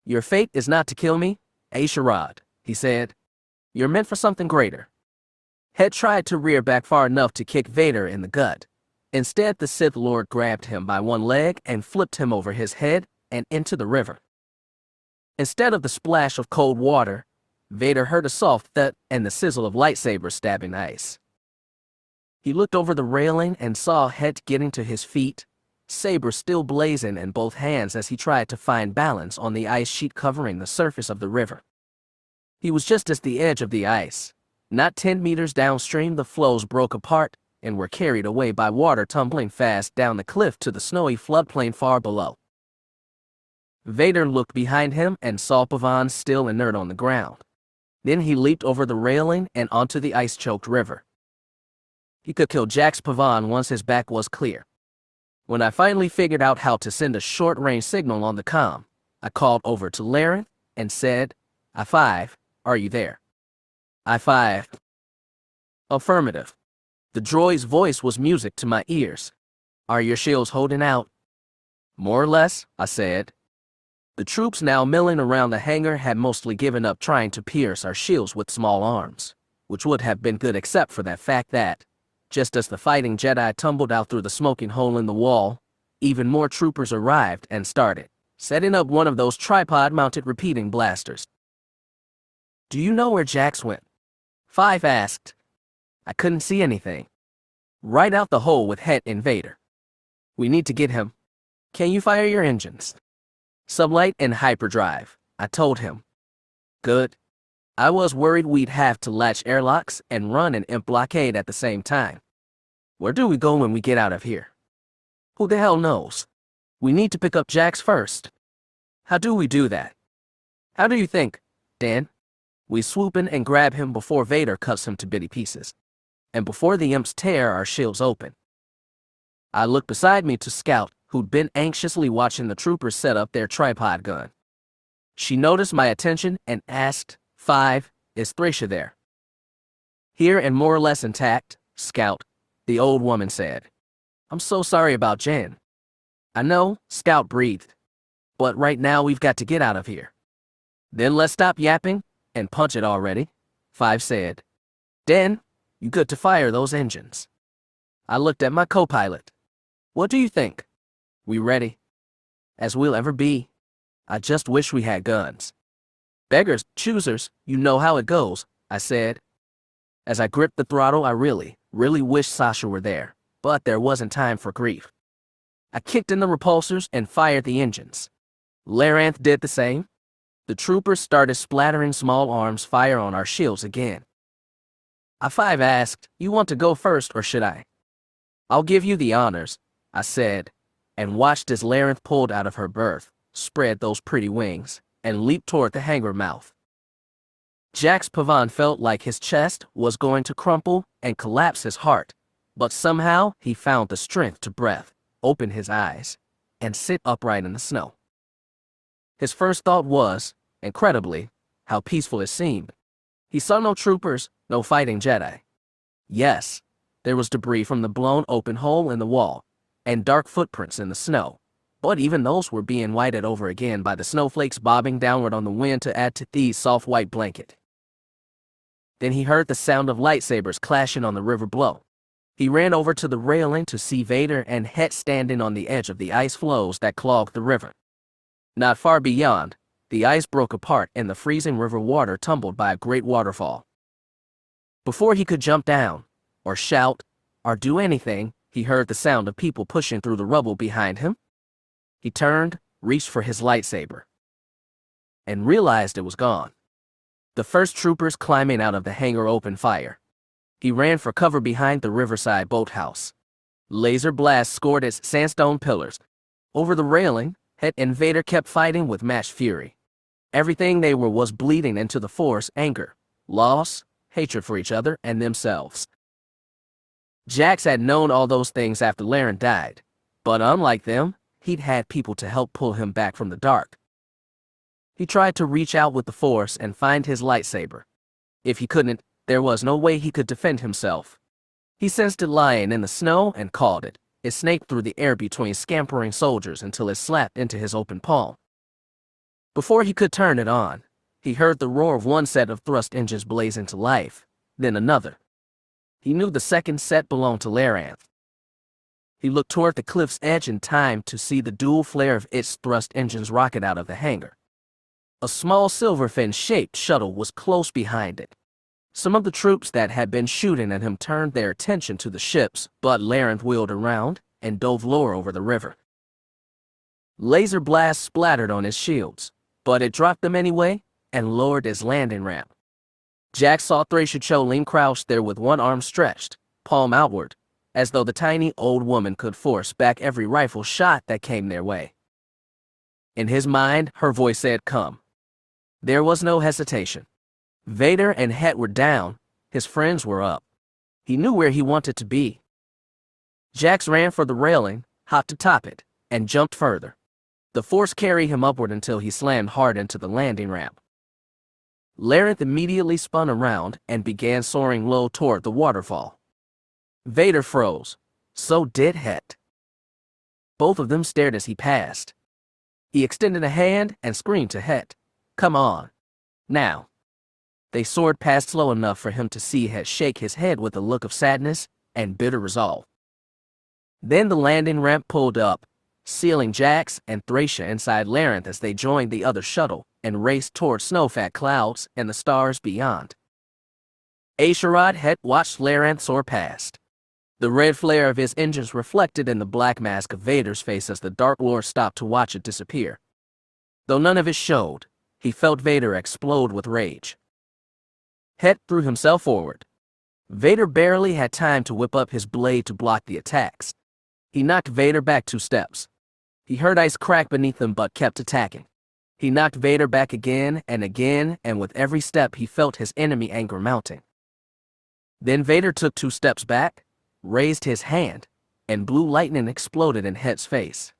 "Your fate is not to kill me, A'Sharad," he said. "You're meant for something greater." Hett tried to rear back far enough to kick Vader in the gut. Instead, the Sith Lord grabbed him by one leg and flipped him over his head and into the river. Instead of the splash of cold water, Vader heard a soft thud and the sizzle of lightsabers stabbing ice. He looked over the railing and saw Hett getting to his feet, saber still blazing in both hands as he tried to find balance on the ice sheet covering the surface of the river. He was just at the edge of the ice. Not 10 meters downstream, the floes broke apart and were carried away by water tumbling fast down the cliff to the snowy floodplain far below. Vader looked behind him and saw Pavan still inert on the ground. Then he leaped over the railing and onto the ice-choked river. He could kill Jax Pavan once his back was clear. When I finally figured out how to send a short-range signal on the comm, I called over to Laren and said, "I-5, are you there?" "I-5. Affirmative." The droid's voice was music to my ears. "Are your shields holding out?" "More or less," I said. The troops now milling around the hangar had mostly given up trying to pierce our shields with small arms, which would have been good except for that fact that, just as the fighting Jedi tumbled out through the smoking hole in the wall, even more troopers arrived and started setting up one of those tripod-mounted repeating blasters. "Do you know where Jax went?" 5 asked. "I couldn't see anything." "Right out the hole with Hett and Vader. We need to get him. Can you fire your engines?" "Sublight and hyperdrive," I told him. "Good. I was worried we'd have to latch airlocks and run an imp blockade at the same time. Where do we go when we get out of here?" "Who the hell knows? We need to pick up Jax first." "How do we do that?" "How do you think, Dan?" "We swoop in and grab him before Vader cuts him to bitty pieces, and before the imps tear our shields open." I looked beside me to Scout, who'd been anxiously watching the troopers set up their tripod gun. She noticed my attention and asked, 5, is Thracia there?" "Here and more or less intact, Scout," the old woman said. "I'm so sorry about Jen." "I know," Scout breathed. "But right now we've got to get out of here." "Then let's stop yapping and punch it already," 5 said. "Den, you good to fire those engines?" I looked at my co-pilot. "What do you think? We ready?" "As we'll ever be. I just wish we had guns." "Beggars, choosers, you know how it goes," I said. As I gripped the throttle, I really wished Sasha were there, but there wasn't time for grief. I kicked in the repulsors and fired the engines. Laranth did the same. The troopers started splattering small arms fire on our shields again. I-5 asked, "You want to go first or should I?" "I'll give you the honors," I said, and watched as Laranth pulled out of her berth, spread those pretty wings, and leaped toward the hangar mouth. Jax Pavan felt like his chest was going to crumple and collapse his heart, but somehow he found the strength to breath, open his eyes, and sit upright in the snow. His first thought was, incredibly, how peaceful it seemed. He saw no troopers, no fighting Jedi. Yes, there was debris from the blown open hole in the wall, and dark footprints in the snow, but even those were being whited over again by the snowflakes bobbing downward on the wind to add to Thee's soft white blanket. Then he heard the sound of lightsabers clashing on the river below. He ran over to the railing to see Vader and Hett standing on the edge of the ice floes that clogged the river. Not far beyond, the ice broke apart and the freezing river water tumbled by a great waterfall. Before he could jump down, or shout, or do anything, he heard the sound of people pushing through the rubble behind him. He turned, reached for his lightsaber, and realized it was gone. The first troopers climbing out of the hangar opened fire. He ran for cover behind the riverside boathouse. Laser blasts scored its sandstone pillars. Over the railing, Hett and Vader kept fighting with matched fury. Everything they were was bleeding into the Force: anger, loss, hatred for each other and themselves. Jax had known all those things after Laren died, but unlike them, he'd had people to help pull him back from the dark. He tried to reach out with the Force and find his lightsaber. If he couldn't, there was no way he could defend himself. He sensed it lying in the snow and called it. It snaked through the air between scampering soldiers until it slapped into his open palm. Before he could turn it on, he heard the roar of one set of thrust engines blaze into life, then another. He knew the second set belonged to Laranth. He looked toward the cliff's edge in time to see the dual flare of its thrust engines rocket out of the hangar. A small silver fin-shaped shuttle was close behind it. Some of the troops that had been shooting at him turned their attention to the ships, but Laranth wheeled around and dove lower over the river. Laser blasts splattered on his shields, but it dropped them anyway and lowered his landing ramp. Jax saw Thracia Cholene crouched there with one arm stretched, palm outward, as though the tiny old woman could force back every rifle shot that came their way. In his mind, her voice said, "Come." There was no hesitation. Vader and Hett were down, his friends were up. He knew where he wanted to be. Jax ran for the railing, hopped atop it, and jumped further. The Force carried him upward until he slammed hard into the landing ramp. Laranth immediately spun around and began soaring low toward the waterfall. Vader froze. So did Hett. Both of them stared as he passed. He extended a hand and screamed to Hett, "Come on. Now." They soared past slow enough for him to see Hett shake his head with a look of sadness and bitter resolve. Then the landing ramp pulled up, sealing Jax and Thracia inside Laranth as they joined the other shuttle and raced toward snow-fat clouds and the stars beyond. A'Sharad Hett watched Laranth soar past. The red flare of his engines reflected in the black mask of Vader's face as the Dark Lord stopped to watch it disappear. Though none of it showed, he felt Vader explode with rage. Hett threw himself forward. Vader barely had time to whip up his blade to block the attacks. He knocked Vader back 2 steps. He heard ice crack beneath him but kept attacking. He knocked Vader back again, and with every step he felt his enemy anger mounting. Then Vader took 2 steps back, raised his hand, and blue lightning exploded in Hett's face.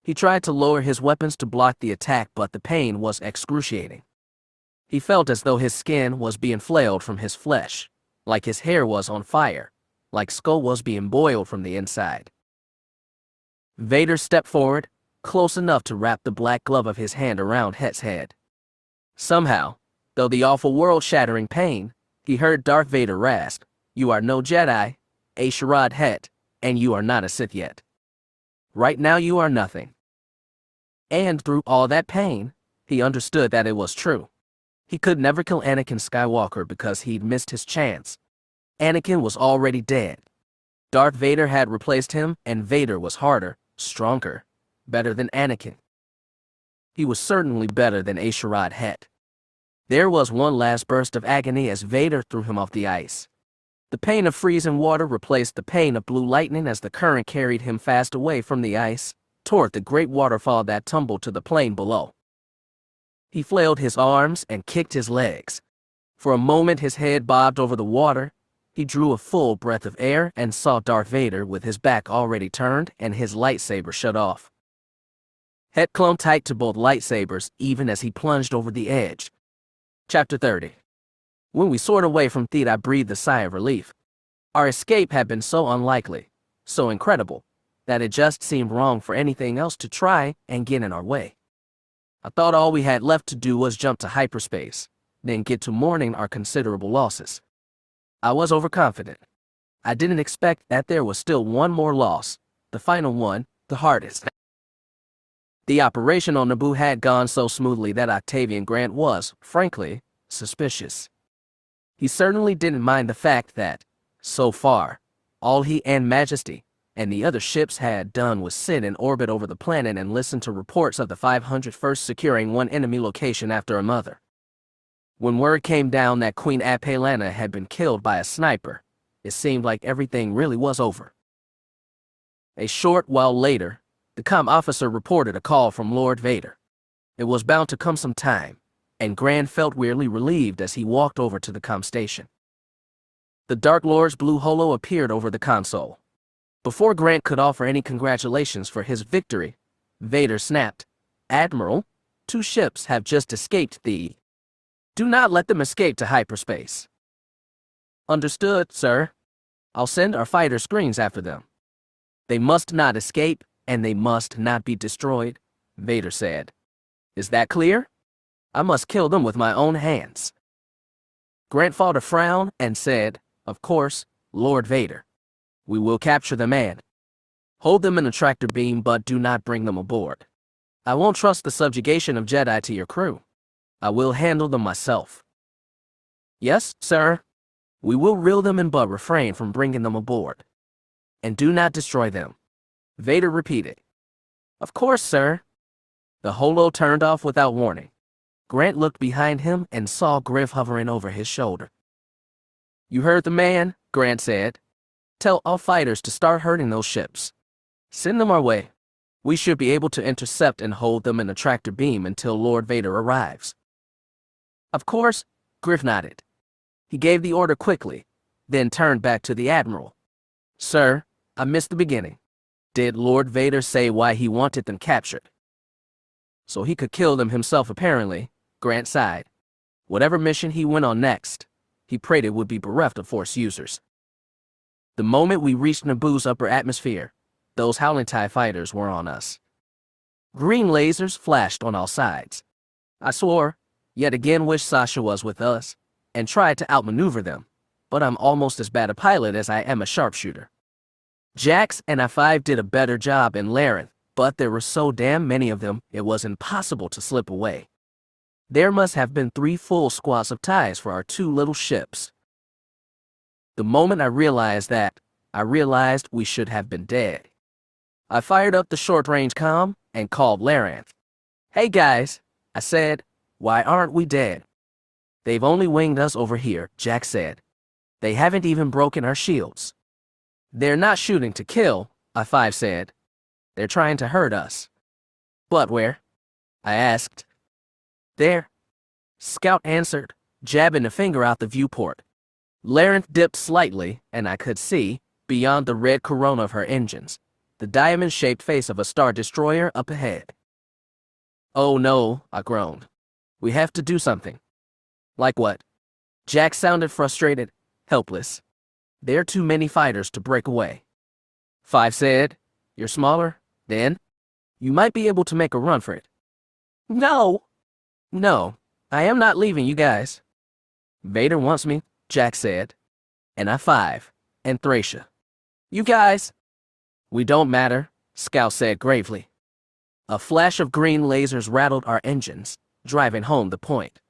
He tried to lower his weapons to block the attack, but the pain was excruciating. He felt as though his skin was being flailed from his flesh, like his hair was on fire, like Skull was being boiled from the inside. Vader stepped forward, close enough to wrap the black glove of his hand around Hett's head. Somehow, though the awful world-shattering pain, he heard Darth Vader rasp, "You are no Jedi, A'Sharad Hett, and you are not a Sith yet. Right now you are nothing." And through all that pain, he understood that it was true. He could never kill Anakin Skywalker because he'd missed his chance. Anakin was already dead. Darth Vader had replaced him, and Vader was harder, stronger, better than Anakin. He was certainly better than A'Sharad Hett. There was one last burst of agony as Vader threw him off the ice. The pain of freezing water replaced the pain of blue lightning as the current carried him fast away from the ice, toward the great waterfall that tumbled to the plain below. He flailed his arms and kicked his legs. For a moment his head bobbed over the water. He drew a full breath of air and saw Darth Vader with his back already turned and his lightsaber shut off. Hett clung tight to both lightsabers even as he plunged over the edge. Chapter 30. When we soared away from Theed, I breathed a sigh of relief. Our escape had been so unlikely, so incredible, that it just seemed wrong for anything else to try and get in our way. I thought all we had left to do was jump to hyperspace, then get to mourning our considerable losses. I was overconfident. I didn't expect that there was still one more loss, the final one, the hardest. The operation on Naboo had gone so smoothly that Octavian Grant was, frankly, suspicious. He certainly didn't mind the fact that, so far, all he and Majesty and the other ships had done was sit in orbit over the planet and listen to reports of the 501st securing one enemy location after another. When word came down that Queen Apalana had been killed by a sniper, it seemed like everything really was over. A short while later, the comm officer reported a call from Lord Vader. It was bound to come some time, and Grant felt weirdly relieved as he walked over to the comm station. The Dark Lord's blue holo appeared over the console. Before Grant could offer any congratulations for his victory, Vader snapped, "Admiral, 2 ships have just escaped the... Do not let them escape to hyperspace." "Understood, sir. I'll send our fighter screens after them. They must not escape, and they must not be destroyed," Vader said. "Is that clear? I must kill them with my own hands." Grant fought a frown and said, "Of course, Lord Vader. We will capture them and hold them in a tractor beam, but do not bring them aboard. I won't trust the subjugation of Jedi to your crew. I will handle them myself." "Yes, sir. We will reel them in but refrain from bringing them aboard. And do not destroy them," Vader repeated. "Of course, sir." The holo turned off without warning. Grant looked behind him and saw Griff hovering over his shoulder. "You heard the man," Grant said. "Tell all fighters to start hurting those ships. Send them our way. We should be able to intercept and hold them in a tractor beam until Lord Vader arrives." "Of course," Griff nodded. He gave the order quickly, then turned back to the Admiral. "Sir, I missed the beginning. Did Lord Vader say why he wanted them captured?" "So he could kill them himself, apparently," Grant sighed. "Whatever mission he went on next, he prayed it would be bereft of Force users." The moment we reached Naboo's upper atmosphere, those Howling TIE fighters were on us. Green lasers flashed on all sides. I swore, yet again wished Sasha was with us, and tried to outmaneuver them, but I'm almost as bad a pilot as I am a sharpshooter. Jax and I-5 did a better job in Larenth, but there were so damn many of them, it was impossible to slip away. There must have been 3 full squads of TIEs for our 2 little ships. The moment I realized that, I realized we should have been dead. I fired up the short-range comm and called Larenth. "Hey guys," I said, "why aren't we dead?" "They've only winged us over here," Jack said. "They haven't even broken our shields." "They're not shooting to kill," I-5 said. "They're trying to hurt us." "But where?" I asked. "There," Scout answered, jabbing a finger out the viewport. Larenth dipped slightly, and I could see, beyond the red corona of her engines, the diamond-shaped face of a Star Destroyer up ahead. "Oh no," I groaned. "We have to do something." "Like what?" Jack sounded frustrated, helpless. "There are too many fighters to break away." 5 said, "You're smaller, then? You might be able to make a run for it." "No! No, I am not leaving you guys." "Vader wants me," Jack said. "And I-5, and Thracia. You guys." "We don't matter," Scout said gravely. A flash of green lasers rattled our engines, driving home the point.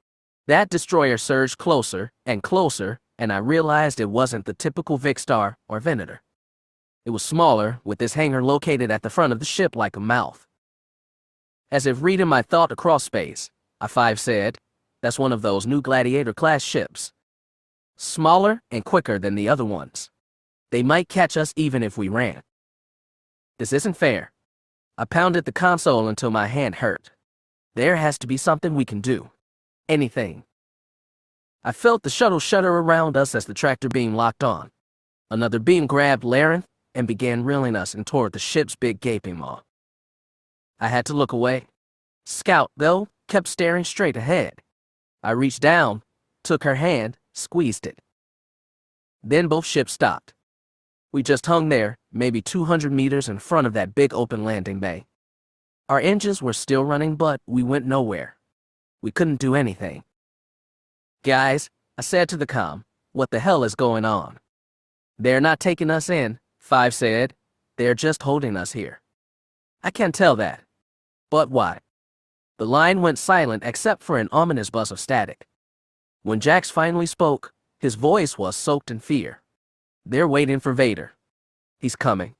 That destroyer surged closer and closer, and I realized it wasn't the typical Vic-Star or Venator. It was smaller, with its hangar located at the front of the ship like a mouth. As if reading my thought across space, I-5 said, "That's one of those new Gladiator-class ships. Smaller and quicker than the other ones. They might catch us even if we ran." "This isn't fair." I pounded the console until my hand hurt. "There has to be something we can do. Anything." I felt the shuttle shudder around us as the tractor beam locked on. Another beam grabbed Larenth and began reeling us in toward the ship's big gaping maw. I had to look away. Scout, though, kept staring straight ahead. I reached down, took her hand, squeezed it. Then both ships stopped. We just hung there, maybe 200 meters in front of that big open landing bay. Our engines were still running, but we went nowhere. We couldn't do anything. Guys, I said to the comm, what the hell is going on? They're not taking us in, Five said. They're just holding us here. I can't tell that. But why? The line went silent except for an ominous buzz of static. When Jax finally spoke, his voice was soaked in fear. They're waiting for Vader. He's coming.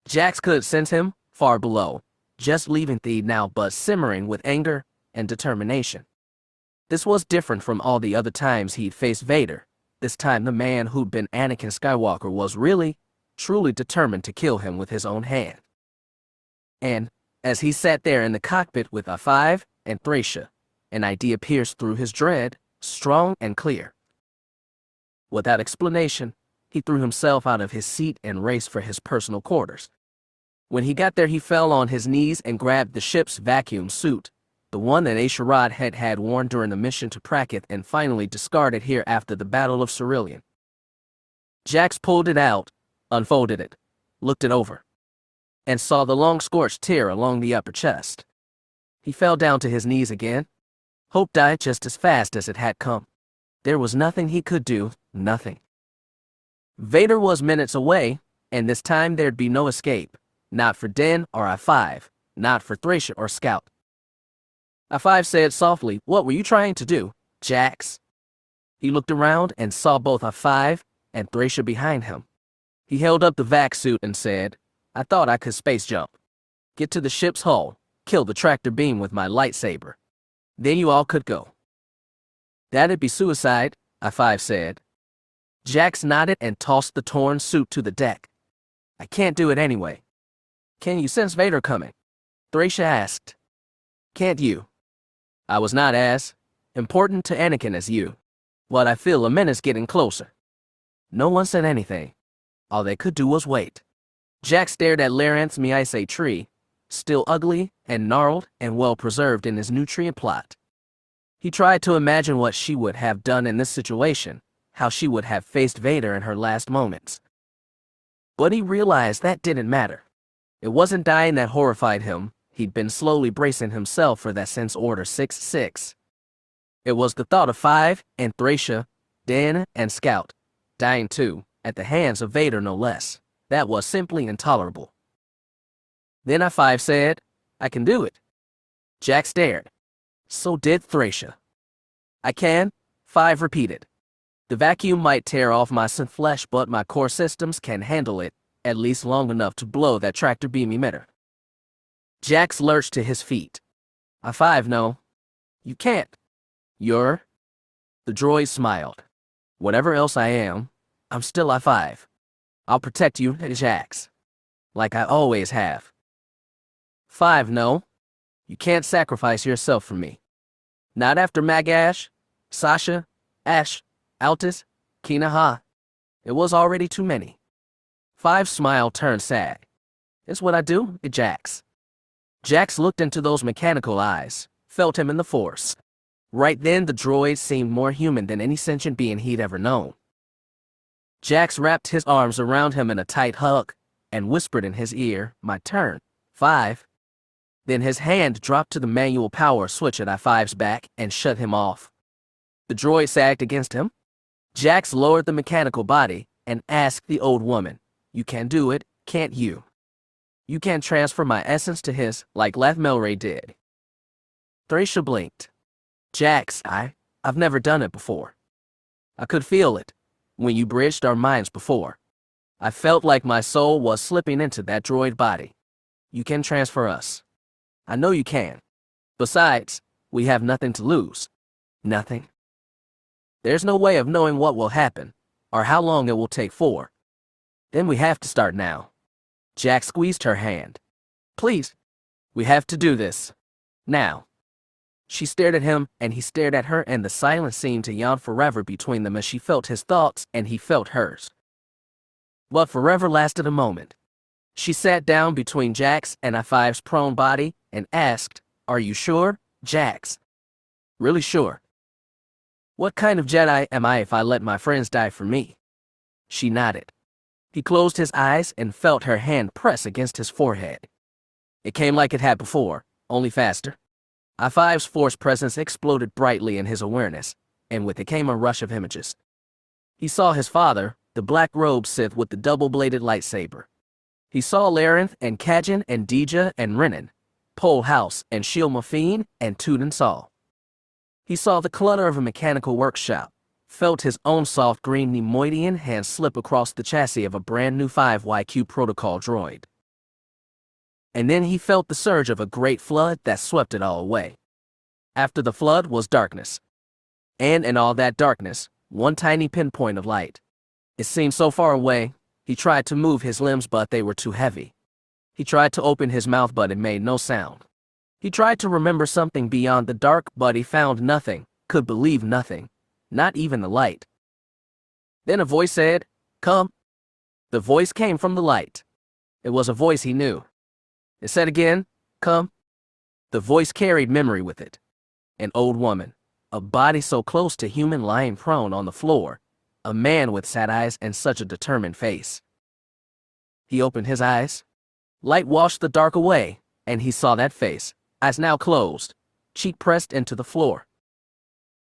Jax could sense him, far below, just leaving the now but simmering with anger and determination. This was different from all the other times he'd faced Vader. This time the man who'd been Anakin Skywalker was really, truly determined to kill him with his own hand. And, as he sat there in the cockpit with A5 and Thracia, an idea pierced through his dread, strong and clear. Without explanation, he threw himself out of his seat and raced for his personal quarters. When he got there, he fell on his knees and grabbed the ship's vacuum suit, the one that A'Sharad Hett had worn during the mission to Prakketh and finally discarded here after the Battle of Cerulean. Jax pulled it out, unfolded it, looked it over, and saw the long scorched tear along the upper chest. He fell down to his knees again. Hope died just as fast as it had come. There was nothing he could do, nothing. Vader was minutes away, and this time there'd be no escape. Not for Den or A5, not for Thracia or Scout. A5 said softly, "What were you trying to do, Jax?" He looked around and saw both A5 and Thracia behind him. He held up the vac suit and said, "I thought I could space jump. Get to the ship's hull, kill the tractor beam with my lightsaber. Then you all could go." "That'd be suicide," A5 said. Jax nodded and tossed the torn suit to the deck. "I can't do it anyway." "Can you sense Vader coming?" Thracia asked. "Can't you?" "I was not as important to Anakin as you. But I feel a menace getting closer." No one said anything. All they could do was wait. Jack stared at Larenth's Miaise tree, still ugly and gnarled and well-preserved in his nutrient plot. He tried to imagine what she would have done in this situation, how she would have faced Vader in her last moments. But he realized that didn't matter. It wasn't dying that horrified him. He'd been slowly bracing himself for that since Order 66. It was the thought of Five and Thracia, Den and Scout, dying too, at the hands of Vader no less. That was simply intolerable. Then A5 said, "I can do it." Jack stared. So did Thracia. "I can," Five repeated. "The vacuum might tear off my synth flesh, but my core systems can handle it, at least long enough to blow that tractor beam emitter." Jax lurched to his feet. A5, "No. You can't. You're..." The droid smiled. "Whatever else I am, I'm still A5. I'll protect you, Jax. Like I always have." "5, no. You can't sacrifice yourself for me. Not after Magash, Sasha, Ash, Altis, Kinaha. It was already too many." Five's smile turned sad. "It's what I do, Jax." Jax looked into those mechanical eyes, felt him in the Force. Right then, the droid seemed more human than any sentient being he'd ever known. Jax wrapped his arms around him in a tight hug and whispered in his ear, "My turn, Five." Then his hand dropped to the manual power switch at I5's back and shut him off. The droid sagged against him. Jax lowered the mechanical body and asked the old woman, "You can do it, can't you? You can transfer my essence to his, like Lath Melray did." Thracia blinked. "Jax, I've never done it before. I could feel it, when you bridged our minds before. I felt like my soul was slipping into that droid body. You can transfer us. I know you can. Besides, we have nothing to lose. Nothing. There's no way of knowing what will happen, or how long it will take for. Then we have to start now." Jack squeezed her hand. "Please, we have to do this. Now." She stared at him, and he stared at her, and the silence seemed to yawn forever between them as she felt his thoughts and he felt hers. But forever lasted a moment. She sat down between Jax and I5's prone body and asked, "Are you sure, Jax?" "Really sure." "What kind of Jedi am I if I let my friends die for me?" She nodded. He closed his eyes and felt her hand press against his forehead. It came like it had before, only faster. I5's Force presence exploded brightly in his awareness, and with it came a rush of images. He saw his father, the black-robed Sith with the double-bladed lightsaber. He saw Larenth and Kajin and Deja and Renan, Pole House and Shield Mafine and Tuden Saul. He saw the clutter of a mechanical workshop, felt his own soft green Neimoidian hand slip across the chassis of a brand new 5YQ protocol droid. And then he felt the surge of a great flood that swept it all away. After the flood was darkness. And in all that darkness, one tiny pinpoint of light. It seemed so far away. He tried to move his limbs, but they were too heavy. He tried to open his mouth, but it made no sound. He tried to remember something beyond the dark, but he found nothing, could believe nothing, not even the light. Then a voice said, "Come." The voice came from the light. It was a voice he knew. It said again, "Come." The voice carried memory with it. An old woman, a body so close to human lying prone on the floor, a man with sad eyes and such a determined face. He opened his eyes. Light washed the dark away, and he saw that face, eyes now closed, cheek pressed into the floor.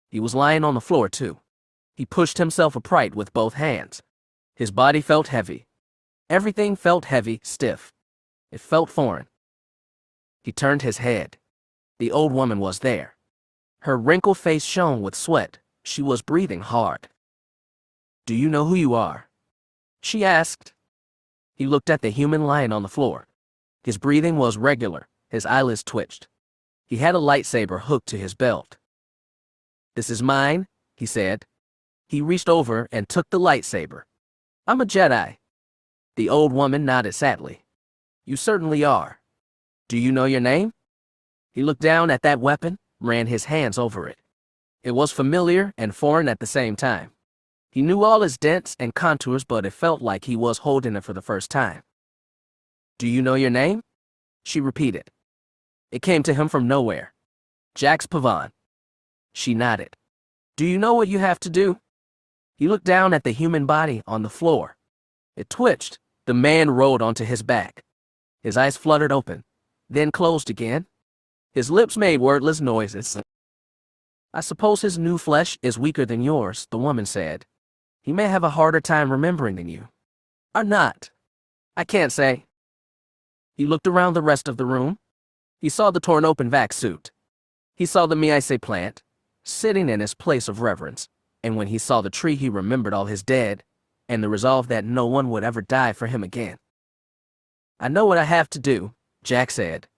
He was lying on the floor, too. He pushed himself upright with both hands. His body felt heavy. Everything felt heavy, stiff. It felt foreign. He turned his head. The old woman was there. Her wrinkled face shone with sweat. She was breathing hard. "Do you know who you are?" she asked. He looked at the human lying on the floor. His breathing was regular. His eyelids twitched. He had a lightsaber hooked to his belt. "This is mine," he said. He reached over and took the lightsaber. "I'm a Jedi." The old woman nodded sadly. "You certainly are. Do you know your name?" He looked down at that weapon, ran his hands over it. It was familiar and foreign at the same time. He knew all its dents and contours, but it felt like he was holding it for the first time. "Do you know your name?" she repeated. It came to him from nowhere. "Jax Pavan." She nodded. "Do you know what you have to do?" He looked down at the human body on the floor. It twitched. The man rolled onto his back. His eyes fluttered open, then closed again. His lips made wordless noises. "I suppose his new flesh is weaker than yours," the woman said. "He may have a harder time remembering than you." "Or not. I can't say." He looked around the rest of the room. He saw the torn open vac suit. He saw the Miaise plant, sitting in his place of reverence, and when he saw the tree he remembered all his dead, and the resolve that no one would ever die for him again. "I know what I have to do," Jack said.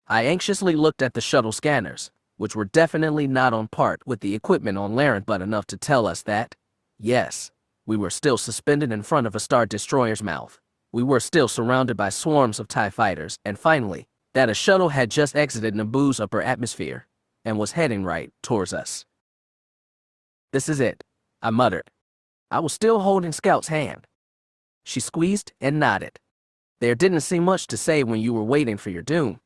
I anxiously looked at the shuttle scanners, which were definitely not on par with the equipment on Larenth, but enough to tell us that, yes, we were still suspended in front of a Star Destroyer's mouth. We were still surrounded by swarms of TIE fighters, and finally, that a shuttle had just exited Naboo's upper atmosphere and was heading right towards us. "This is it," I muttered. I was still holding Scout's hand. She squeezed and nodded. "There didn't seem much to say when you were waiting for your doom."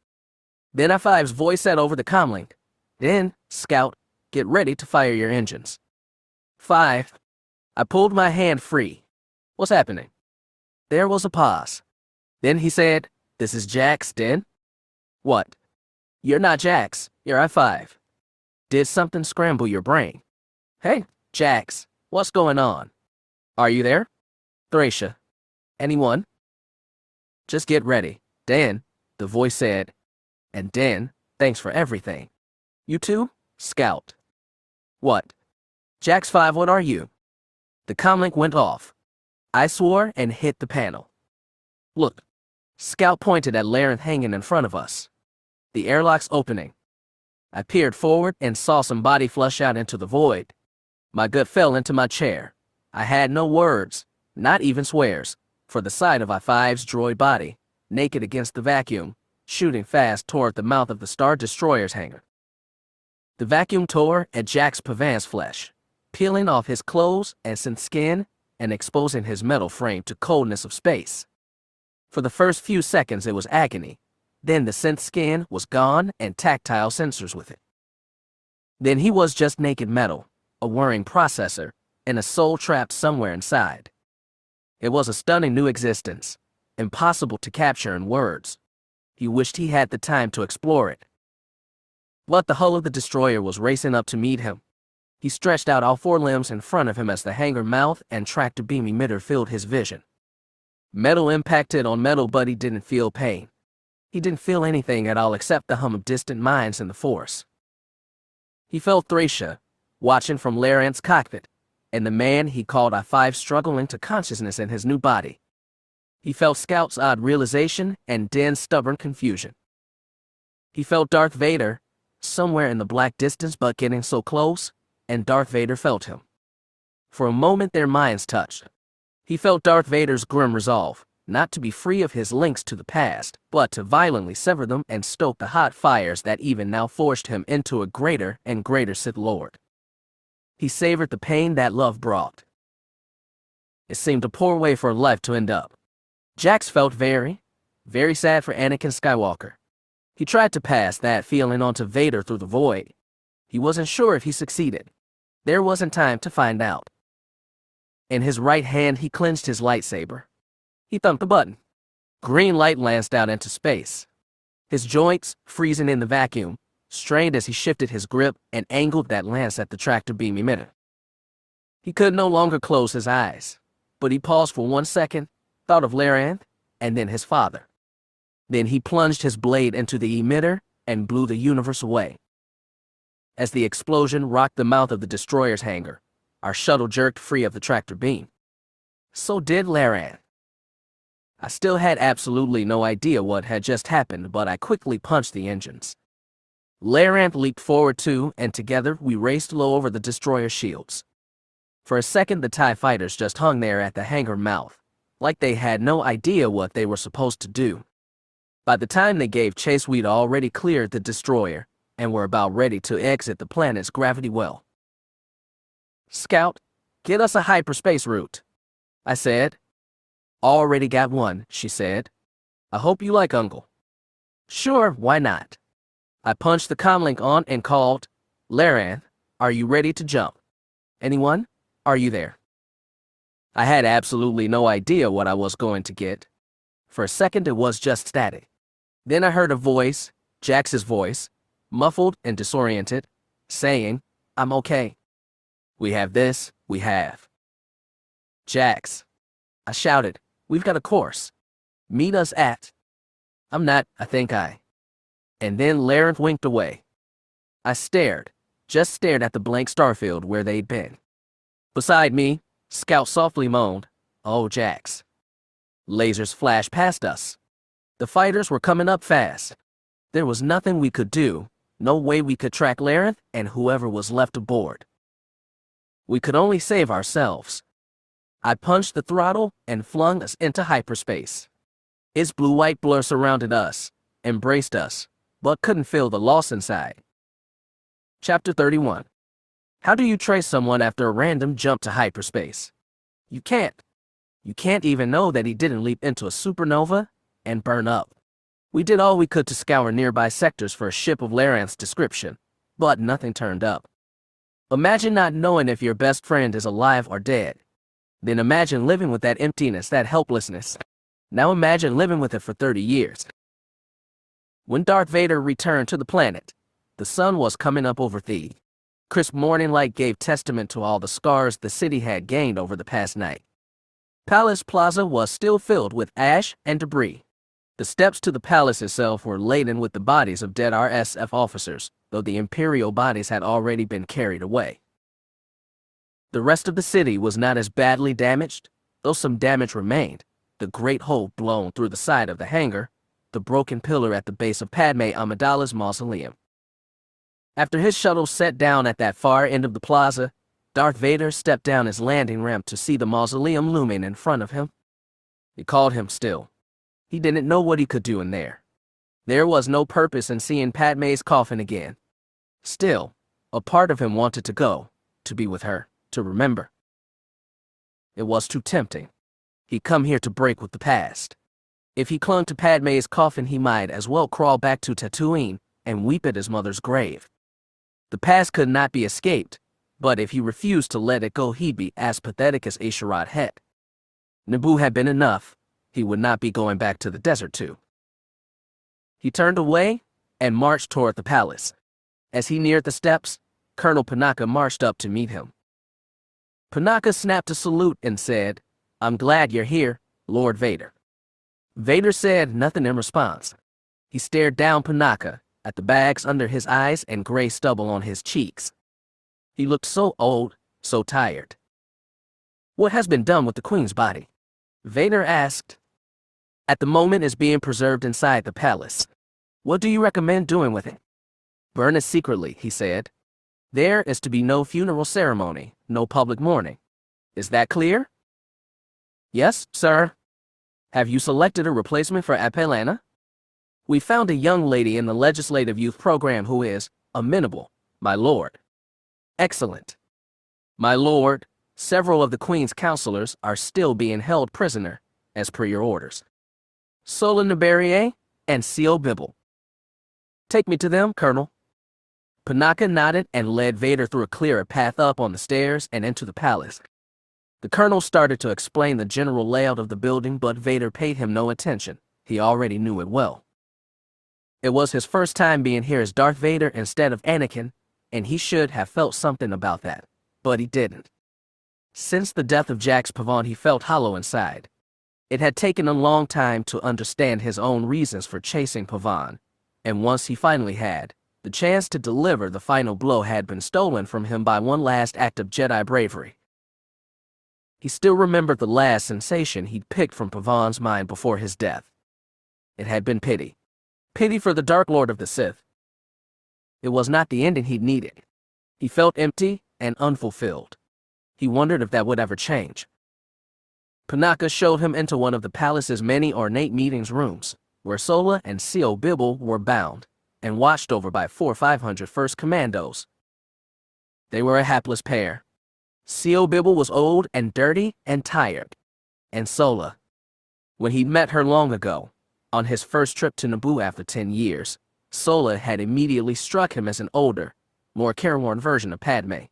Then I5's voice said over the comlink, "Then, Scout, get ready to fire your engines." 5. I pulled my hand free. "What's happening?" There was a pause. Then he said, "This is Jax, Den." "What?" "You're not Jax, you're I5. Did something scramble your brain?" "Hey, Jax, what's going on? Are you there?" "Thracia. Anyone?" "Just get ready, Den," the voice said. "And Den, thanks for everything." "You too, Scout." "What?" "Jax 5, what are you?" The comlink went off. I swore and hit the panel. "Look." Scout pointed at Larenth hanging in front of us. The airlock's opening. I peered forward and saw somebody flush out into the void. My gut fell into my chair. I had no words, not even swears, for the sight of I5's droid body, naked against the vacuum, shooting fast toward the mouth of the Star Destroyer's hangar. The vacuum tore at Jax Pavan's flesh, peeling off his clothes and synth skin and exposing his metal frame to coldness of space. For the first few seconds it was agony. Then the synth skin was gone and tactile sensors with it. Then he was just naked metal, a whirring processor, and a soul trapped somewhere inside. It was a stunning new existence, impossible to capture in words. He wished he had the time to explore it. But the hull of the destroyer was racing up to meet him. He stretched out all four limbs in front of him as the hangar mouth and tractor beam emitter filled his vision. Metal impacted on metal, but he didn't feel pain. He didn't feel anything at all except the hum of distant mines in the forest. He felt Thracia, watching from Larant's cockpit, and the man he called I-5 struggling to consciousness in his new body. He felt Scout's odd realization and Den's stubborn confusion. He felt Darth Vader, somewhere in the black distance but getting so close, and Darth Vader felt him. For a moment their minds touched. He felt Darth Vader's grim resolve, not to be free of his links to the past, but to violently sever them and stoke the hot fires that even now forged him into a greater and greater Sith Lord. He savored the pain that love brought. It seemed a poor way for life to end up. Jax felt very, very sad for Anakin Skywalker. He tried to pass that feeling on to Vader through the void. He wasn't sure if he succeeded. There wasn't time to find out. In his right hand he clenched his lightsaber. He thumped the button. Green light lanced out into space. His joints, freezing in the vacuum, strained as he shifted his grip and angled that lance at the tractor beam emitter. He could no longer close his eyes, but he paused for 1 second, thought of Larant, and then his father. Then he plunged his blade into the emitter and blew the universe away. As the explosion rocked the mouth of the destroyer's hangar, our shuttle jerked free of the tractor beam. So did Larant. I still had absolutely no idea what had just happened, but I quickly punched the engines. Larant leaped forward too, and together we raced low over the destroyer's shields. For a second the TIE fighters just hung there at the hangar mouth, like they had no idea what they were supposed to do. By the time they gave chase, we'd already cleared the destroyer, and were about ready to exit the planet's gravity well. "Scout, get us a hyperspace route," I said. "Already got one," she said. "I hope you like Uncle." "Sure, why not?" I punched the comlink on and called, "Larant, are you ready to jump? Anyone? Are you there?" I had absolutely no idea what I was going to get. For a second it was just static. Then I heard a voice, Jax's voice, muffled and disoriented, saying, "I'm okay. We have this, we have." "Jax," I shouted, "we've got a course. Meet us at..." "I'm not, I think I..." And then Larant winked away. I stared, just stared at the blank starfield where they'd been. Beside me, Scout softly moaned, "Oh, Jax." Lasers flashed past us. The fighters were coming up fast. There was nothing we could do, no way we could track Larant and whoever was left aboard. We could only save ourselves. I punched the throttle and flung us into hyperspace. Its blue-white blur surrounded us, embraced us, but couldn't feel the loss inside. Chapter 31. How do you trace someone after a random jump to hyperspace? You can't. You can't even know that he didn't leap into a supernova and burn up. We did all we could to scour nearby sectors for a ship of Larant's description, but nothing turned up. Imagine not knowing if your best friend is alive or dead. Then imagine living with that emptiness, that helplessness. Now imagine living with it for 30 years. When Darth Vader returned to the planet, the sun was coming up over the crisp morning light gave testament to all the scars the city had gained over the past night. Palace Plaza was still filled with ash and debris. The steps to the palace itself were laden with the bodies of dead RSF officers, though the Imperial bodies had already been carried away. The rest of the city was not as badly damaged, though some damage remained. The great hole blown through the side of the hangar, the broken pillar at the base of Padme Amidala's mausoleum. After his shuttle set down at that far end of the plaza, Darth Vader stepped down his landing ramp to see the mausoleum looming in front of him. It called him still. He didn't know what he could do in there. There was no purpose in seeing Padme's coffin again. Still, a part of him wanted to go, to be with her, to remember. It was too tempting. He'd come here to break with the past. If he clung to Padme's coffin, he might as well crawl back to Tatooine and weep at his mother's grave. The past could not be escaped, but if he refused to let it go, he'd be as pathetic as A'Sharad Hett. Naboo had been enough. He would not be going back to the desert too. He turned away and marched toward the palace. As he neared the steps, Colonel Panaka marched up to meet him. Panaka snapped a salute and said, "I'm glad you're here, Lord Vader." Vader said nothing in response. He stared down Panaka, at the bags under his eyes and gray stubble on his cheeks. He looked so old, so tired. "What has been done with the Queen's body?" Vader asked. "At the moment it's being preserved inside the palace. What do you recommend doing with it?" "Burn it secretly," he said. "There is to be no funeral ceremony, no public mourning. Is that clear?" "Yes, sir." "Have you selected a replacement for Apelana?" "We found a young lady in the legislative youth program who is amenable, my lord." "Excellent. My lord, several of the Queen's counselors are still being held prisoner, as per your orders. Sola Nabarier and Sio Bibble." "Take me to them, Colonel." Panaka nodded and led Vader through a clearer path up on the stairs and into the palace. The colonel started to explain the general layout of the building, but Vader paid him no attention. He already knew it well. It was his first time being here as Darth Vader instead of Anakin, and he should have felt something about that, but he didn't. Since the death of Jax Pavan, he felt hollow inside. It had taken a long time to understand his own reasons for chasing Pavan, and once he finally had, the chance to deliver the final blow had been stolen from him by one last act of Jedi bravery. He still remembered the last sensation he'd picked from Pavan's mind before his death. It had been pity. Pity for the Dark Lord of the Sith. It was not the ending he'd needed. He felt empty and unfulfilled. He wondered if that would ever change. Panaka showed him into one of the palace's many ornate meetings rooms, where Sola and Sio Bibble were bound and watched over by 4,500 First Commandos. They were a hapless pair. Sio Bibble was old and dirty and tired. And Sola, when he'd met her long ago, on his first trip to Naboo after 10 years, Sola had immediately struck him as an older, more careworn version of Padme.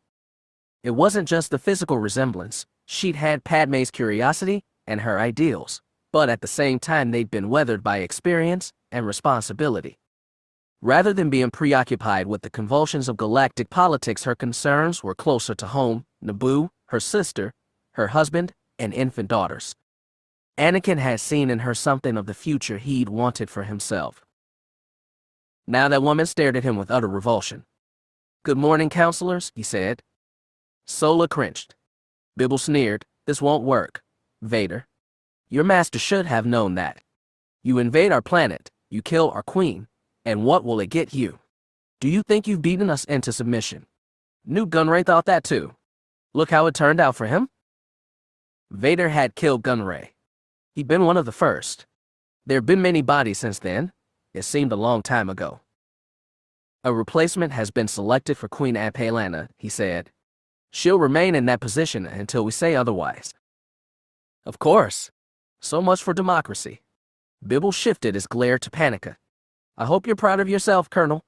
It wasn't just the physical resemblance. She'd had Padme's curiosity and her ideals, but at the same time they'd been weathered by experience and responsibility. Rather than being preoccupied with the convulsions of galactic politics, her concerns were closer to home: Naboo, her sister, her husband, and infant daughters. Anakin had seen in her something of the future he'd wanted for himself. Now that woman stared at him with utter revulsion. "Good morning, counselors," he said. Sola cringed. Bibble sneered. "This won't work, Vader. Your master should have known that. You invade our planet, you kill our queen, and what will it get you? Do you think you've beaten us into submission? Newt Gunray thought that too. Look how it turned out for him." Vader had killed Gunray. He'd been one of the first. There'd been many bodies since then. It seemed a long time ago. "A replacement has been selected for Queen Apelana," he said. "She'll remain in that position until we say otherwise." "Of course. So much for democracy." Bibble shifted his glare to Panaka. "I hope you're proud of yourself, Colonel.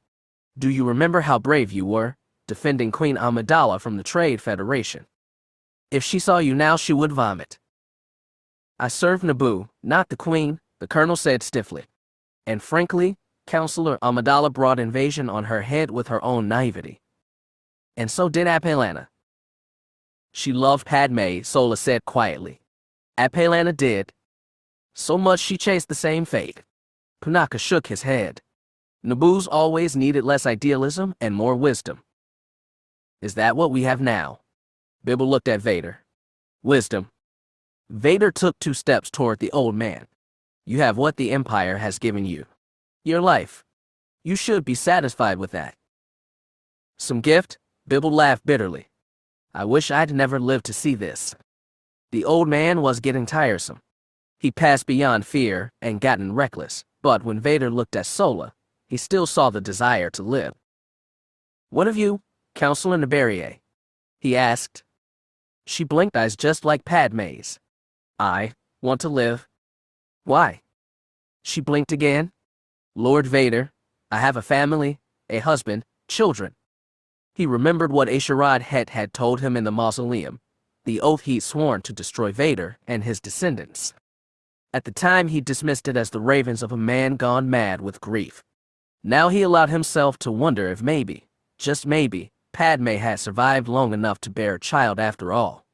Do you remember how brave you were, defending Queen Amidala from the Trade Federation? If she saw you now, she would vomit." "I served Naboo, not the Queen," the Colonel said stiffly. "And frankly, Counselor Amidala brought invasion on her head with her own naivety. And so did Apelana." "She loved Padme," Sola said quietly. "Apelana did. So much she chased the same fate." Panaka shook his head. "Naboo's always needed less idealism and more wisdom." "Is that what we have now?" Bibble looked at Vader. "Wisdom." Vader took 2 steps toward the old man. "You have what the Empire has given you. Your life. You should be satisfied with that." "Some gift?" Bibble laughed bitterly. "I wish I'd never lived to see this." The old man was getting tiresome. He passed beyond fear and gotten reckless, but when Vader looked at Sola, he still saw the desire to live. "What of you, Counselor Nabarier?" he asked. She blinked, eyes just like Padme's. "I want to live." "Why?" She blinked again. "Lord Vader, I have a family, a husband, children." He remembered what A'Sharad Hett had told him in the mausoleum, the oath he'd sworn to destroy Vader and his descendants. At the time, he dismissed it as the ravings of a man gone mad with grief. Now he allowed himself to wonder if maybe, just maybe, Padme had survived long enough to bear a child after all.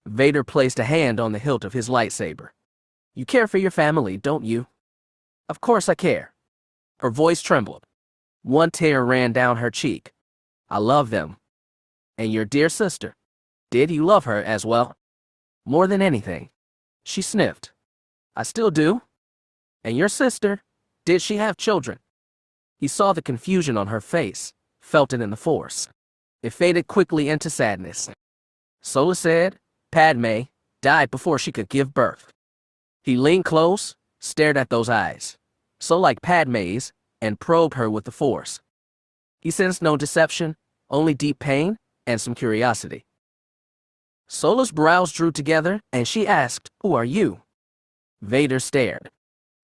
Vader placed a hand on the hilt of his lightsaber. You care for your family, don't you? Of course I care. Her voice trembled. One tear ran down her cheek. I love them. And your dear sister. Did you love her as well? More than anything. She sniffed. I still do. And your sister? Did she have children? He saw the confusion on her face, felt it in the Force. It faded quickly into sadness. Solo said, Padme died before she could give birth. He leaned close, stared at those eyes, so like Padme's, and probed her with the Force. He sensed no deception, only deep pain and some curiosity. Solo's brows drew together, and she asked, Who are you? Vader stared.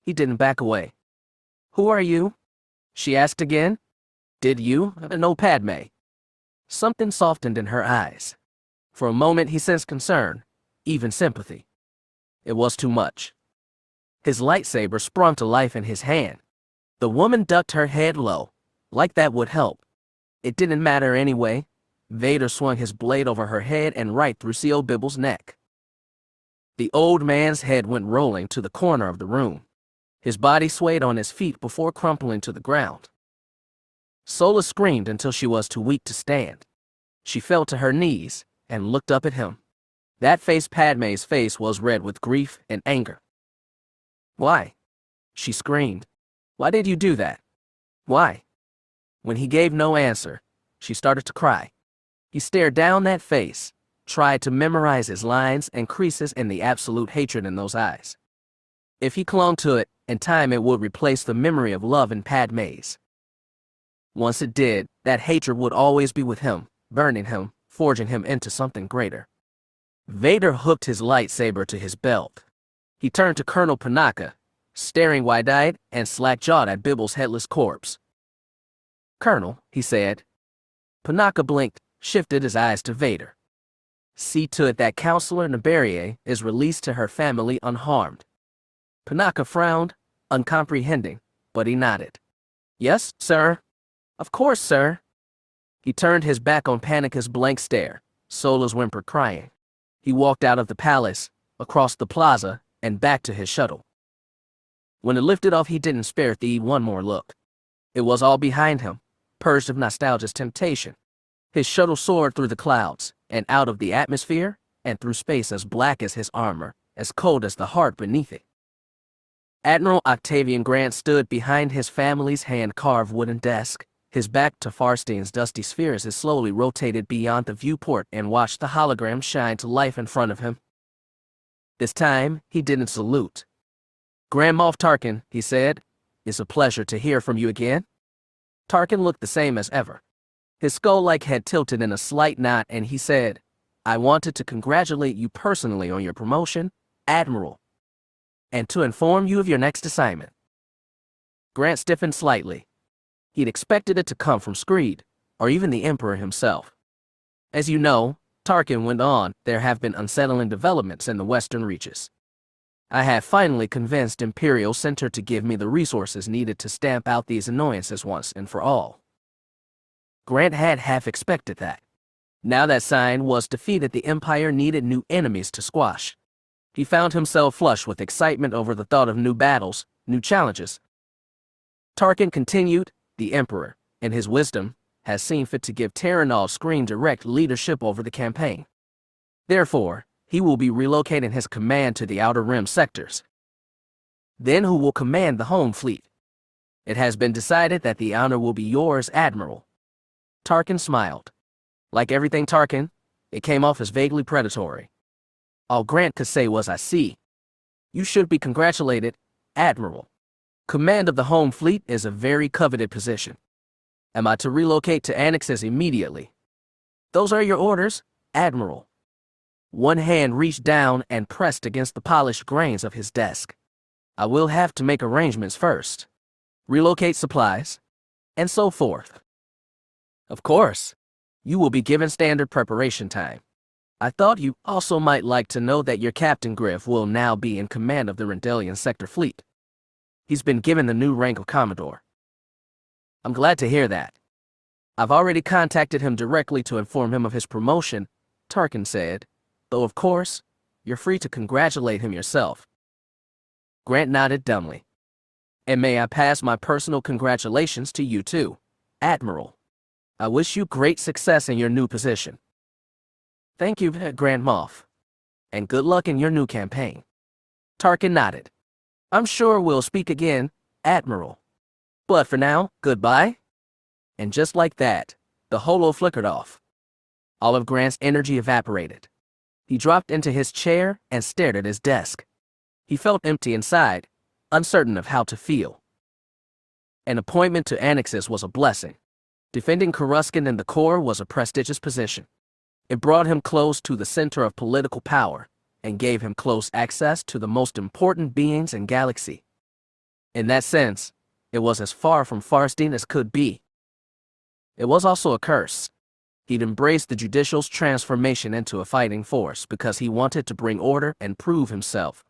He didn't back away. Who are you? She asked again. Did you know Padme? Something softened in her eyes. For a moment he sensed concern, even sympathy. It was too much. His lightsaber sprung to life in his hand. The woman ducked her head low, like that would help. It didn't matter anyway. Vader swung his blade over her head and right through C.O. Bibble's neck. The old man's head went rolling to the corner of the room. His body swayed on his feet before crumpling to the ground. Sola screamed until she was too weak to stand. She fell to her knees and looked up at him. That face, Padme's face, was red with grief and anger. Why? She screamed. Why did you do that? Why? When he gave no answer, she started to cry. He stared down that face, tried to memorize his lines and creases and the absolute hatred in those eyes. If he clung to it, in time it would replace the memory of love in Padme's. Once it did, that hatred would always be with him, burning him, forging him into something greater. Vader hooked his lightsaber to his belt. He turned to Colonel Panaka, staring wide-eyed and slack-jawed at Bibble's headless corpse. Colonel, he said. Panaka blinked, shifted his eyes to Vader. See to it that Counselor Nabarrier is released to her family unharmed. Panaka frowned, uncomprehending, but he nodded. Yes, sir. Of course, sir. He turned his back on Panaka's blank stare, Sola's whimper crying. He walked out of the palace, across the plaza, and back to his shuttle. When it lifted off, he didn't spare Thee one more look. It was all behind him, purged of nostalgia's temptation. His shuttle soared through the clouds, and out of the atmosphere, and through space as black as his armor, as cold as the heart beneath it. Admiral Octavian Grant stood behind his family's hand-carved wooden desk, his back to Farstein's dusty sphere as it slowly rotated beyond the viewport and watched the hologram shine to life in front of him. This time, he didn't salute. Grand Moff Tarkin, he said, it's a pleasure to hear from you again. Tarkin looked the same as ever. His skull-like head tilted in a slight knot, and he said, I wanted to congratulate you personally on your promotion, Admiral, and to inform you of your next assignment. Grant stiffened slightly. He'd expected it to come from Screed, or even the Emperor himself. As you know, Tarkin went on, there have been unsettling developments in the Western Reaches. I have finally convinced Imperial Center to give me the resources needed to stamp out these annoyances once and for all. Grant had half expected that. Now that sign was defeated, the Empire needed new enemies to squash. He found himself flush with excitement over the thought of new battles, new challenges. Tarkin continued, the Emperor, in his wisdom, has seen fit to give Terranol Screen direct leadership over the campaign. Therefore, he will be relocating his command to the Outer Rim sectors. Then who will command the home fleet? It has been decided that the honor will be yours, Admiral. Tarkin smiled. Like everything Tarkin, it came off as vaguely predatory. All Grant could say was, I see. You should be congratulated, Admiral. Command of the home fleet is a very coveted position. Am I to relocate to Annexes immediately? Those are your orders, Admiral. One hand reached down and pressed against the polished grains of his desk. I will have to make arrangements first. Relocate supplies, and so forth. Of course, you will be given standard preparation time. I thought you also might like to know that your Captain Griff will now be in command of the Rendelian Sector Fleet. He's been given the new rank of Commodore. I'm glad to hear that. I've already contacted him directly to inform him of his promotion, Tarkin said, though of course, you're free to congratulate him yourself. Grant nodded dumbly. And may I pass my personal congratulations to you too, Admiral. I wish you great success in your new position. Thank you, Grand Moff. And good luck in your new campaign. Tarkin nodded. I'm sure we'll speak again, Admiral. But for now, goodbye. And just like that, the holo flickered off. All of Grant's energy evaporated. He dropped into his chair and stared at his desk. He felt empty inside, uncertain of how to feel. An appointment to Annexus was a blessing. Defending Coruscant in the core was a prestigious position. It brought him close to the center of political power and gave him close access to the most important beings in galaxy. In that sense, it was as far from Farsteen as could be. It was also a curse. He'd embraced the judicial's transformation into a fighting force because he wanted to bring order and prove himself.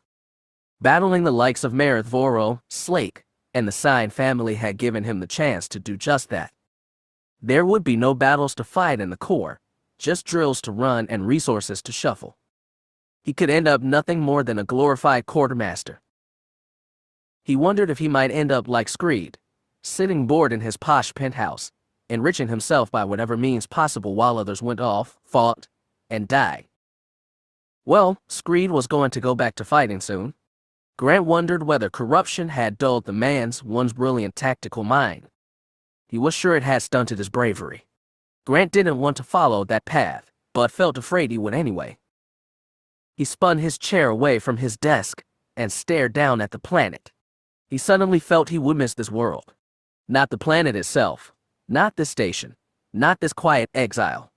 Battling the likes of Mareth Voro, Slake, and the Sign family had given him the chance to do just that. There would be no battles to fight in the core, just drills to run and resources to shuffle. He could end up nothing more than a glorified quartermaster. He wondered if he might end up like Screed, sitting bored in his posh penthouse, enriching himself by whatever means possible while others went off, fought, and died. Well, Screed was going to go back to fighting soon. Grant wondered whether corruption had dulled the man's once brilliant tactical mind. He was sure it had stunted his bravery. Grant didn't want to follow that path, but felt afraid he would anyway. He spun his chair away from his desk and stared down at the planet. He suddenly felt he would miss this world. Not the planet itself, not this station, not this quiet exile.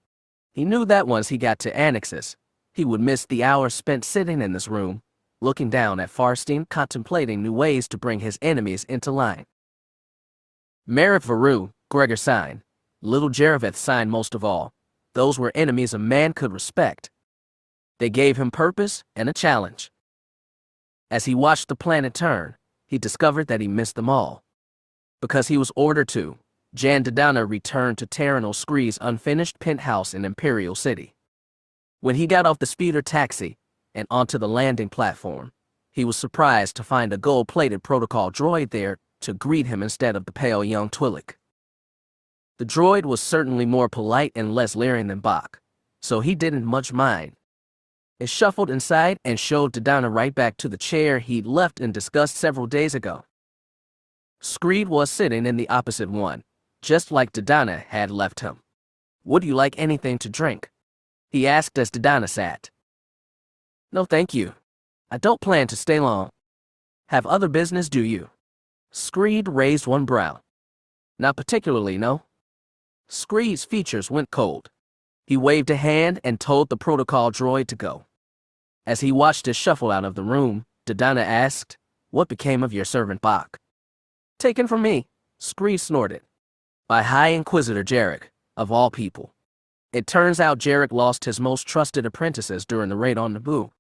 He knew that once he got to Annexus, he would miss the hours spent sitting in this room, looking down at Farsteen, contemplating new ways to bring his enemies into line. Mareth Varu, Gregor Sign, Little Jereveth Sign most of all, those were enemies a man could respect. They gave him purpose and a challenge. As he watched the planet turn, he discovered that he missed them all. Because he was ordered to, Jan Dodonna returned to Terran Scree's unfinished penthouse in Imperial City. When he got off the speeder taxi and onto the landing platform, he was surprised to find a gold-plated protocol droid there to greet him instead of the pale young Twi'lek. The droid was certainly more polite and less leering than Bach, so he didn't much mind. It shuffled inside and showed Dodonna right back to the chair he'd left in disgust several days ago. Screed was sitting in the opposite one, just like Dodonna had left him. Would you like anything to drink? He asked as Dodonna sat. No thank you. I don't plan to stay long. Have other business, do you? Screed raised one brow. Not particularly, no. Screed's features went cold. He waved a hand and told the protocol droid to go. As he watched it shuffle out of the room, Dodonna asked, What became of your servant Bach? Taken from me, Screed snorted. By High Inquisitor Jarek, of all people. It turns out Jarek lost his most trusted apprentices during the raid on Naboo.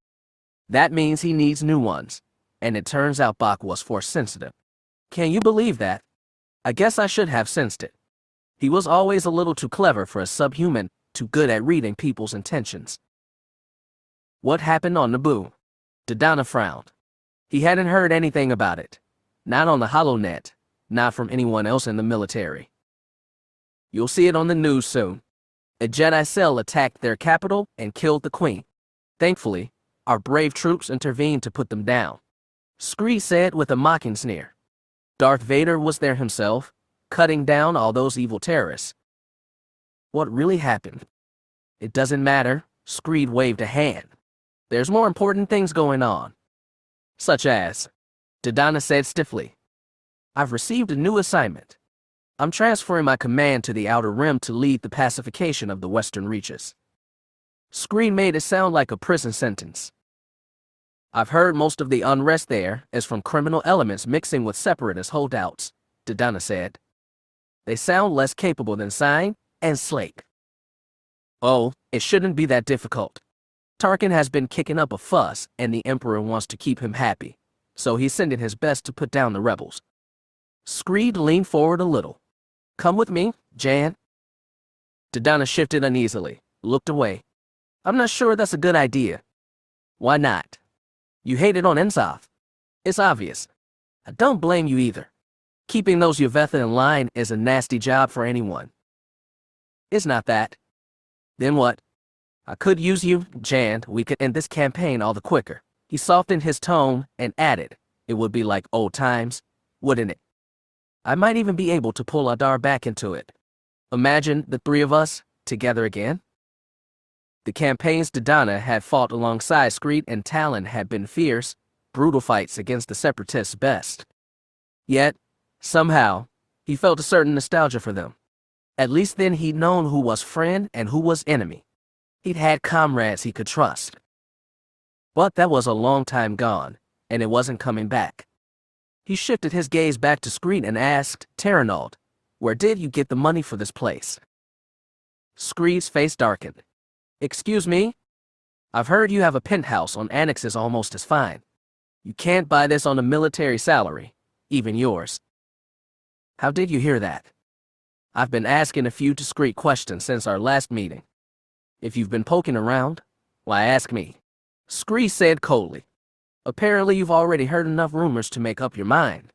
That means he needs new ones, and it turns out Bach was Force-sensitive. Can you believe that? I guess I should have sensed it. He was always a little too clever for a subhuman, too good at reading people's intentions. What happened on Naboo? Dodonna frowned. He hadn't heard anything about it. Not on the HoloNet, not from anyone else in the military. You'll see it on the news soon. A Jedi cell attacked their capital and killed the Queen. Thankfully, our brave troops intervened to put them down. Screed said with a mocking sneer. Darth Vader was there himself, cutting down all those evil terrorists. What really happened? It doesn't matter, Screed waved a hand. There's more important things going on. Such as, Dodonna said stiffly. I've received a new assignment. I'm transferring my command to the Outer Rim to lead the pacification of the Western Reaches. Screed made it sound like a prison sentence. I've heard most of the unrest there is from criminal elements mixing with separatist holdouts, Dodonna said. They sound less capable than Sign and Slake. Oh, it shouldn't be that difficult. Tarkin has been kicking up a fuss, and the Emperor wants to keep him happy, so he's sending his best to put down the rebels. Screed leaned forward a little. Come with me, Jan. Dodonna shifted uneasily, looked away. I'm not sure that's a good idea. Why not? You hate it on Ensoth. It's obvious. I don't blame you either. Keeping those Yvetha in line is a nasty job for anyone. It's not that. Then what? I could use you, Jan. We could end this campaign all the quicker. He softened his tone and added, it would be like old times, wouldn't it? I might even be able to pull Adar back into it. Imagine the three of us together again. The campaigns Dodonna had fought alongside Screed and Talon had been fierce, brutal fights against the Separatists' best. Yet, somehow, he felt a certain nostalgia for them. At least then he'd known who was friend and who was enemy. He'd had comrades he could trust. But that was a long time gone, and it wasn't coming back. He shifted his gaze back to Screed and asked, Terranald, where did you get the money for this place? Screed's face darkened. Excuse me? I've heard you have a penthouse on annexes almost as fine. You can't buy this on a military salary, even yours. How did you hear that? I've been asking a few discreet questions since our last meeting. If you've been poking around, why ask me? Scree said coldly. Apparently you've already heard enough rumors to make up your mind.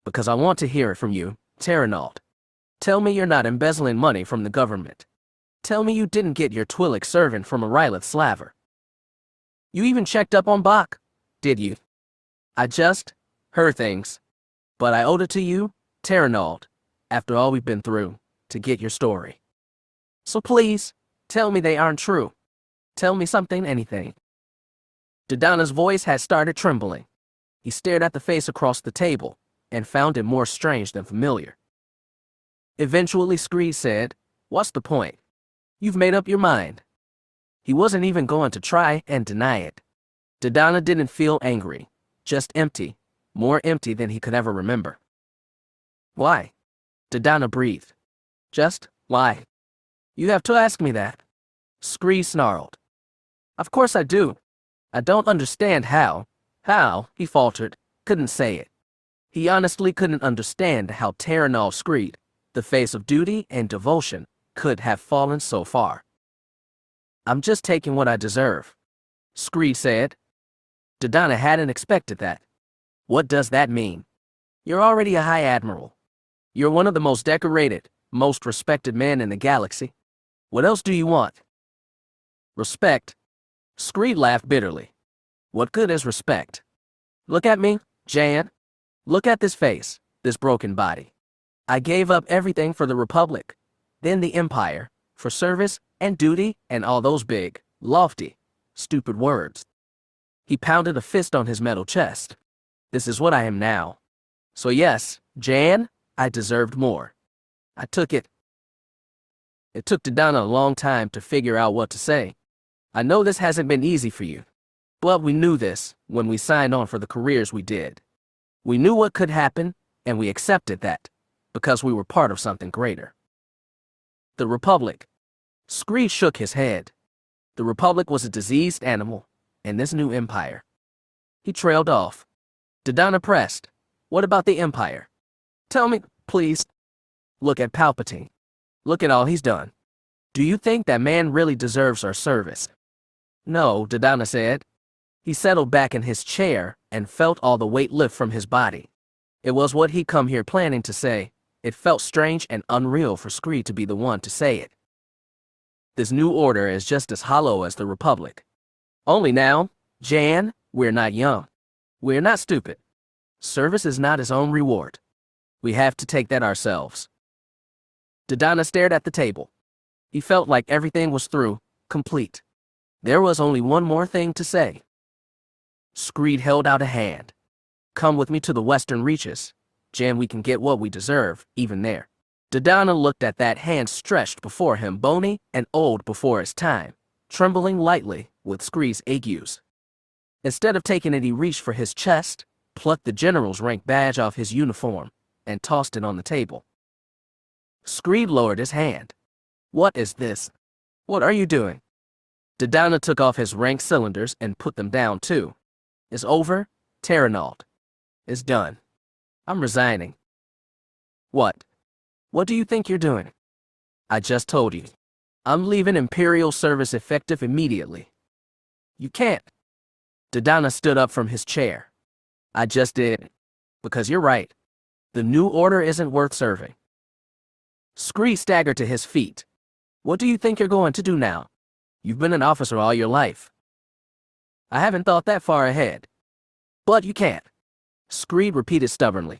Because I want to hear it from you, Terranald. Tell me you're not embezzling money from the government. Tell me you didn't get your Twi'lek servant from a Rylith slaver. You even checked up on Bach, did you? I just heard things. But I owed it to you, Terranald, after all we've been through, to get your story. So please, tell me they aren't true. Tell me something, anything. Dodonna's voice had started trembling. He stared at the face across the table, and found it more strange than familiar. Eventually Scree said, What's the point? You've made up your mind. He wasn't even going to try and deny it. Dodonna didn't feel angry, just empty, more empty than he could ever remember. Why? Dodonna breathed. Just, why? You have to ask me that. Scree snarled. Of course I do. I don't understand how, he faltered, couldn't say it. He honestly couldn't understand how Terranald Screed, the face of duty and devotion, could have fallen so far. I'm just taking what I deserve, Scree said. Dodonna hadn't expected that. What does that mean? You're already a High Admiral. You're one of the most decorated, most respected men in the galaxy. What else do you want? Respect? Screed laughed bitterly. What good is respect? Look at me, Jan. Look at this face, this broken body. I gave up everything for the Republic, then the Empire, for service and duty and all those big, lofty, stupid words. He pounded a fist on his metal chest. This is what I am now. So yes, Jan, I deserved more. I took it. It took Dodonna a long time to figure out what to say. I know this hasn't been easy for you. But we knew this when we signed on for the careers we did. We knew what could happen, and we accepted that, because we were part of something greater. The Republic. Scree shook his head. The Republic was a diseased animal, and this new empire. He trailed off. Dodonna pressed. What about the Empire? Tell me, please. Look at Palpatine. Look at all he's done. Do you think that man really deserves our service? No, Dodonna said. He settled back in his chair and felt all the weight lift from his body. It was what he'd come here planning to say. It felt strange and unreal for Scree to be the one to say it. This new order is just as hollow as the Republic. Only now, Jan, we're not young. We're not stupid. Service is not its own reward. We have to take that ourselves. Dodonna stared at the table. He felt like everything was through, complete. There was only one more thing to say. Screed held out a hand. Come with me to the western reaches. Jan, we can get what we deserve, even there. Dodonna looked at that hand stretched before him, bony and old before its time, trembling lightly with Scree's agues. Instead of taking it, he reached for his chest, plucked the general's rank badge off his uniform, and tossed it on the table. Screed lowered his hand. What is this? What are you doing? Dodonna took off his rank cylinders and put them down too. It's over, Terranald. It's done. I'm resigning. What? What do you think you're doing? I just told you. I'm leaving Imperial service effective immediately. You can't. Dodonna stood up from his chair. I just did. Because you're right. The new order isn't worth serving. Scree staggered to his feet. What do you think you're going to do now? You've been an officer all your life. I haven't thought that far ahead. But you can't. Scree repeated stubbornly.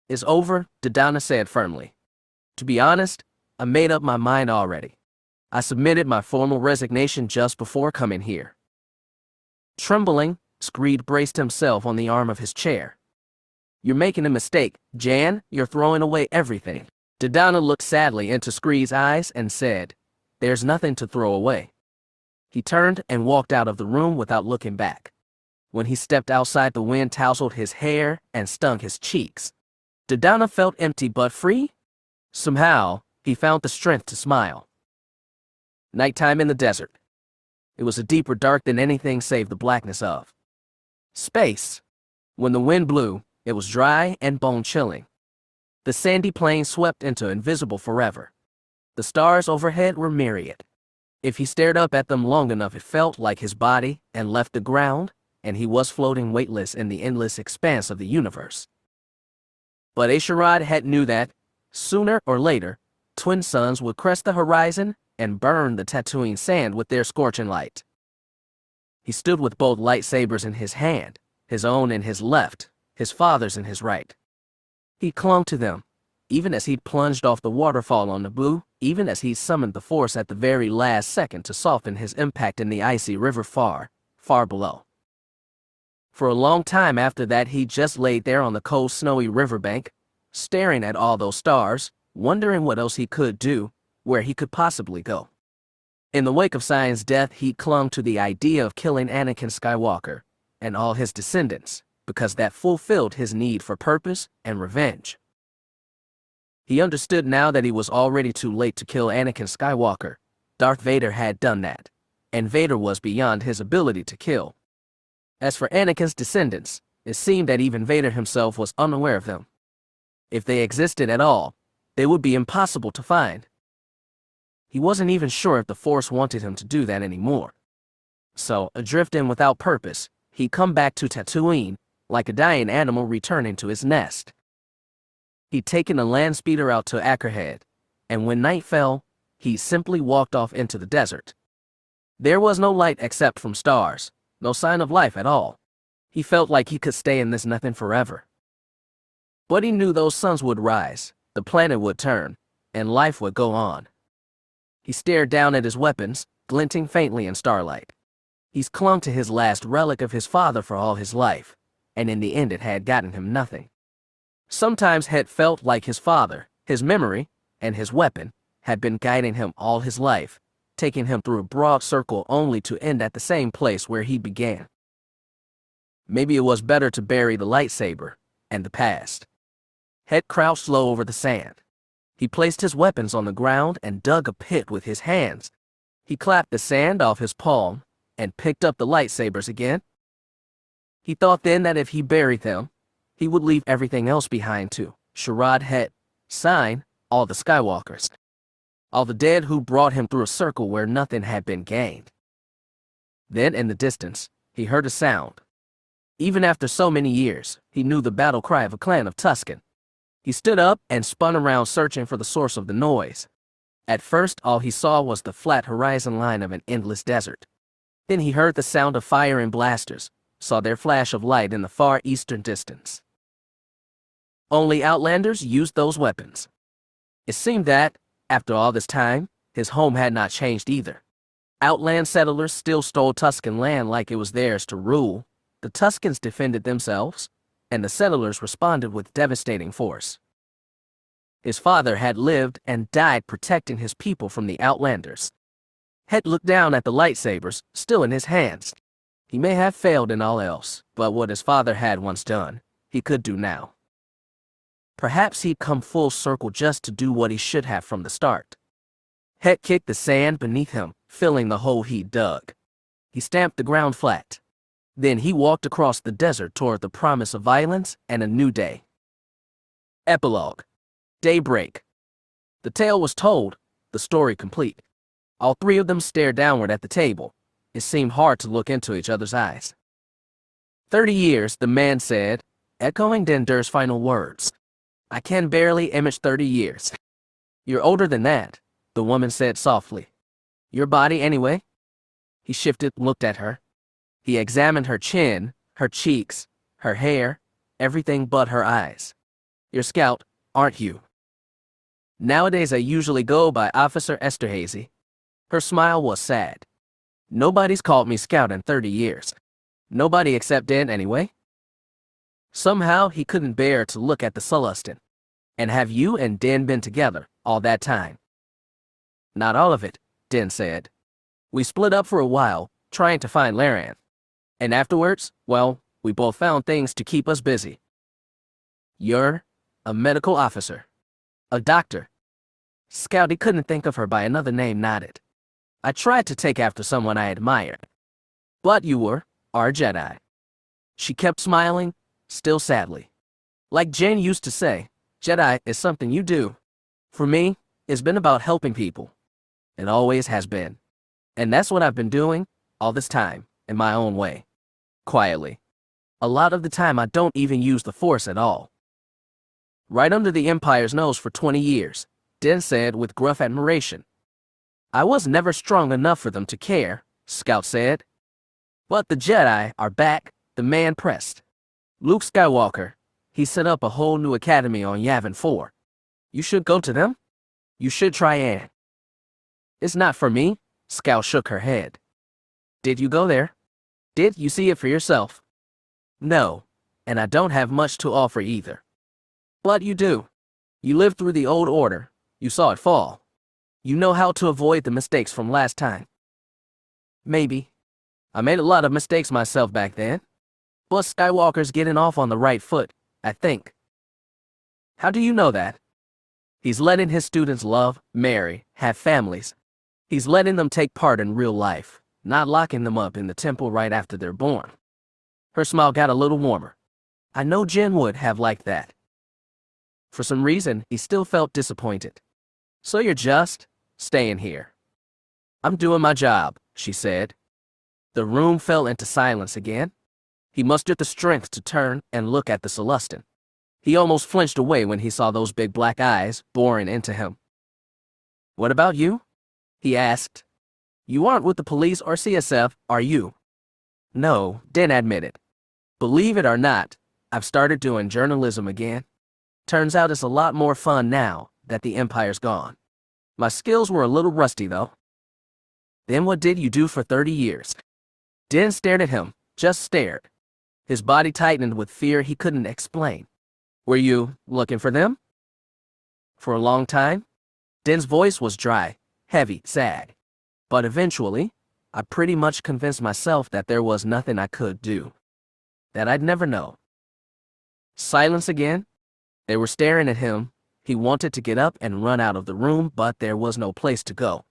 It's over, Dodonna said firmly. To be honest, I made up my mind already. I submitted my formal resignation just before coming here. Trembling, Scree braced himself on the arm of his chair. You're making a mistake, Jan. You're throwing away everything. Dodonna looked sadly into Scree's eyes and said, There's nothing to throw away. He turned and walked out of the room without looking back. When he stepped outside, the wind tousled his hair and stung his cheeks. Dodonna felt empty but free. Somehow, he found the strength to smile. Nighttime in the desert. It was a deeper dark than anything save the blackness of space. When the wind blew, it was dry and bone-chilling. The sandy plain swept into invisible forever. The stars overhead were myriad. If he stared up at them long enough, it felt like his body and left the ground, and he was floating weightless in the endless expanse of the universe. But A'Sharad Hett knew that, sooner or later, twin suns would crest the horizon and burn the Tatooine sand with their scorching light. He stood with both lightsabers in his hand, his own in his left, his father's in his right. He clung to them, even as he plunged off the waterfall on Naboo, even as he summoned the Force at the very last second to soften his impact in the icy river far, far below. For a long time after that, he just laid there on the cold, snowy riverbank, staring at all those stars, wondering what else he could do, where he could possibly go. In the wake of Sion's death, he clung to the idea of killing Anakin Skywalker and all his descendants, because that fulfilled his need for purpose and revenge. He understood now that he was already too late to kill Anakin Skywalker. Darth Vader had done that, and Vader was beyond his ability to kill. As for Anakin's descendants, it seemed that even Vader himself was unaware of them. If they existed at all, they would be impossible to find. He wasn't even sure if the Force wanted him to do that anymore. So, adrift and without purpose, he'd come back to Tatooine, like a dying animal returning to his nest. He'd taken a land speeder out to Ackerhead, and when night fell, he simply walked off into the desert. There was no light except from stars, no sign of life at all. He felt like he could stay in this nothing forever. But he knew those suns would rise, the planet would turn, and life would go on. He stared down at his weapons, glinting faintly in starlight. He's clung to his last relic of his father for all his life, and in the end it had gotten him nothing. Sometimes Hett felt like his father, his memory, and his weapon had been guiding him all his life, taking him through a broad circle only to end at the same place where he began. Maybe it was better to bury the lightsaber and the past. Hett crouched low over the sand. He placed his weapons on the ground and dug a pit with his hands. He clapped the sand off his palm and picked up the lightsabers again. He thought then that if he buried them, he would leave everything else behind too. A'Sharad Hett, sign, all the Skywalkers. All the dead who brought him through a circle where nothing had been gained. Then in the distance, he heard a sound. Even after so many years, he knew the battle cry of a clan of Tusken. He stood up and spun around searching for the source of the noise. At first, all he saw was the flat horizon line of an endless desert. Then he heard the sound of fire and blasters, saw their flash of light in the far eastern distance. Only Outlanders used those weapons. It seemed that, after all this time, his home had not changed either. Outland settlers still stole Tusken land like it was theirs to rule. The Tuskens defended themselves, and the settlers responded with devastating force. His father had lived and died protecting his people from the Outlanders. Hett looked down at the lightsabers, still in his hands. He may have failed in all else, but what his father had once done, he could do now. Perhaps he'd come full circle just to do what he should have from the start. Hett kicked the sand beneath him, filling the hole he dug. He stamped the ground flat. Then he walked across the desert toward the promise of violence and a new day. Epilogue. Daybreak. The tale was told, the story complete. All three of them stared downward at the table. It seemed hard to look into each other's eyes. 30 years, the man said, echoing Dender's final words. I can barely image 30 years. You're older than that, the woman said softly. Your body anyway? He shifted, looked at her. He examined her chin, her cheeks, her hair, everything but her eyes. You're Scout, aren't you? Nowadays I usually go by Officer Esterhazy. Her smile was sad. Nobody's called me Scout in 30 years. Nobody except Dan anyway. Somehow he couldn't bear to look at the Celestin. And have you and Den been together all that time? Not all of it, Den said. We split up for a while, trying to find Laran. And afterwards, well, we both found things to keep us busy. You're a medical officer. A doctor. Scouty couldn't think of her by another name, nodded. I tried to take after someone I admired. But you are a Jedi. She kept smiling, still sadly. Like Jen used to say, Jedi is something you do. For me, it's been about helping people. It always has been. And that's what I've been doing all this time, in my own way. Quietly. A lot of the time I don't even use the Force at all. Right under the Empire's nose for 20 years, Den said with gruff admiration. I was never strong enough for them to care, Scout said. But the Jedi are back, the man pressed. Luke Skywalker, he set up a whole new academy on Yavin 4. You should go to them. You should try and. It's not for me, Scout shook her head. Did you go there? Did you see it for yourself? No, and I don't have much to offer either. But you do. You lived through the old order. You saw it fall. You know how to avoid the mistakes from last time. Maybe. I made a lot of mistakes myself back then. But Skywalker's getting off on the right foot, I think. How do you know that? He's letting his students love, marry, have families. He's letting them take part in real life, not locking them up in the temple right after they're born. Her smile got a little warmer. I know Jen would have liked that. For some reason, he still felt disappointed. So you're just staying here. I'm doing my job, she said. The room fell into silence again. He mustered the strength to turn and look at the Celestin. He almost flinched away when he saw those big black eyes boring into him. What about you? He asked. You aren't with the police or CSF, are you? No, Den admitted. Believe it or not, I've started doing journalism again. Turns out it's a lot more fun now that the Empire's gone. My skills were a little rusty, though. Then what did you do for 30 years? Den stared at him, just stared. His body tightened with fear he couldn't explain. Were you looking for them? For a long time? Den's voice was dry, heavy, sad. But eventually, I pretty much convinced myself that there was nothing I could do. That I'd never know. Silence again. They were staring at him. He wanted to get up and run out of the room, but there was no place to go.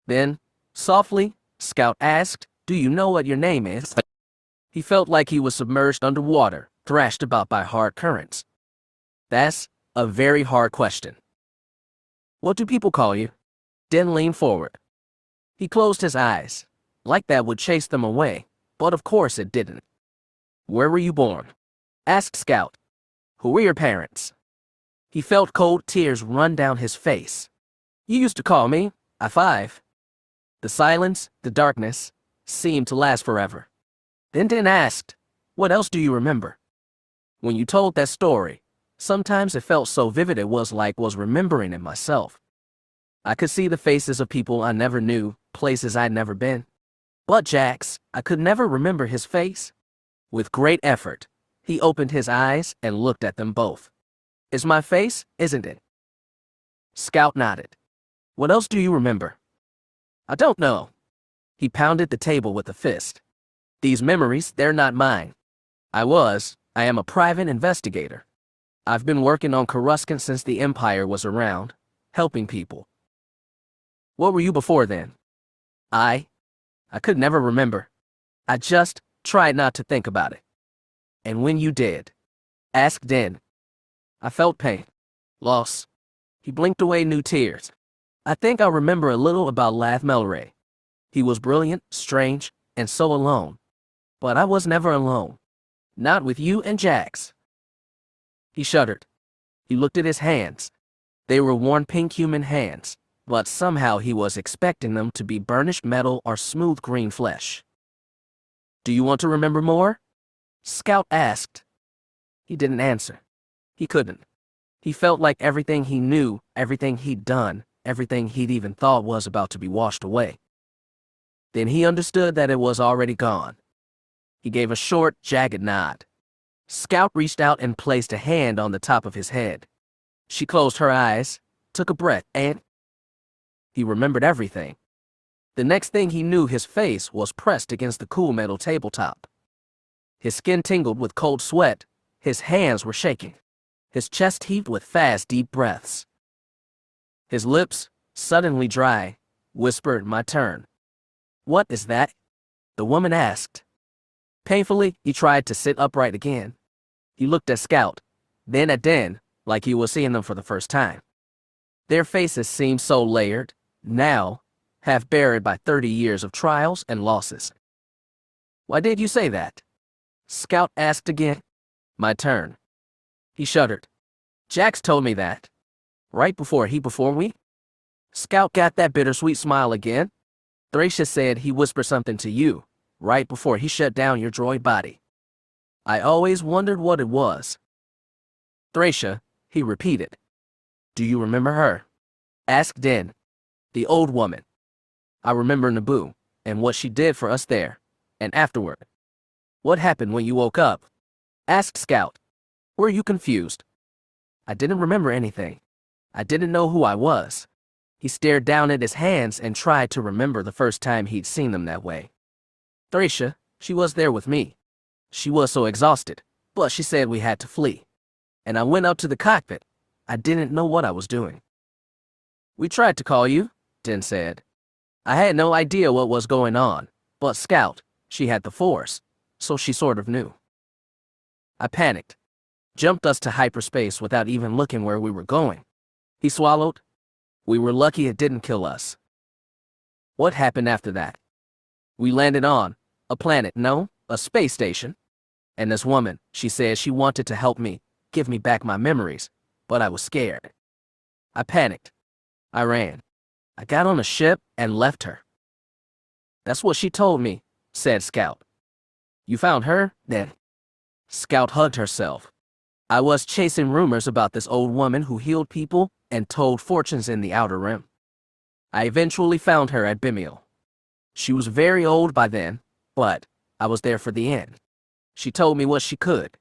Then, softly, Scout asked, do you know what your name is? He felt like he was submerged underwater, thrashed about by hard currents. That's a very hard question. What do people call you? Den leaned forward. He closed his eyes. Like that would chase them away, but of course it didn't. Where were you born? Asked Scout. Who were your parents? He felt cold tears run down his face. You used to call me I-5. The silence, the darkness, seemed to last forever. Then Den asked, what else do you remember? When you told that story, sometimes it felt so vivid it was like was remembering it myself. I could see the faces of people I never knew, places I'd never been. But Jax, I could never remember his face. With great effort, he opened his eyes and looked at them both. It's my face, isn't it? Scout nodded. What else do you remember? I don't know. He pounded the table with a fist. These memories, they're not mine. I am a private investigator. I've been working on Coruscant since the Empire was around, helping people. What were you before then? I could never remember. I just tried not to think about it. And when you did, asked Den. I felt pain, loss. He blinked away new tears. I think I remember a little about Lath Melray. He was brilliant, strange, and so alone. But I was never alone. Not with you and Jax. He shuddered. He looked at his hands. They were worn pink human hands, but somehow he was expecting them to be burnished metal or smooth green flesh. Do you want to remember more? Scout asked. He didn't answer. He couldn't. He felt like everything he knew, everything he'd done, everything he'd even thought was about to be washed away. Then he understood that it was already gone. He gave a short, jagged nod. Scout reached out and placed a hand on the top of his head. She closed her eyes, took a breath, and he remembered everything. The next thing he knew, his face was pressed against the cool metal tabletop. His skin tingled with cold sweat. His hands were shaking. His chest heaved with fast, deep breaths. His lips, suddenly dry, whispered, "My turn." "What is that?" the woman asked. Painfully, he tried to sit upright again. He looked at Scout, then at Den, like he was seeing them for the first time. Their faces seemed so layered, now, half buried by 30 years of trials and losses. "Why did you say that?" Scout asked again. "My turn." He shuddered. "Jax told me that. Right before we?" Scout got that bittersweet smile again. "Thracia said he whispered something to you, right before he shut down your droid body. I always wondered what it was." "Thracia," he repeated. "Do you remember her?" asked Den. "The old woman." "I remember Naboo, and what she did for us there, and afterward." "What happened when you woke up?" asked Scout. "Were you confused?" "I didn't remember anything. I didn't know who I was." He stared down at his hands and tried to remember the first time he'd seen them that way. "Thracia, she was there with me. She was so exhausted, but she said we had to flee. And I went up to the cockpit. I didn't know what I was doing." "We tried to call you," Den said. "I had no idea what was going on, but Scout, she had the Force, so she sort of knew. I panicked. Jumped us to hyperspace without even looking where we were going." He swallowed. "We were lucky it didn't kill us." "What happened after that?" "We landed on a planet, no, a space station. And this woman, she said she wanted to help me, give me back my memories, but I was scared. I panicked. I ran. I got on a ship and left her." "That's what she told me," said Scout. "You found her, then?" Scout hugged herself. "I was chasing rumors about this old woman who healed people and told fortunes in the Outer Rim. I eventually found her at Bimiel. She was very old by then, but I was there for the end. She told me what she could.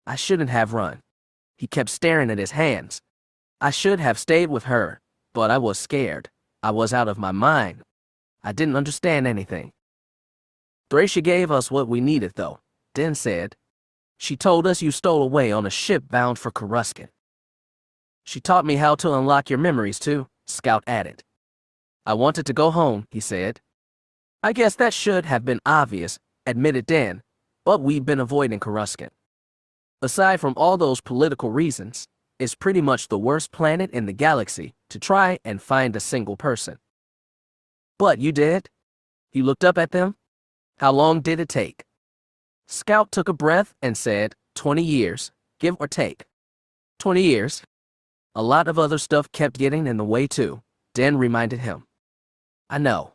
I shouldn't have run." He kept staring at his hands. "I should have stayed with her, but I was scared. I was out of my mind. I didn't understand anything." "Thracia gave us what we needed, though," Den said. "She told us you stole away on a ship bound for Coruscant. She taught me how to unlock your memories, too," Scout added. "I wanted to go home," he said. "I guess that should have been obvious," admitted Den, "but we've been avoiding Coruscant. Aside from all those political reasons, it's pretty much the worst planet in the galaxy to try and find a single person." "But you did?" He looked up at them. "How long did it take?" Scout took a breath and said, 20 years, give or take." 20 years? A lot of other stuff kept getting in the way too, Den reminded him. "I know.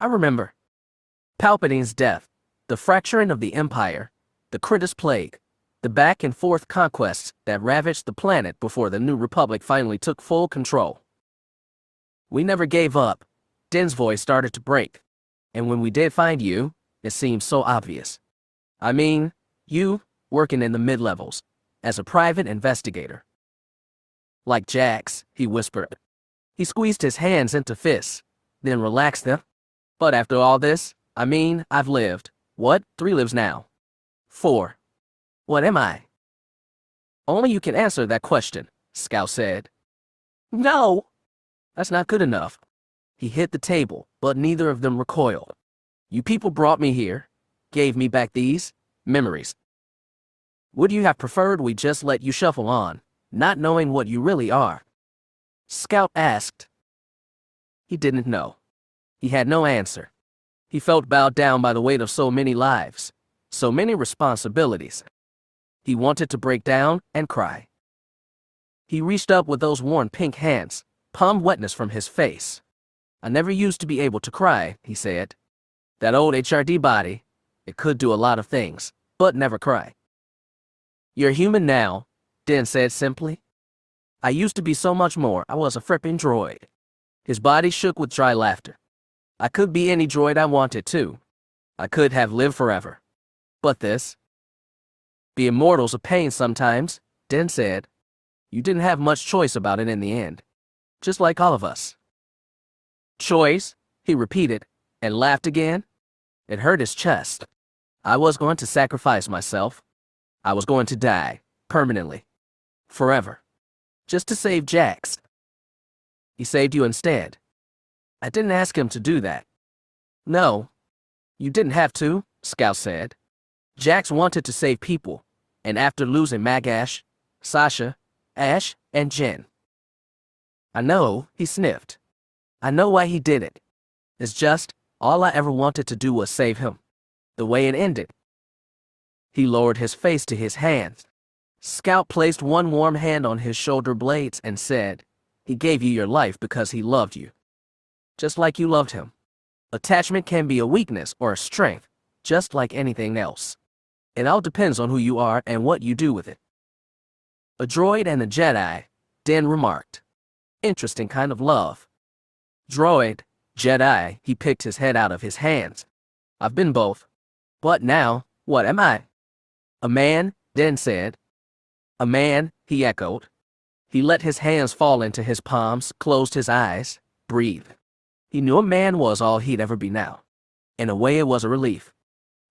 I remember. Palpatine's death, the fracturing of the Empire, the Critus Plague, the back and forth conquests that ravaged the planet before the New Republic finally took full control. We never gave up." Den's voice started to break. "And when we did find you, it seemed so obvious. I mean, you, working in the mid-levels, as a private investigator." "Like Jax," he whispered. He squeezed his hands into fists, then relaxed them. "But after all this, I mean, I've lived, what, 3 lives now? 4. What am I?" "Only you can answer that question," Scout said. "No!" "That's not good enough." He hit the table, but neither of them recoiled. "You people brought me here, gave me back these memories. Would you have preferred we just let you shuffle on, not knowing what you really are?" Scout asked. He didn't know. He had no answer. He felt bowed down by the weight of so many lives, so many responsibilities. He wanted to break down and cry. He reached up with those worn pink hands, palm wetness from his face. I never used to be able to cry, he said. That old HRD body, it could do a lot of things, but never cry. You're human now, Din said simply. I used to be so much more. I was a fripping droid. His body shook with dry laughter. I could be any droid I wanted to. I could have lived forever. But this? Being mortal's a pain sometimes, Din said. You didn't have much choice about it in the end. Just like all of us. Choice, he repeated, and laughed again. It hurt his chest. I was going to sacrifice myself. I was going to die, permanently. Forever. Just to save Jax. He saved you instead. I didn't ask him to do that. No. You didn't have to, Scout said. Jax wanted to save people, and after losing Magash, Sasha, Ash, and Jen. I know, he sniffed. I know why he did it. It's just, all I ever wanted to do was save him. The way it ended. He lowered his face to his hands. Scout placed one warm hand on his shoulder blades and said, he gave you your life because he loved you. Just like you loved him. Attachment can be a weakness or a strength, just like anything else. It all depends on who you are and what you do with it. A droid and a Jedi, Din remarked. Interesting kind of love. Droid, Jedi, he picked his head out of his hands. I've been both. But now, what am I? A man, Din said. A man, he echoed. He let his hands fall into his palms, closed his eyes, breathed. He knew a man was all he'd ever be now. In a way, it was a relief.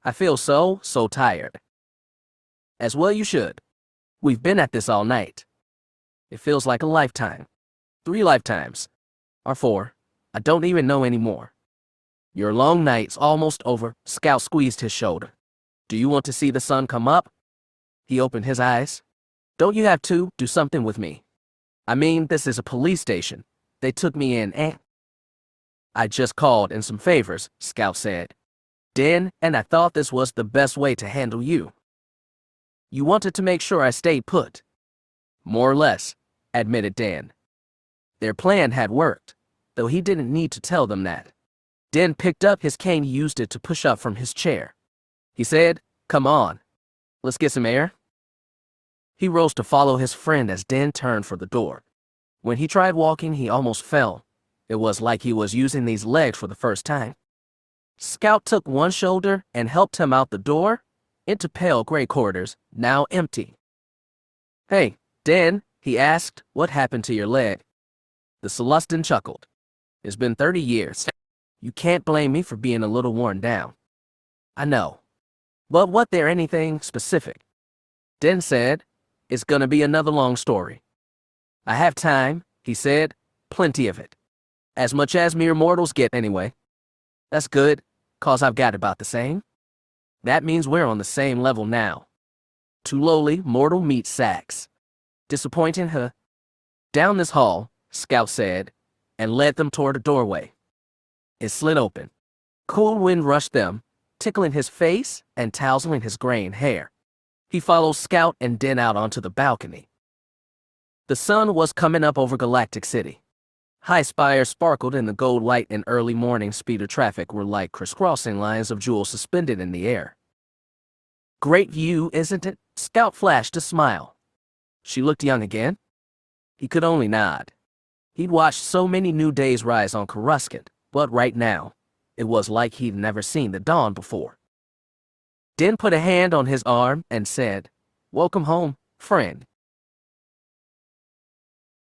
I feel so tired. As well you should. We've been at this all night. It feels like a lifetime. 3 lifetimes. Or 4. I don't even know anymore. Your long night's almost over. Scout squeezed his shoulder. Do you want to see the sun come up? He opened his eyes. Don't you have to do something with me? I mean, this is a police station. They took me in and... I just called in some favors, Scout said. Din, and I thought this was the best way to handle you. You wanted to make sure I stayed put. More or less, admitted Dan. Their plan had worked, though he didn't need to tell them that. Din picked up his cane and used it to push up from his chair. He said, come on. Let's get some air. He rose to follow his friend as Din turned for the door. When he tried walking, he almost fell. It was like he was using these legs for the first time. Scout took one shoulder and helped him out the door, into pale gray corridors, now empty. Hey, Din, he asked, what happened to your leg? The Celestin chuckled. It's been 30 years. You can't blame me for being a little worn down. I know. But was there anything specific? Din said, it's gonna be another long story. I have time, he said, plenty of it. As much as mere mortals get anyway. That's good, 'cause I've got about the same. That means we're on the same level now. Two lowly mortal meat sacks. Disappointing, huh? Down this hall, Scout said, and led them toward a doorway. It slid open. Cool wind rushed them, tickling his face and tousling his graying hair. He followed Scout and Din out onto the balcony. The sun was coming up over Galactic City. High spires sparkled in the gold light, and early morning speeder traffic were like crisscrossing lines of jewels suspended in the air. Great view, isn't it? Scout flashed a smile. She looked young again. He could only nod. He'd watched so many new days rise on Coruscant, but right now, it was like he'd never seen the dawn before. Din put a hand on his arm and said, welcome home, friend.